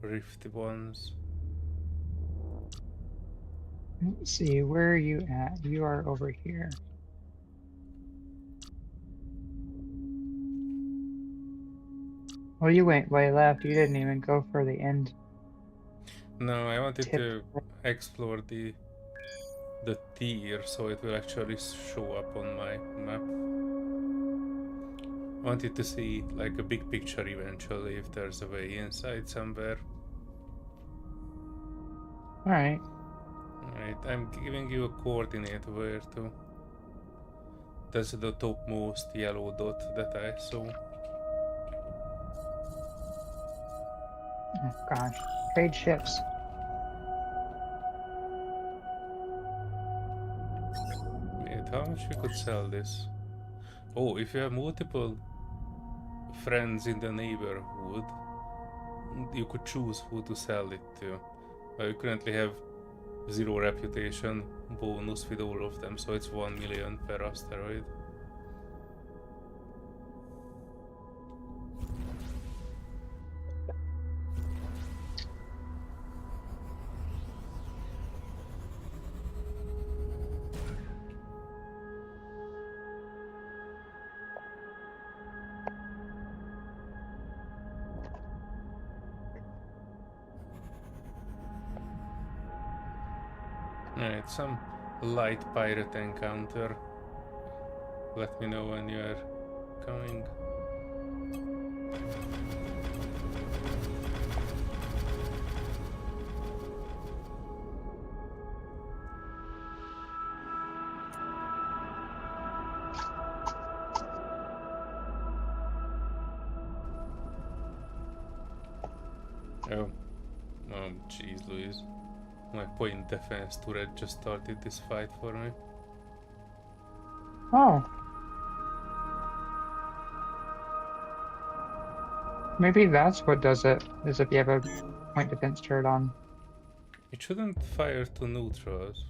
rift ones. Let's see, where are you at? You are over here. Well, you went way left. You didn't even go for the end. No, I wanted Tip. to explore the tier so it will actually show up on my map. I wanted to see like a big picture eventually if there's a way inside somewhere. Alright. Alright, I'm giving you a coordinate where to. That's the topmost yellow dot that I saw. Oh gosh. Trade ships. Wait, how much we could sell this? Oh, if you have multiple friends in the neighborhood, you could choose who to sell it to. I currently have 0 reputation bonus with all of them, so it's 1 million per asteroid. Alright, some light pirate encounter. Let me know when you are coming. Oh, jeez, Louise. My point defense turret just started this fight for me. Oh. Maybe that's what does it, is if you have a point defense turret on. It shouldn't fire to neutrals.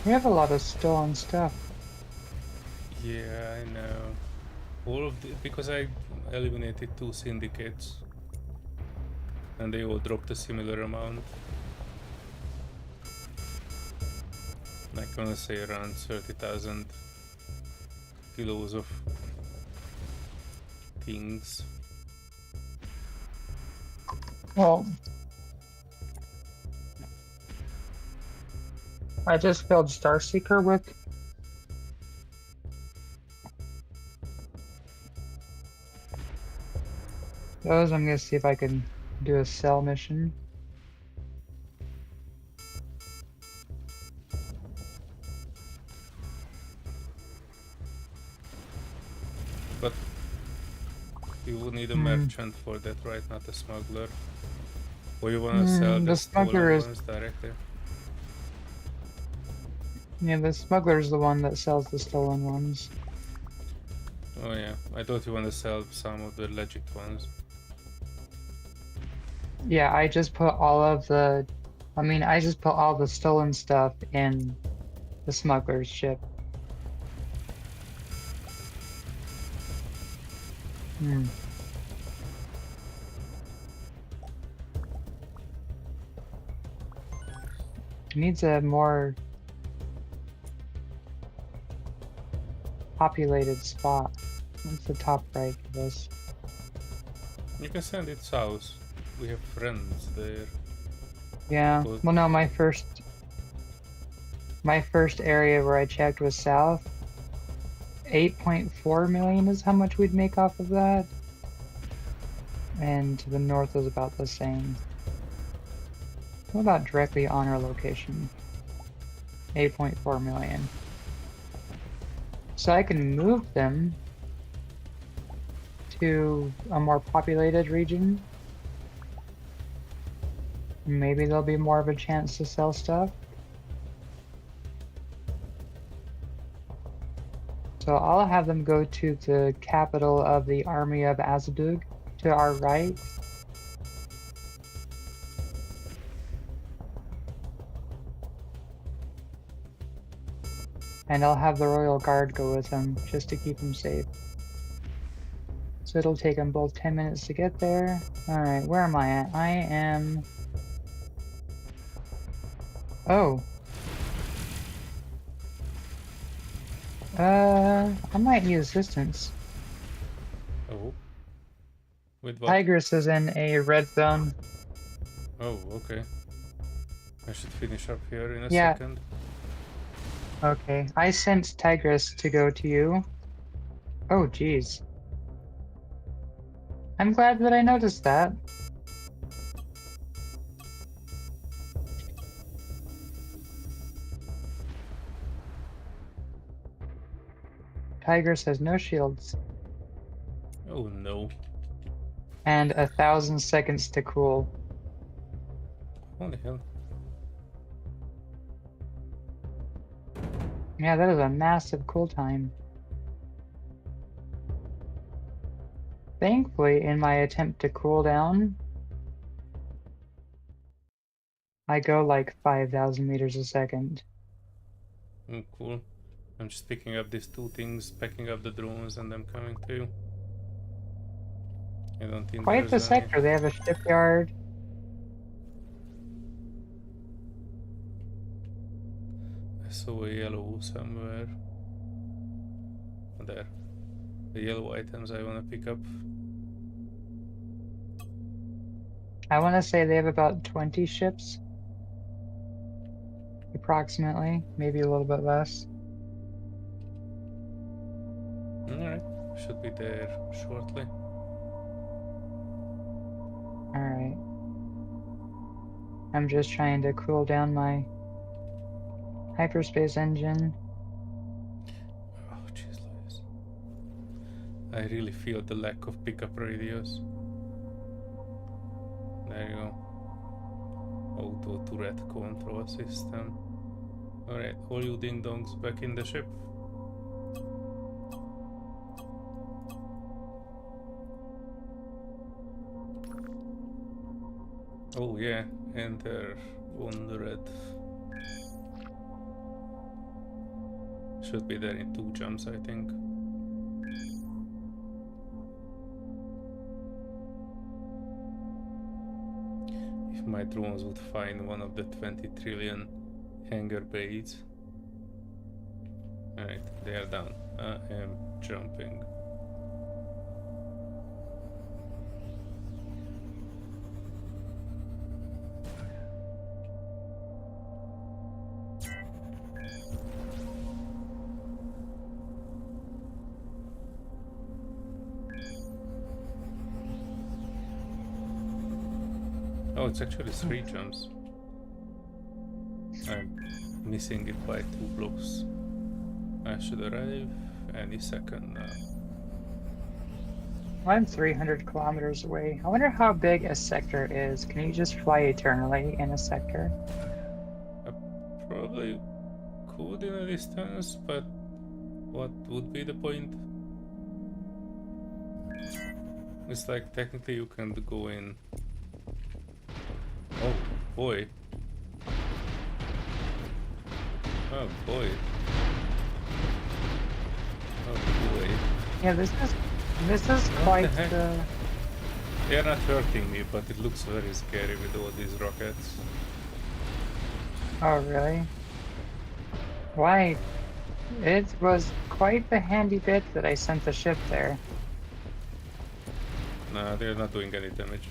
We have a lot of stolen stuff. Yeah, I know. All of the, because I eliminated 2 syndicates. And they all dropped a similar amount. Like, I wanna say around 30,000 kilos of things. Well, I just filled Starseeker with those. I'm gonna see if I can do a cell mission. But you would need a merchant for that, right? Not a smuggler. Or you wanna sell the smuggler stolen is ones directly? yeah, the smuggler is the one that sells the stolen ones. Oh yeah, I thought you wanna sell some of the legit ones. Yeah, I just put all of the, I just put all the stolen stuff in the smuggler's ship. Needs a more populated spot. What's the top right of this? You can send it south. We have friends there. Yeah. But Well, no, my first area where I checked was south. 8.4 million is how much we'd make off of that. And to the north was about the same. What about directly on our location? 8.4 million. So I can move them to a more populated region. Maybe there'll be more of a chance to sell stuff. So I'll have them go to the capital of the army of Azadug, to our right. And I'll have the Royal Guard go with them, just to keep them safe. So it'll take them both 10 minutes to get there. Alright, where am I at? I am... Oh. I might need assistance. oh. With what? Tigress is in a red zone. Oh, okay. I should finish up here in a Yeah. second. Okay, I sent Tigress to go to you. Oh, geez. I'm glad that I noticed that. Tigress has no shields. Oh no. And 1,000 seconds to cool. Holy hell. Yeah, that is a massive cool time. Thankfully, in my attempt to cool down, I go like 5,000 meters a second. Oh, cool. I'm just picking up these 2 things, packing up the drones, and I'm coming to you. I don't think Quite the there's any. sector. They have a shipyard. I saw a yellow somewhere. Oh, there. The yellow items I wanna pick up. I want to say they have about 20 ships. Approximately, maybe a little bit less. Alright, should be there shortly. Alright. I'm just trying to cool down my hyperspace engine. Oh, jeez Louise. I really feel the lack of pickup radios. There you go. Auto turret control system. Alright, all you ding dongs back in the ship. Oh yeah, enter on the red. Should be there in 2 jumps, I think. If my drones would find one of the 20 trillion hangar bays. Alright, they are down. I am jumping. Oh, it's actually 3 jumps. I'm missing it by 2 blocks. I should arrive any second now. I'm 300 kilometers away. I wonder how big a sector is. Can you just fly eternally in a sector? I probably could in a distance, but what would be the point? It's like technically you can go in. Oh boy. Oh boy. Oh boy. Yeah, this is quite the heck? the. They are not hurting me, but it looks very scary with all these rockets. Oh really? Why? It was quite the handy bit that I sent the ship there. Nah, they're not doing any damage.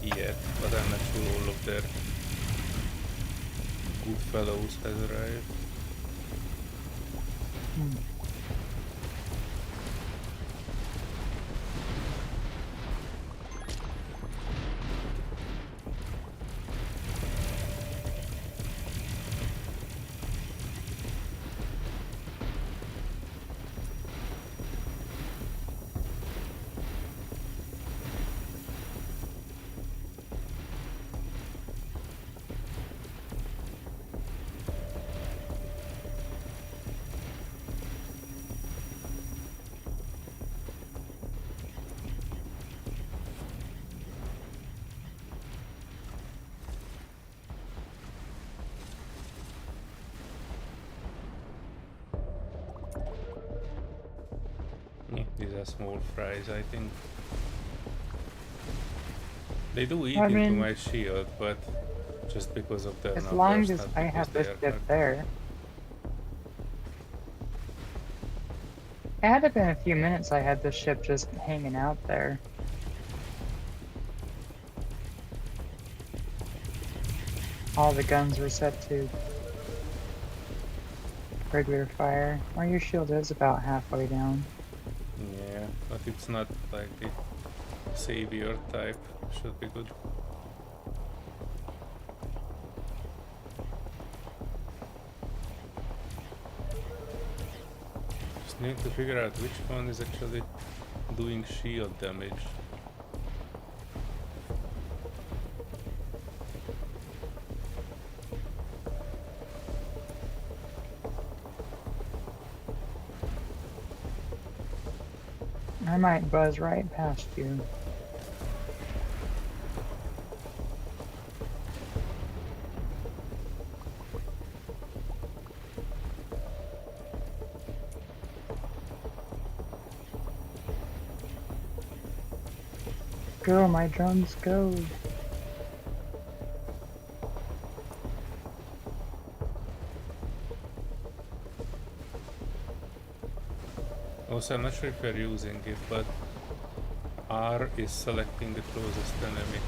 Yet, but I'm not sure all of their good fellows has arrived. Yeah, these are small fries, I think. They do eat into my shield, but just because of their as numbers, long as not I because have they this are ship hurt. there. It had been a few minutes I had this ship just hanging out there. All the guns were set to regular fire. Or your shield is about halfway down. Yeah, but it's not like the savior type. Should be good. Just need to figure out which one is actually doing shield damage. I might buzz right past you. Go, my drones, go. Also, I'm not sure if we're using it, but R is selecting the closest enemy.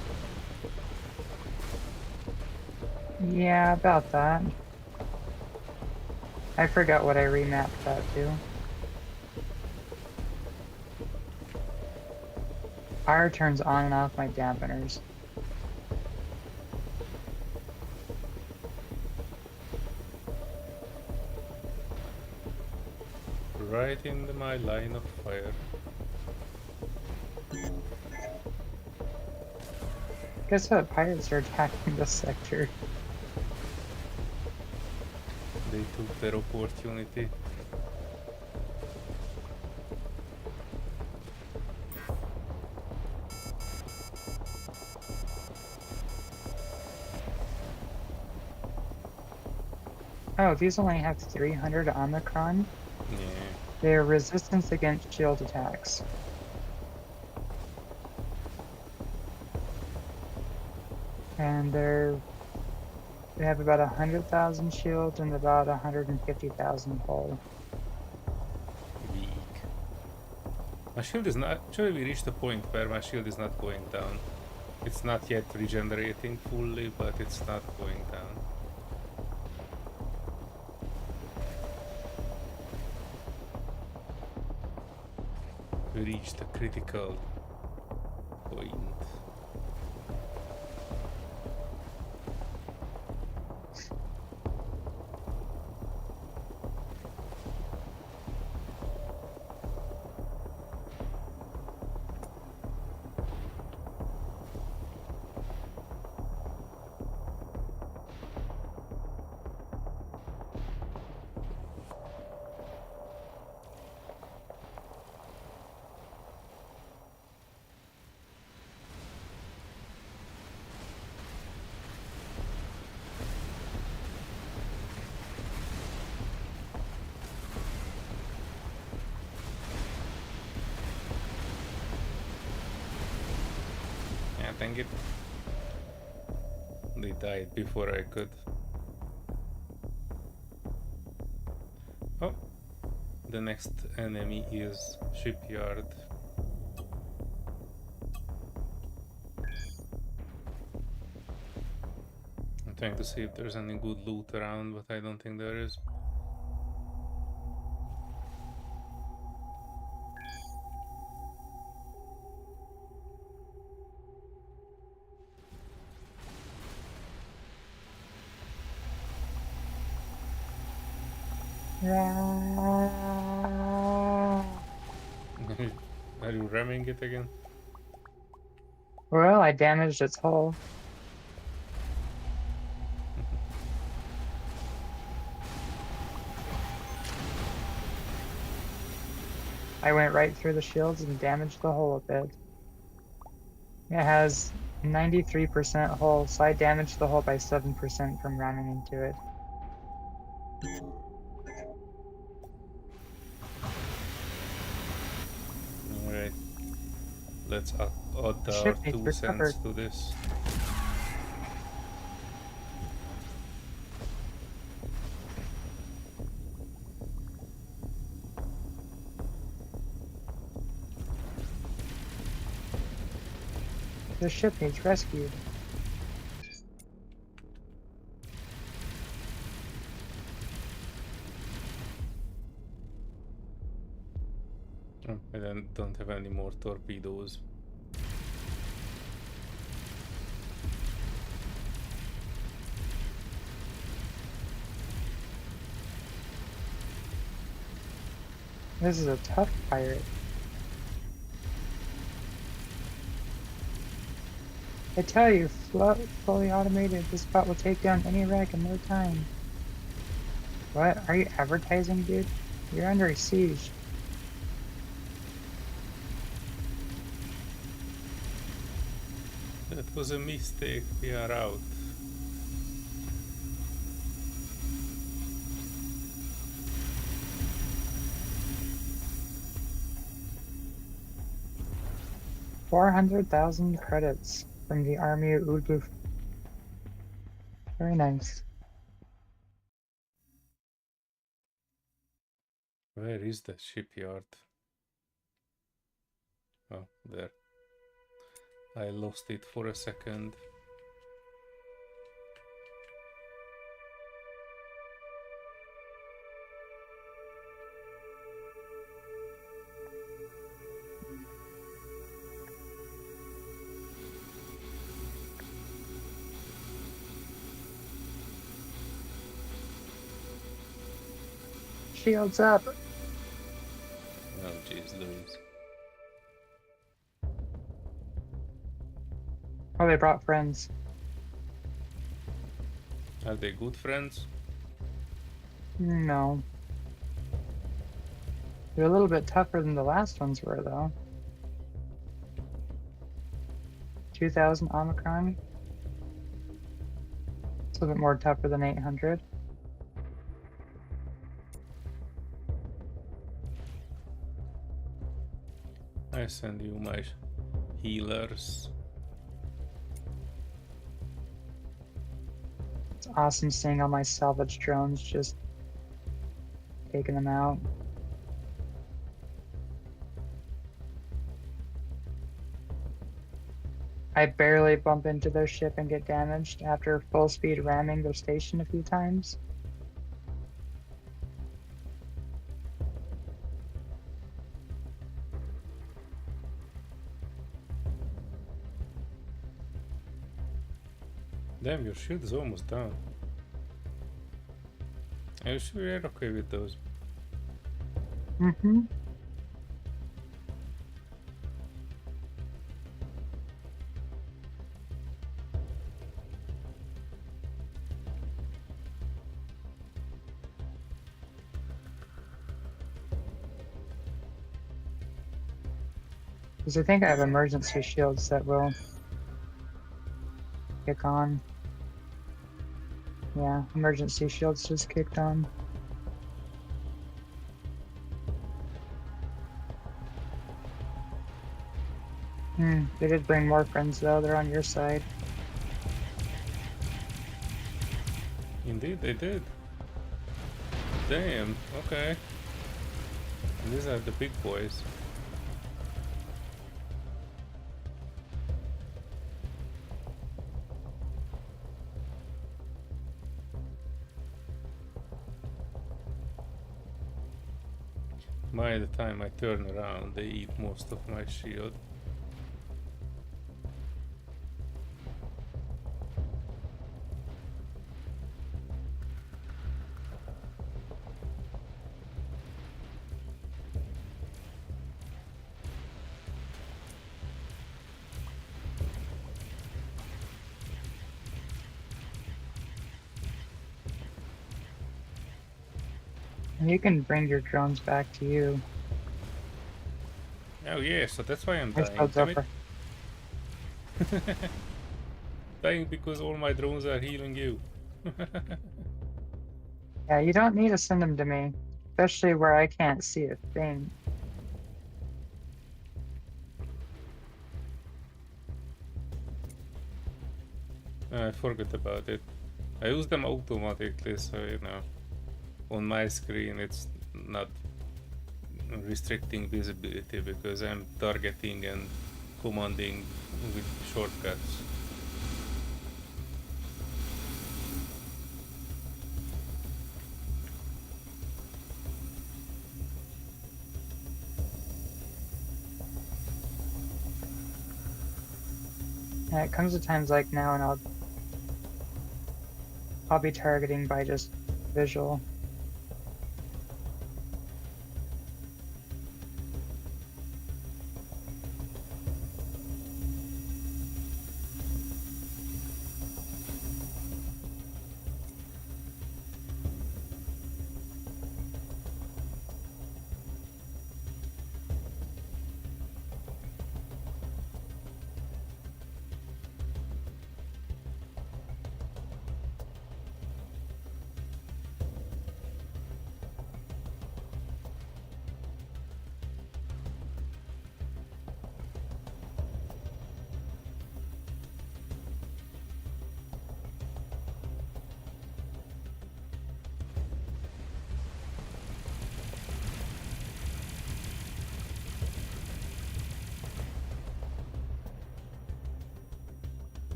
Yeah, about that. I forgot what I remapped that to. R turns on and off my dampeners. Right into my line of fire. Guess what? Pirates are attacking this sector. They took their opportunity. Oh, these only have 300 Omicron. Yeah. They're resistance against shield attacks. And they have about 100,000 shield and about 150,000 hull. Weak. My shield is not... Actually, we reached a point where my shield is not going down. It's not yet regenerating fully, but it's not going down. We reached a critical point. Yeah, dang it. They died before I could. Oh, the next enemy is shipyard. I'm trying to see if there's any good loot around, but I don't think there is. Are you ramming it again? Well, I damaged its hull. I went right through the shields and damaged the hull a bit. It has 93% hull, so I damaged the hull by 7% from ramming into it. Alright. Let's add The our ship needs 2 cents recovered. to this. The ship needs rescued. Oh, I don't have any more torpedoes. This is a tough pirate. I tell you, fully automated, this bot will take down any wreck in no time. What? Are you advertising, dude? You're under siege. That was a mistake. We are out. $400,000 credits from the Army of Udluf. Very nice. Where is the shipyard? Oh, there. I lost it for a second. Shields up. Oh, jeez, Louise. Oh, they brought friends. Are they good friends? No. They're a little bit tougher than the last ones were, though. 2000 Omicron. It's a bit more tougher than 800. I send you my healers. It's awesome seeing all my salvage drones just taking them out. I barely bump into their ship and get damaged after full speed ramming their station a few times. Damn, your shield is almost down. Are you sure you're okay with those? Mm-hmm. Because I think I have emergency shields that will kick on. Yeah, emergency shields just kicked on. They did bring more friends though, they're on your side. Indeed, they did. Damn, okay. And these are the big boys. By the time I turn around, they eat most of my shield. And you can bring your drones back to you. Oh yeah, so that's why I'm I dying. still go Damn it. for Dying because all my drones are healing you. Yeah, you don't need to send them to me, especially where I can't see a thing. I forgot about it. I use them automatically, so you know, on my screen it's not restricting visibility because I'm targeting and commanding with shortcuts. Yeah, it comes to times like now and I'll be targeting by just visual.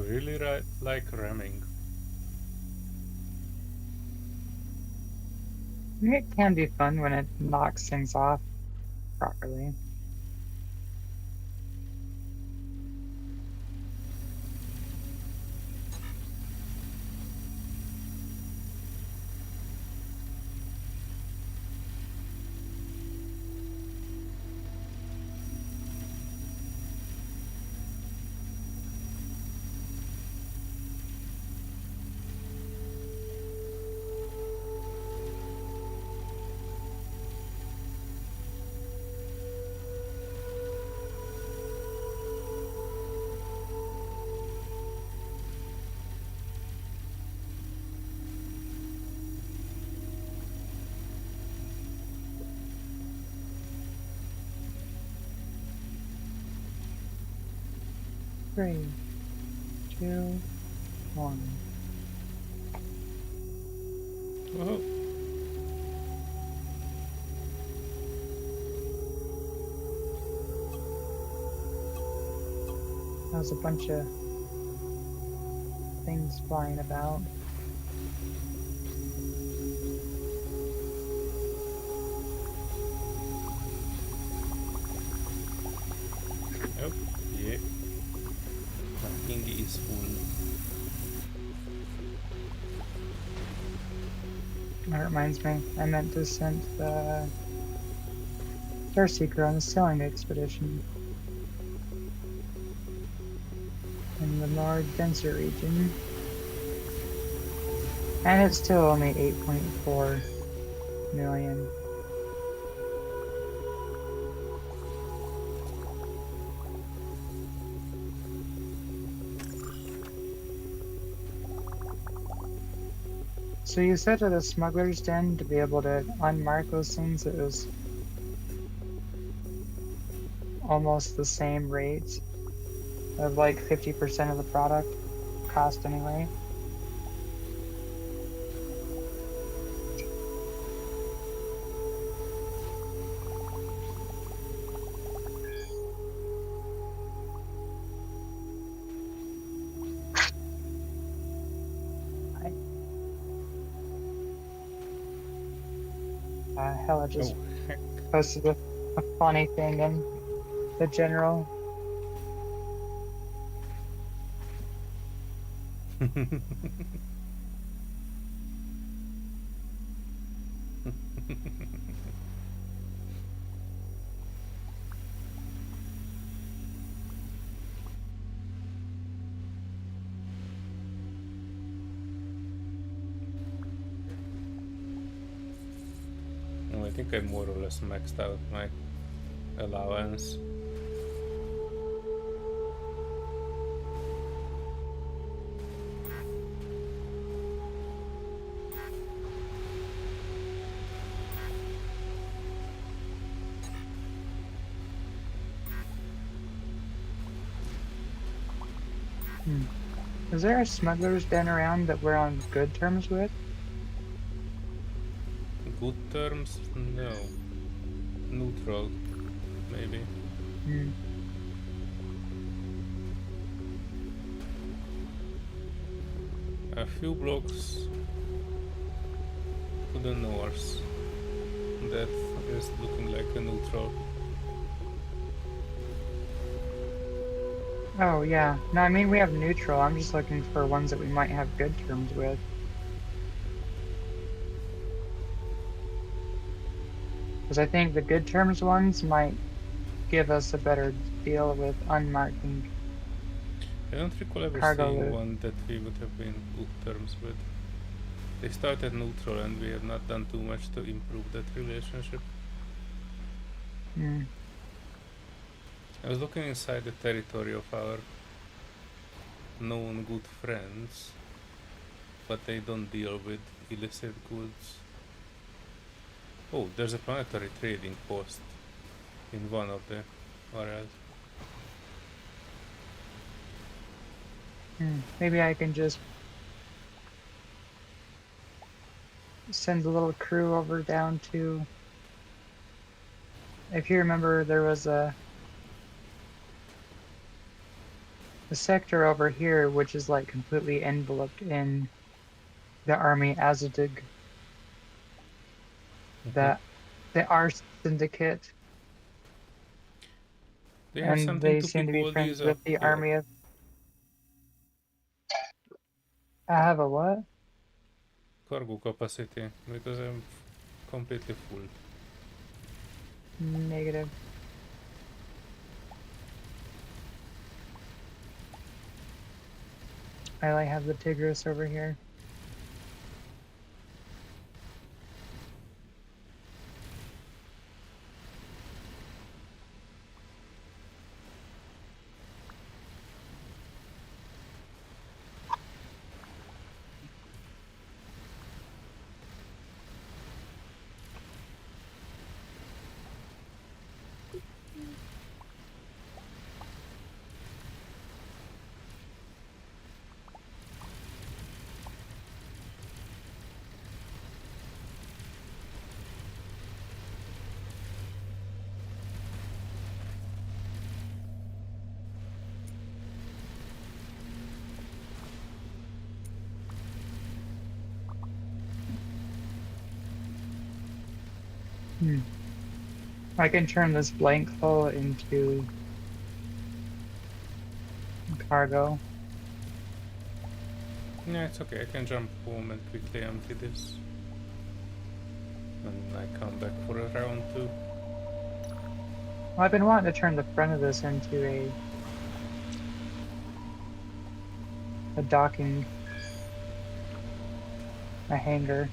really like ramming. It can be fun when it knocks things off properly. Three, two, one. Whoa. There's a bunch of things flying about. Oh, yeah. My thingy is full. That reminds me, I meant to send the Starseeker on the sailing expedition in the more denser region. And it's still only 8.4 million. So you said at a smuggler's den to be able to unmark those things, it was almost the same rate of like 50% of the product cost anyway. Hella just Oh, heck. posted a funny thing in the general. Oh, I think I more or less maxed out my allowance. Is there a smuggler's den around that we're on good terms with? Good terms? No. Neutral, maybe. A few blocks to the north. That is looking like a neutral. Oh, yeah. No, I mean, we have neutral. I'm just looking for ones that we might have good terms with. Because I think the good terms ones might give us a better deal with unmarking I don't recall ever cargo seeing loot. one that we would have been good terms with. They started neutral and we have not done too much to improve that relationship. I was looking inside the territory of our known good friends, but they don't deal with illicit goods. Oh, there's a planetary trading post in one of the areas. Maybe I can just send a little crew over down to... If you remember, there was a the sector over here, which is like completely enveloped in the army Azadig, that the R Syndicate, They have and something they to seem pick to be all friends these with up the here. army of. I have a what? Cargo capacity, because I'm completely full. Negative. I have the Tigris over here. I can turn this blank hull into cargo. Yeah, it's okay, I can jump home and quickly empty this. And I come back for a round 2. Well, I've been wanting to turn the front of this into a docking, a hangar.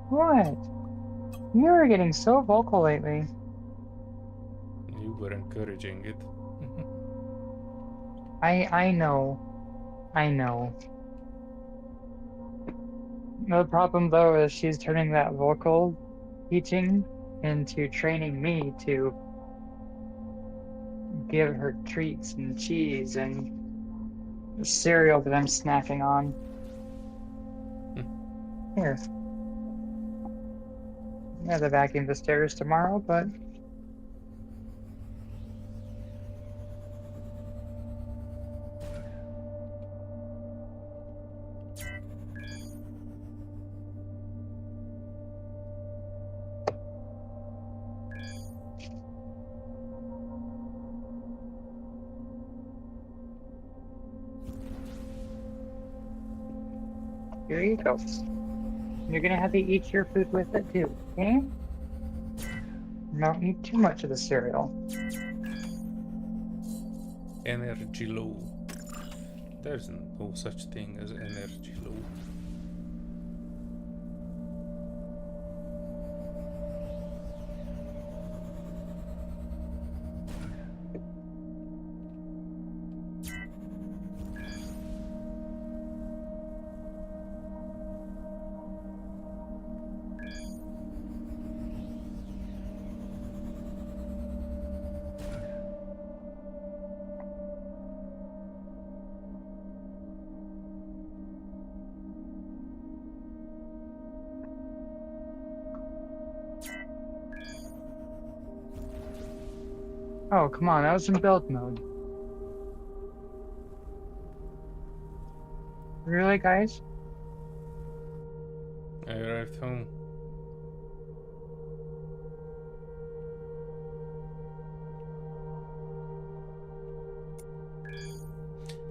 What? You are getting so vocal lately. You were encouraging it. I know. I know. The problem though is she's turning that vocal teaching into training me to give her treats and cheese and cereal that I'm snacking on. Here. Yeah, the vacuum the stairs tomorrow, but here you go. You're gonna have to eat your food with it too, okay? Don't eat too much of the cereal. Energy low. There's no such thing as energy low. Oh, come on, that was in build mode. Really, guys? I arrived home.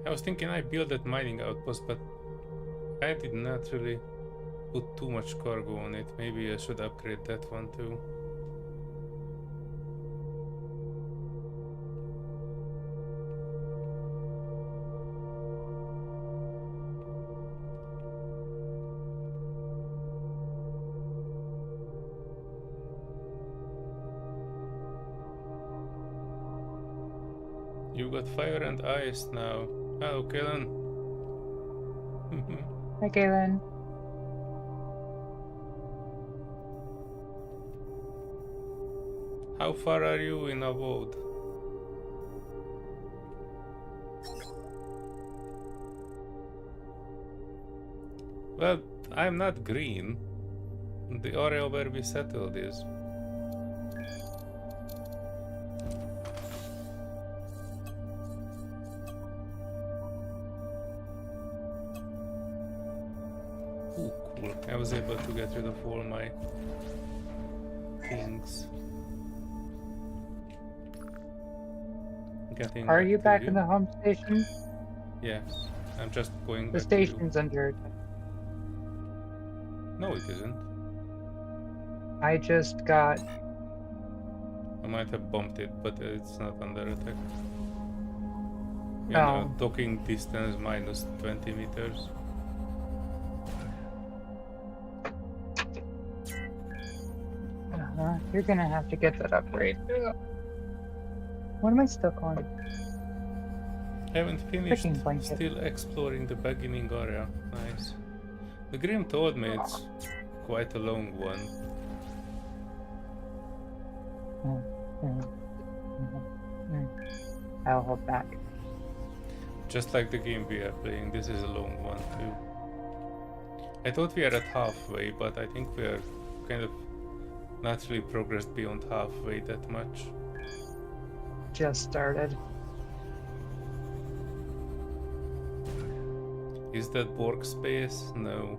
I was thinking I built that mining outpost, but I did not really put too much cargo on it. Maybe I should upgrade that one too. You got fire and ice now. Hello, Kellen. Hi, Galen. How far are you in Avod? Well, I'm not green. The area where we settled is. Ooh, cool. I was able to get rid of all my things. Getting Are you back you. in the home station? Yes. I'm just going The back station's to you. under attack. No, it isn't. I just got... I might have bumped it, but it's not under attack. You Oh. know, docking distance minus 20 meters. You're gonna have to get that upgrade. What am I stuck on? Haven't finished. Freaking blanket. Still exploring the beginning area. Nice. The Grim told me it's quite a long one. I'll hold back. Just like the game we are playing, this is a long one too. I thought we are at halfway, but I think we are kind of not really progressed beyond halfway that much. Just started. Is that Borg space? No.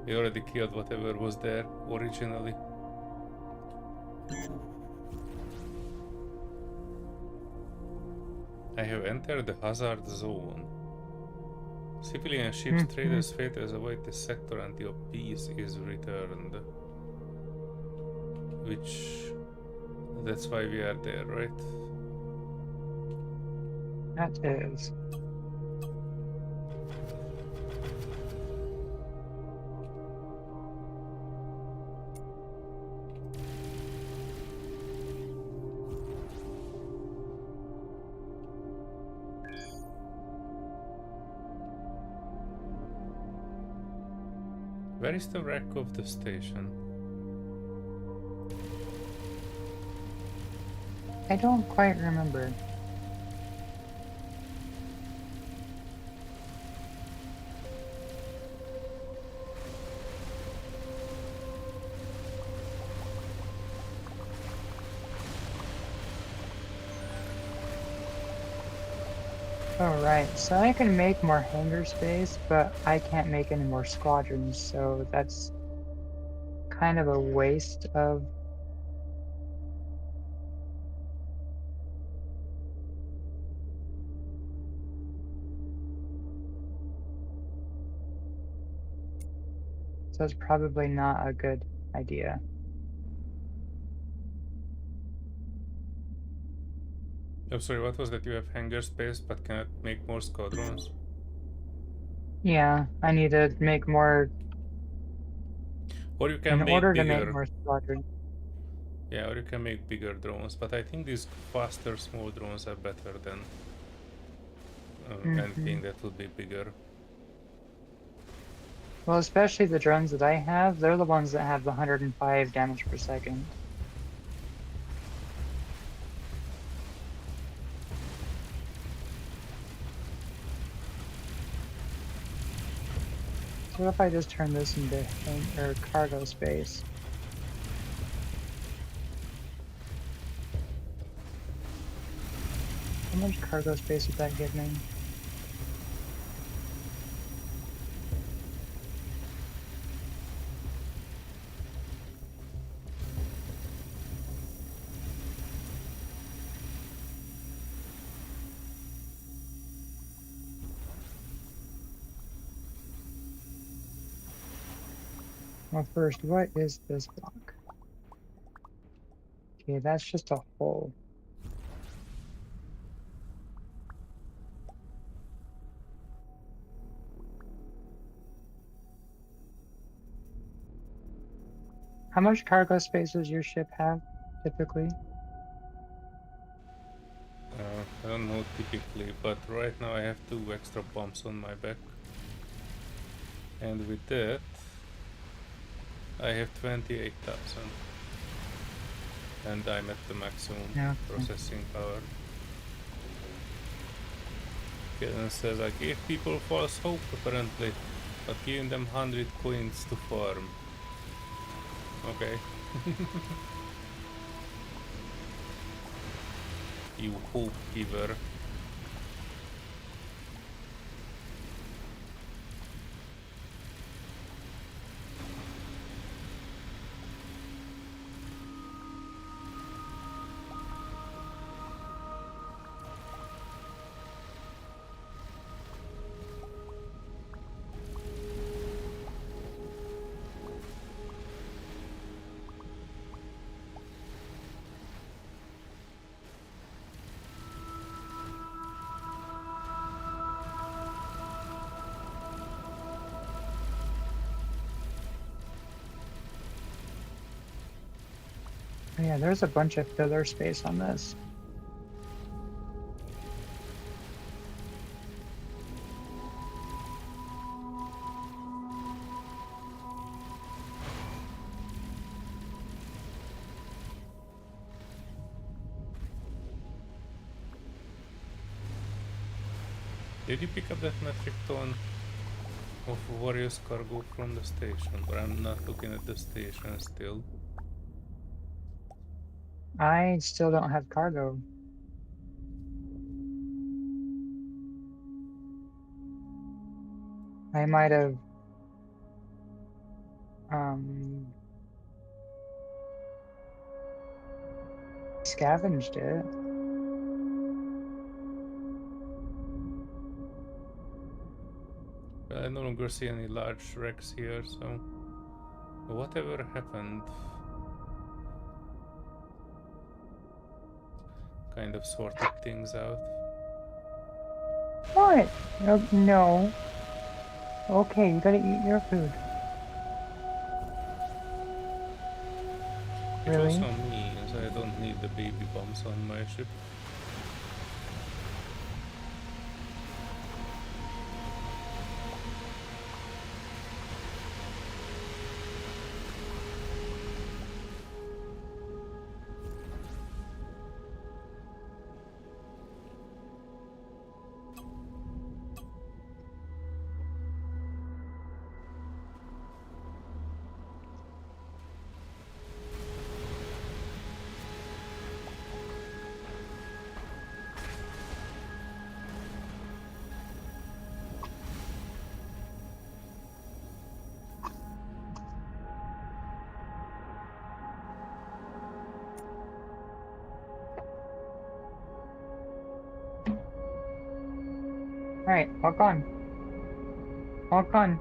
We already killed whatever was there originally. I have entered the hazard zone. Civilian ships, traders, fighters avoid this sector until peace is returned. That's why we are there, right? That is. Where is the wreck of the station? I don't quite remember. Alright, so I can make more hangar space, but I can't make any more squadrons, so that's kind of a waste of... So it's probably not a good idea. Oh, sorry, what was that? You have hangar space but cannot make more squadrons? Yeah, I need to make more Or you can in make order to bigger. make more squadrons. Yeah, or you can make bigger drones, but I think these faster small drones are better than anything that would be bigger. Well, especially the drones that I have, they're the ones that have the 105 damage per second. So what if I just turn this into cargo space? How much cargo space would that give me? Well, first, what is this block? Okay, that's just a hole. How much cargo space does your ship have, typically? I don't know typically, but right now I have 2 extra bombs on my back. And with that, I have 28,000. And I'm at the maximum processing power. Kaden says, I gave people false hope apparently, but giving them 100 coins to farm. Okay. You hope giver. Oh, yeah, there's a bunch of filler space on this. Did you pick up that metric ton of Warriors cargo from the station? But I'm not looking at the station still. I still don't have cargo. I might have scavenged it. Well, I no longer see any large wrecks here, so whatever happened kind of sorted things out. What? No. Okay, you gotta eat your food. Which Really? also means I don't need the baby bombs on my ship. Alright, walk on. Walk on.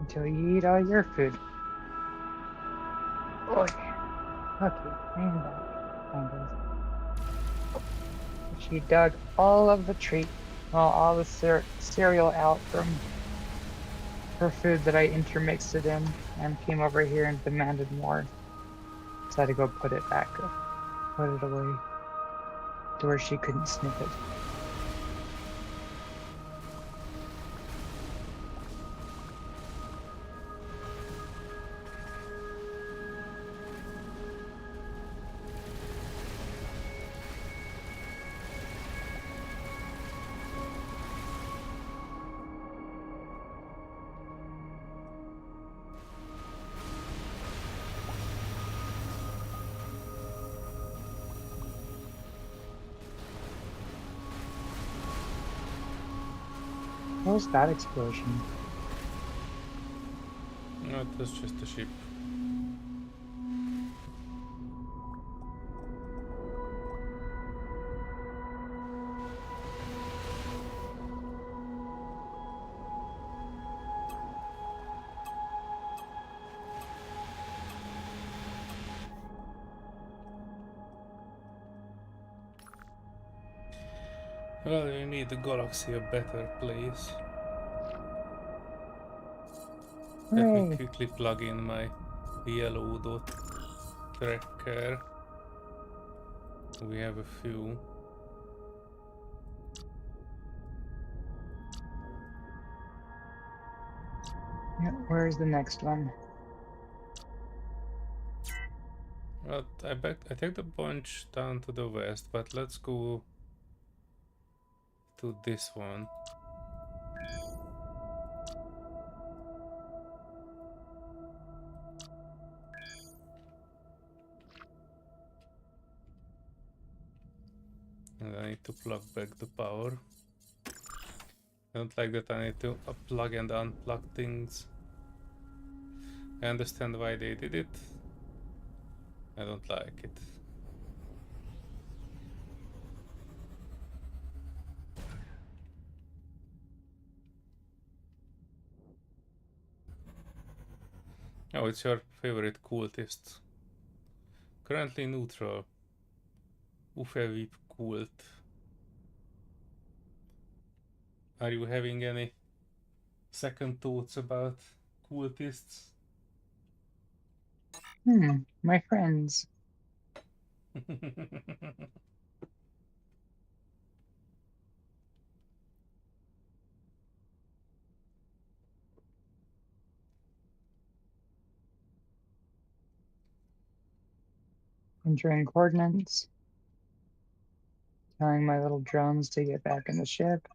Until you eat all your food. Oh yeah. Okay, and back. Kind of. She dug all of the treat, well, all the cereal out from her food that I intermixed it in, and came over here and demanded more. So I had to go put it back, put it away to where she couldn't sniff it. What was that explosion? No, it was just a ship. Well, you need the galaxy a better place. Let me Hooray! quickly plug in my yellow dot tracker. We have a few. Yeah, where's the next one? Well, I take the bunch down to the west, but let's go to this one. And I need to plug back the power. I don't like that I need to plug and unplug things. I understand why they did it. I don't like it. Oh, it's your favorite cultist. Currently neutral. Ufevip cult. Are you having any second thoughts about cultists? My friends. Entering coordinates. Telling my little drones to get back in the ship.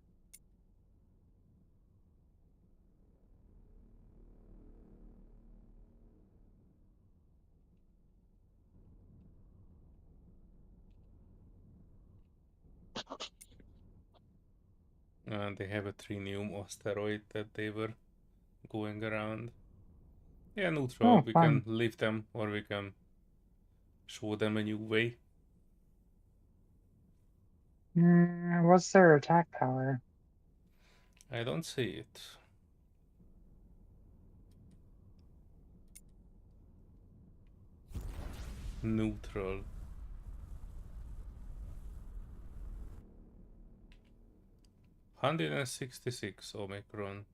And they have a trinium asteroid that they were going around. Yeah, neutral. Oh, We fun. can leave them or we can show them a new way. What's their attack power? I don't see it. Neutral. $166 Omicron.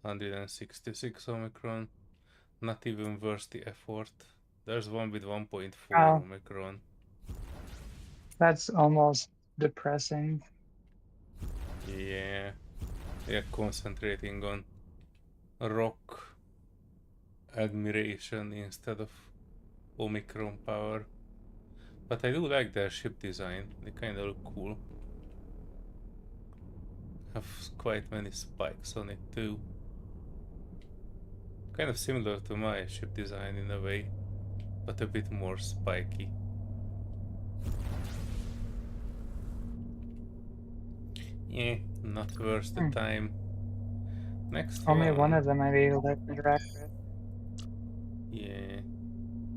$166 Omicron. Not even worth the effort. There's one with 1.4 Oh, Omicron. that's almost depressing. Yeah. They're concentrating on rock admiration instead of Omicron power. But I do like their ship design. They kinda look cool. Have quite many spikes on it too. Kind of similar to my ship design in a way, but a bit more spiky. Yeah, not worth the time. Next Only one of one. them I'd be able to interact with. Yeah.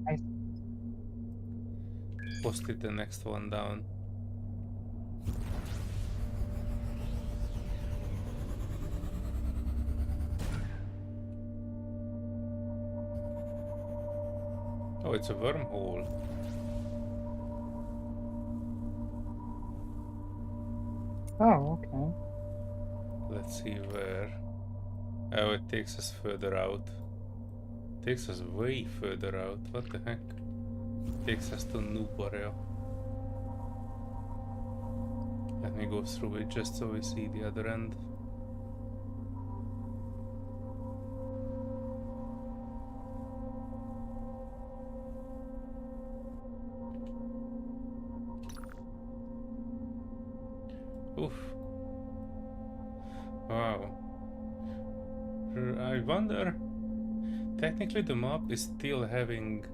I Posted the next one down. Oh, it's a wormhole. Oh, okay. Let's see where. Oh, it takes us further out. Takes us way further out. What the heck? Takes us to Noob area. Let me go through it just so we see the other end. Oof. Wow. I wonder. Technically, the map is still having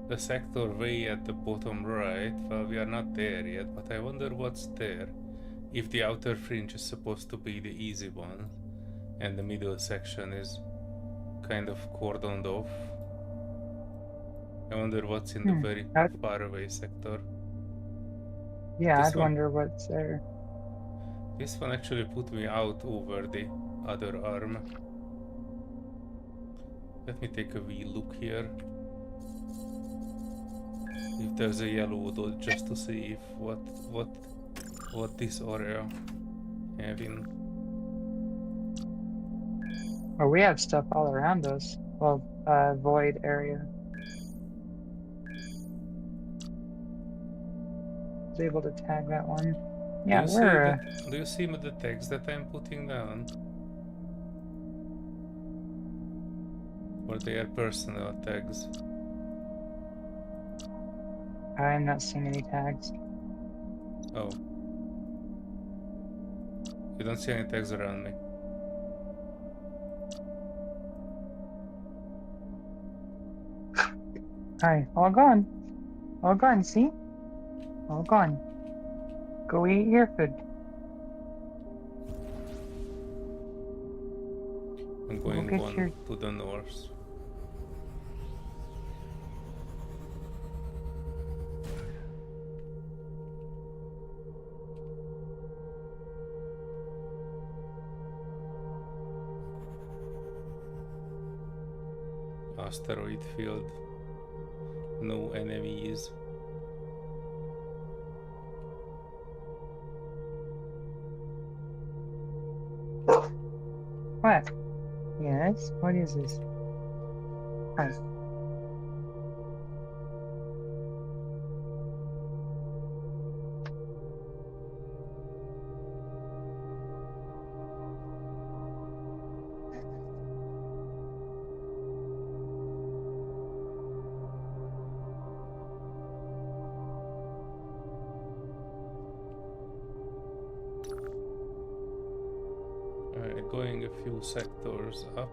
the sector way at the bottom right. Well, we are not there yet, but I wonder what's there. If the outer fringe is supposed to be the easy one, and the middle section is kind of cordoned off. I wonder what's in the very far away sector. Yeah, This I'd one, wonder what's there. this one actually put me out over the other arm. Let me take a wee look here. If there's a yellow dot, just to see if what this area having. Oh, we have stuff all around us. Well, void area. I was able to tag that one. Yeah, we're. Do you see the text that I'm putting down? Or they are personal tags? I'm not seeing any tags. Oh. You don't see any tags around me. Hi, all gone. All gone, see? All gone. Go eat your food. I'm Go going get one your... to the north. Asteroid field. No enemies. What? Yes? What is this? Hi. Going a few sectors up.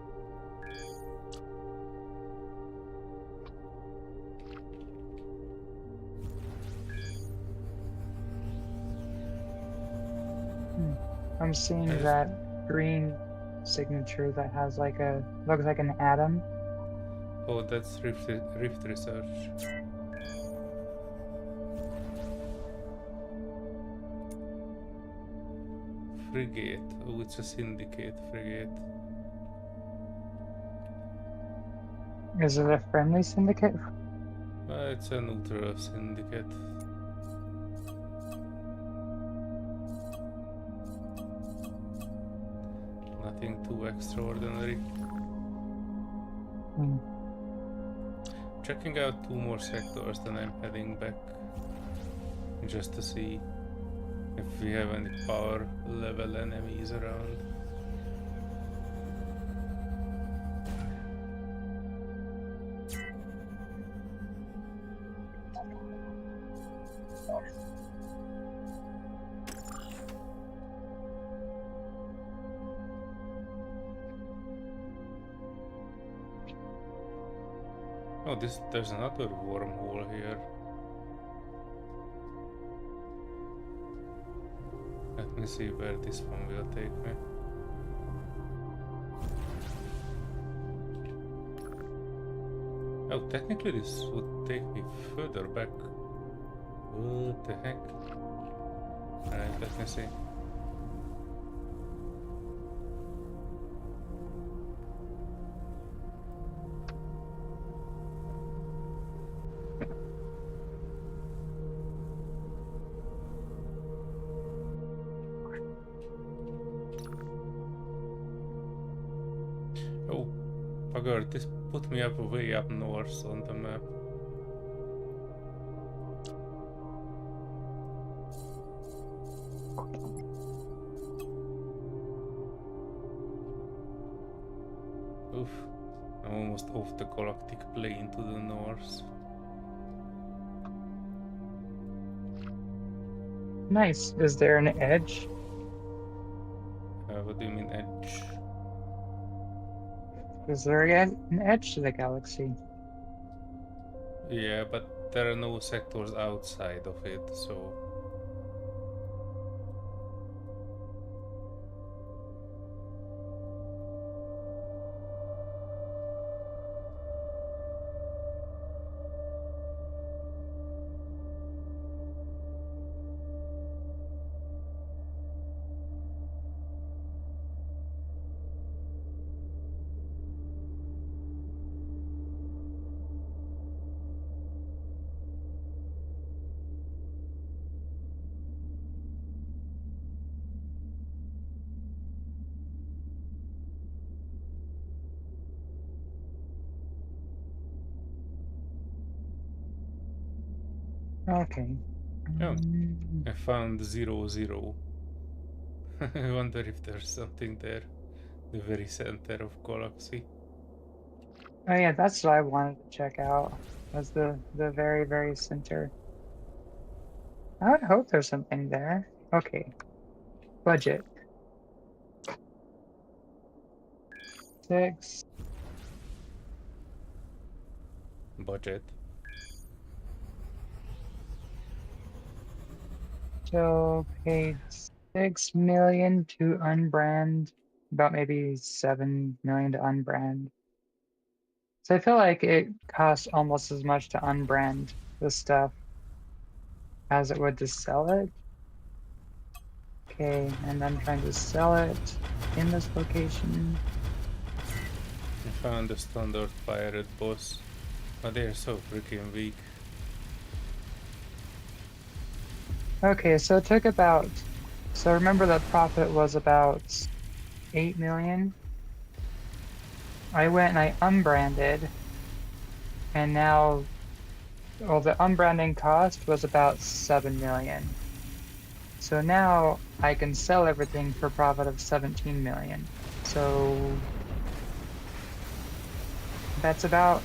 I'm seeing Yes. that green signature that has like a... looks like an atom. Oh, that's Rift Research. Frigate. Oh, it's a syndicate frigate. Is it a friendly syndicate? It's a neutral syndicate. Nothing too extraordinary. Checking out 2 more sectors, then I'm heading back just to see if we have any power level enemies around. Oh, there's another wormhole here. Let me see where this one will take me. Oh, technically this would take me further back. What the heck? Alright, let me see. Oh, bugger, this put me up way up north on the map. Oof, I'm almost off the galactic plane to the north. Nice. Is there an edge? What do you mean edge? Is there an edge to the galaxy? Yeah, but there are no sectors outside of it, so... Okay. Oh, I found 0, 0. I wonder if there's something there. The very center of galaxy. Oh yeah, that's what I wanted to check out. Was the very, very center. I would hope there's something there. Okay. Budget. 6. Budget. still paid 6 million to unbrand, about maybe 7 million to unbrand. So I feel like it costs almost as much to unbrand this stuff as it would to sell it. Okay, and I'm trying to sell it in this location. I found the standard pirate boss, but they're so freaking weak. Okay, so it took about, so remember that profit was about 8 million. I went and I unbranded, and now, well, the unbranding cost was about 7 million. So now I can sell everything for a profit of 17 million. So that's about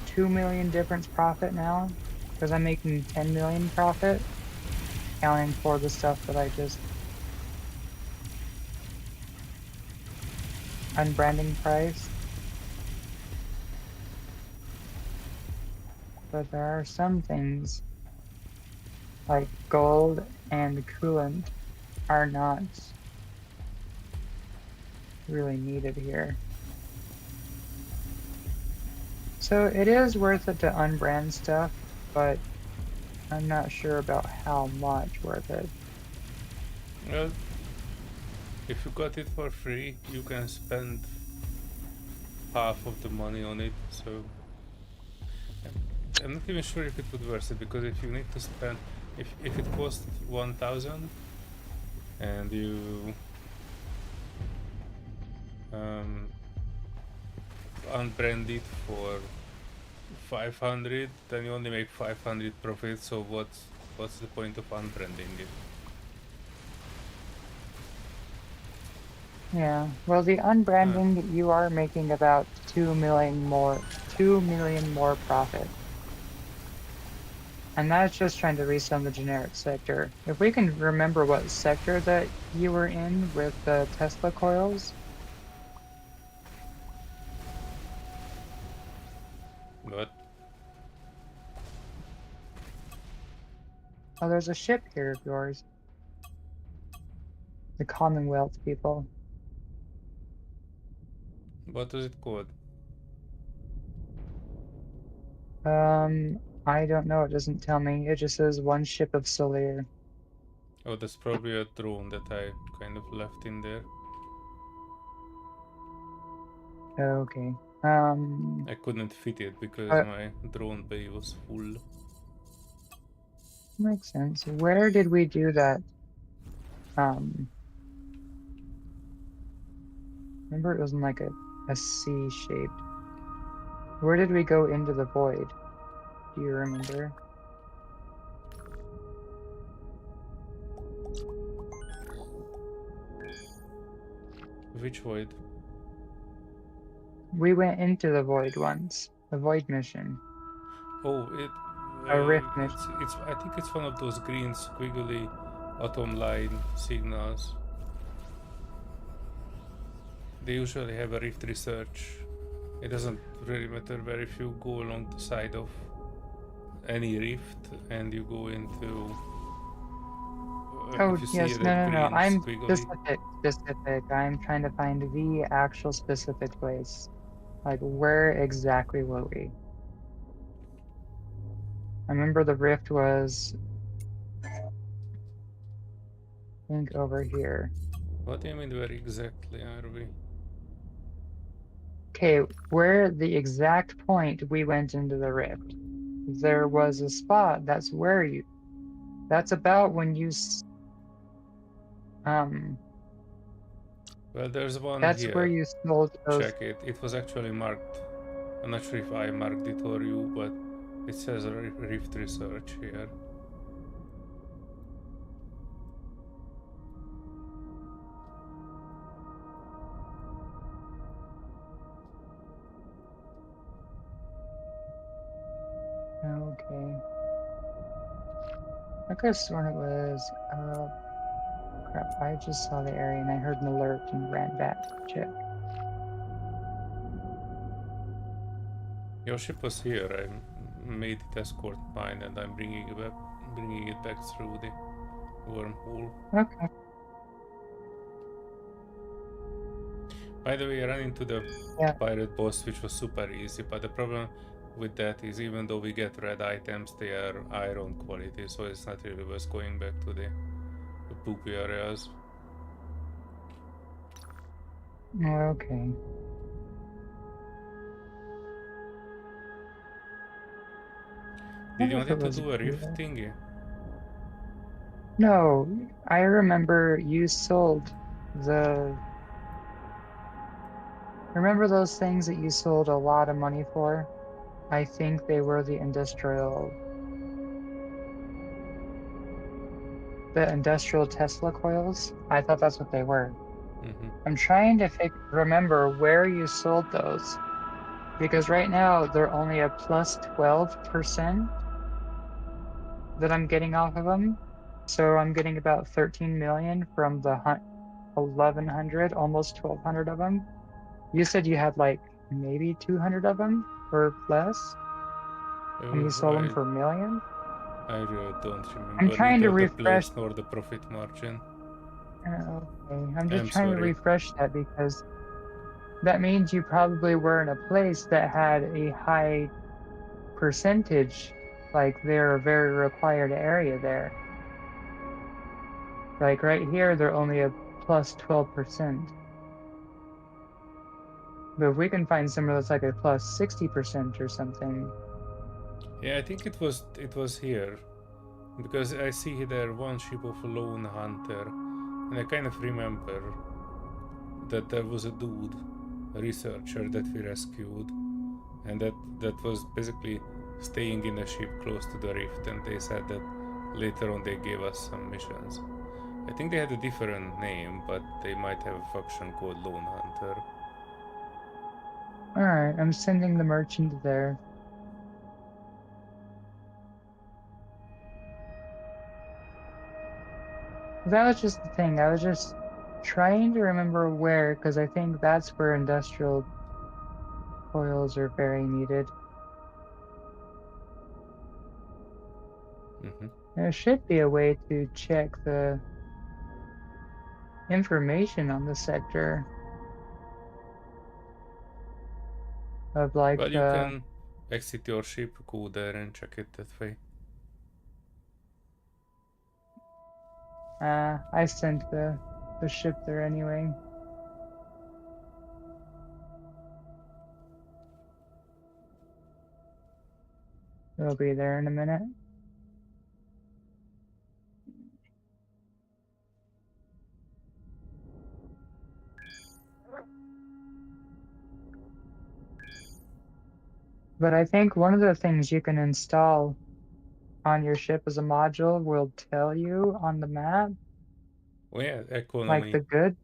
2 million difference profit now, because I'm making 10 million profit, accounting for the stuff that I just unbranding price. But there are some things like gold and coolant are not really needed here. So it is worth it to unbrand stuff, but I'm not sure about how much worth it. Well, if you got it for free, you can spend half of the money on it, so I'm not even sure if it would worth it, because if you need to spend, if it costs 1,000 and you unbrand it for 500, then you only make 500 profit, so what's the point of unbranding it? Yeah, well, the unbranding, you are making about 2 million more profit. And that's just trying to resell the generic sector. If we can remember what sector that you were in with the Tesla coils. But Oh, there's a ship here of yours. The Commonwealth people. what was it called? I don't know. It doesn't tell me. It just says one ship of Solear. Oh, that's probably a drone that I kind of left in there. Okay. I couldn't fit it because my drone bay was full. Makes sense. Where did we do that? Remember it was in like a C shaped. Where did we go into the void? Do you remember? Which void? We went into the void once. The void mission. Oh, A rift mission. it's. I think it's one of those green squiggly atom line signals. They usually have a rift research. It doesn't really matter where, if you go along the side of any rift and you go into. Oh, If you see yes, that no. green I'm squiggly. specific. I'm trying to find the actual specific place. Like, where exactly were we? I remember the rift was, I think, over here. What do you mean, where exactly are we? Okay, where the exact point we went into the rift. There was a spot. That's where you. That's about when you. Well, there's one That's where here. you sold those. Check it. It was actually marked. I'm not sure if I marked it or you, but it says Rift Research here. Okay. I could have sworn it was. Crap. I just saw the area and I heard an alert and ran back to check. Your ship was here. I made it escort mine, and I'm bringing it back through the wormhole. Okay. By the way, I ran into the Yeah. pirate boss, which was super easy, but the problem with that is even though we get red items, they are iron quality, so it's not really worth going back to the poopy areas. Okay. I Did you wonder if it wanted to was do a rift here. thingy? No, I remember you sold the. Remember those things that you sold a lot of money for? I think they were the industrial Tesla coils. I thought that's what they were. Mm-hmm. I'm trying to remember where you sold those because right now they're only a plus 12% that I'm getting off of them. So I'm getting about 13 million from the 1100, almost 1200 of them. You said you had like maybe 200 of them or less, and you sold them I for millions. really don't I'm remember trying to neither the refresh. place nor the profit margin. Okay, I'm just I'm trying to sorry. refresh that because that means you probably were in a place that had a high percentage, like they're a very required area there. Like right here, they're only a plus 12%. But if we can find somewhere that's like a plus 60% or something. Yeah, I think it was here because I see there one ship of a lone hunter, and I kind of remember that there was a dude, a researcher that we rescued, and that was basically staying in a ship close to the rift, and they said that later on they gave us some missions. I think they had a different name, but they might have a faction called Lone Hunter. All right, I'm sending the merchant there. That was just the thing. I was just trying to remember where, because I think that's where industrial coils are very needed. Mm-hmm. There should be a way to check the information on the sector of like Well, you can exit your ship, go there, and check it that way. I sent the ship there anyway. It'll be there in a minute. But I think one of the things you can install on your ship as a module will tell you on the map, Oh yeah, like economy. the goods.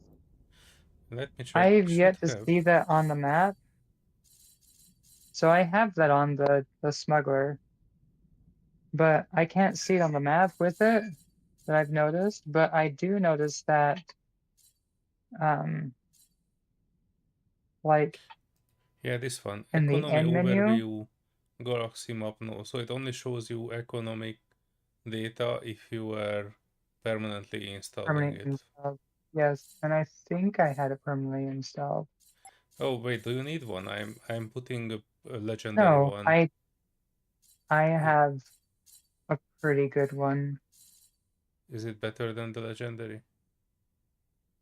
Let me check. I've Should yet to have. see that on the map. So I have that on the smuggler, but I can't see it on the map with it that I've noticed. But I do notice that um like Yeah, this one. in the Economy end menu, overview, galaxy map. No, so it only shows you economic data if you are permanently installing permanent it. installed. Yes, and I think I had it permanently installed. Oh wait, do you need one? I'm putting a legendary No, one. I I- have a pretty good one. Is it better than the legendary?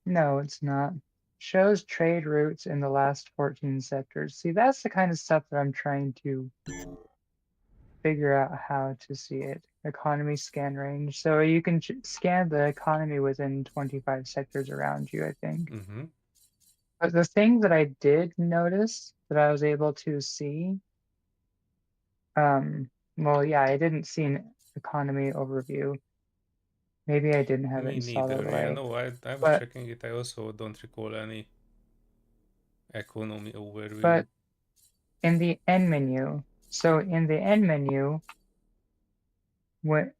No, it's not. Shows trade routes in the last 14 sectors. See, that's the kind of stuff that I'm trying to figure out how to see it. Economy scan range. So you can scan the economy within 25 sectors around you, I think. Mm-hmm. But the thing that I did notice that I was able to see, well, yeah, I didn't see an economy overview. Maybe I didn't have it Me installed all neither. the Yeah, way. no, I was But checking it. I also don't recall any economy overview. but in the end menu, so in the end menu, when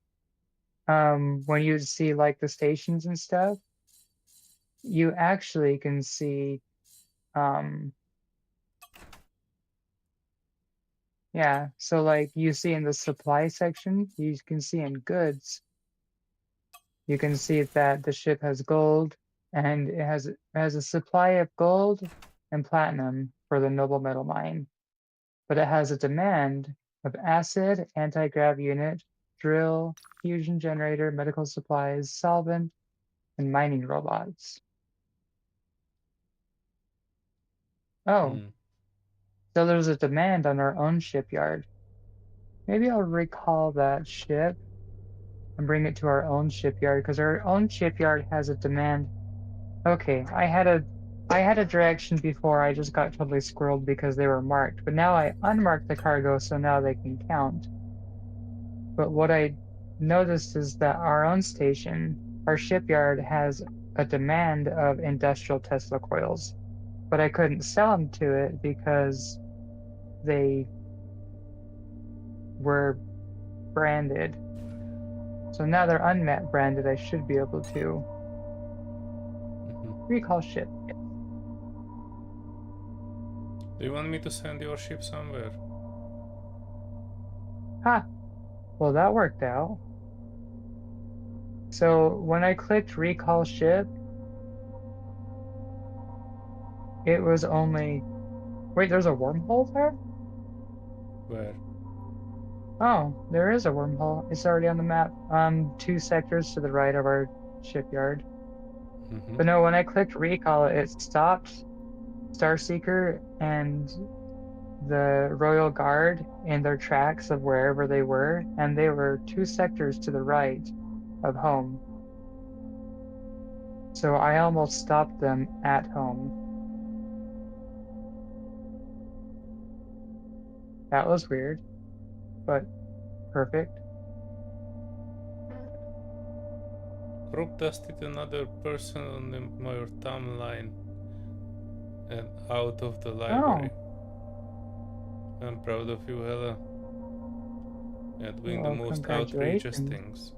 when you see like the stations and stuff, you actually can see um yeah, so like you see in the supply section, you can see in goods You can see that the ship has gold, and it has a supply of gold and platinum for the noble metal mine, but it has a demand of acid, anti-grav unit, drill, fusion generator, medical supplies, solvent, and mining robots. Oh, so there's a demand on our own shipyard. Maybe I'll recall that ship and bring it to our own shipyard, because our own shipyard has a demand. Okay, I had a direction before. I just got totally squirreled because they were marked, but now I unmarked the cargo so now they can count. But what I noticed is that our own station, our shipyard, has a demand of industrial Tesla coils, but I couldn't sell them to it because they were branded. So now they're unmet branded. I should be able to recall ship. Do you want me to send your ship somewhere? Ha! Well, that worked out. So when I clicked recall ship, it was only... Wait, there's a wormhole there? Where? Oh, there is a wormhole. It's already on the map. 2 sectors to the right of our shipyard. But no, when I clicked recall, it stopped Starseeker and the Royal Guard in their tracks of wherever they were, and they were 2 sectors to the right of home. So I almost stopped them at home. That was weird, but perfect. Rob dusted another person on my timeline and out of the library. Oh. I'm proud of you, Hella. You're doing the Well, most outrageous congratulations. things.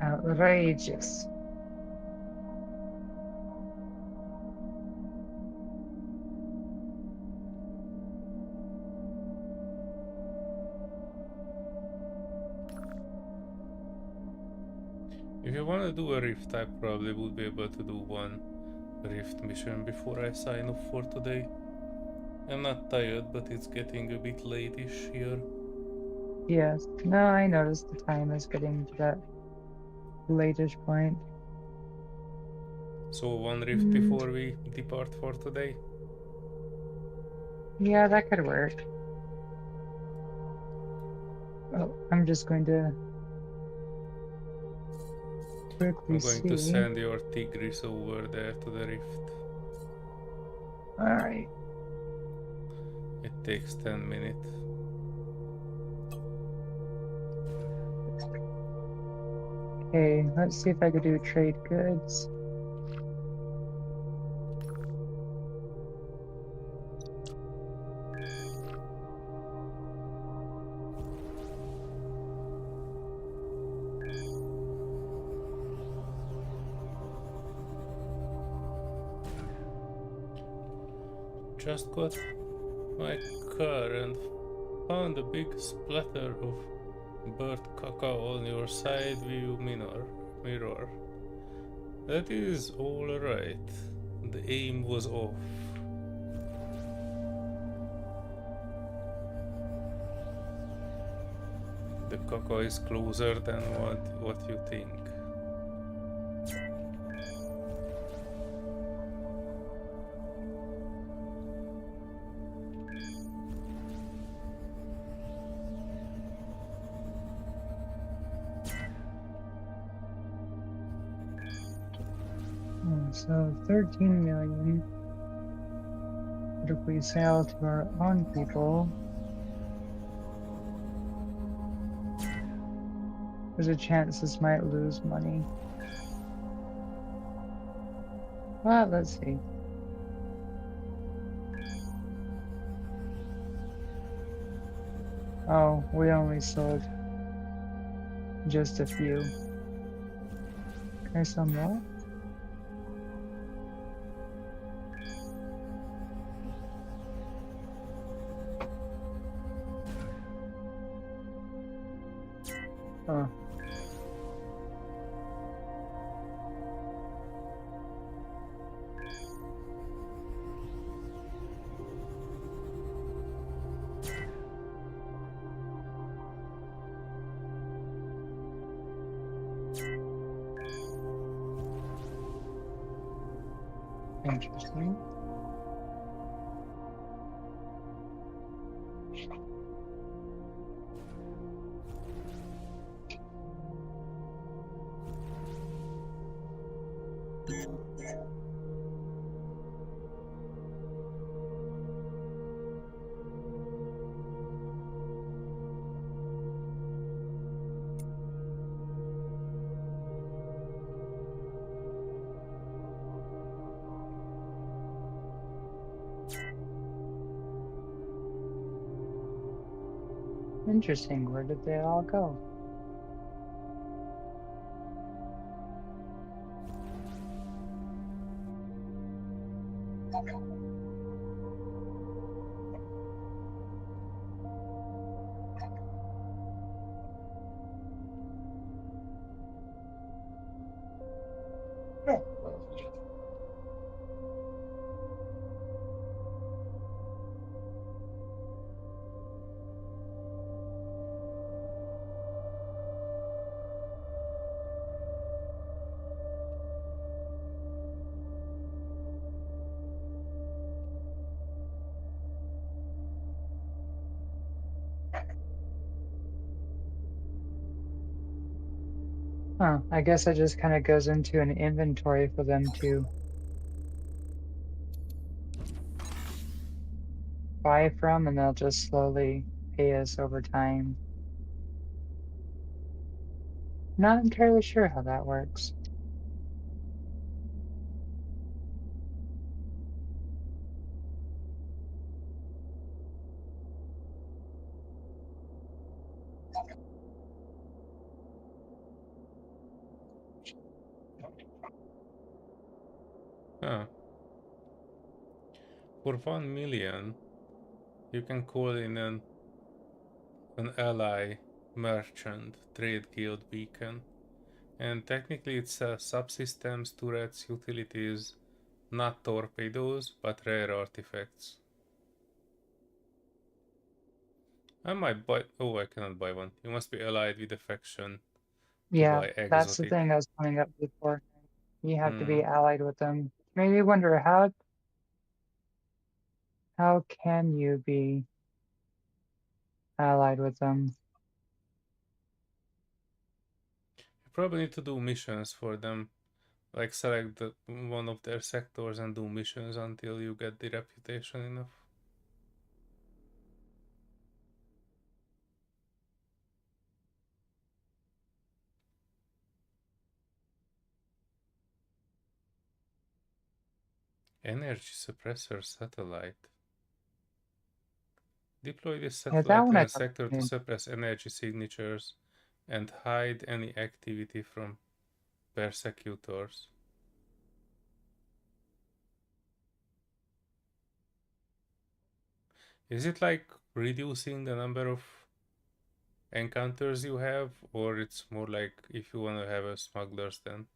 Outrageous. If you want to do a rift, I probably would be able to do one rift mission before I sign off for today. I'm not tired, but it's getting a bit late-ish here. Yes. No, I noticed the time is getting to that late-ish point. So one rift before we depart for today? Yeah, that could work. Oh, I'm just going to quickly I'm going to send your Tigris over there to the rift. Alright. It takes 10 minutes. Okay, let's see if I could do trade goods. Just got my car and found a big splatter of burnt cacao on your side view mirror. That is alright. The aim was off. The cacao is closer than what you think. So 13 million. What if we sell to our own people? There's a chance this might lose money. Well, let's see. Oh, we only sold just a few. Can I sell more? Oh. Interesting. Interesting. Where did they all go? Huh, I guess it just kind of goes into an inventory for them to buy from, and they'll just slowly pay us over time. Not entirely sure how that works. Huh. For 1 million, you can call in an ally merchant trade guild beacon. And technically it sells subsystems, turrets, utilities, not torpedoes, but rare artifacts. I might buy... Oh, I cannot buy one. You must be allied with a faction to Yeah, buy that's the exotic. thing I was coming up before. You have to be allied with them. Maybe you wonder how can you be allied with them? You probably need to do missions for them. Like select one of their sectors and do missions until you get the reputation enough. Energy suppressor satellite. Deploy this Yeah, that satellite one in I a thought sector to was suppress energy signatures and hide any activity from persecutors. Is it like reducing the number of encounters you have, or it's more like if you want to have a smuggler's den?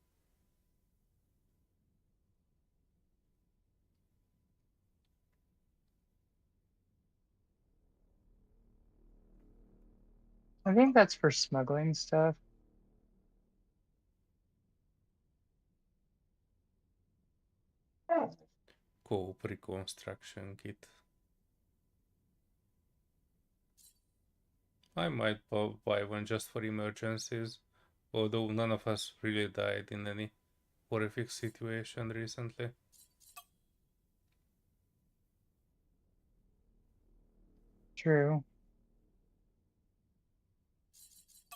I think that's for smuggling stuff. Coop reconstruction kit. I might buy one just for emergencies, although none of us really died in any horrific situation recently. True.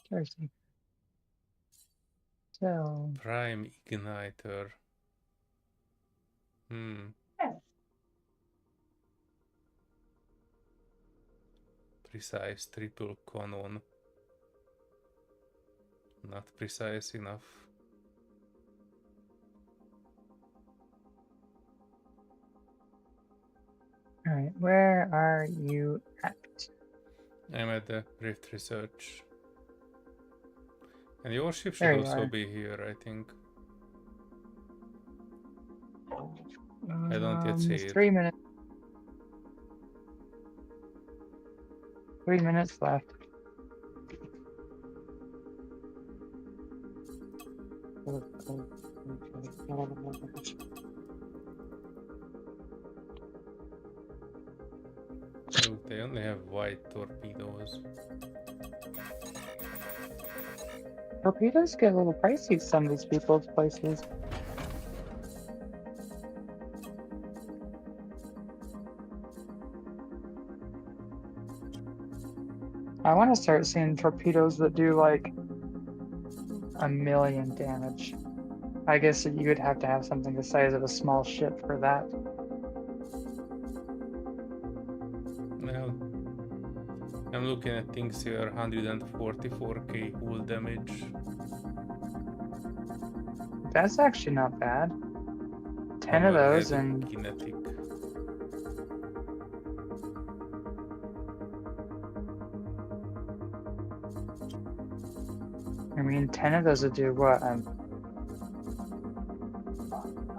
Jersey. So. Prime Igniter. Precise triple cannon. Not precise enough. Alright, where are you at? I'm at the Rift Research. And your ship should also be here, I think. I don't yet see it. 3 minutes. 3 minutes left. Oh, they only have white torpedoes. Torpedoes get a little pricey some of these people's places. I want to start seeing torpedoes that do like 1,000,000 damage. I guess you would have to have something the size of a small ship for that. Now, I'm looking at things here, 144k hull damage. That's actually not bad. 10 of those and kinetic. I mean, 10 of those would do what?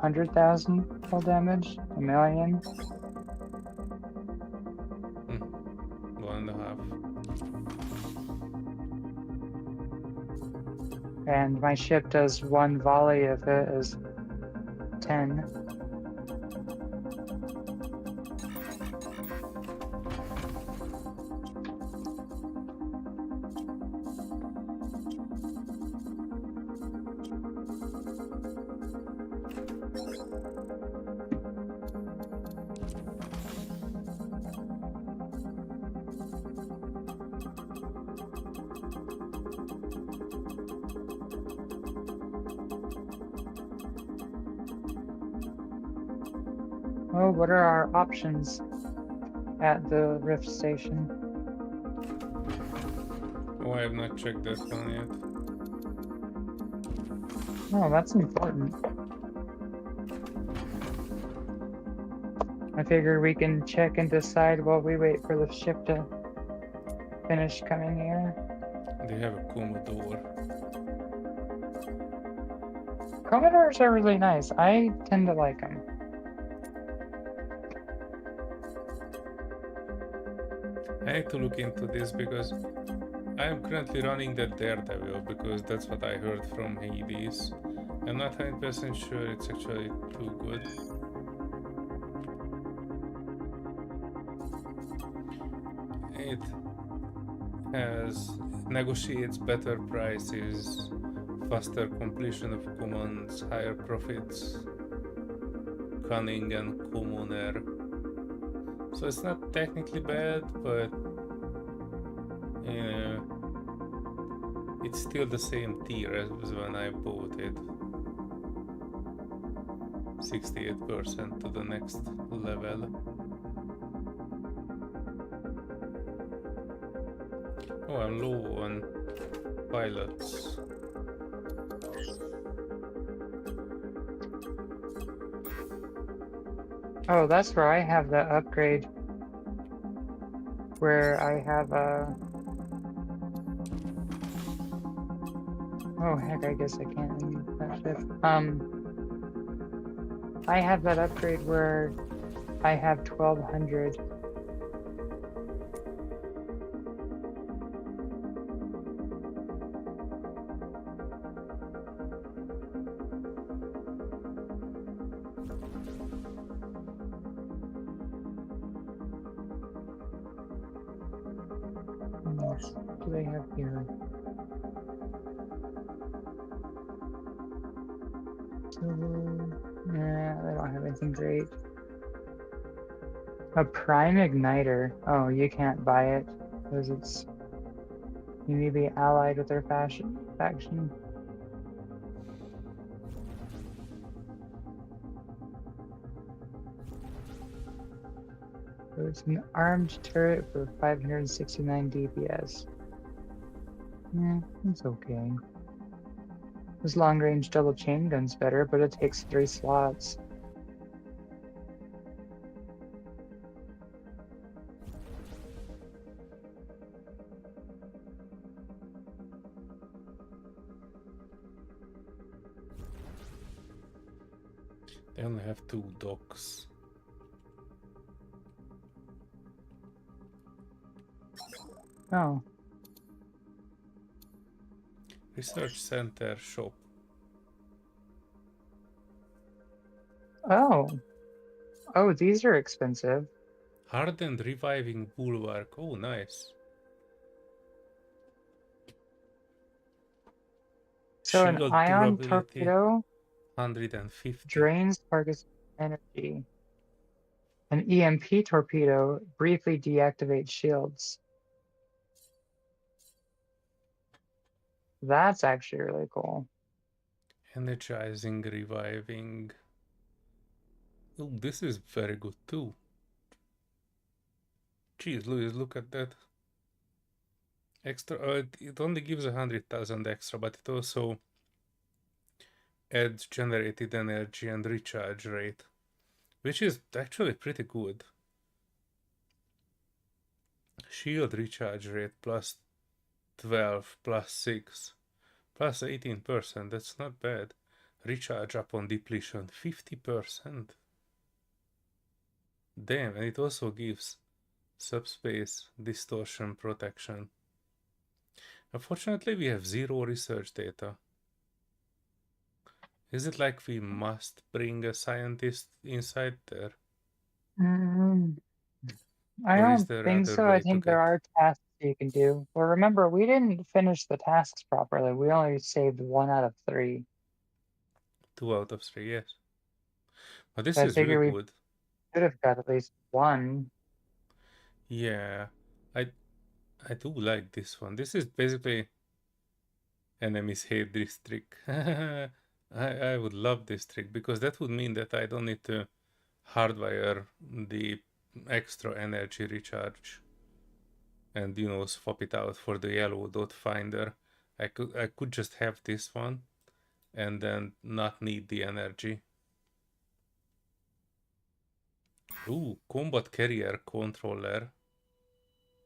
100,000 full damage? 1,000,000? 1.5. And my ship does 1 volley if it is 10. Oh, what are our options at the Rift Station? Oh, I have not checked that one yet. Oh, that's important. I figure we can check and decide while we wait for the ship to finish coming here. They have a Commodore. Commodores are really nice. I tend to like them. I need to look into this because I'm currently running the Daredevil because that's what I heard from Hades. I'm not 100% sure it's actually too good. It negotiates better prices, faster completion of commands, higher profits, cunning and commoner. So it's not technically bad, but you know, it's still the same tier as when I bought it. 68% to the next level. Oh, I'm low on pilots. Oh, that's where I have the upgrade. Where I have a... Oh, heck, I guess I can't use that ship. I have that upgrade where I have 1,200. What do they have here? Nah, they don't have anything great. A prime igniter. Oh, you can't buy it because it's you need to be allied with their faction. So it's an armed turret for 569 DPS. Yeah, it's okay. This long-range double chain gun's better, but it takes 3 slots. They only have 2 docks. Oh. Research center shop. Oh. Oh, these are expensive. Hardened reviving bulwark. Oh, nice. So an Shield ion durability torpedo 150. drains target's energy. An EMP torpedo briefly deactivates shields. That's actually really cool. Energizing reviving. Oh, this is very good too. Jeez, Louis, look at that. Extra. It only gives 100,000 extra, but it also adds generated energy and recharge rate, which is actually pretty good. Shield recharge rate plus 12 plus 6 plus 18%. That's not bad. Recharge upon depletion 50%. Damn, and it also gives subspace distortion protection. Unfortunately, we have 0 research data. Is it like we must bring a scientist inside there? I Or is don't there think other so. I way to think there get... are tasks you can do. Well, remember, we didn't finish the tasks properly. We only saved 1 out of 3. 2 out of 3, yes. But this So I is really figure we good. should have got at least 1. Yeah, I I do like this one. This is basically enemies hate this trick. I would love this trick because that would mean that I don't need to hardwire the extra energy recharge and swap it out for the yellow dot finder. I could just have this one and then not need the energy. Ooh, combat carrier controller.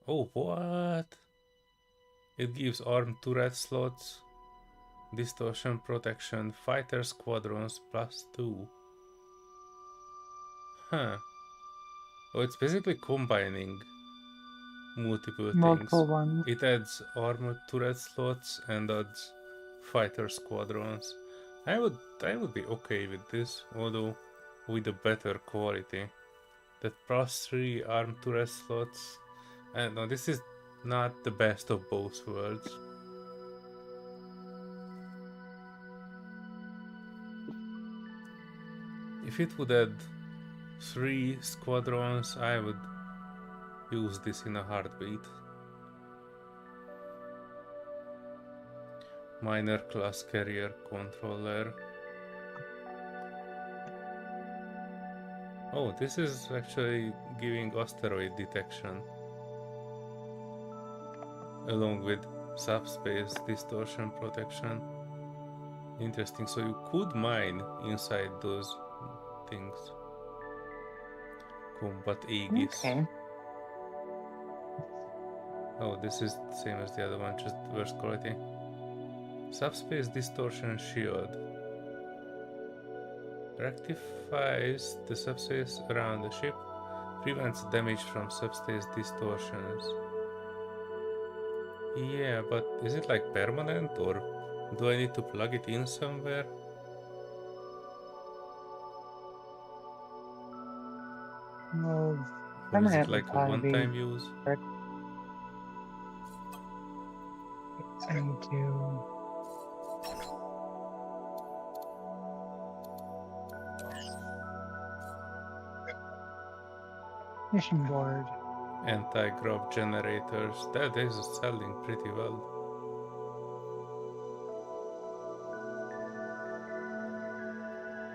Oh, what? It gives armed turret slots, distortion protection, fighter squadrons +2. Huh. Oh, it's basically combining multiple things. Multiple ones. It adds armored turret slots and adds fighter squadrons. I would be okay with this, although with a better quality. That +3 armed turret slots. And no, this is not the best of both worlds. If it would add 3 squadrons, I would use this in a heartbeat. Minor class carrier controller. Oh, this is actually giving asteroid detection along with subspace distortion protection. Interesting, so you could mine inside those things. Combat Aegis. Okay. Oh, this is the same as the other one, just worse quality. Subspace distortion shield. Rectifies the subspace around the ship. Prevents damage from subspace distortions. Yeah, but is it like permanent or do I need to plug it in somewhere? Well, Or is it permanent would like a probably be one-time use? correct. I need to. Mission board. Anti-grav generators. That is selling pretty well.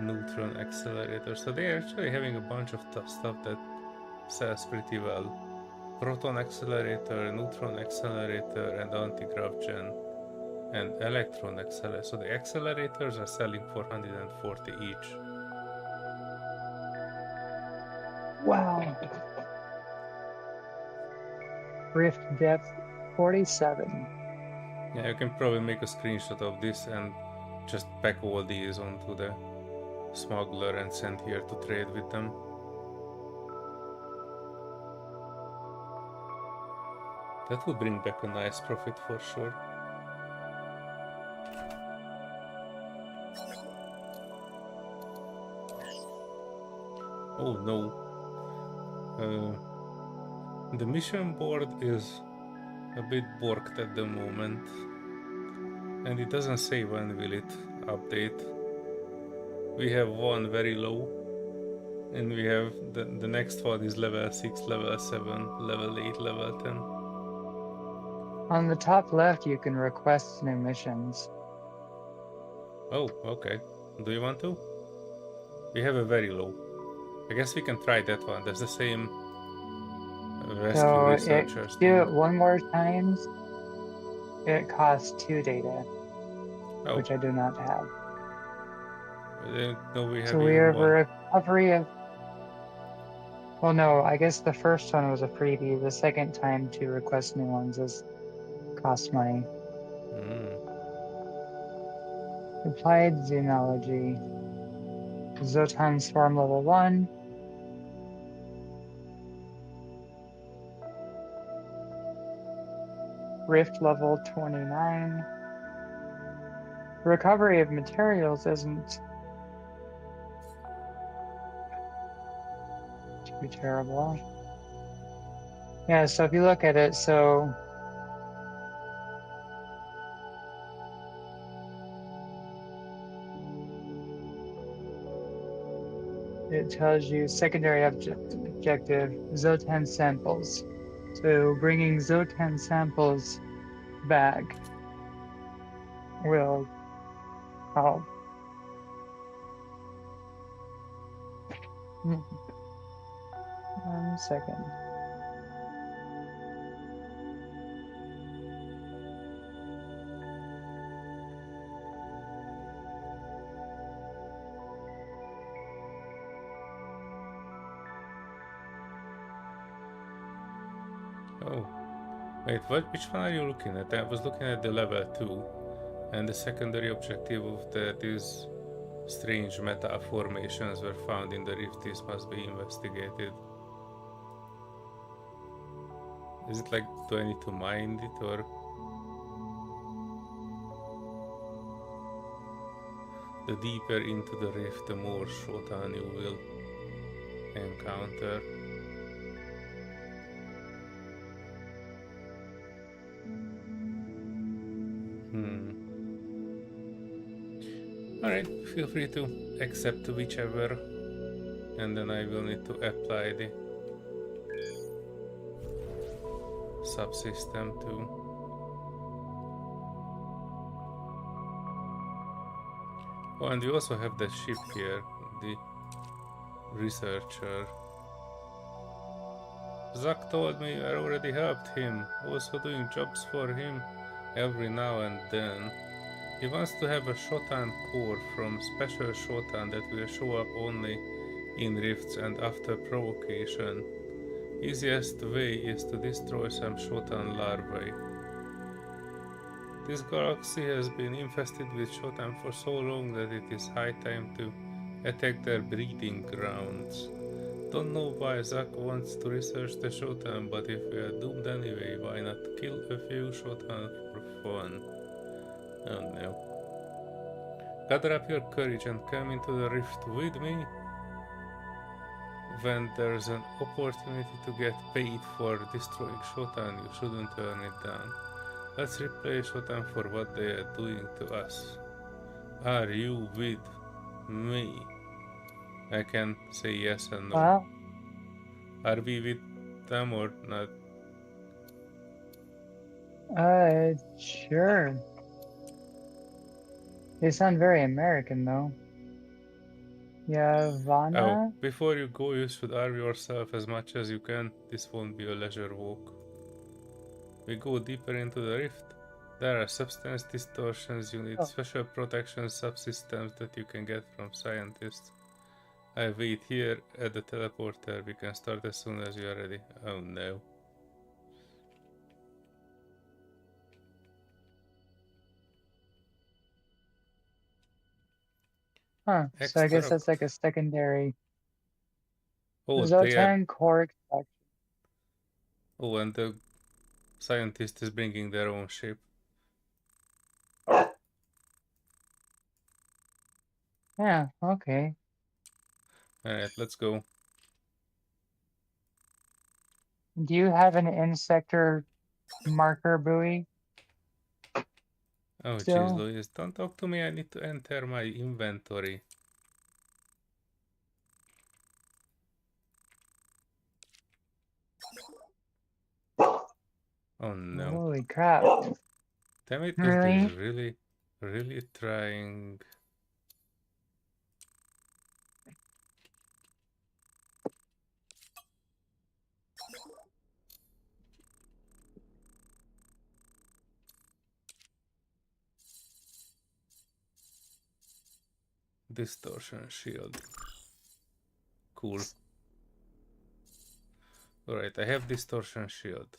Neutron accelerator. So they're actually having a bunch of stuff that cells pretty well. Proton accelerator, neutron accelerator, and anti-grav gen, and electron accelerator. So the accelerators are selling for 140 each. Wow. Rift depth 47. Yeah, you can probably make a screenshot of this and just pack all these onto the smuggler and send here to trade with them. That would bring back a nice profit for sure. Oh no. The mission board is a bit borked at the moment. And it doesn't say when will it update. We have one very low. And we have the next one is level 6, level 7, level 8, level 10. On the top left, you can request new missions. Oh, okay. Do you want to? We have a very low. I guess we can try that one. That's the same rescue So researchers do thing. it one more time. It costs 2 data, which I do not have. I didn't know we have So we even have a one. recovery of... Well, no, I guess the first one was a freebie. The second time to request new ones costs money. Applied Xenology. Zotan Swarm level 1. Rift level 29. Recovery of materials isn't too terrible. Yeah, so if you look at it, so it tells you secondary objective, Zotan samples. So bringing Zotan samples back will help. 1 second. Oh. Wait, which one are you looking at? I was looking at the level 2. And the secondary objective of that is strange meta formations were found in the rift. This must be investigated. Is it like, do I need to mind it or? The deeper into the rift, the more Shotan you will encounter. Alright, feel free to accept whichever, and then I will need to apply the subsystem too. Oh, and we also have the ship here, the researcher. Zach told me I already helped him, also doing jobs for him every now and then. He wants to have a Shotan core from special Shotan that will show up only in rifts and after provocation. Easiest way is to destroy some Shotan larvae. This galaxy has been infested with Shotan for so long that it is high time to attack their breeding grounds. Don't know why Zack wants to research the Shotan, but if we are doomed anyway, why not kill a few Shotan for fun? Oh no. Gather up your courage and come into the rift with me. When there's an opportunity to get paid for destroying Shotan, you shouldn't turn it down. Let's repay Shotan for what they are doing to us. Are you with me? I can say yes and no. Well, Are we with them or not? sure. They sound very American, though. Yavanna? Oh, before you go, you should arm yourself as much as you can. This won't be a leisure walk. We go deeper into the rift. There are substance distortions. You need special protection subsystems that you can get from scientists. I wait here at the teleporter. We can start as soon as you are ready. Oh no. Huh, so I guess that's like a secondary Zotan core extraction. Oh, and the scientist is bringing their own ship. Yeah, okay. Alright, let's go. Do you have an insector marker buoy? Oh Still? jeez, Louise, don't talk to me. I need to enter my inventory. Oh no. Holy crap. Damn it, Really? it is really trying. Distortion shield. Cool. Alright, I have distortion shield.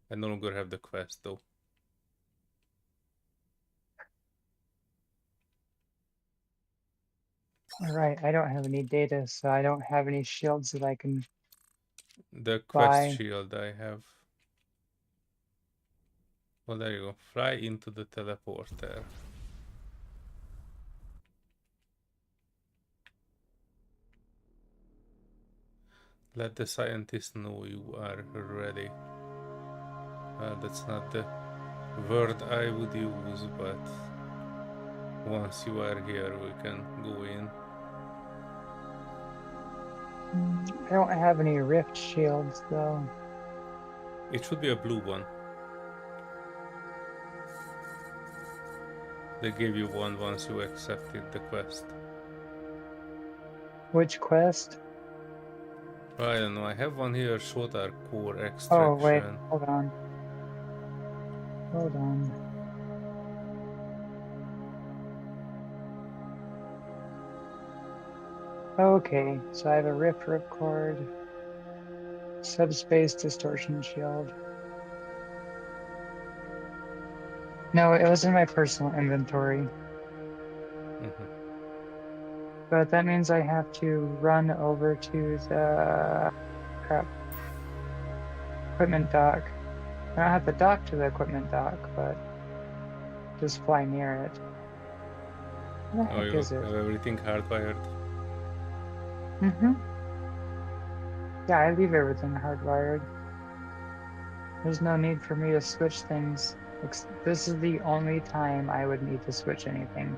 I no longer have the quest though. Alright, I don't have any data, so I don't have any shields that I can The quest buy. shield I have. Well, there you go. Fly into the teleporter. Let the scientist know you are ready. That's not the word I would use, but once you are here, we can go in. I don't have any rift shields, though. It should be a blue one. They gave you one once you accepted the quest. Which quest? I don't know, I have one here, Solar core extraction. Oh, wait, hold on. Hold on. Okay, so I have a rift ripcord, subspace distortion shield. No, it was in my personal inventory. But that means I have to run over to the equipment dock. I don't have to dock to the equipment dock, but just fly near it. Where the heck is it? Have everything hardwired? Yeah, I leave everything hardwired. There's no need for me to switch things. This is the only time I would need to switch anything.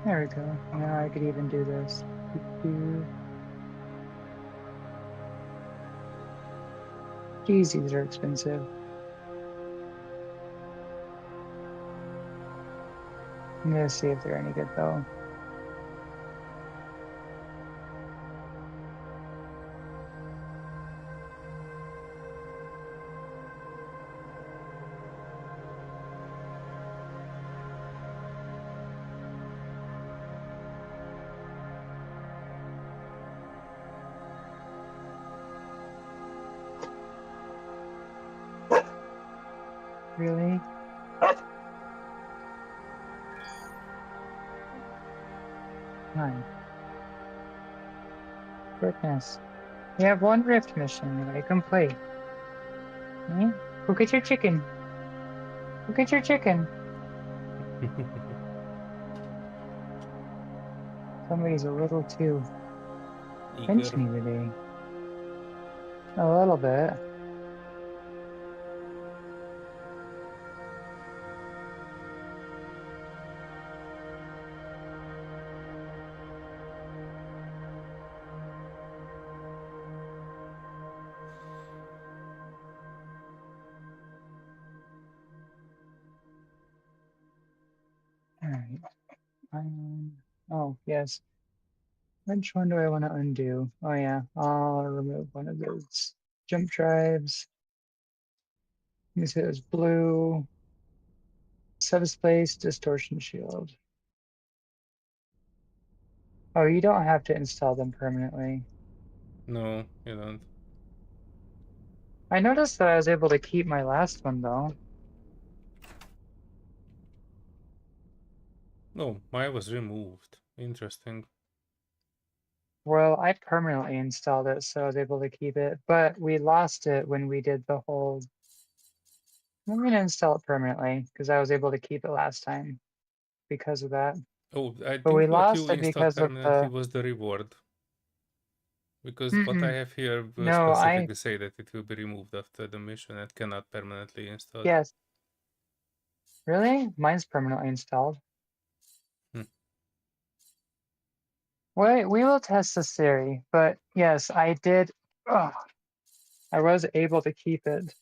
There we go. Now I could even do this. Geez, these are expensive. I'm gonna see if they're any good though. Really? My goodness. We have one Rift mission that I can play. Hmm? Go get your chicken. Go get your chicken. Somebody's a little too pinch Eager. me today. A little bit. Alright. Oh, yes. Which one do I want to undo? Oh, yeah. I'll remove one of those jump drives. Use it as blue. Subspace distortion shield. Oh, you don't have to install them permanently. No, you don't. I noticed that I was able to keep my last one, though. No, mine was removed. Interesting. Well, I permanently installed it, so I was able to keep it. But we lost it when we did the whole... I'm going to install it permanently, because I was able to keep it last time because of that. Oh, I But we think what you lost it installed because of permanently the... was the reward. Because what I Mm-mm. have here will No, specifically say that it will be removed after the mission and cannot permanently install. Yes. Really? Mine's permanently installed. Wait, we will test this theory, but yes, I did. Oh, I was able to keep it.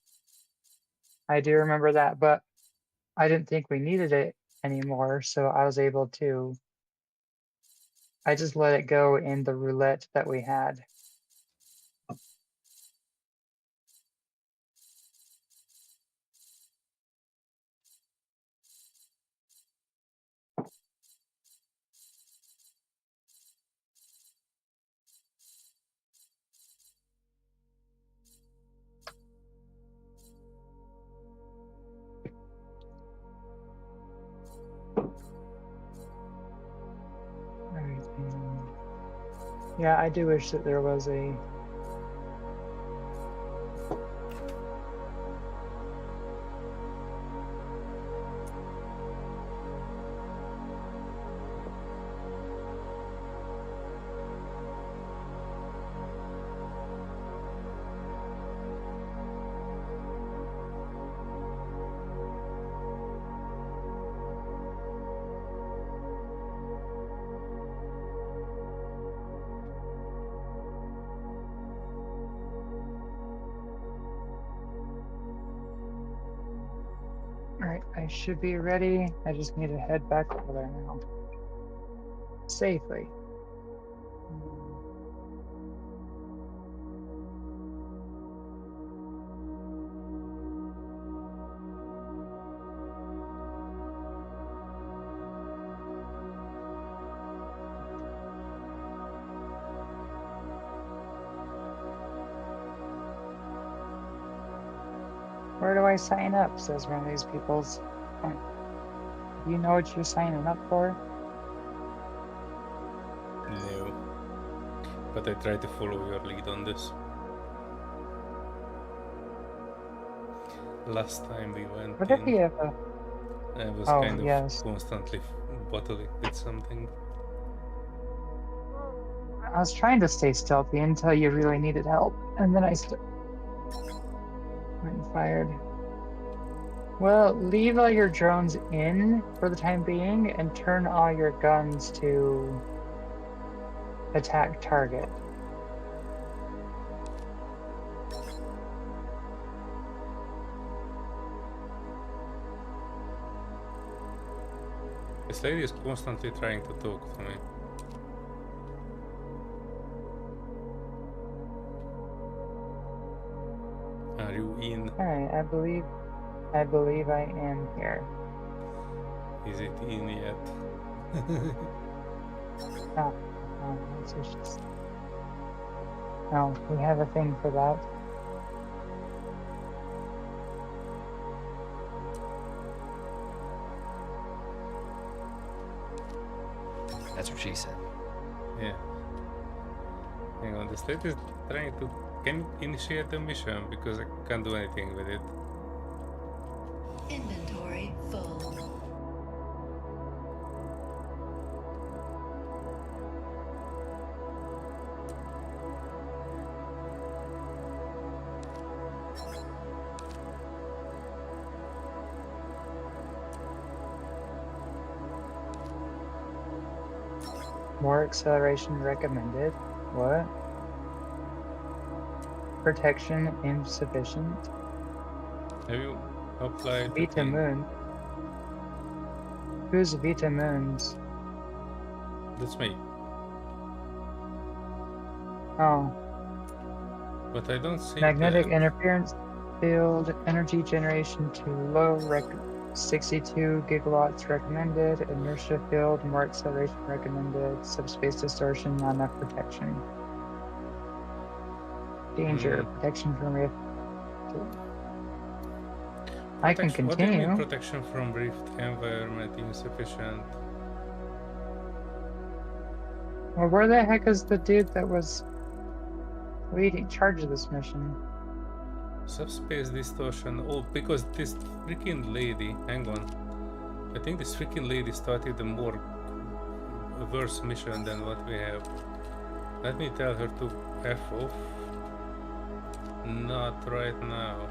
I do remember that, but I didn't think we needed it anymore, so I was able to. I just let it go in the roulette that we had. Alright, yeah, I do wish that there was a... Alright, I should be ready. I just need to head back over there now. Safely. Where do I sign up? Says one of these people's. You know what you're signing up for? No. But I try to follow your lead on this. Last time we went What if in, you have a... I was Oh, kind of yes. constantly bottling with something. I was trying to stay stealthy until you really needed help, and then I went and fired. Well, leave all your drones in for the time being and turn all your guns to attack target. This lady is constantly trying to talk to me. Are you in? Alright, I believe I am here. Is it in yet? This is just... No, we have a thing for that. That's what she said. Yeah. Hang on, the state is trying to... Can you initiate the mission? Because I can't do anything with it. Inventory full. More acceleration recommended. What? Protection insufficient. Have you applied the Vita thing? Moon. Who's Vita Moons? That's me. Oh. But I don't see Magnetic that. interference field energy generation too low. 62 gigawatts recommended. Inertia field, more acceleration recommended. Subspace distortion, not enough protection. Danger, protection from rift. I can continue. What do you mean protection from rift environment insufficient? Well, where the heck is the dude that was leading charge of this mission? Subspace distortion. Oh, because this freaking lady. Hang on. I think this freaking lady started a more worse mission than what we have. Let me tell her to F off. Not right now.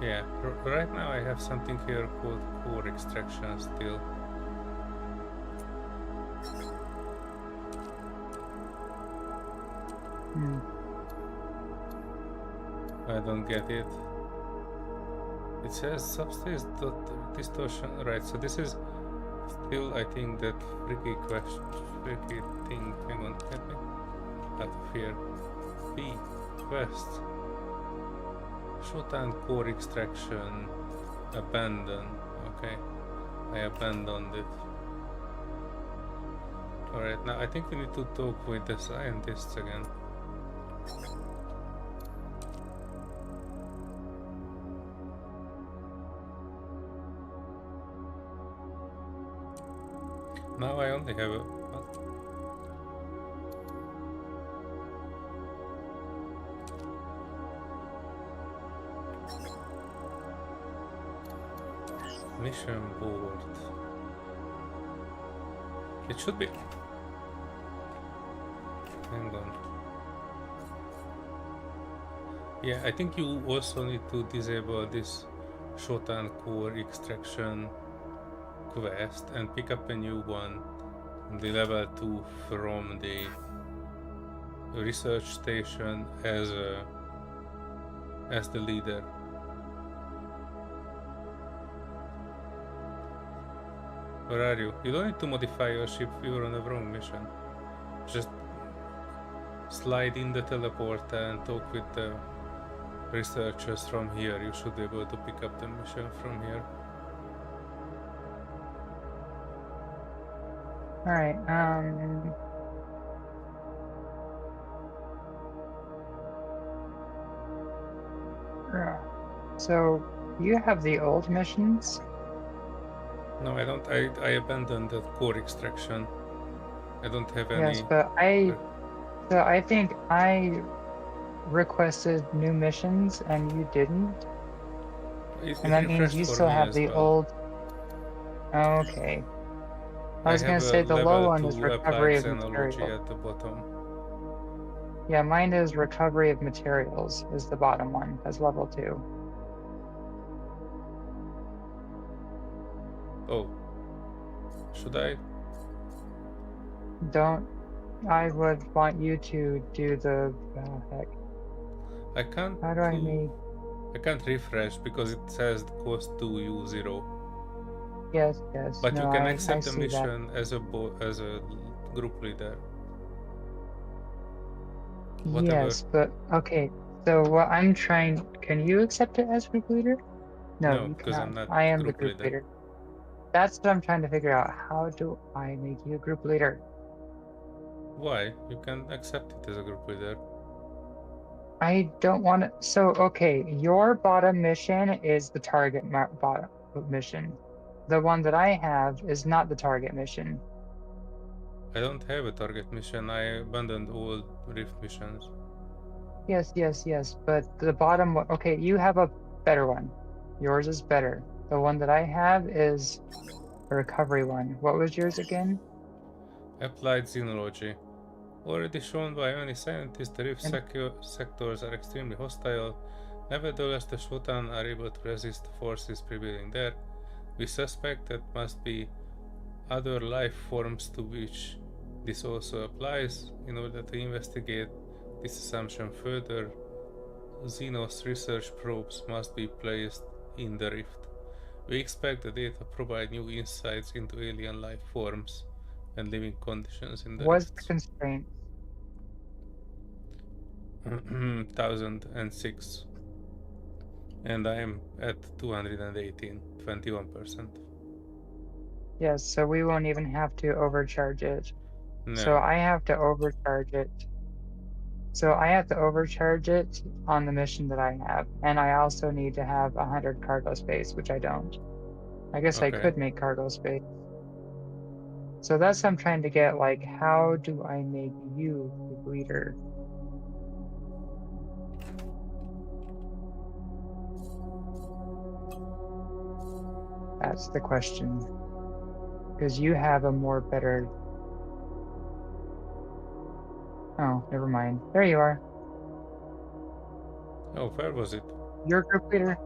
Yeah, right now I have something here called core extraction still. I don't get it. It says subspace distortion. Right, so this is still, I think, that freaky question, freaky thing. Hang on, get me out of here. B, quest. Shotan core extraction. Abandon. Okay, I abandoned it. Alright, now I think we need to talk with the scientists again. Now I only have a... Mission board. It should be... Hang on. Yeah, I think you also need to disable this Shotan core extraction quest and pick up a new one, the level 2 from the research station as the leader. Where are you? You don't need to modify your ship, you're on a wrong mission. Just slide in the teleporter and talk with the researchers from here. You should be able to pick up the mission from here. Alright, so you have the old missions? No, I don't. I abandoned the core extraction. I don't have any... Yes, but so I think I requested new missions and you didn't. And that means you still have the old... Oh, okay. I was going to say the low one is recovery of materials. At the bottom. Yeah, mine is recovery of materials is the bottom one. That's level 2. Oh. Should I? Don't. I would want you to do the heck. I can't. How do I make? I can't refresh because it says cost 2U0. Yes, yes. But no, you can accept the mission as a group leader. Whatever. Yes, but okay. So what I'm trying, can you accept it as group leader? No, because I'm not. I am the group leader. That's what I'm trying to figure out. How do I make you a group leader? Why? You can accept it as a group leader. I don't want to. So, okay, your bottom mission is the target bottom mission. the one that I have is not the target mission. I don't have a target mission. I abandoned all Rift missions. Yes, but the bottom one, okay, you have a better one. Yours is better. The one that I have is a recovery one. What was yours again? Applied Xenology. Already shown by many scientists, the Rift And sectors are extremely hostile. Nevertheless, the Shotan are able to resist the forces prevailing there. We suspect that must be other life forms to which this also applies. In order to investigate this assumption further, Xenos research probes must be placed in the Rift. We expect the data provide new insights into alien life forms and living conditions in the what's the Rifts. constraint? 1006, and I am at 218, 21%. Yes, so we won't even have to overcharge it. So No. I have to overcharge it. So I have to overcharge it on the mission that I have, and I also need to have 100 cargo space, which I don't. I guess I Okay. could make cargo space. So that's what I'm trying to get, like, how do I make you the leader? That's the question. Because you have a more better... Oh, never mind. There you are. Oh, where was it? You're group leader.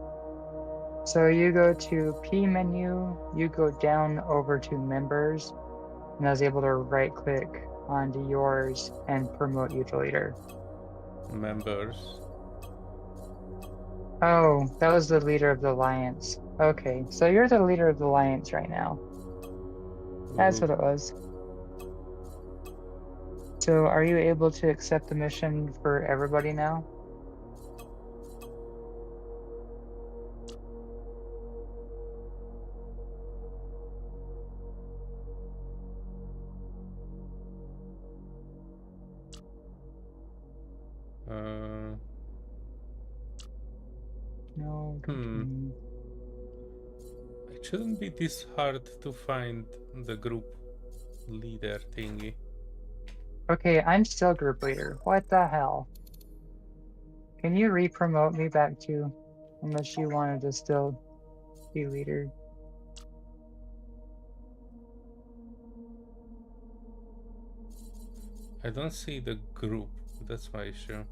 So you go to P menu, you go down over to members, and I was able to right click onto yours and promote you to leader. Members. Oh, that was the leader of the alliance. Okay, so you're the leader of the alliance right now. That's Ooh. what it was. So are you able to accept the mission for everybody now? Uh, No, hmm. continue. It shouldn't be this hard to find the group leader thingy. Okay, I'm still group leader. What the hell? Can you re-promote me back to, unless you wanted to still be leader? I don't see the group. That's my issue.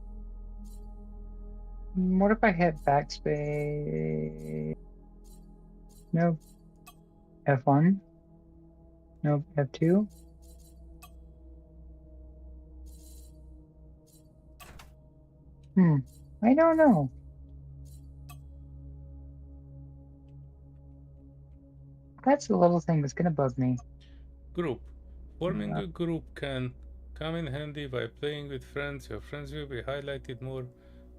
What if I hit backspace? Nope. F1? Nope. F2? I don't know. That's the little thing that's gonna bug me. Group. Forming a group can come in handy while playing with friends. Your friends will be highlighted more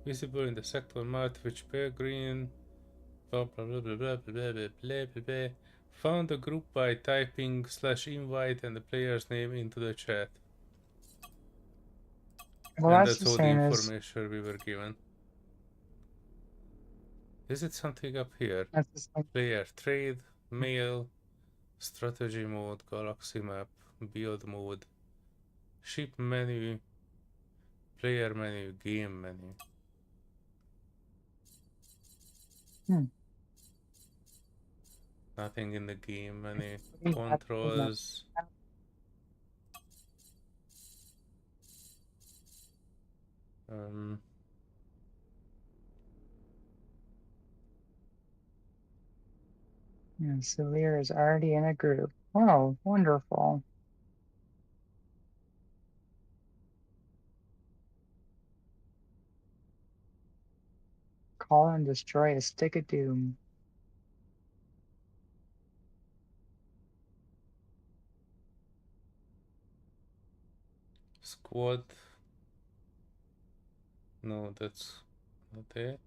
visible in the sector map, which pair green. Blah blah blah blah blah blah blah blah blah blah. Found a group by typing /invite and the player's name into the chat. Well, And that's that's the all the same as... information we were given. Is it something up here? That's the same. Player trade, mail, strategy mode, galaxy map, build mode, ship menu, player menu, game menu. Nothing in the game menu. Controls. Yeah, Solear is already in a group. Oh, wonderful. Call and destroy a stick of doom. Squad. No, that's not it.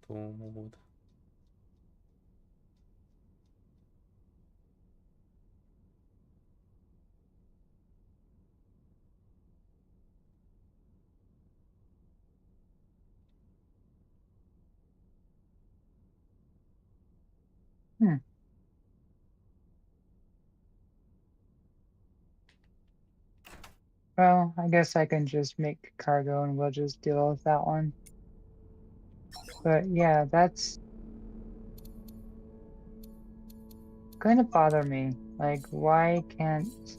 Photo mode. Hmm. Well, I guess I can just make cargo and we'll just deal with that one. But yeah, that's going to bother me. Like, why can't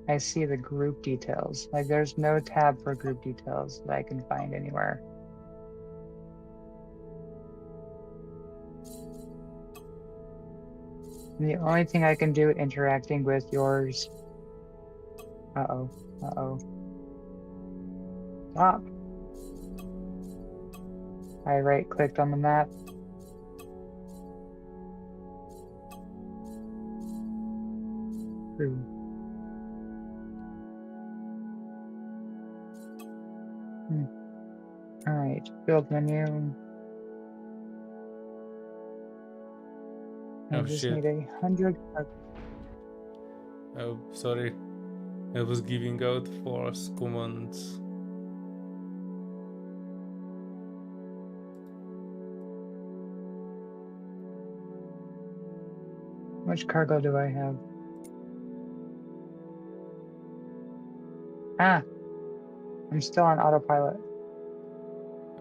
I see the group details? Like, there's no tab for group details that I can find anywhere. And the only thing I can do interacting with yours. Uh-oh. Uh-oh. Stop. I right-clicked on the map. True. All right, build menu. I Oh just shit. need 100. Oh, sorry. I was giving out false commands. Which cargo do I have? Ah, I'm still on autopilot.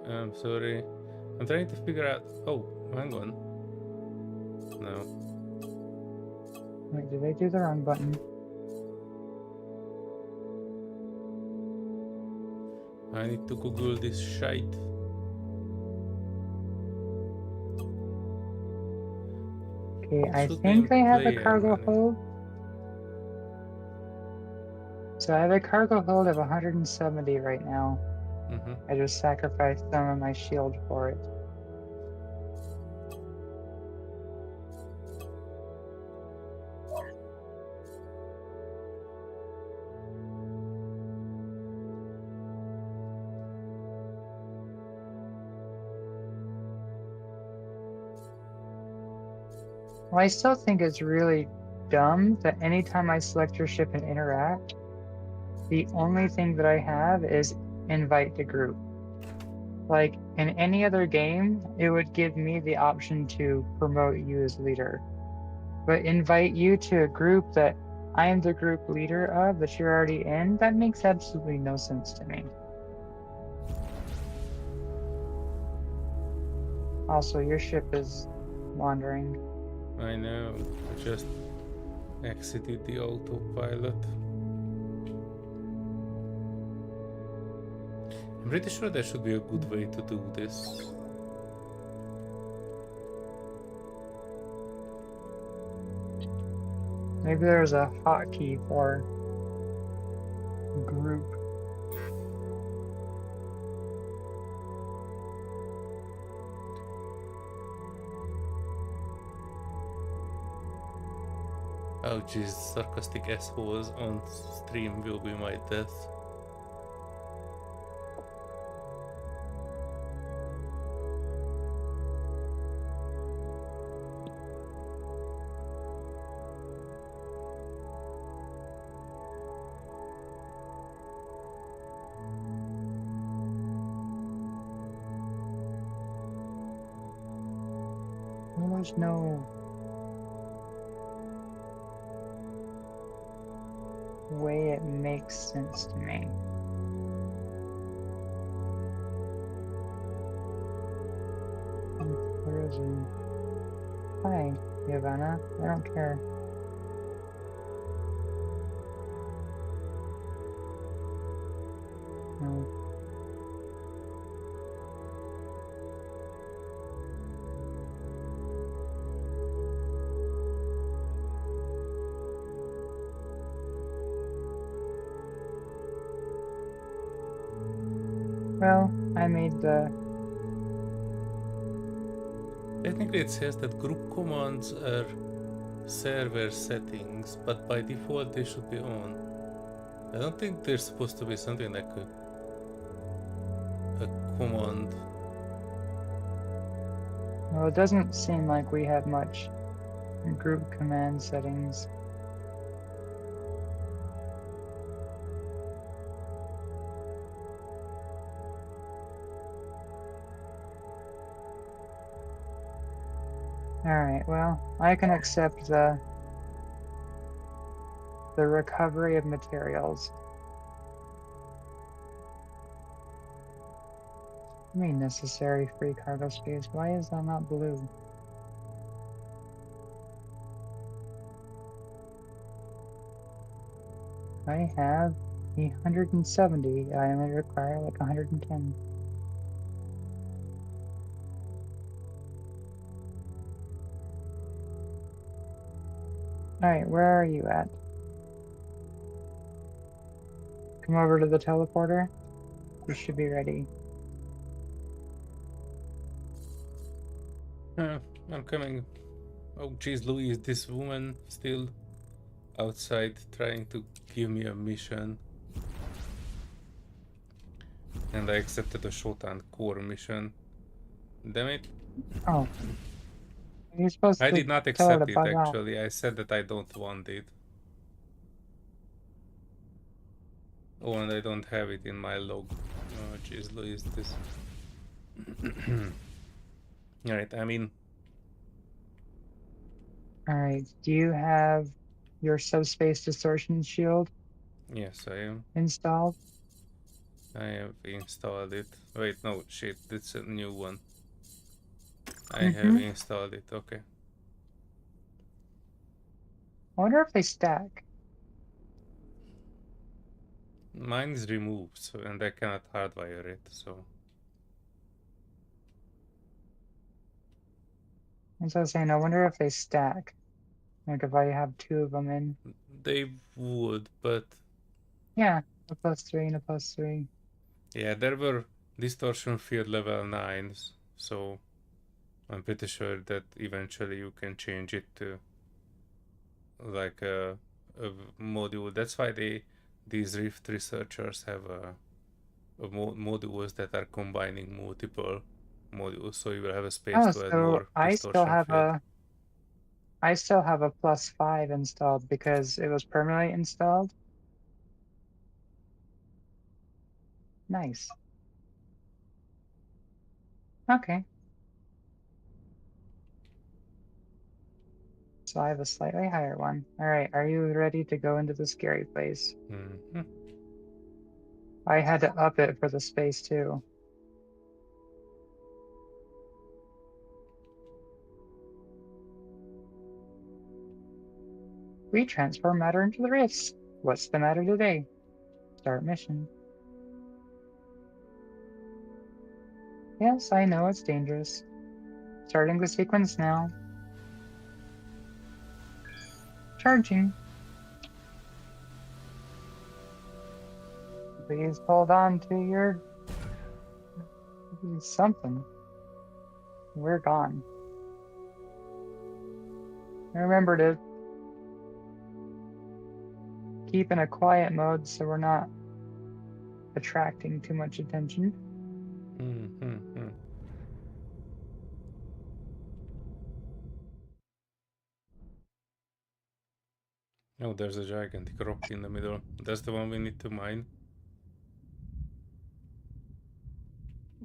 I'm sorry. I'm trying to figure out. Oh, hang on. No. Wait, did I do the wrong button? I need to Google this shite. Okay, It I should be in think I have a player cargo menu. hold. So I have a cargo hold of 170 right now. I just sacrificed some of my shield for it. Well, I still think it's really dumb that anytime I select your ship and interact, the only thing that I have is invite to group. Like in any other game, it would give me the option to promote you as leader. But invite you to a group that I am the group leader of that you're already in, that makes absolutely no sense to me. Also, your ship is wandering. I know. I just exited the autopilot. I'm pretty sure there should be a good way to do this. Maybe there's a hotkey for group. Oh jeez, sarcastic assholes on stream will be my death. There's no way it makes sense to me. Where is he? Hi, Yavanna. I don't care. No. Well, I made the... Technically it says that group commands are server settings, but by default they should be on. I don't think there's supposed to be something like a command. Well, it doesn't seem like we have much group command settings. Alright, well, I can accept the recovery of materials. I mean, necessary free cargo space. Why is that not blue? I have 170. I only require like 110. Alright, where are you at? Come over to the teleporter. You should be ready. I'm coming. Oh, jeez, Louise, this woman still outside trying to give me a mission. And I accepted a Shotan core mission. Damn it. Oh. You're supposed I to did not tell her to accept it bug out. actually. I said that I don't want it. Oh, and I don't have it in my log. Oh, jeez, Louise, this. Alright, I mean. Alright, do you have your subspace distortion shield Yes, I am. installed? I have installed it. Wait, no, shit, it's a new one. I Mm-hmm. have installed it, okay. I wonder if they stack. Mine is removed, so, and I cannot hardwire it, so. As I was saying, I wonder if they stack. Like if I have two of them in. They would, but. Yeah, a +3 and a +3. Yeah, there were distortion field level 9s, so I'm pretty sure that eventually you can change it to like a module. That's why these Rift researchers have modules that are combining multiple modules, so you will have a space Oh, to add so more I still distortion have field. I still have a +5 installed because it was permanently installed. Nice. Okay. So I have a slightly higher one. Alright, are you ready to go into the scary place? Mm-hmm. I had to up it for the space too. We transform matter into the rifts. What's the matter today? Start mission. Yes, I know it's dangerous. Starting the sequence now. Charging. Please hold on to your something. We're gone. Remember to keep in a quiet mode so we're not attracting too much attention. Mm-hmm. Oh, there's a gigantic rock in the middle. That's the one we need to mine.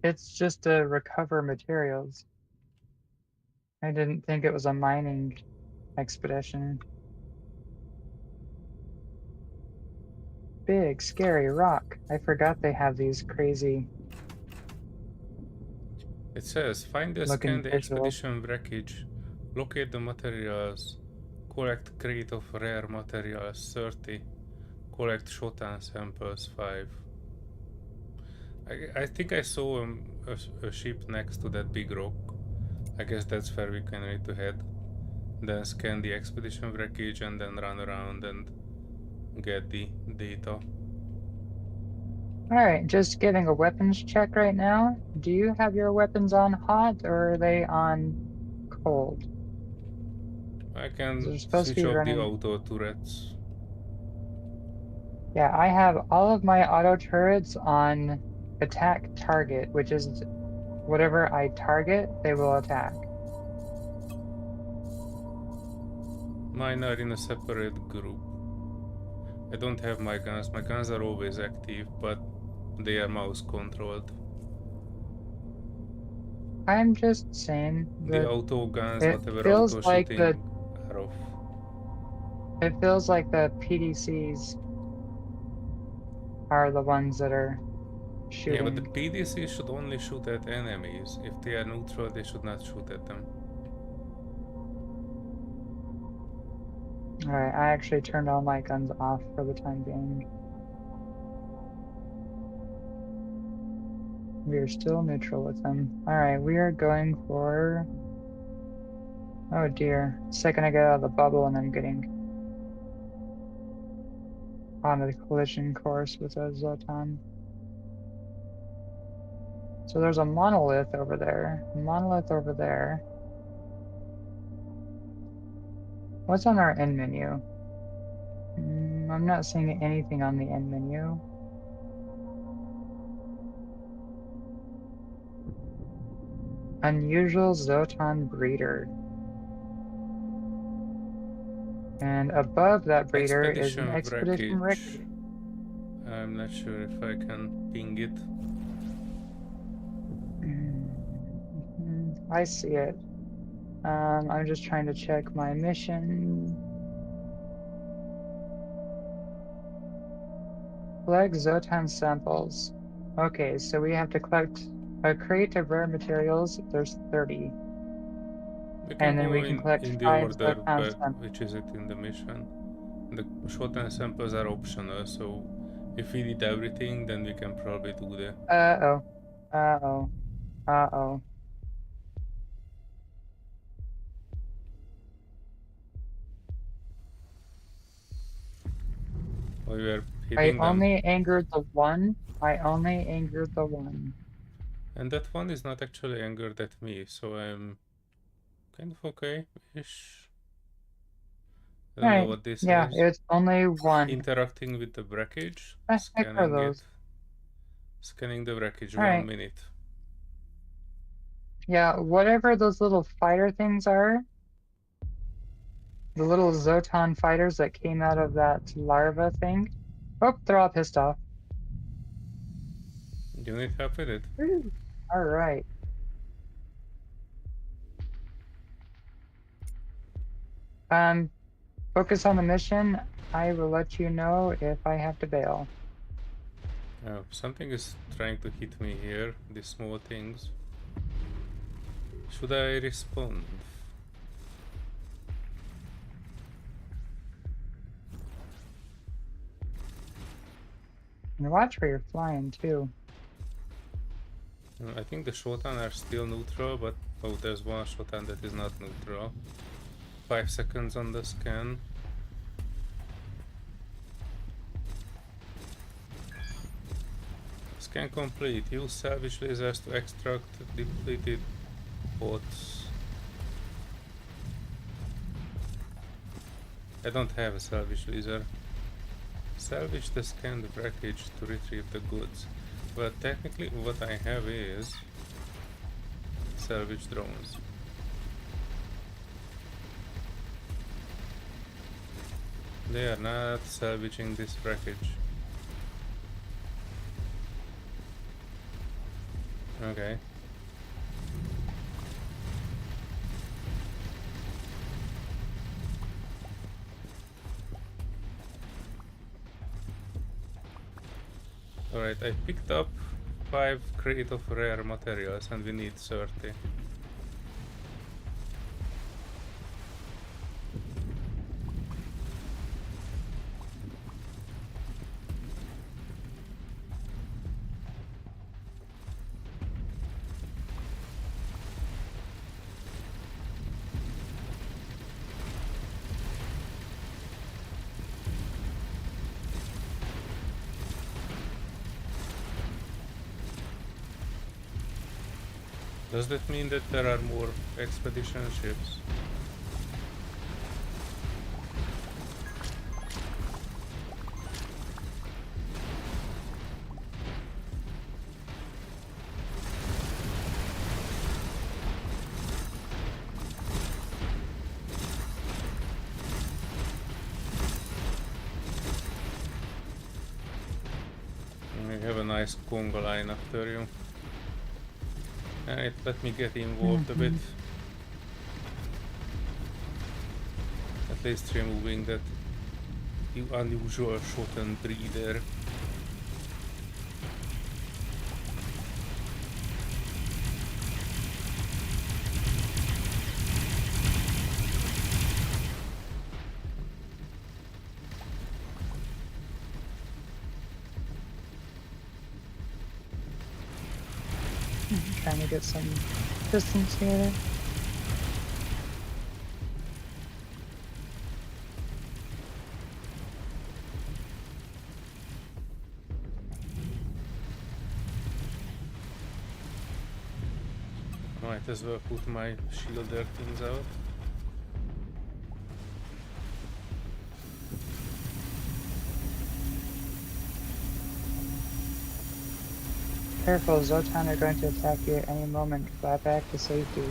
It's just to recover materials. I didn't think it was a mining expedition. Big, scary rock. I forgot they have these crazy It says, find and looking scan the visuals. expedition wreckage, locate the materials, collect crate of rare materials 30, collect Shotan samples 5. I think I saw a ship next to that big rock. I guess that's where we can need to head. Then scan the expedition wreckage and then run around and get the data. Alright, just getting a weapons check right now. Do you have your weapons on hot or are they on cold? I They're can supposed to switch be off the running. auto turrets. Yeah, I have all of my auto turrets on attack target, which is whatever I target, they will attack. Mine are in a separate group. I don't have my guns. My guns are always active, but they are mouse controlled. I'm just saying The that auto guns, it whatever feels auto like shooting the are off. it feels like the PDCs are the ones that are Yeah, but the shooting. PDC should only shoot at enemies. If they are neutral, they should not shoot at them. Alright, I actually turned all my guns off for the time being. We are still neutral with them. Alright, we are going for... Oh dear. Second I get out of the bubble and I'm getting on the collision course with a Zotan. So there's a monolith over there. Monolith over there. What's on our end menu? I'm not seeing anything on the end menu. Unusual Zotan breeder. And above that breeder is an expedition wreckage. I'm not sure if I can ping it. I see it. I'm just trying to check my mission. Collect Zotan samples. Okay, so we have to collect a crate of rare materials. There's 30. We can And then go we can collect in the 5 order, Zotan but samples. which is it in the mission? The shotgun samples are optional, so if we did everything, then we can probably do the... Uh-oh. Uh-oh. Uh-oh. We were I hitting them. only angered the one. I only angered the one. And that one is not actually angered at me, so I'm kind of okay-ish. I don't know what this Yeah, is. it's only one. Interacting with the wreckage, The heck are scanning those? it. Scanning the wreckage, 1 Alright. minute. Yeah, whatever those little fighter things are, the little Zotan fighters that came out of that larva thing. Oh, they're all pissed off. Do you need help with it? Alright. Focus on the mission. I will let you know if I have to bail. Oh, something is trying to hit me here, these small things. Should I respond? And watch where you're flying too. I think the Shotan are still neutral, but oh, there's one Shotan that is not neutral. 5 seconds on the scan. Scan complete. Use salvage lasers to extract depleted pots. I don't have a salvage laser. Salvage the scanned wreckage to retrieve the goods. But technically what I have is salvage drones. They are not salvaging this wreckage. Okay. Alright, I picked up 5 crates of rare materials and we need 30. Does that mean that there are more expedition ships? We have a nice conga line after you. Alright, let me get involved a bit. At least removing that unusual shortened breeder. Trying to get some distance here. Might as well put my shielder things out. Careful, Zotan are going to attack you at any moment. Fly back to safety.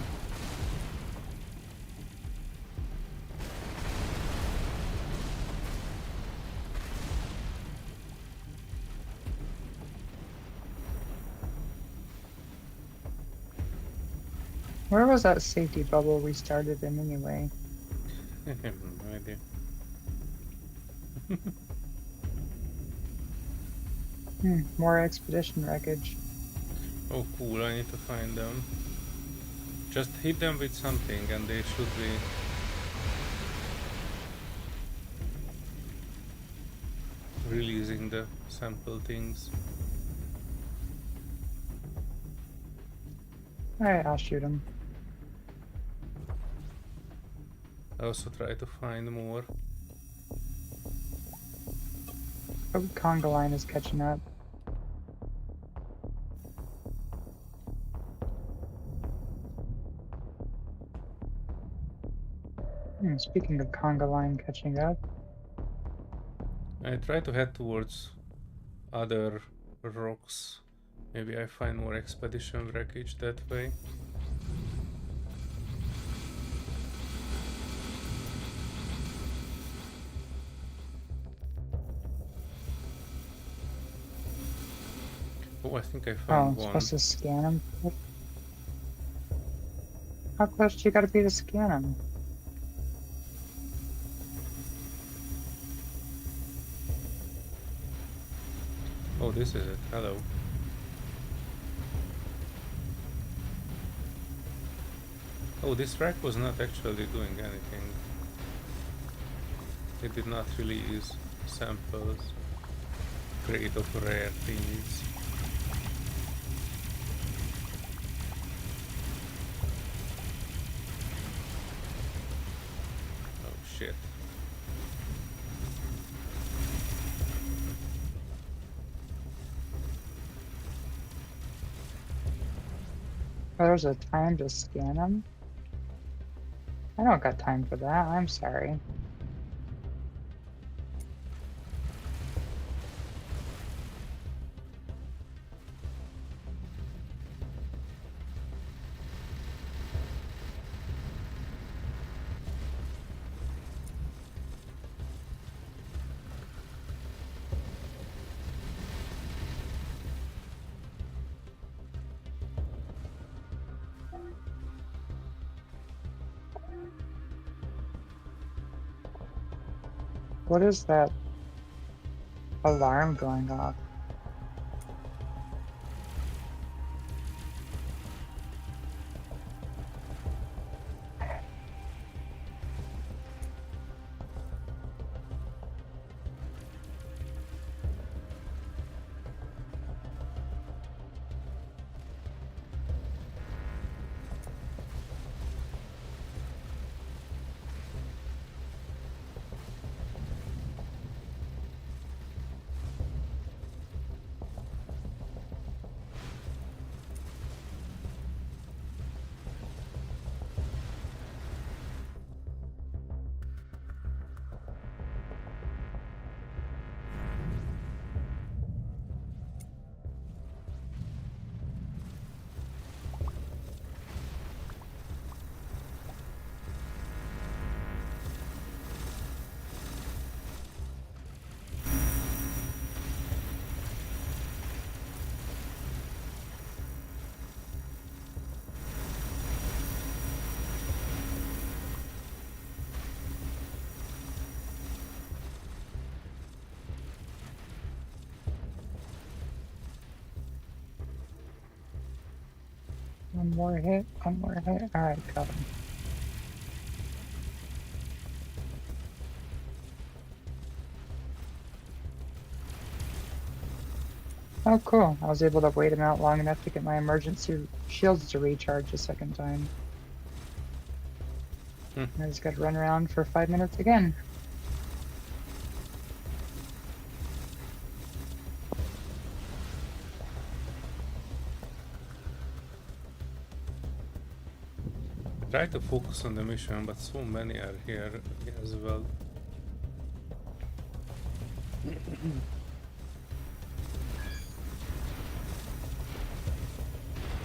Where was that safety bubble we started in anyway? I have no idea. More expedition wreckage. Oh cool, I need to find them. Just hit them with something and they should be... releasing the sample things. Alright, I'll shoot him. I also try to find more. Oh, conga line is catching up. Speaking of conga line catching up. I try to head towards other rocks. Maybe I find more expedition wreckage that way. Oh, I think I found one. Supposed to scan him? How close do you gotta be to scan him? Oh, this is it. Hello. Oh, this rack was not actually doing anything. It did not release samples. Great of rare things. Oh shit. Oh, there's a time to scan him? I don't got time for that, I'm sorry. What is that alarm going off? more hit, one more hit. Alright, got him. Oh, cool. I was able to wait him out long enough to get my emergency shields to recharge a second time. I just gotta run around for 5 minutes again. Try to focus on the mission, but so many are here as well.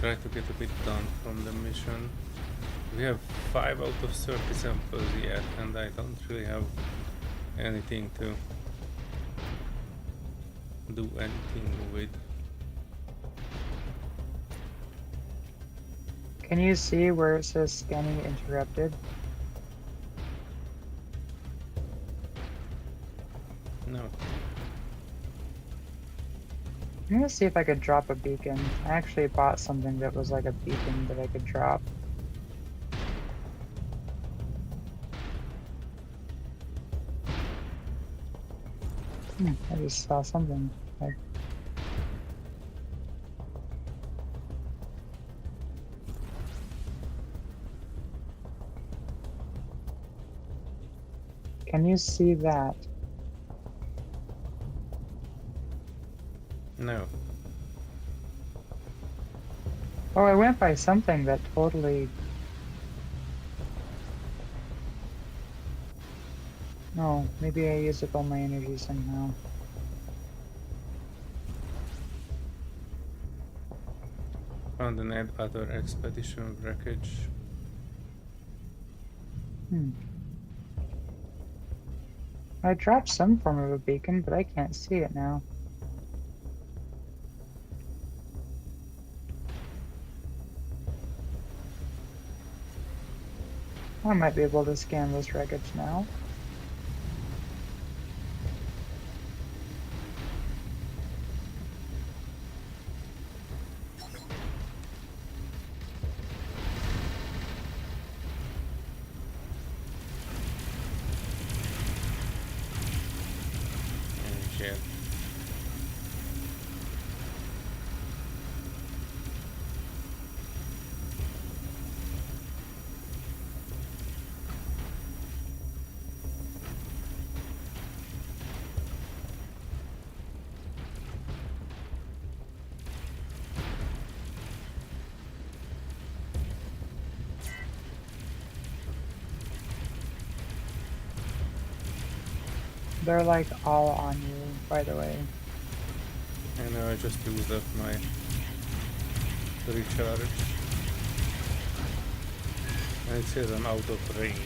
Try to get a bit done from the mission. We have 5 out of 30 samples yet, and I don't really have anything to do anything with. Can you see where it says scanning interrupted? No. I'm gonna see if I could drop a beacon. I actually bought something that was like a beacon that I could drop. I just saw something. Like, can you see that? No. Oh, I went by something that totally... No, maybe I used up all my energy somehow. Found an other expedition wreckage. I dropped some form of a beacon, but I can't see it now. I might be able to scan this wreckage now. Shit. They're like all on you, by the way. I know, I just used up my recharge. And it says I'm out of range.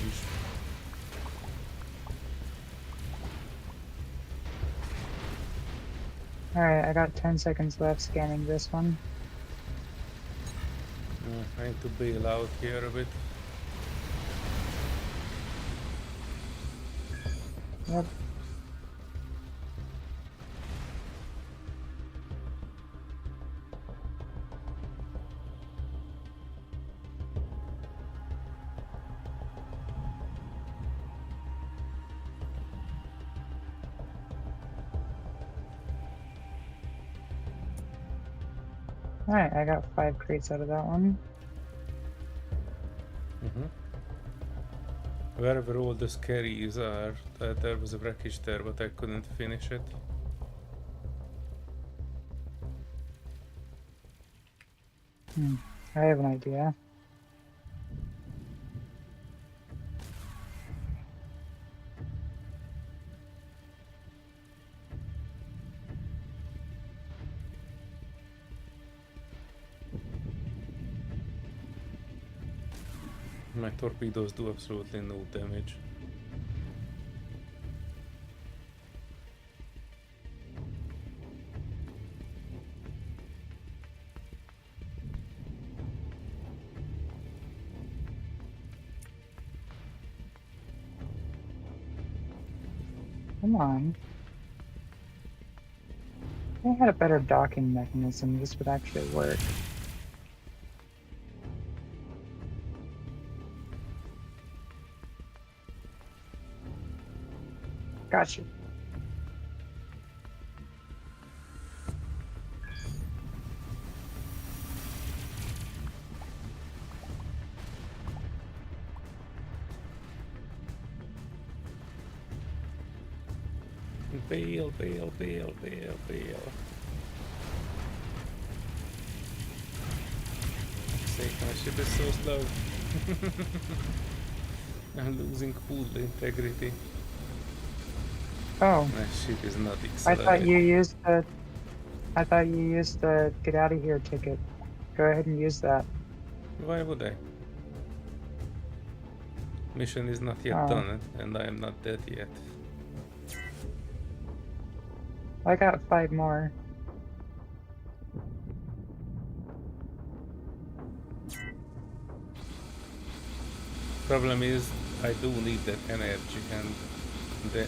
Alright, I got 10 seconds left scanning this one. I need to bail out here a bit. Yep. Alright, I got 5 crates out of that one. Wherever all the scaries are, there was a wreckage there, but I couldn't finish it. I have an idea. My torpedoes do absolutely no damage. Come on. If I had a better docking mechanism, this would actually work. Got you. Bail, bail, bail, bail, bail. Sake, my ship is so slow. I'm losing full integrity. Oh, My ship is not I thought accelerating. you used the. I thought you used the get out of here ticket. Go ahead and use that. Why would I? Mission is not yet Oh, done, and I am not dead yet. I got 5 more. Problem is, I do need that energy, and the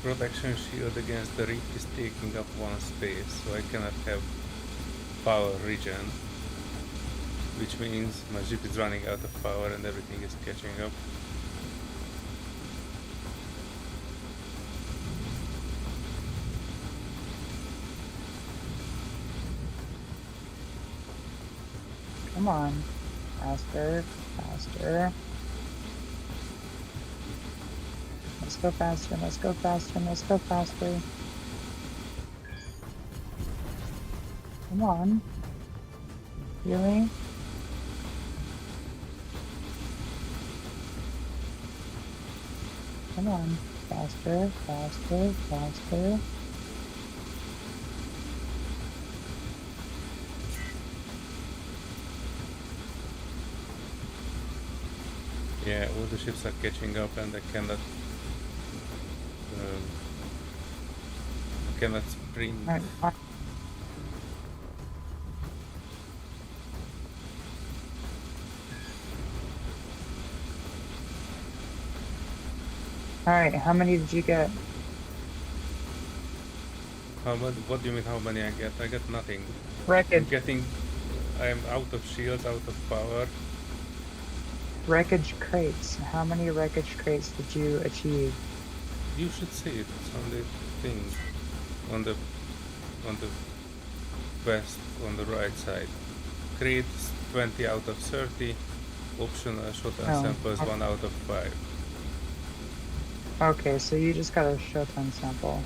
protection shield against the reef is taking up 1 space, so I cannot have power regen. Which means my ship is running out of power and everything is catching up. Come on. Faster, faster. Let's go faster, let's go faster, let's go faster. Come on. Really? Come on. Faster, faster, faster. Yeah, all the ships are catching up and I cannot sprint. Alright, fine. Alright, how many did you get? How much? What do you mean how many I get? I get nothing. Wreckage. I'm out of shields, out of power. Wreckage crates. How many wreckage crates did you achieve? You should see it. It's on the thing. On the west, on the right side. Crates 20 out of 30. Optional shotgun samples 1 out of 5. Okay, so you just got a shotgun sample.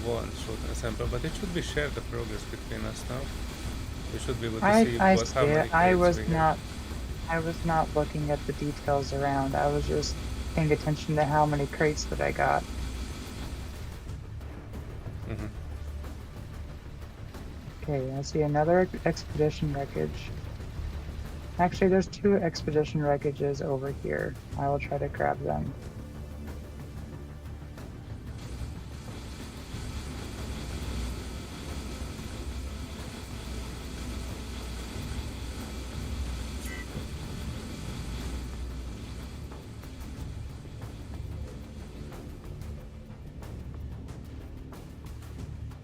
1 shotgun sample, but it should be shared the progress between us now. We should be able to see how many crates we have. I was not looking at the details around. I was just paying attention to how many crates that I got. Okay, I see another expedition wreckage. Actually, there's 2 expedition wreckages over here. I will try to grab them.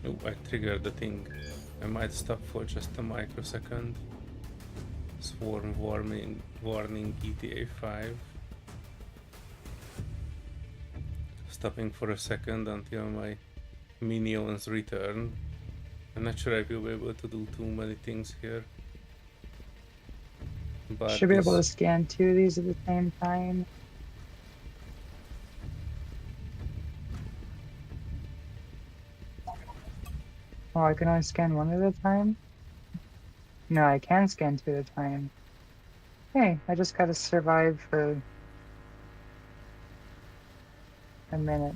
Oh, I triggered the thing. I might stop for just a microsecond. Swarm warning ETA 5. Stopping for a second until my minions return. I'm not sure I will be able to do too many things here. But should be able to scan 2 of these at the same time. Oh, I can only scan 1 at a time? No, I can scan 2 at a time. Hey, I just gotta survive for a minute.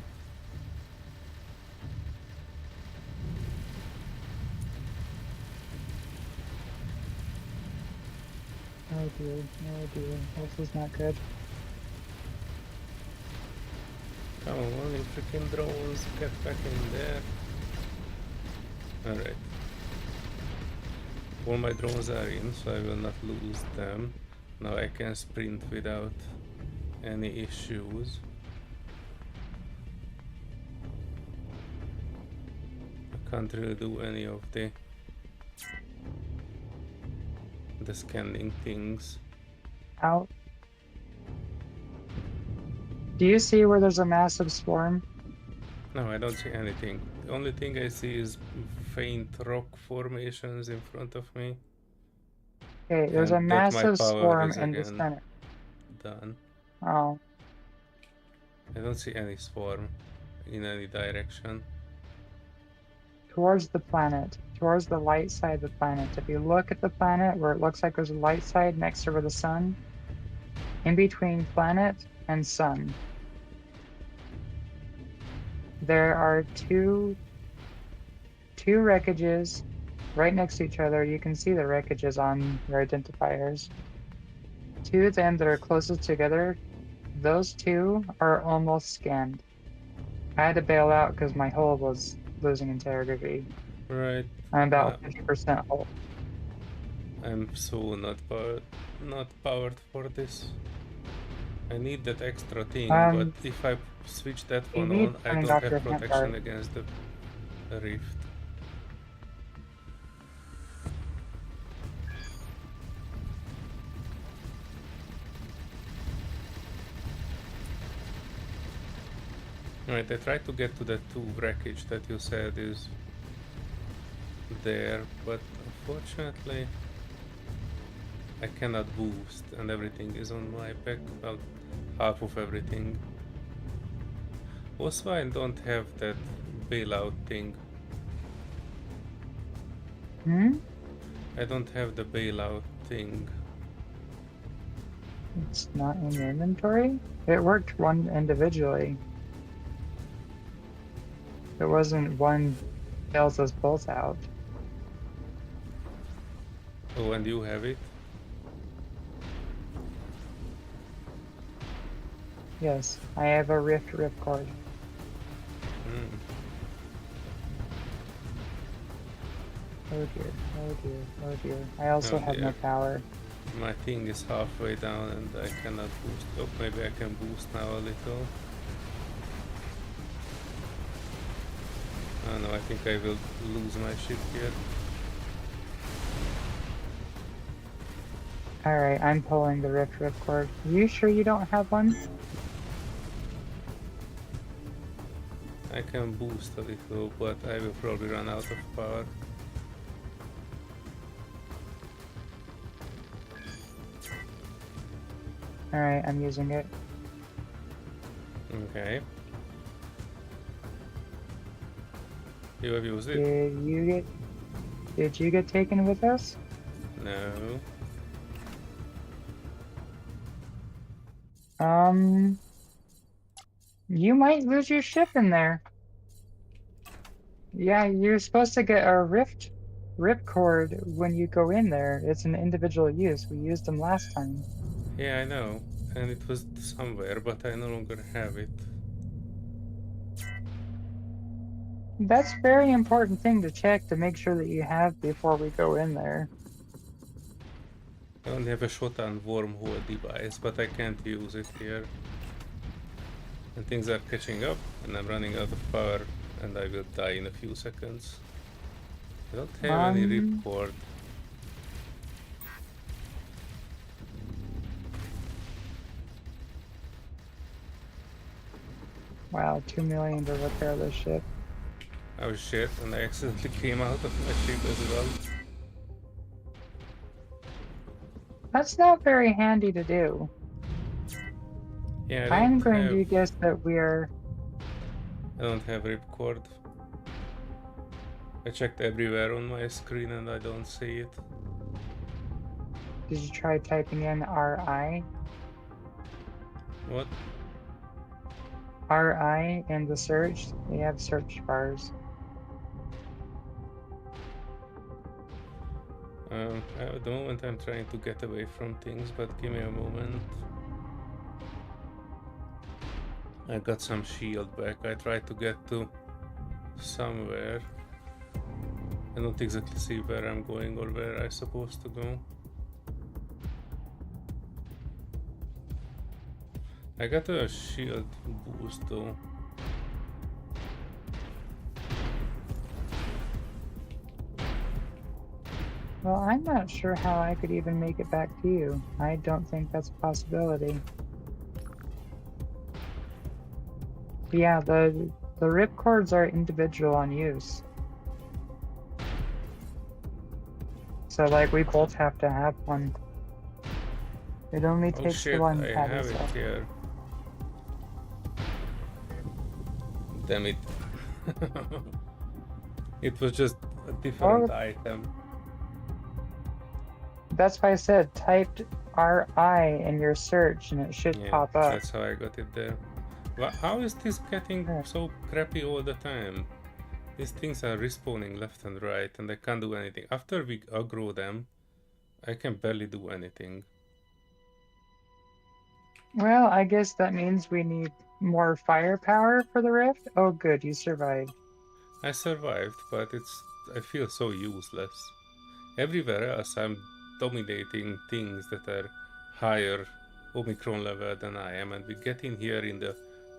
Oh dear, this is not good. Come on, you freaking drones, get back in there. Alright. All my drones are in, so I will not lose them. Now I can sprint without any issues. I can't really do any of the scanning things. Out. Do you see where there's a massive swarm? No, I don't see anything. The only thing I see is faint rock formations in front of me. Okay, there's a And that my massive power swarm is in the again center. done. Oh, I don't see any swarm in any direction. towards the planet, towards the light side of the planet. If you look at the planet where it looks like there's a light side next to where the sun, in between planet and sun, there are two wreckages right next to each other. You can see the wreckages on your identifiers. Two of them that are closest together, those two are almost scanned. I had to bail out because my hull was losing integrity. Right. I'm about 50% hull. I'm so not powered for this. I need that extra thing, but if I switch that You one need on, I turning don't off have your hand protection guard. against the rift. Right, I tried to get to the two wreckage that you said is there, but unfortunately I cannot boost and everything is on my back, well, half of everything. Also, I don't have that bailout thing. I don't have the bailout thing. It's not in your inventory? It worked one individually. It wasn't one fails us both out. Oh, and you have it? Yes, I have a rift cord. Oh dear, oh dear, oh dear. I also have no power. My thing is halfway down and I cannot boost. Oh, maybe I can boost now a little. Oh no, I think I will lose my ship here. Alright, I'm pulling the rift cord. Are you sure you don't have one? I can boost a little, but I will probably run out of power. Alright, I'm using it. Okay. You have used it? Did you get taken with us? No. You might lose your ship in there. Yeah, you're supposed to get a rip cord when you go in there. It's an individual use. We used them last time. Yeah, I know. And it was somewhere, but I no longer have it. That's a very important thing to check to make sure that you have before we go in there. I only have a shotgun wormhole device, but I can't use it here. And things are catching up, and I'm running out of power, and I will die in a few seconds. I don't have any ripcord. Wow, 2 million to repair this ship. Oh shit, and I accidentally came out of my ship as well. That's not very handy to do. Yeah, I'm going to guess that we're... I don't have ripcord. I checked everywhere on my screen and I don't see it. Did you try typing in RI? What? RI in the search? They have search bars. At the moment I'm trying to get away from things, but give me a moment. I got some shield back. I tried to get to somewhere. I don't exactly see where I'm going or where I'm supposed to go. I got a shield boost though. Well, I'm not sure how I could even make it back to you. I don't think that's a possibility. Yeah, the The ripcords are individual on use. So, like, we both have to have one. It only Oh takes the shit, one I that have is it here. Damn it. It was just a different item. That's why I said typed RI in your search and it should pop up. That's how I got it there. Well, how is this getting so crappy all the time? These things are respawning left and right and I can't do anything. After we aggro them, I can barely do anything. Well, I guess that means we need more firepower for the rift. Oh good, you survived. I survived, but I feel so useless. Everywhere else I'm dominating things that are higher Omicron level than I am, and we get in here in the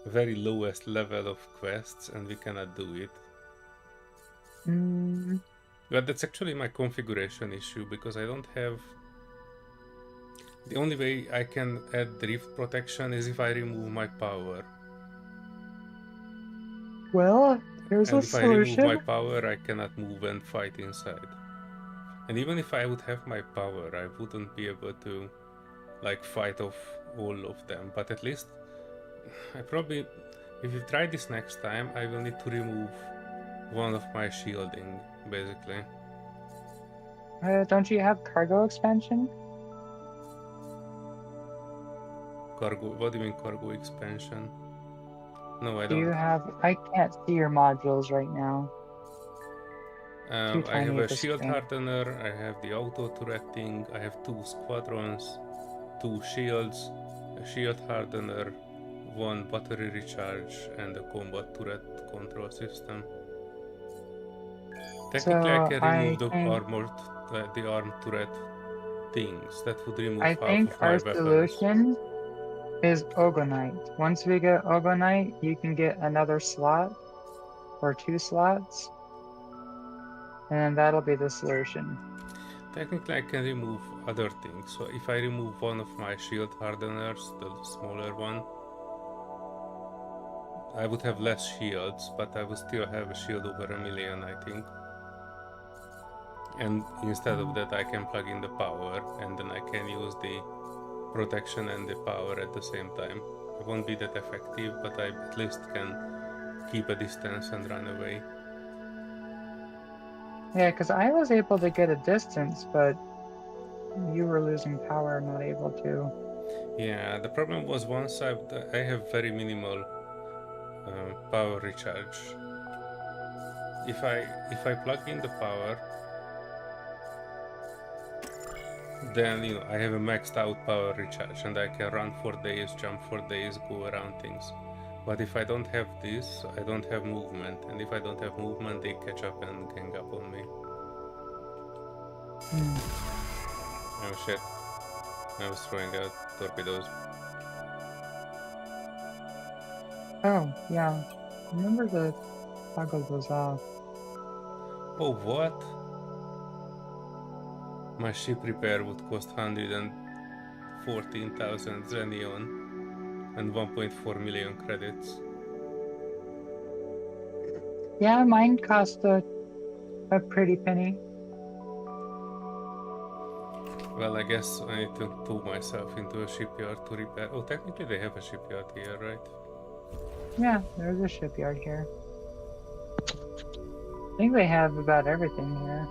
very lowest level of quests and we cannot do it. But that's actually my configuration issue, because I don't have... The only way I can add drift protection is if I remove my power. Well, there's And a if I remove my solution. power, I cannot move and fight inside. And even if I would have my power, I wouldn't be able to like fight off all of them. But at least I probably, if you try this next time, I will need to remove one of my shielding, basically. Don't you have cargo expansion? Cargo, what do you mean cargo expansion? No, I Do don't. you have... I can't see your modules right now. Too I have tiny a the shield screen. hardener, I have the auto turreting, I have 2 squadrons, 2 shields, a shield hardener, 1 battery recharge, and a combat turret control system. Technically, I can remove the armed turret things. That would remove I half think of my our weapons. solution is Ogonite. Once we get Ogonite, you can get another slot or 2 slots, and that'll be the solution. Technically, I can remove other things. So if I remove one of my shield hardeners, the smaller one, I would have less shields, but I would still have a shield over 1 million, I think. And instead of that, I can plug in the power, and then I can use the protection and the power at the same time. It won't be that effective, but I at least can keep a distance and run away. Yeah, because I was able to get a distance, but you were losing power, not able to. Yeah, the problem was once I have very minimal power recharge. If I plug in the power, then I have a maxed out power recharge and I can run for days, jump for days, go around things. But if I don't have this, I don't have movement, and if I don't have movement, they catch up and gang up on me. Oh shit, I was throwing out torpedoes. Oh, yeah. Remember to toggle those off. Oh, what? My ship repair would cost 114,000 Xenion and 1.4 million credits. Yeah, mine cost a pretty penny. Well, I guess I need to tow myself into a shipyard to repair. Oh, technically they have a shipyard here, right? Yeah, there's a shipyard here. I think they have about everything here.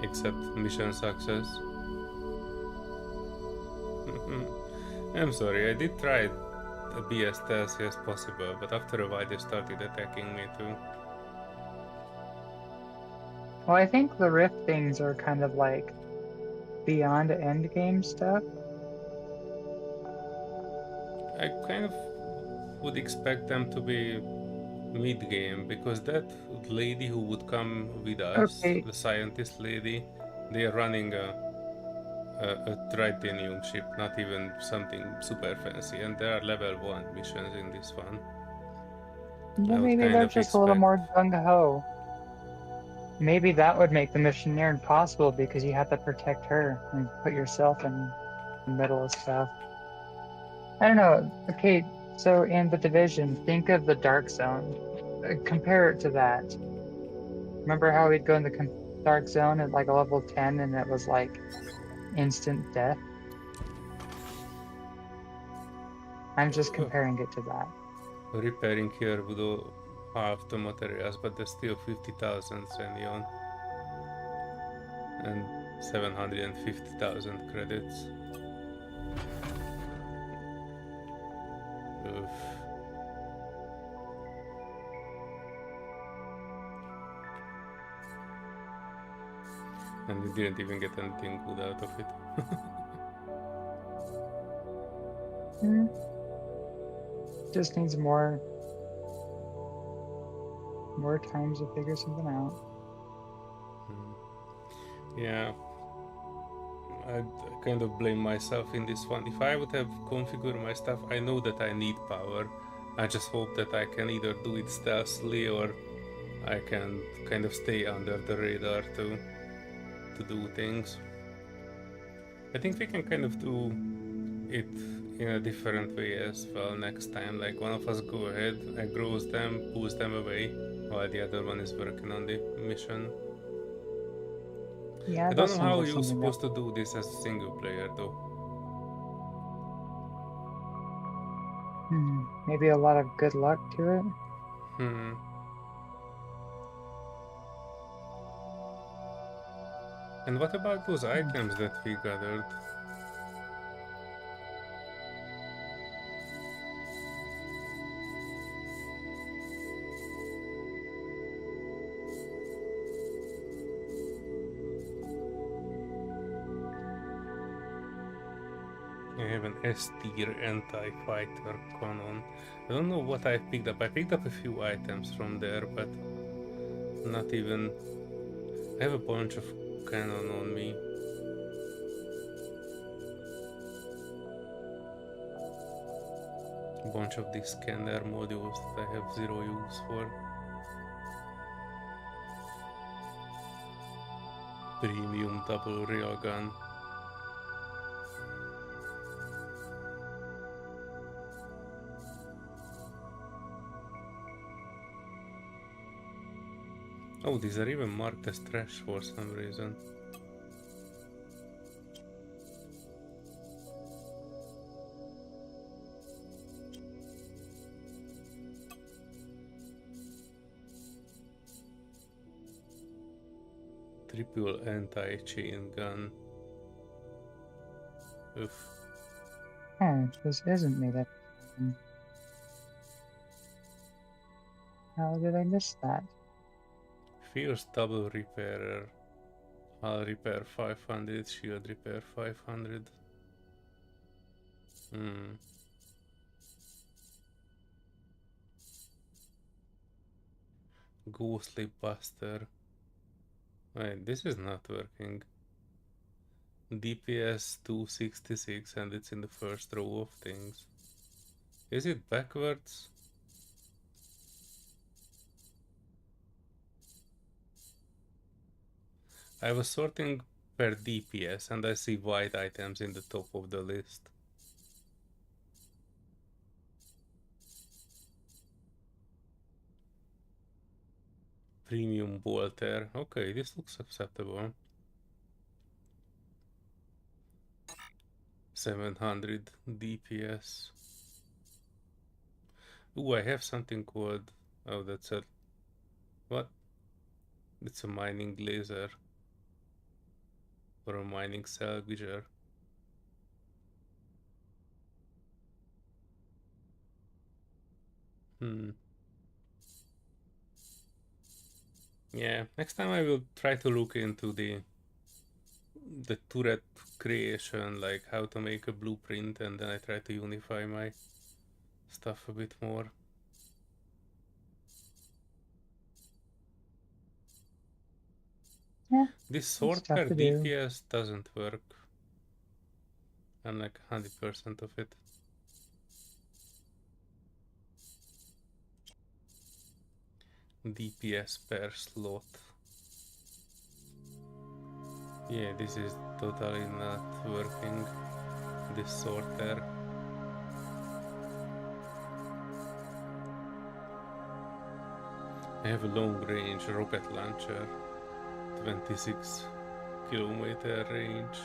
Except mission success. I'm sorry, I did try to be as stealthy as possible, but after a while they started attacking me too. Well, I think the rift things are kind of like beyond endgame stuff. I kind of would expect them to be mid-game, because that lady who would come with us, the scientist lady, they are running a tritanium ship, not even something super fancy, and there are level 1 missions in this one. Well, maybe they're just a little more gung-ho. Maybe that would make the mission near impossible because you have to protect her and put yourself in the middle of stuff. I don't know. Okay, So in the Division, think of the Dark Zone. Compare it to that. Remember how we'd go in the Dark Zone at like a level 10 and it was like instant death? I'm just comparing it to that. Repairing here would half the materials, but there's still 50,000 Senion and 750,000 credits. Oof. And we didn't even get anything good out of it. Just needs more times to figure something out. Yeah, I kind of blame myself in this one. If I would have configured my stuff, I know that I need power. I just hope that I can either do it stealthily or I can kind of stay under the radar to do things. I think we can kind of do it in a different way as well next time. Like one of us go ahead and grows them, pulls them away, while the other one is working on the mission. Yeah, I don't know how you're supposed to do this as a single player though. Maybe a lot of good luck to it. And what about those items that we gathered? I have an S-tier anti-fighter cannon. I don't know what I picked up. I picked up a few items from there, but not even... I have a bunch of cannon on me. A bunch of these scanner modules that I have zero use for. Premium double railgun. Oh, these are even marked as trash for some reason. Triple anti-chain gun. Oof. Oh, this isn't made up. How did I miss that? Fierce double repairer. I'll repair 500, shield repair 500. Ghostly Buster. Wait, this is not working. DPS 266 and it's in the first row of things. Is it backwards? I was sorting per DPS and I see white items in the top of the list. Premium bolter. Okay, this looks acceptable. 700 DPS. Ooh, I have something called... Oh, that's a... What? It's a mining laser. Or a mining salvager. Yeah, next time I will try to look into the turret creation, like how to make a blueprint, and then I try to unify my stuff a bit more. Yeah, this sort per DPS doesn't work. I'm like 100% of it. DPS per slot. Yeah, this is totally not working. This sorter. I have a long-range rocket launcher, 26-kilometer range.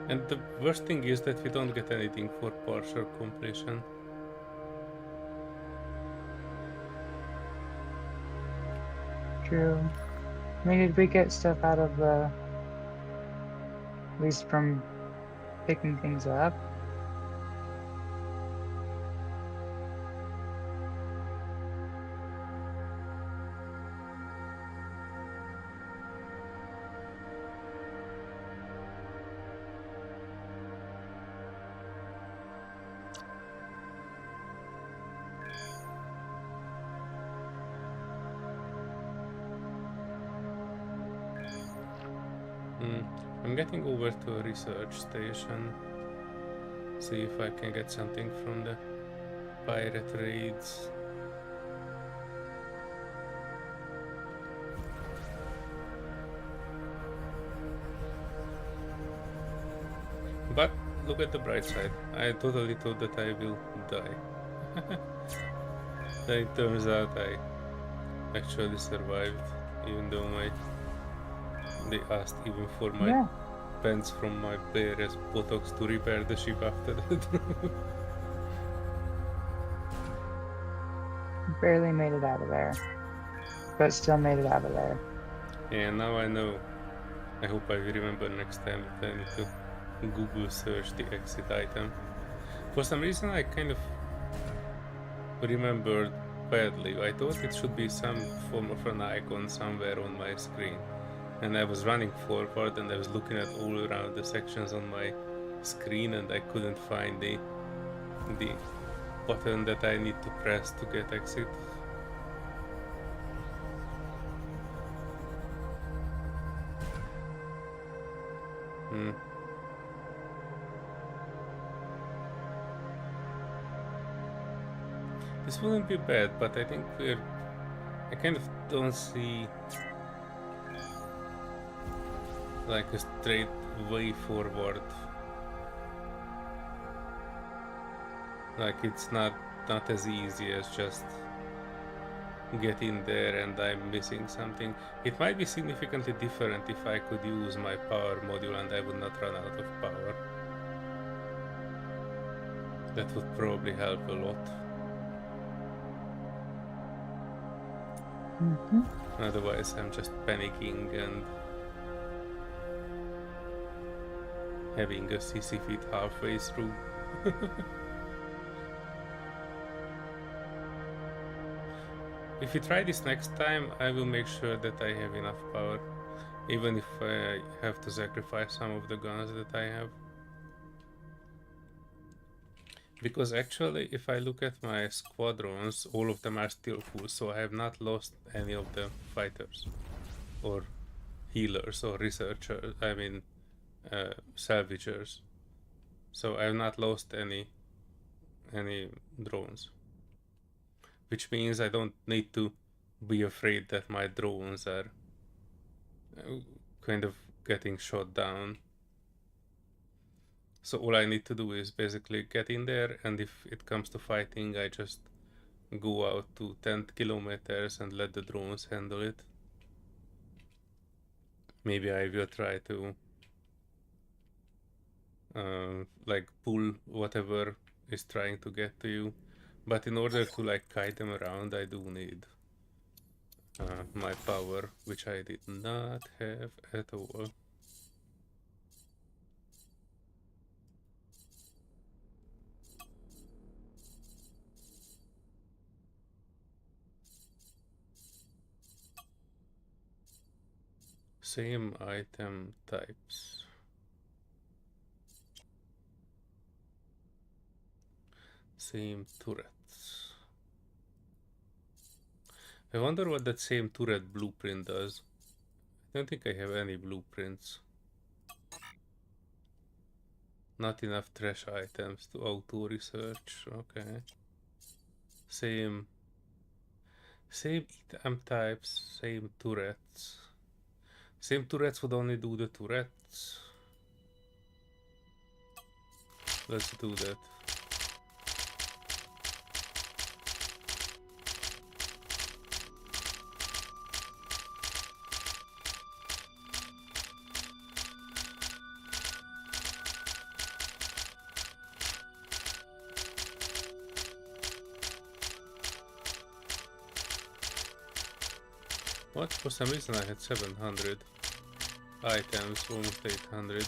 And the worst thing is that we don't get anything for partial completion. True. I mean, did we get stuff out of the... at least from picking things up? I'm getting over to a research station. See if I can get something from the pirate raids. But look at the bright side. I totally thought that I will die. Then it turns out I actually survived, even though they asked even for my pants from my player as buttocks to repair the ship after that. Barely made it out of there, but still made it out of there. Yeah, now I know. I hope I will remember next time that I need to Google search the exit item. For some reason I kind of remembered badly. I thought it should be some form of an icon somewhere on my screen. And I was running forward and I was looking at all around the sections on my screen and I couldn't find the button that I need to press to get exit. This wouldn't be bad, but I think I kind of don't see like a straight way forward. Like it's not as easy as just get in there and I'm missing something. It might be significantly different if I could use my power module and I would not run out of power. That would probably help a lot. Otherwise I'm just panicking and having a CC fit halfway through. If we try this next time, I will make sure that I have enough power, even if I have to sacrifice some of the guns that I have. Because actually, if I look at my squadrons, all of them are still full, so I have not lost any of the fighters, or healers, or researchers, I mean salvagers. So I have not lost any drones. Which means I don't need to be afraid that my drones are kind of getting shot down. So all I need to do is basically get in there, and if it comes to fighting, I just go out to 10 kilometers and let the drones handle it. Maybe I will try to like pull whatever is trying to get to you. But in order to like kite them around, I do need my power, which I did not have at all. Same item types. Same turrets. I wonder what that same turret blueprint does. I don't think I have any blueprints. Not enough trash items to auto research. Okay. Same item types, same turrets. Same turrets would only do the turrets. Let's do that. What? For some reason I had 700 items, almost 800.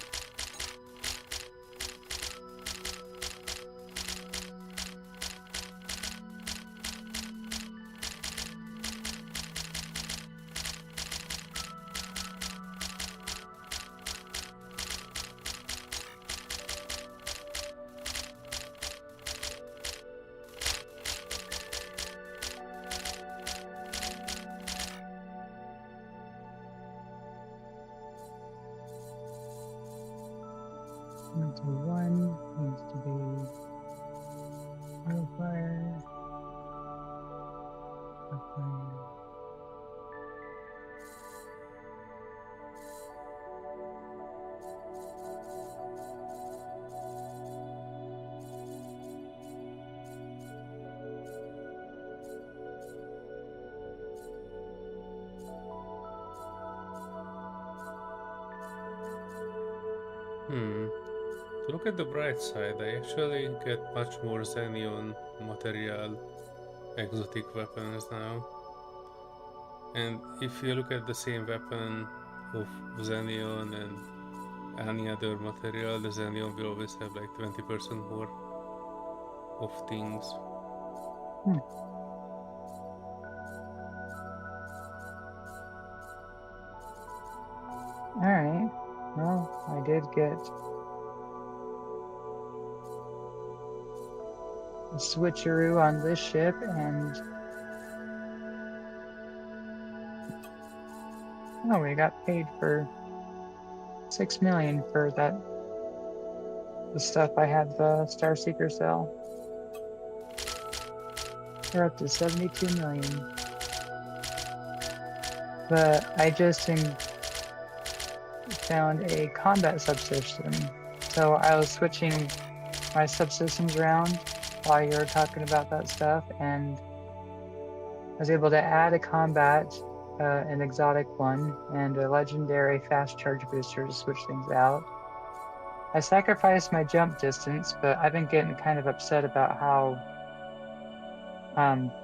One needs to be fire. To look at the bright side, I actually get much more Xenion material exotic weapons now. And if you look at the same weapon of Xenion and any other material, the Xenion will always have like 20% more of things. Alright. Well, I did get a switcheroo on this ship, and oh, we got paid for 6 million for the stuff I had the Starseeker sell. We're up to 72 million. But I just found a combat subsystem. So I was switching my subsystems around while you were talking about that stuff, and I was able to add a combat, an exotic one, and a legendary fast charge booster to switch things out. I sacrificed my jump distance, but I've been getting kind of upset about how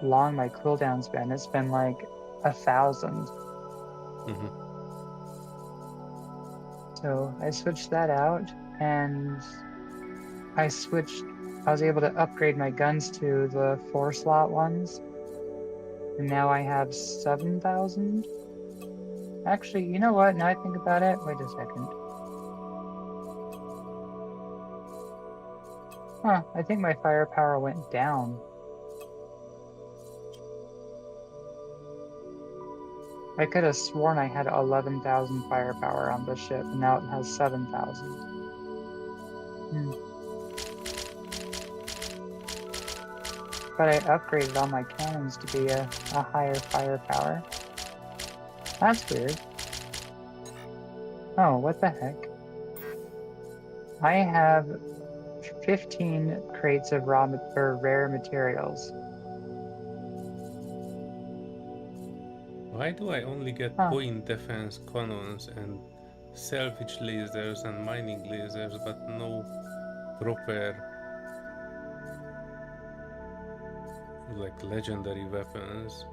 long my cooldown's been. It's been like 1,000. So I switched that out, and I was able to upgrade my guns to the 4-slot ones, and now I have 7,000. Actually, you know what? Now I think about it, wait a second. Huh, I think my firepower went down. I could have sworn I had 11,000 firepower on the ship, and now it has 7,000. But I upgraded all my cannons to be a higher firepower. That's weird. Oh, what the heck? I have 15 crates of rare materials. Why do I only get point defense cannons and salvage lasers and mining lasers, but no proper like legendary weapons?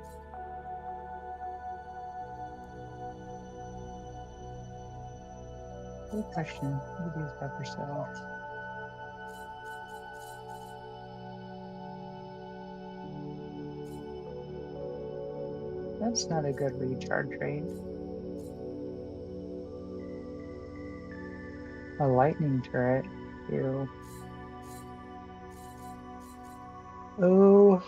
Good question. What do these peppers sell? That's not a good recharge rate. A lightning turret. Ew. Oh.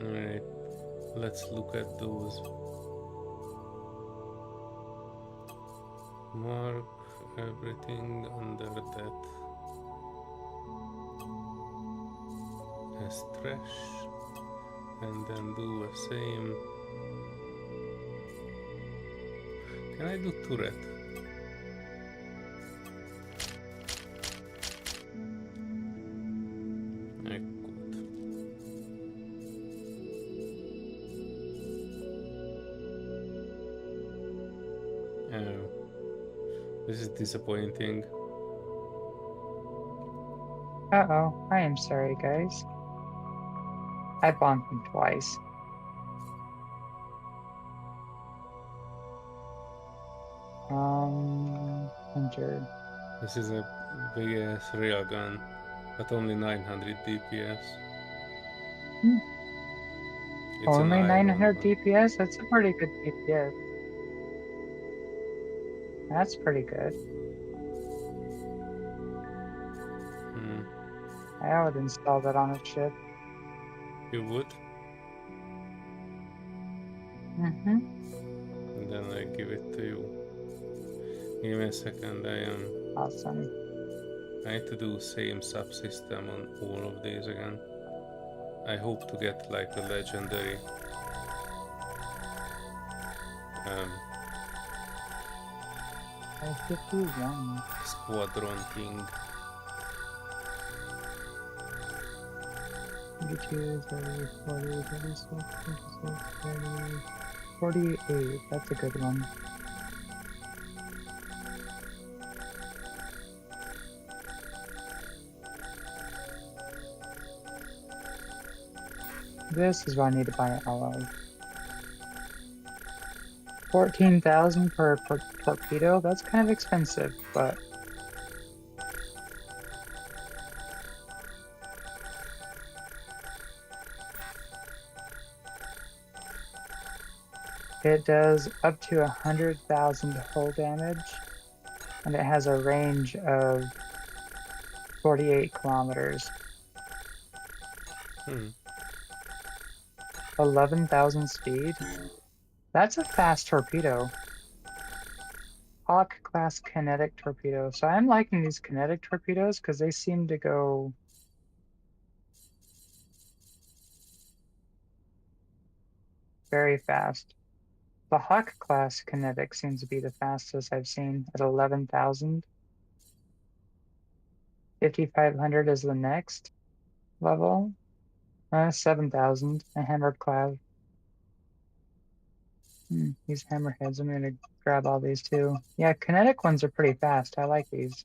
Alright, let's look at those. Mark everything under that as trash, and then do the same. Can I do turret? I could. This is disappointing. Uh-oh. I am sorry, guys. I bombed him twice. Enter. This is a big ass railgun, but only 900 DPS. It's an Only iron 900 one. DPS? That's a pretty good DPS. That's pretty good. I would install that on a ship. You would? Mm-hmm. And then I give it to you. Give me a second, Awesome. I need to do same subsystem on all of these again. I hope to get like a legendary I 51. squadron king. 32, 30, 40, 36, 36, 30, 48. That's a good one. This is what I need to buy all of. 14,000 per torpedo? That's kind of expensive, but it does up to 100,000 hull damage, and it has a range of 48 kilometers. 11,000 speed? That's a fast torpedo. Hawk class kinetic torpedo. So I'm liking these kinetic torpedoes because they seem to go very fast. The Hawk class kinetic seems to be the fastest I've seen at 11,000. 5,500 is the next level. 7,000, a hammered cloud. These hammerheads, I'm gonna grab all these too. Yeah, kinetic ones are pretty fast. I like these.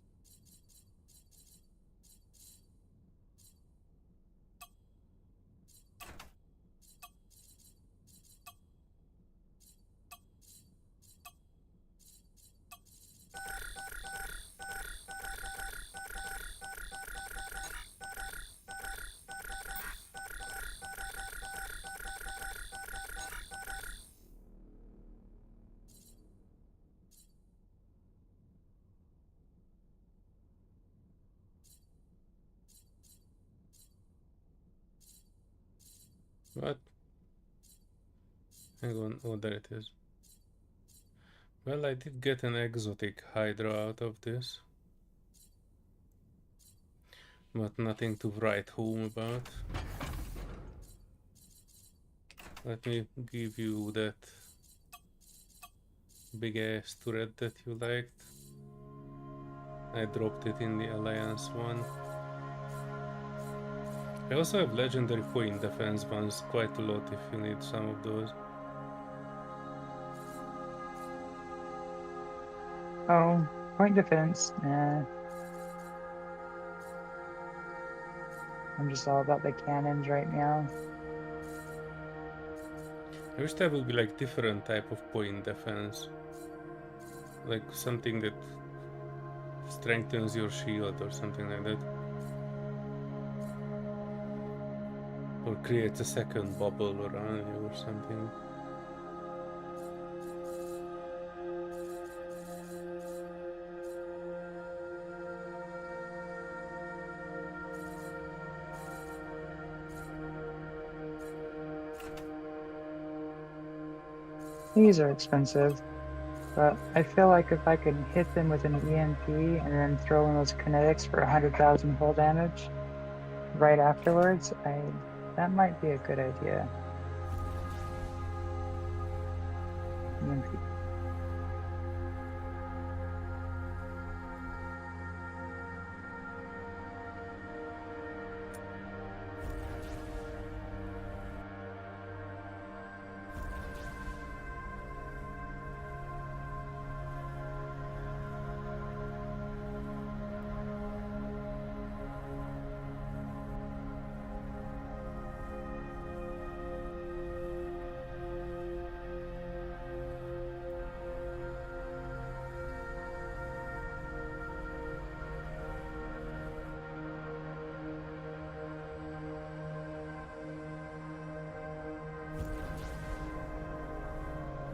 What? Hang on, oh there it is. Well, I did get an exotic Hydra out of this, but nothing to write home about. Let me give you that big ass turret that you liked. I dropped it in the Alliance one. I also have legendary point defense ones, quite a lot if you need some of those. Oh, point defense. Nah. I'm just all about the cannons right now. I wish there would be like different type of point defense. Like something that strengthens your shield or something like that. Or creates a second bubble around you or something. These are expensive, but I feel like if I could hit them with an EMP and then throw in those kinetics for 100,000 hull damage right afterwards, that might be a good idea. EMP.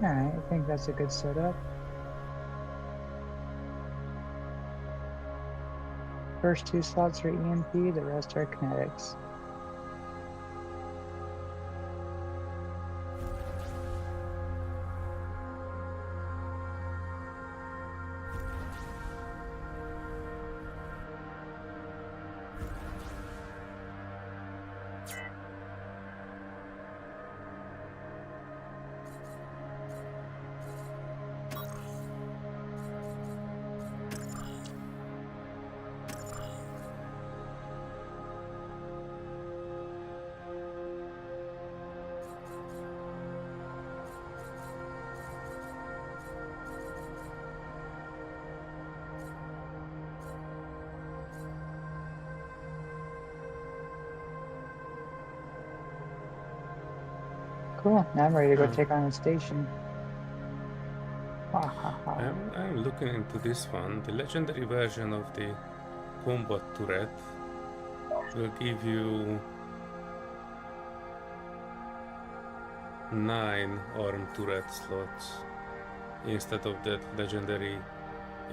Alright, I think that's a good setup. First 2 slots are EMP, the rest are kinetics. Cool, now I'm ready to go take on a station. I'm looking into this one. The legendary version of the combat turret will give you 9 armed turret slots instead of that legendary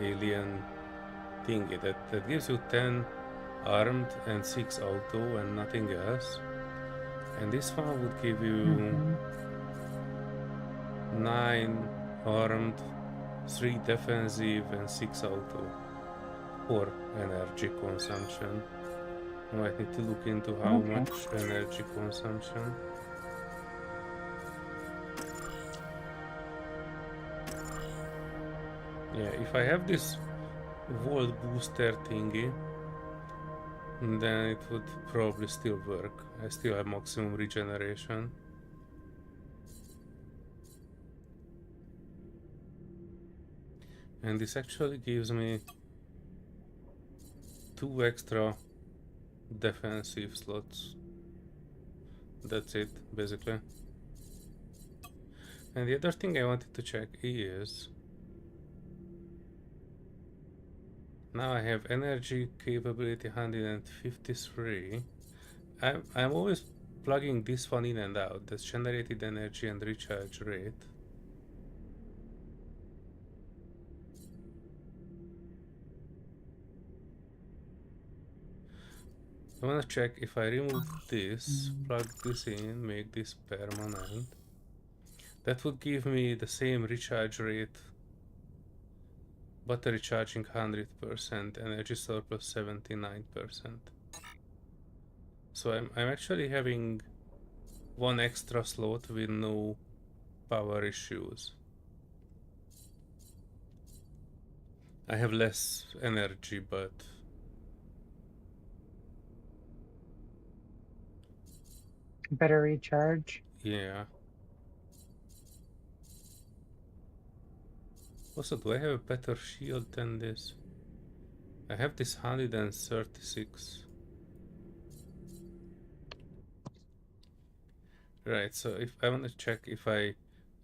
alien thingy that gives you 10 armed and 6 auto and nothing else. And this one would give you 9 armed, 3 defensive and 6 auto or energy consumption. I might need to look into how much energy consumption. Yeah, if I have this volt booster thingy, then it would probably still work. I still have maximum regeneration. And this actually gives me 2 extra defensive slots. That's it, basically. And the other thing I wanted to check is... Now I have energy capability 153. I'm always plugging this one in and out. That's generated energy and recharge rate. I wanna check if I remove this, plug this in, make this permanent. That would give me the same recharge rate. Battery charging 100%, energy surplus 79%. So I'm actually having 1 extra slot with no power issues. I have less energy, but better recharge. Yeah. Also, do I have a better shield than this? I have this 136. Right, so if I want to check if I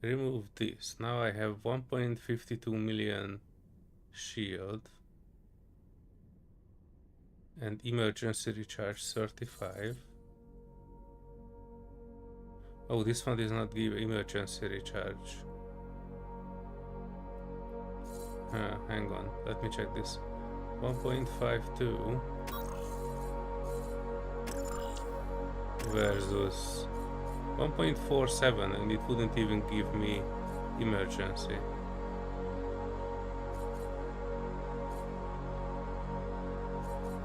remove this, now I have 1.52 million shield and emergency recharge 35. Oh, this one does not give emergency recharge. Hang on, let me check this. 1.52 versus 1.47, and it wouldn't even give me emergency.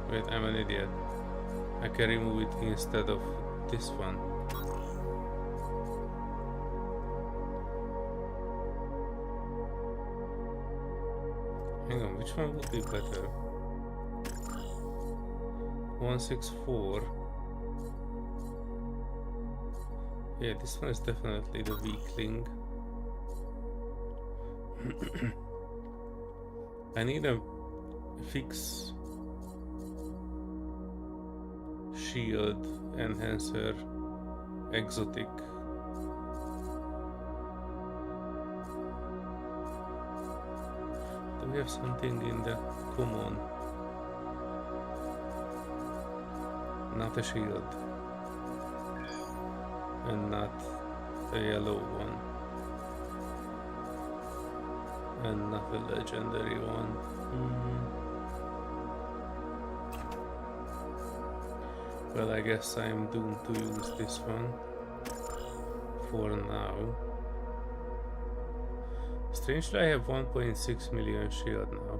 Wait, I'm an idiot. I can remove it instead of this one. Hang on, which one would be better? 164. Yeah, this one is definitely the weakling. I need a fix shield enhancer exotic. Do we have something in the common? Not a shield. And not a yellow one. And not a legendary one. Well, I guess I'm doomed to use this one for now. Strangely, I have 1.6 million shield now.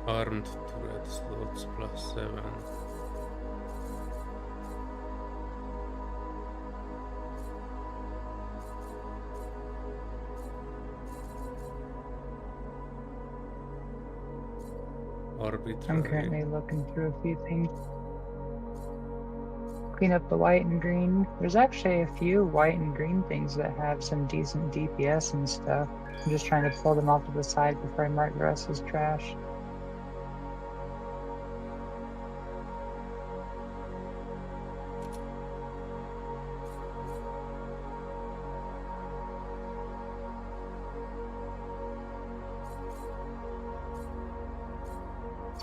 Armed turret slots +7. Arbitrary. I'm currently looking through a few things. Clean up the white and green. There's actually a few white and green things that have some decent DPS and stuff. I'm just trying to pull them off to the side before I mark the rest as trash.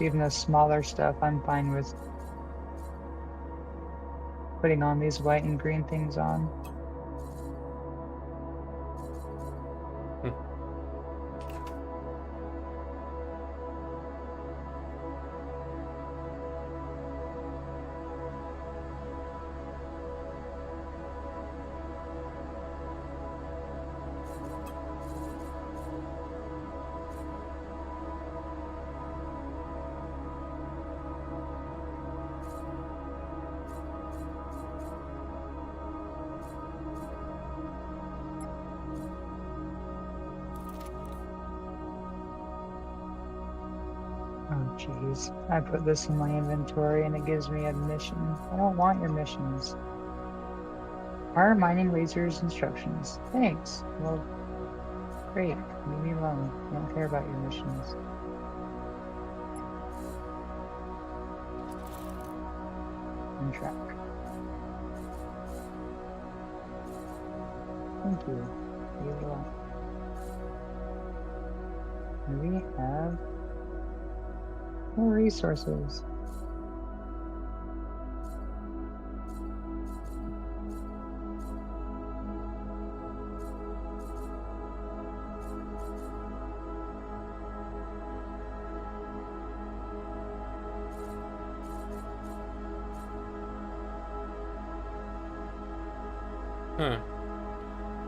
Even the smaller stuff I'm fine with putting on these white and green things on. Oh jeez, I put this in my inventory and it gives me a mission. I don't want your missions. Fire mining lasers instructions. Thanks. Well, great. Leave me alone. I don't care about your missions. On track. Thank you. Leave it alone. And we have more resources.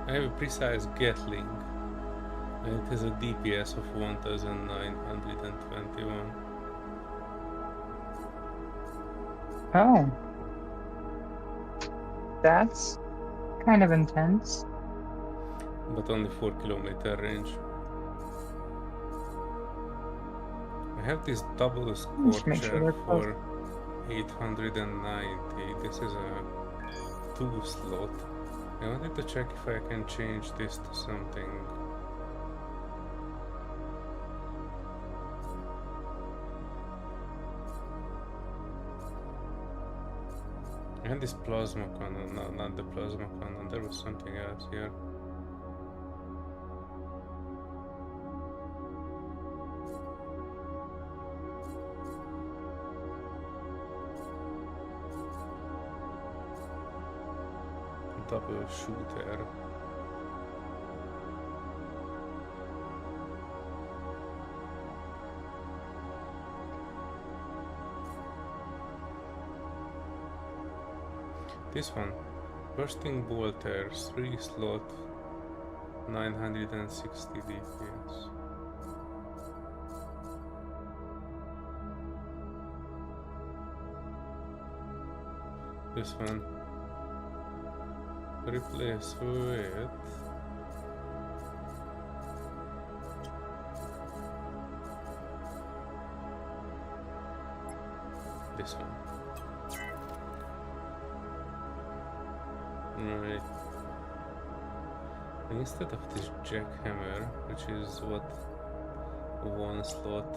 I have a precise Gatling, and it has a DPS of 1921. Oh. That's kind of intense. But only 4-kilometer range. I have this double scorcher for 890. This is a 2 slot. I wanted to check if I can change this to something. And this plasma cannon, no, not the plasma cannon, there was something else here. Double shooter. This one, bursting bolters, 3 slot, 960 DPS. This one, replace with this one. Right. And instead of this jackhammer, which is what, 1 slot.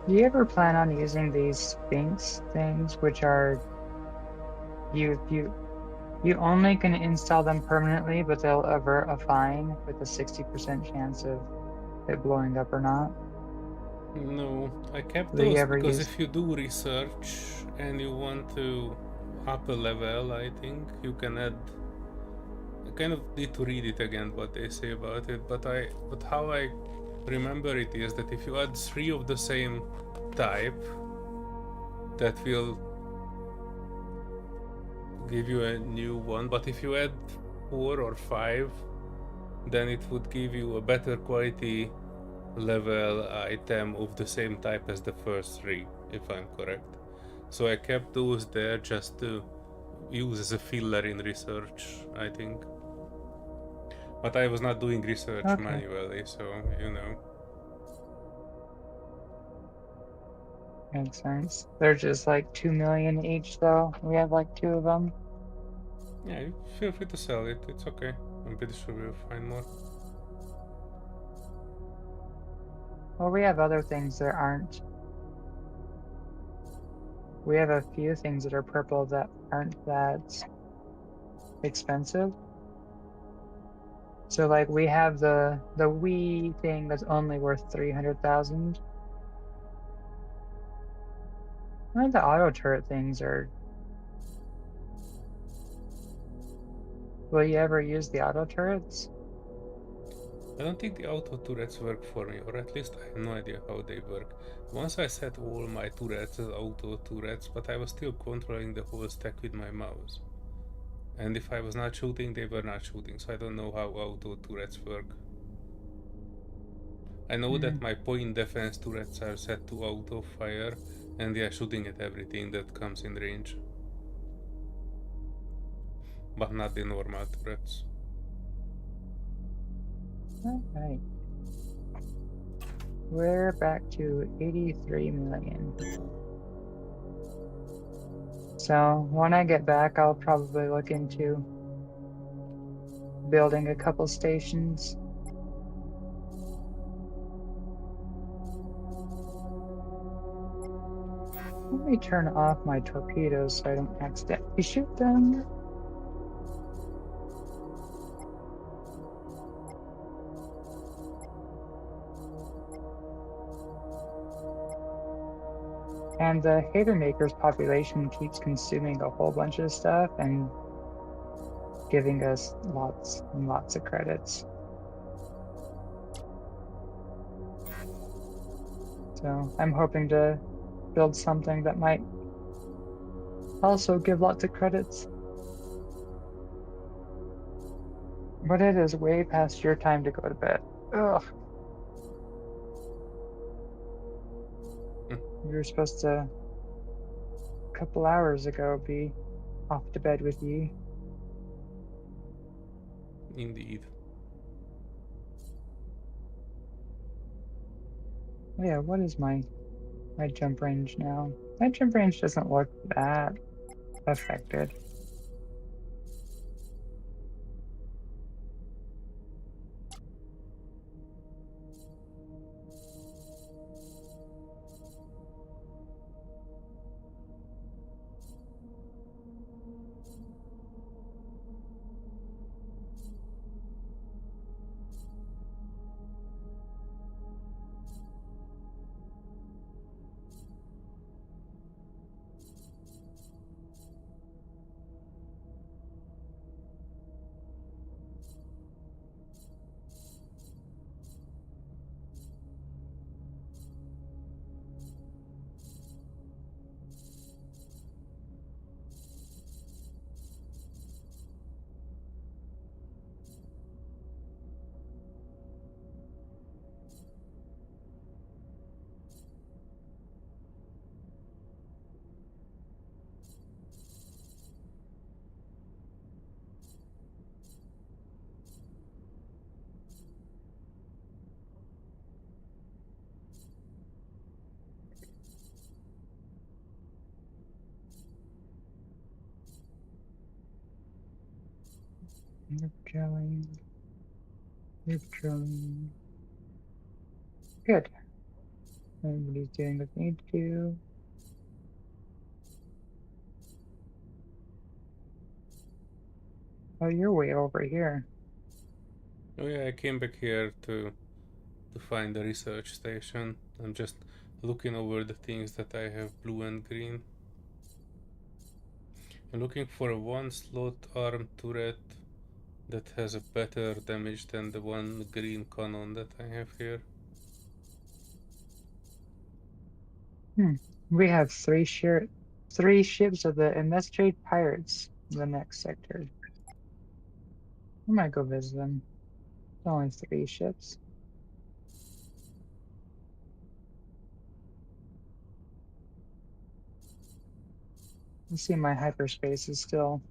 Do you ever plan on using these Sphinx things, which are you only can install them permanently, but they'll avert a fine with a 60% chance of it blowing up or not? No, I kept Do you those ever because use- if you do research and you want to up a level, I think you can add. I kind of need to read it again what they say about it, but how I remember it is that if you add 3 of the same type, that will give you a new one, but if you add 4 or 5, then it would give you a better quality level item of the same type as the first 3, if I'm correct. So I kept those there just to use as a filler in research, I think. But I was not doing research manually, so you know. Makes sense. They're just like 2 million each, though. We have like 2 of them. Yeah, feel free to sell it. It's okay. I'm pretty sure we'll find more. Well, we have other things that aren't. We have a few things that are purple that aren't that expensive. So like we have the Wii thing that's only worth 300,000. I think the auto turret things are. Will you ever use the auto turrets? I don't think the auto turrets work for me, or at least I have no idea how they work. Once I set all my turrets as auto turrets, but I was still controlling the whole stack with my mouse. And if I was not shooting, they were not shooting, so I don't know how auto turrets work. I know that my point defense turrets are set to auto fire, and they are shooting at everything that comes in range. But not the normal turrets. Alright. We're back to 83 million. So when I get back, I'll probably look into building a couple stations. Let me turn off my torpedoes so I don't accidentally shoot them. And the hater maker's population keeps consuming a whole bunch of stuff and giving us lots and lots of credits. So I'm hoping to build something that might also give lots of credits. But it is way past your time to go to bed. Ugh. We were supposed to, a couple hours ago, be off to bed with you. Indeed. Oh yeah, what is my jump range now? My jump range doesn't look that affected. You're drilling. You're drilling. Good. Everybody's doing what they need to do. Oh, you're way over here. Oh yeah, I came back here to find the research station. I'm just looking over the things that I have blue and green. I'm looking for a one slot arm turret that has a better damage than the one green cannon that I have here. We have three ships of the Investigate Pirates in the next sector. I might go visit them. It's only 3 ships. You see my hyperspace is still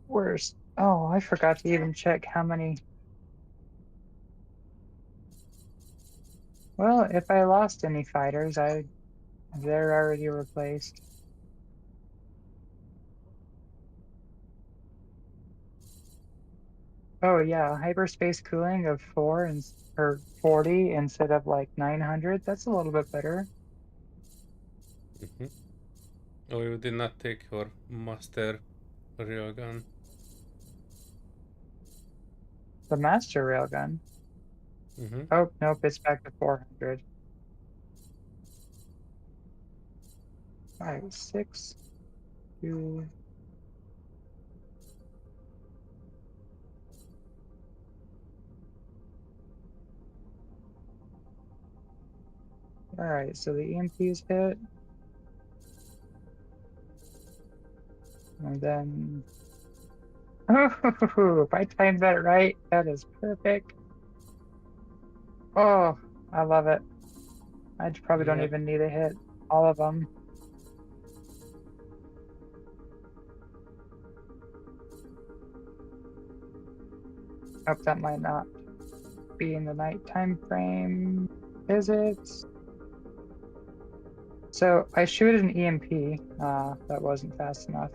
worse. Oh, I forgot to even check how many. Well, if I lost any fighters, they're already replaced. Oh yeah, hyperspace cooling of 40 instead of like 900. That's a little bit better. Oh, you did not take your master railgun. The master railgun. Oh nope, it's back to 400. 5, 6, 2. All right, so the EMP's hit. And then, oh, if I timed that right, that is perfect. Oh, I love it. I probably don't even need a hit. All of them. Hope that might not be in the nighttime frame. Is it? So I shoot an EMP. That wasn't fast enough.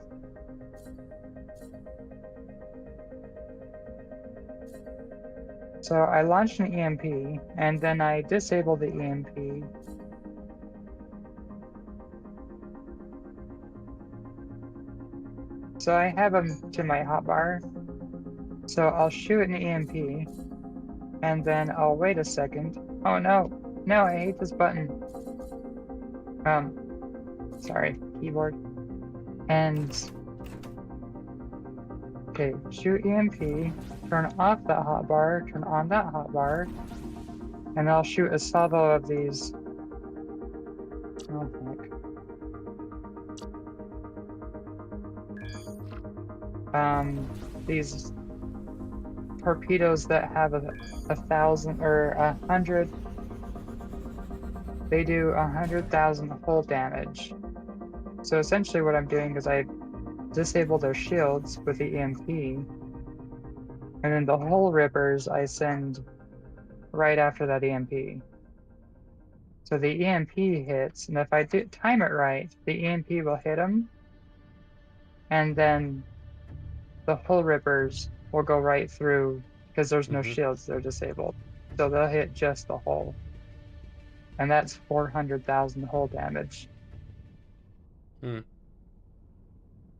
So I launched an EMP, and then I disabled the EMP. So I have them to my hotbar. So I'll shoot an EMP, and then I'll wait a second. Oh no, no, I hate this button. Sorry, keyboard. And okay, shoot EMP, turn off that hotbar, turn on that hotbar, and I'll shoot a salvo of these. Oh heck. These torpedoes that have 1,000 or 100 they do 100,000 hull damage. So essentially what I'm doing is I disable their shields with the EMP, and then the hull rippers I send right after that EMP. So the EMP hits, and if I time it right, the EMP will hit them, and then the hull rippers will go right through because there's no shields, they're disabled. So they'll hit just the hull. And that's 400,000 hull damage.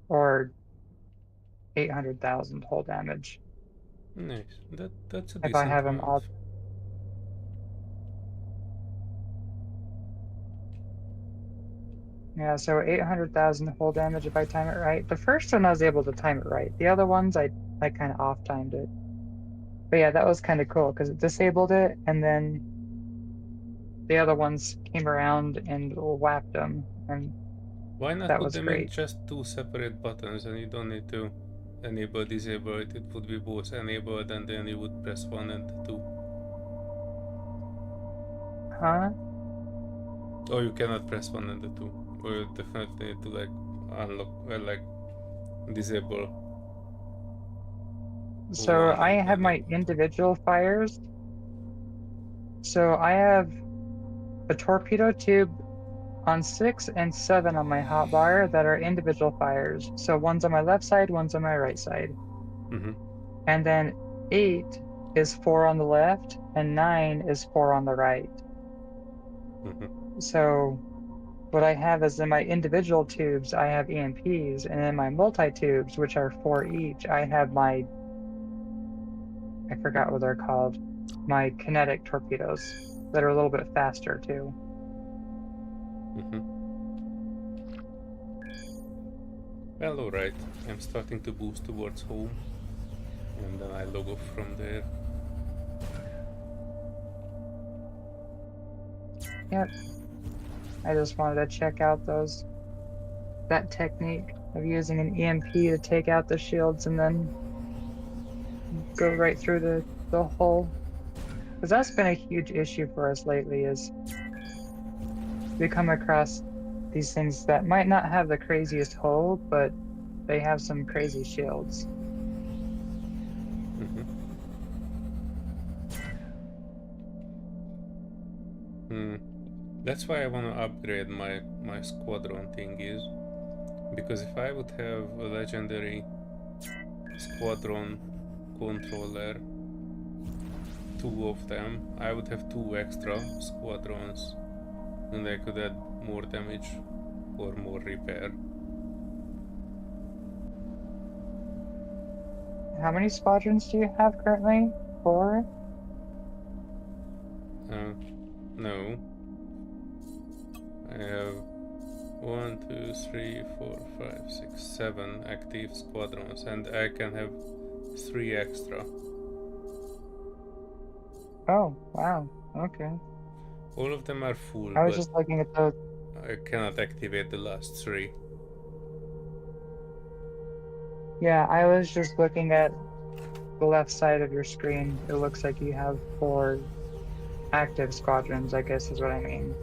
Or 800,000 hull damage. Nice. That's a If I decent have them amount. all. Yeah, so 800,000 hull damage if I time it right. The first one I was able to time it right. The other ones I kind of off-timed it. But yeah, that was kind of cool because it disabled it, and then the other ones came around and whacked them, and why not that put was them in great. just two separate buttons and you don't need to enable, disable it? It would be both enabled and then you would press 1 and 2. Huh? Or you cannot press 1 and 2. Or you definitely need to like unlock, like disable. So one I and have then my individual fires. So I have a torpedo tube on 6 and 7 on my hotbar that are individual fires. So one's on my left side, one's on my right side. And then 8 is 4 on the left, and 9 is 4 on the right. So what I have is in my individual tubes, I have EMPs, and in my multi-tubes, which are 4 each, I have my, I forgot what they're called, my kinetic torpedoes that are a little bit faster too. Well, alright. I'm starting to boost towards home. And then I log off from there. Yep. I just wanted to check out that technique of using an EMP to take out the shields and then go right through the hull. Because that's been a huge issue for us lately, is we come across these things that might not have the craziest hull, but they have some crazy shields. That's why I want to upgrade my squadron thingies. Because if I would have a legendary squadron controller, 2 of them, I would have 2 extra squadrons, and I could add more damage or more repair. How many squadrons do you have currently? 4? No. I have 1, 2, 3, 4, 5, 6, 7 active squadrons, and I can have 3 extra. Oh, wow. Okay. All of them are full, I was but just looking at those. I cannot activate the last 3. Yeah, I was just looking at the left side of your screen. It looks like you have 4 active squadrons, I guess is what I mean.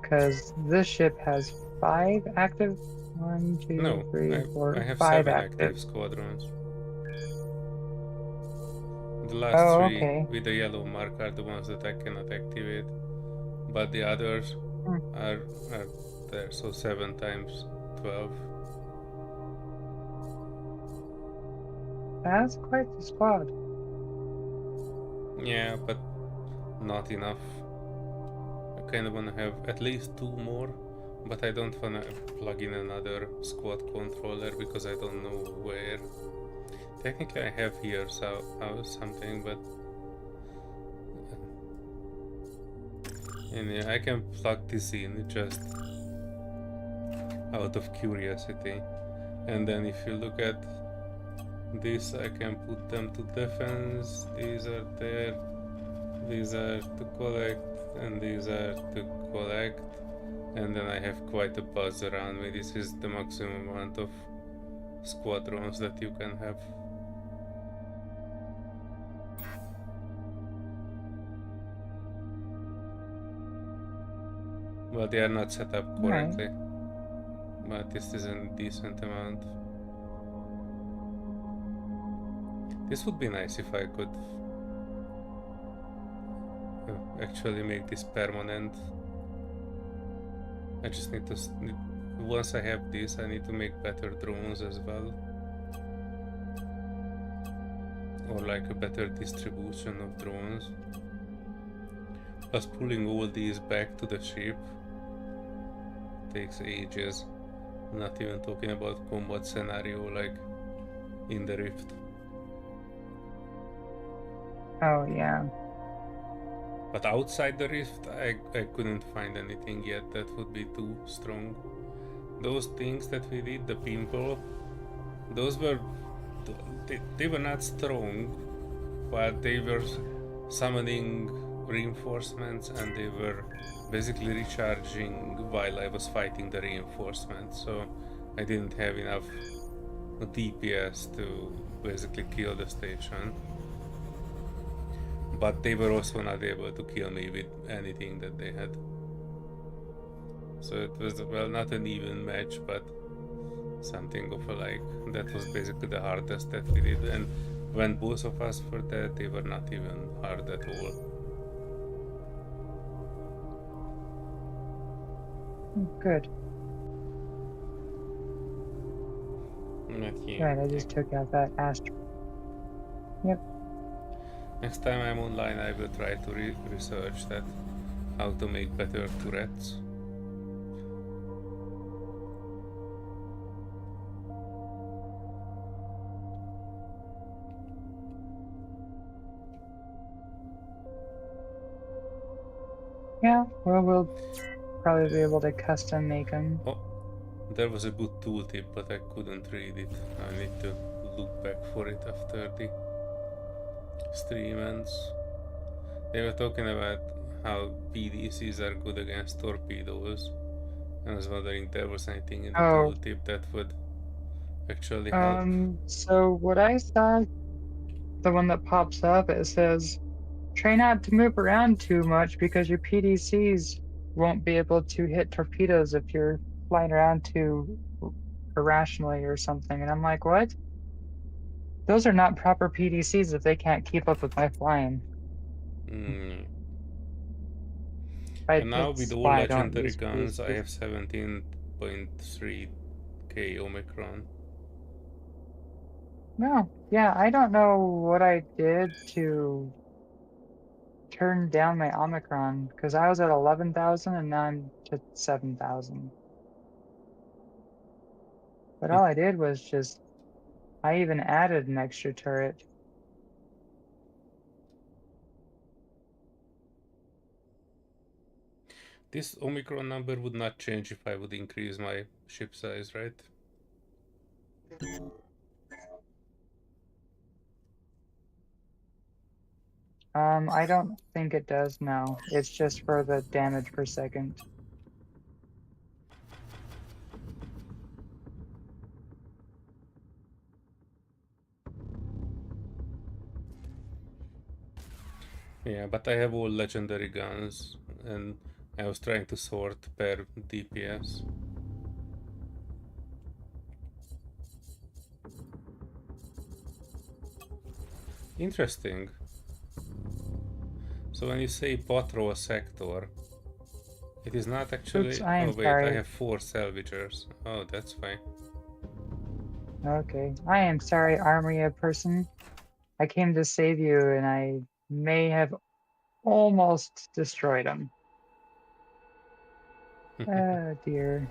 Because this ship has 5 active. 1, 2, 3, 4, I have 5 7 active squadrons. The last 3 okay. with the yellow mark are the ones that I cannot activate, but the others are there, so 7 times 12. That's quite the squad. Yeah, but not enough. I kind of want to have at least 2 more, but I don't want to plug in another squad controller because I don't know where. Technically I have here something, but and yeah, I can plug this in just out of curiosity. And then if you look at this, I can put them to defense, these are there, these are to collect, and these are to collect, and then I have quite a buzz around me. This is the maximum amount of squadrons that you can have. Well, they are not set up correctly. But this is a decent amount. This would be nice if I could actually make this permanent. I just need to... Once I have this, I need to make better drones as well. Or like a better distribution of drones. Plus pulling all these back to the ship takes ages. Not even talking about combat scenario like in the Rift. Oh, yeah. But outside the Rift, I couldn't find anything yet that would be too strong. Those things that we did, the pimple, those were... They were not strong, but they were summoning reinforcements and they were basically recharging while I was fighting the reinforcements, so I didn't have enough DPS to basically kill the station. But they were also not able to kill me with anything that they had. So it was, well, not an even match, but something of a like. That was basically the hardest that we did, and when both of us were dead, they were not even hard at all. Good. Yeah. Right, I just took out that astro. Yep. Next time I'm online, I will try to research that, how to make better turrets. Yeah, well, we'll probably be able to custom make them. Oh, there was a good tooltip, but I couldn't read it. I need to look back for it after the stream ends. They were talking about how PDCs are good against torpedoes. I was wondering if there was anything in the tooltip that would actually help. So what I saw, the one that pops up, it says, try not to move around too much because your PDCs won't be able to hit torpedoes if you're flying around too irrationally or something. And I'm like, what? Those are not proper PDCs if they can't keep up with my flying. And now with all legendary guns, I have 17.3k Omicron. No, yeah, I don't know what I did to turn down my Omicron, because I was at 11,000 and now I'm to 7,000. But all I did was just, I even added an extra turret. This Omicron number would not change if I would increase my ship size, right? I don't think it does now. It's just for the damage per second. Yeah, but I have all legendary guns, and I was trying to sort per DPS. Interesting. So when you say patrol sector, it is not actually... Oops, oh wait, sorry. I have 4 salvagers. Oh, that's fine. Okay, I am sorry, Armoria person. I came to save you and I may have almost destroyed him. Oh dear.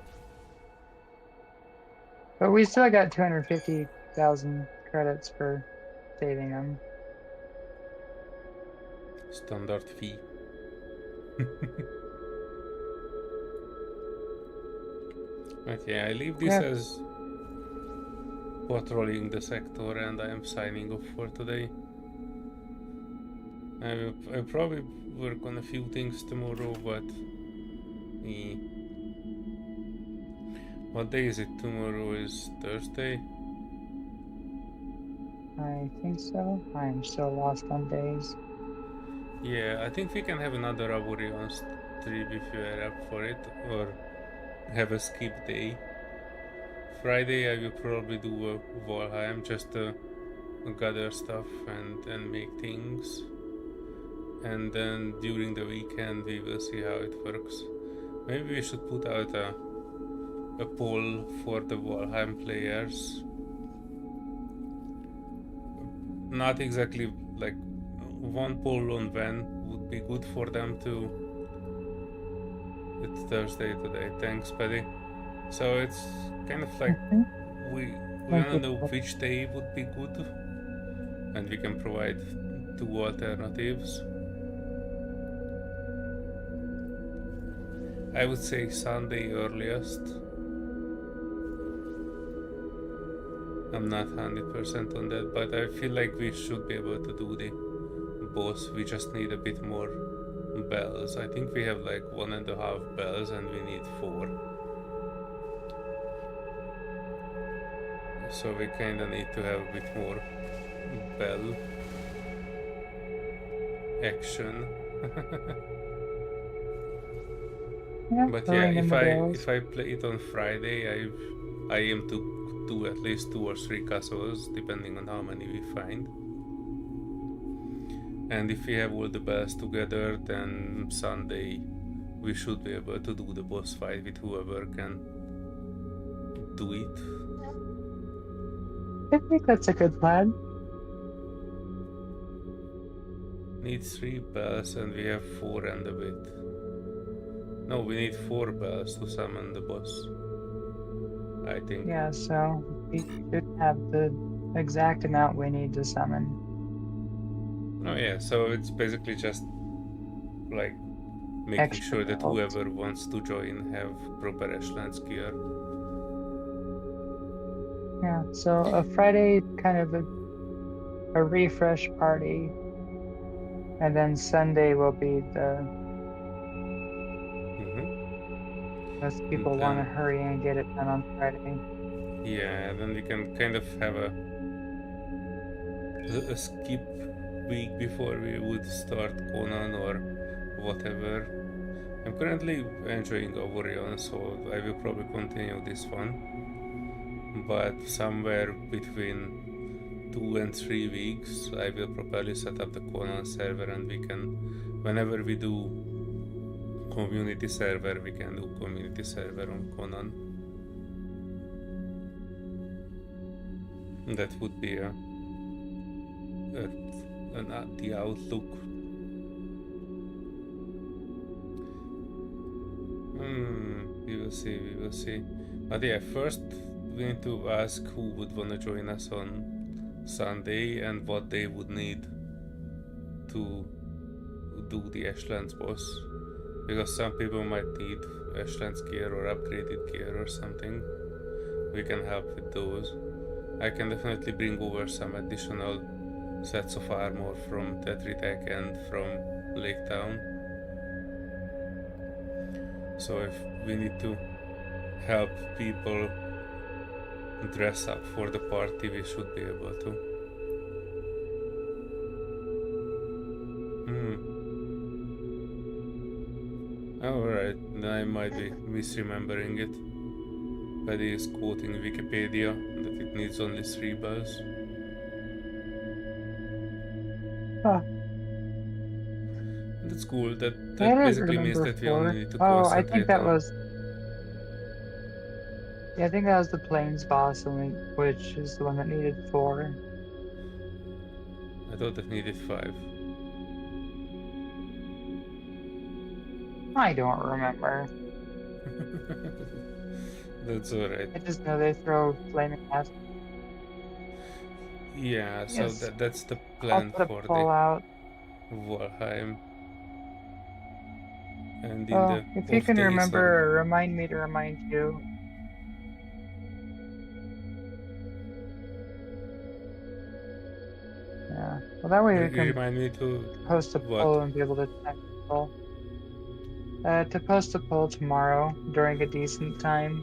But we still got 250,000 credits for saving him. Standard fee. Okay, I leave this as patrolling the sector, and I am signing off for today. I probably work on a few things tomorrow, but what day is it? Tomorrow is Thursday? I think so. I'm so lost on days. Yeah, I think we can have another Avorion trip if you are up for it, or have a skip day. Friday I will probably do a Valheim just to gather stuff and make things. And then during the weekend we will see how it works. Maybe we should put out a poll for the Valheim players. Not exactly like one poll on when would be good for them to. It's Thursday today. Thanks, Paddy. So it's kind of like we wanna know which day would be good, and we can provide two alternatives. I would say Sunday earliest. I'm not 100% on that, but I feel like we should be able to do the boss. We just need a bit more bells. I think we have like 1.5 bells and we need 4. So we kinda need to have a bit more bell action. Yeah, But yeah, if bells. I play it on Friday, I aim to do at least 2 or 3 castles, depending on how many we find. And if we have all the bells together, then Sunday we should be able to do the boss fight with whoever can do it. I think that's a good plan. Need 3 bells and we have 4 and a bit. No, we need 4 bells to summon the boss, I think. Yeah, so we should have the exact amount we need to summon. Oh yeah, so it's basically just like making Extra sure that bells. whoever wants to join have proper Ashlands gear. Yeah, so a Friday kind of a refresh party, and then Sunday will be the most people want to hurry and get it done on Friday. Yeah, then we can kind of have a skip week before we would start Conan or whatever. I'm currently enjoying Avorion, so I will probably continue this one. But somewhere between 2 and 3 weeks, I will probably set up the Conan server, and we can, whenever we do community server, we can do community server on Conan. That would be the outlook. We will see. But yeah, first we need to ask who would want to join us on Sunday and what they would need to do the Ashlands boss. Because some people might need Ashlands gear or upgraded gear or something. We can help with those. I can definitely bring over some additional sets of armor from Tetritek and from Lake Town. So if we need to help people dress up for the party, we should be able to. Alright, then I might be misremembering it. Paddy is quoting Wikipedia that it needs only 3 bells. Huh. That's cool. That I basically means that we only need to concentrate I think that on... was. Yeah, I think that was the Plains boss, which is the one that needed 4. I thought it needed 5. I don't remember. That's alright. I just know they throw flaming acid. Yeah, so Yes. that's the plan I'll put for a poll out. the Valheim. And in Well, the if you off can days remember, remind me to remind you. Yeah. Well, that way we can remind me to post a what? poll and be able to check people. To post a poll tomorrow during a decent time.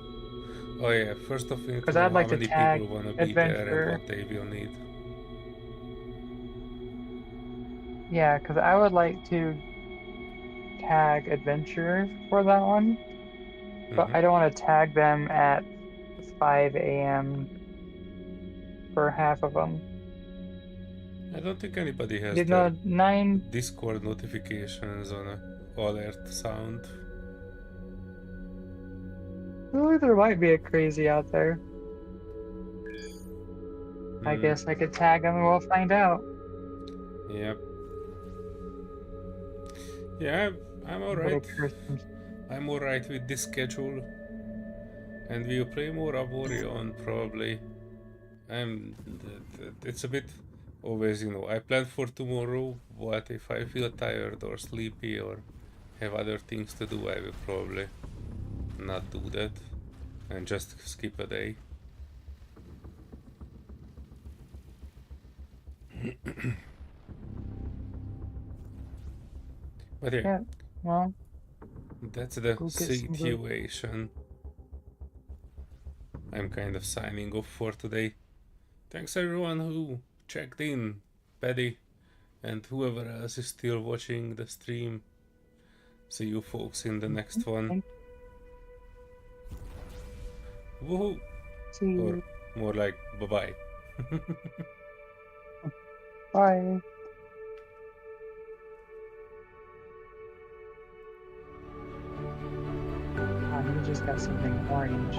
Oh yeah, first off we need to 'Cause know I'd like how to many tag people wanna be there adventure. and what they will need. Yeah, because I would like to tag adventurers for that one, but I don't want to tag them at 5 a.m. for half of them. I don't think anybody has You their know, 9. Discord notifications on a alert sound. Well, there might be a crazy out there. I guess I could tag them and we'll find out. Yep. Yeah, I'm What alright. a Christmas. I'm alright with this schedule. And we'll play more Avorion probably. It's a bit always, I planned for tomorrow, but if I feel tired or sleepy or have other things to do, I will probably not do that and just skip a day. But yeah, well, that's the go get some good. situation. I'm kind of signing off for today. Thanks everyone who checked in, Paddy, and whoever else is still watching the stream. See you folks in the next one. Woohoo! See you. Or more like bye-bye. Bye. You just got something orange.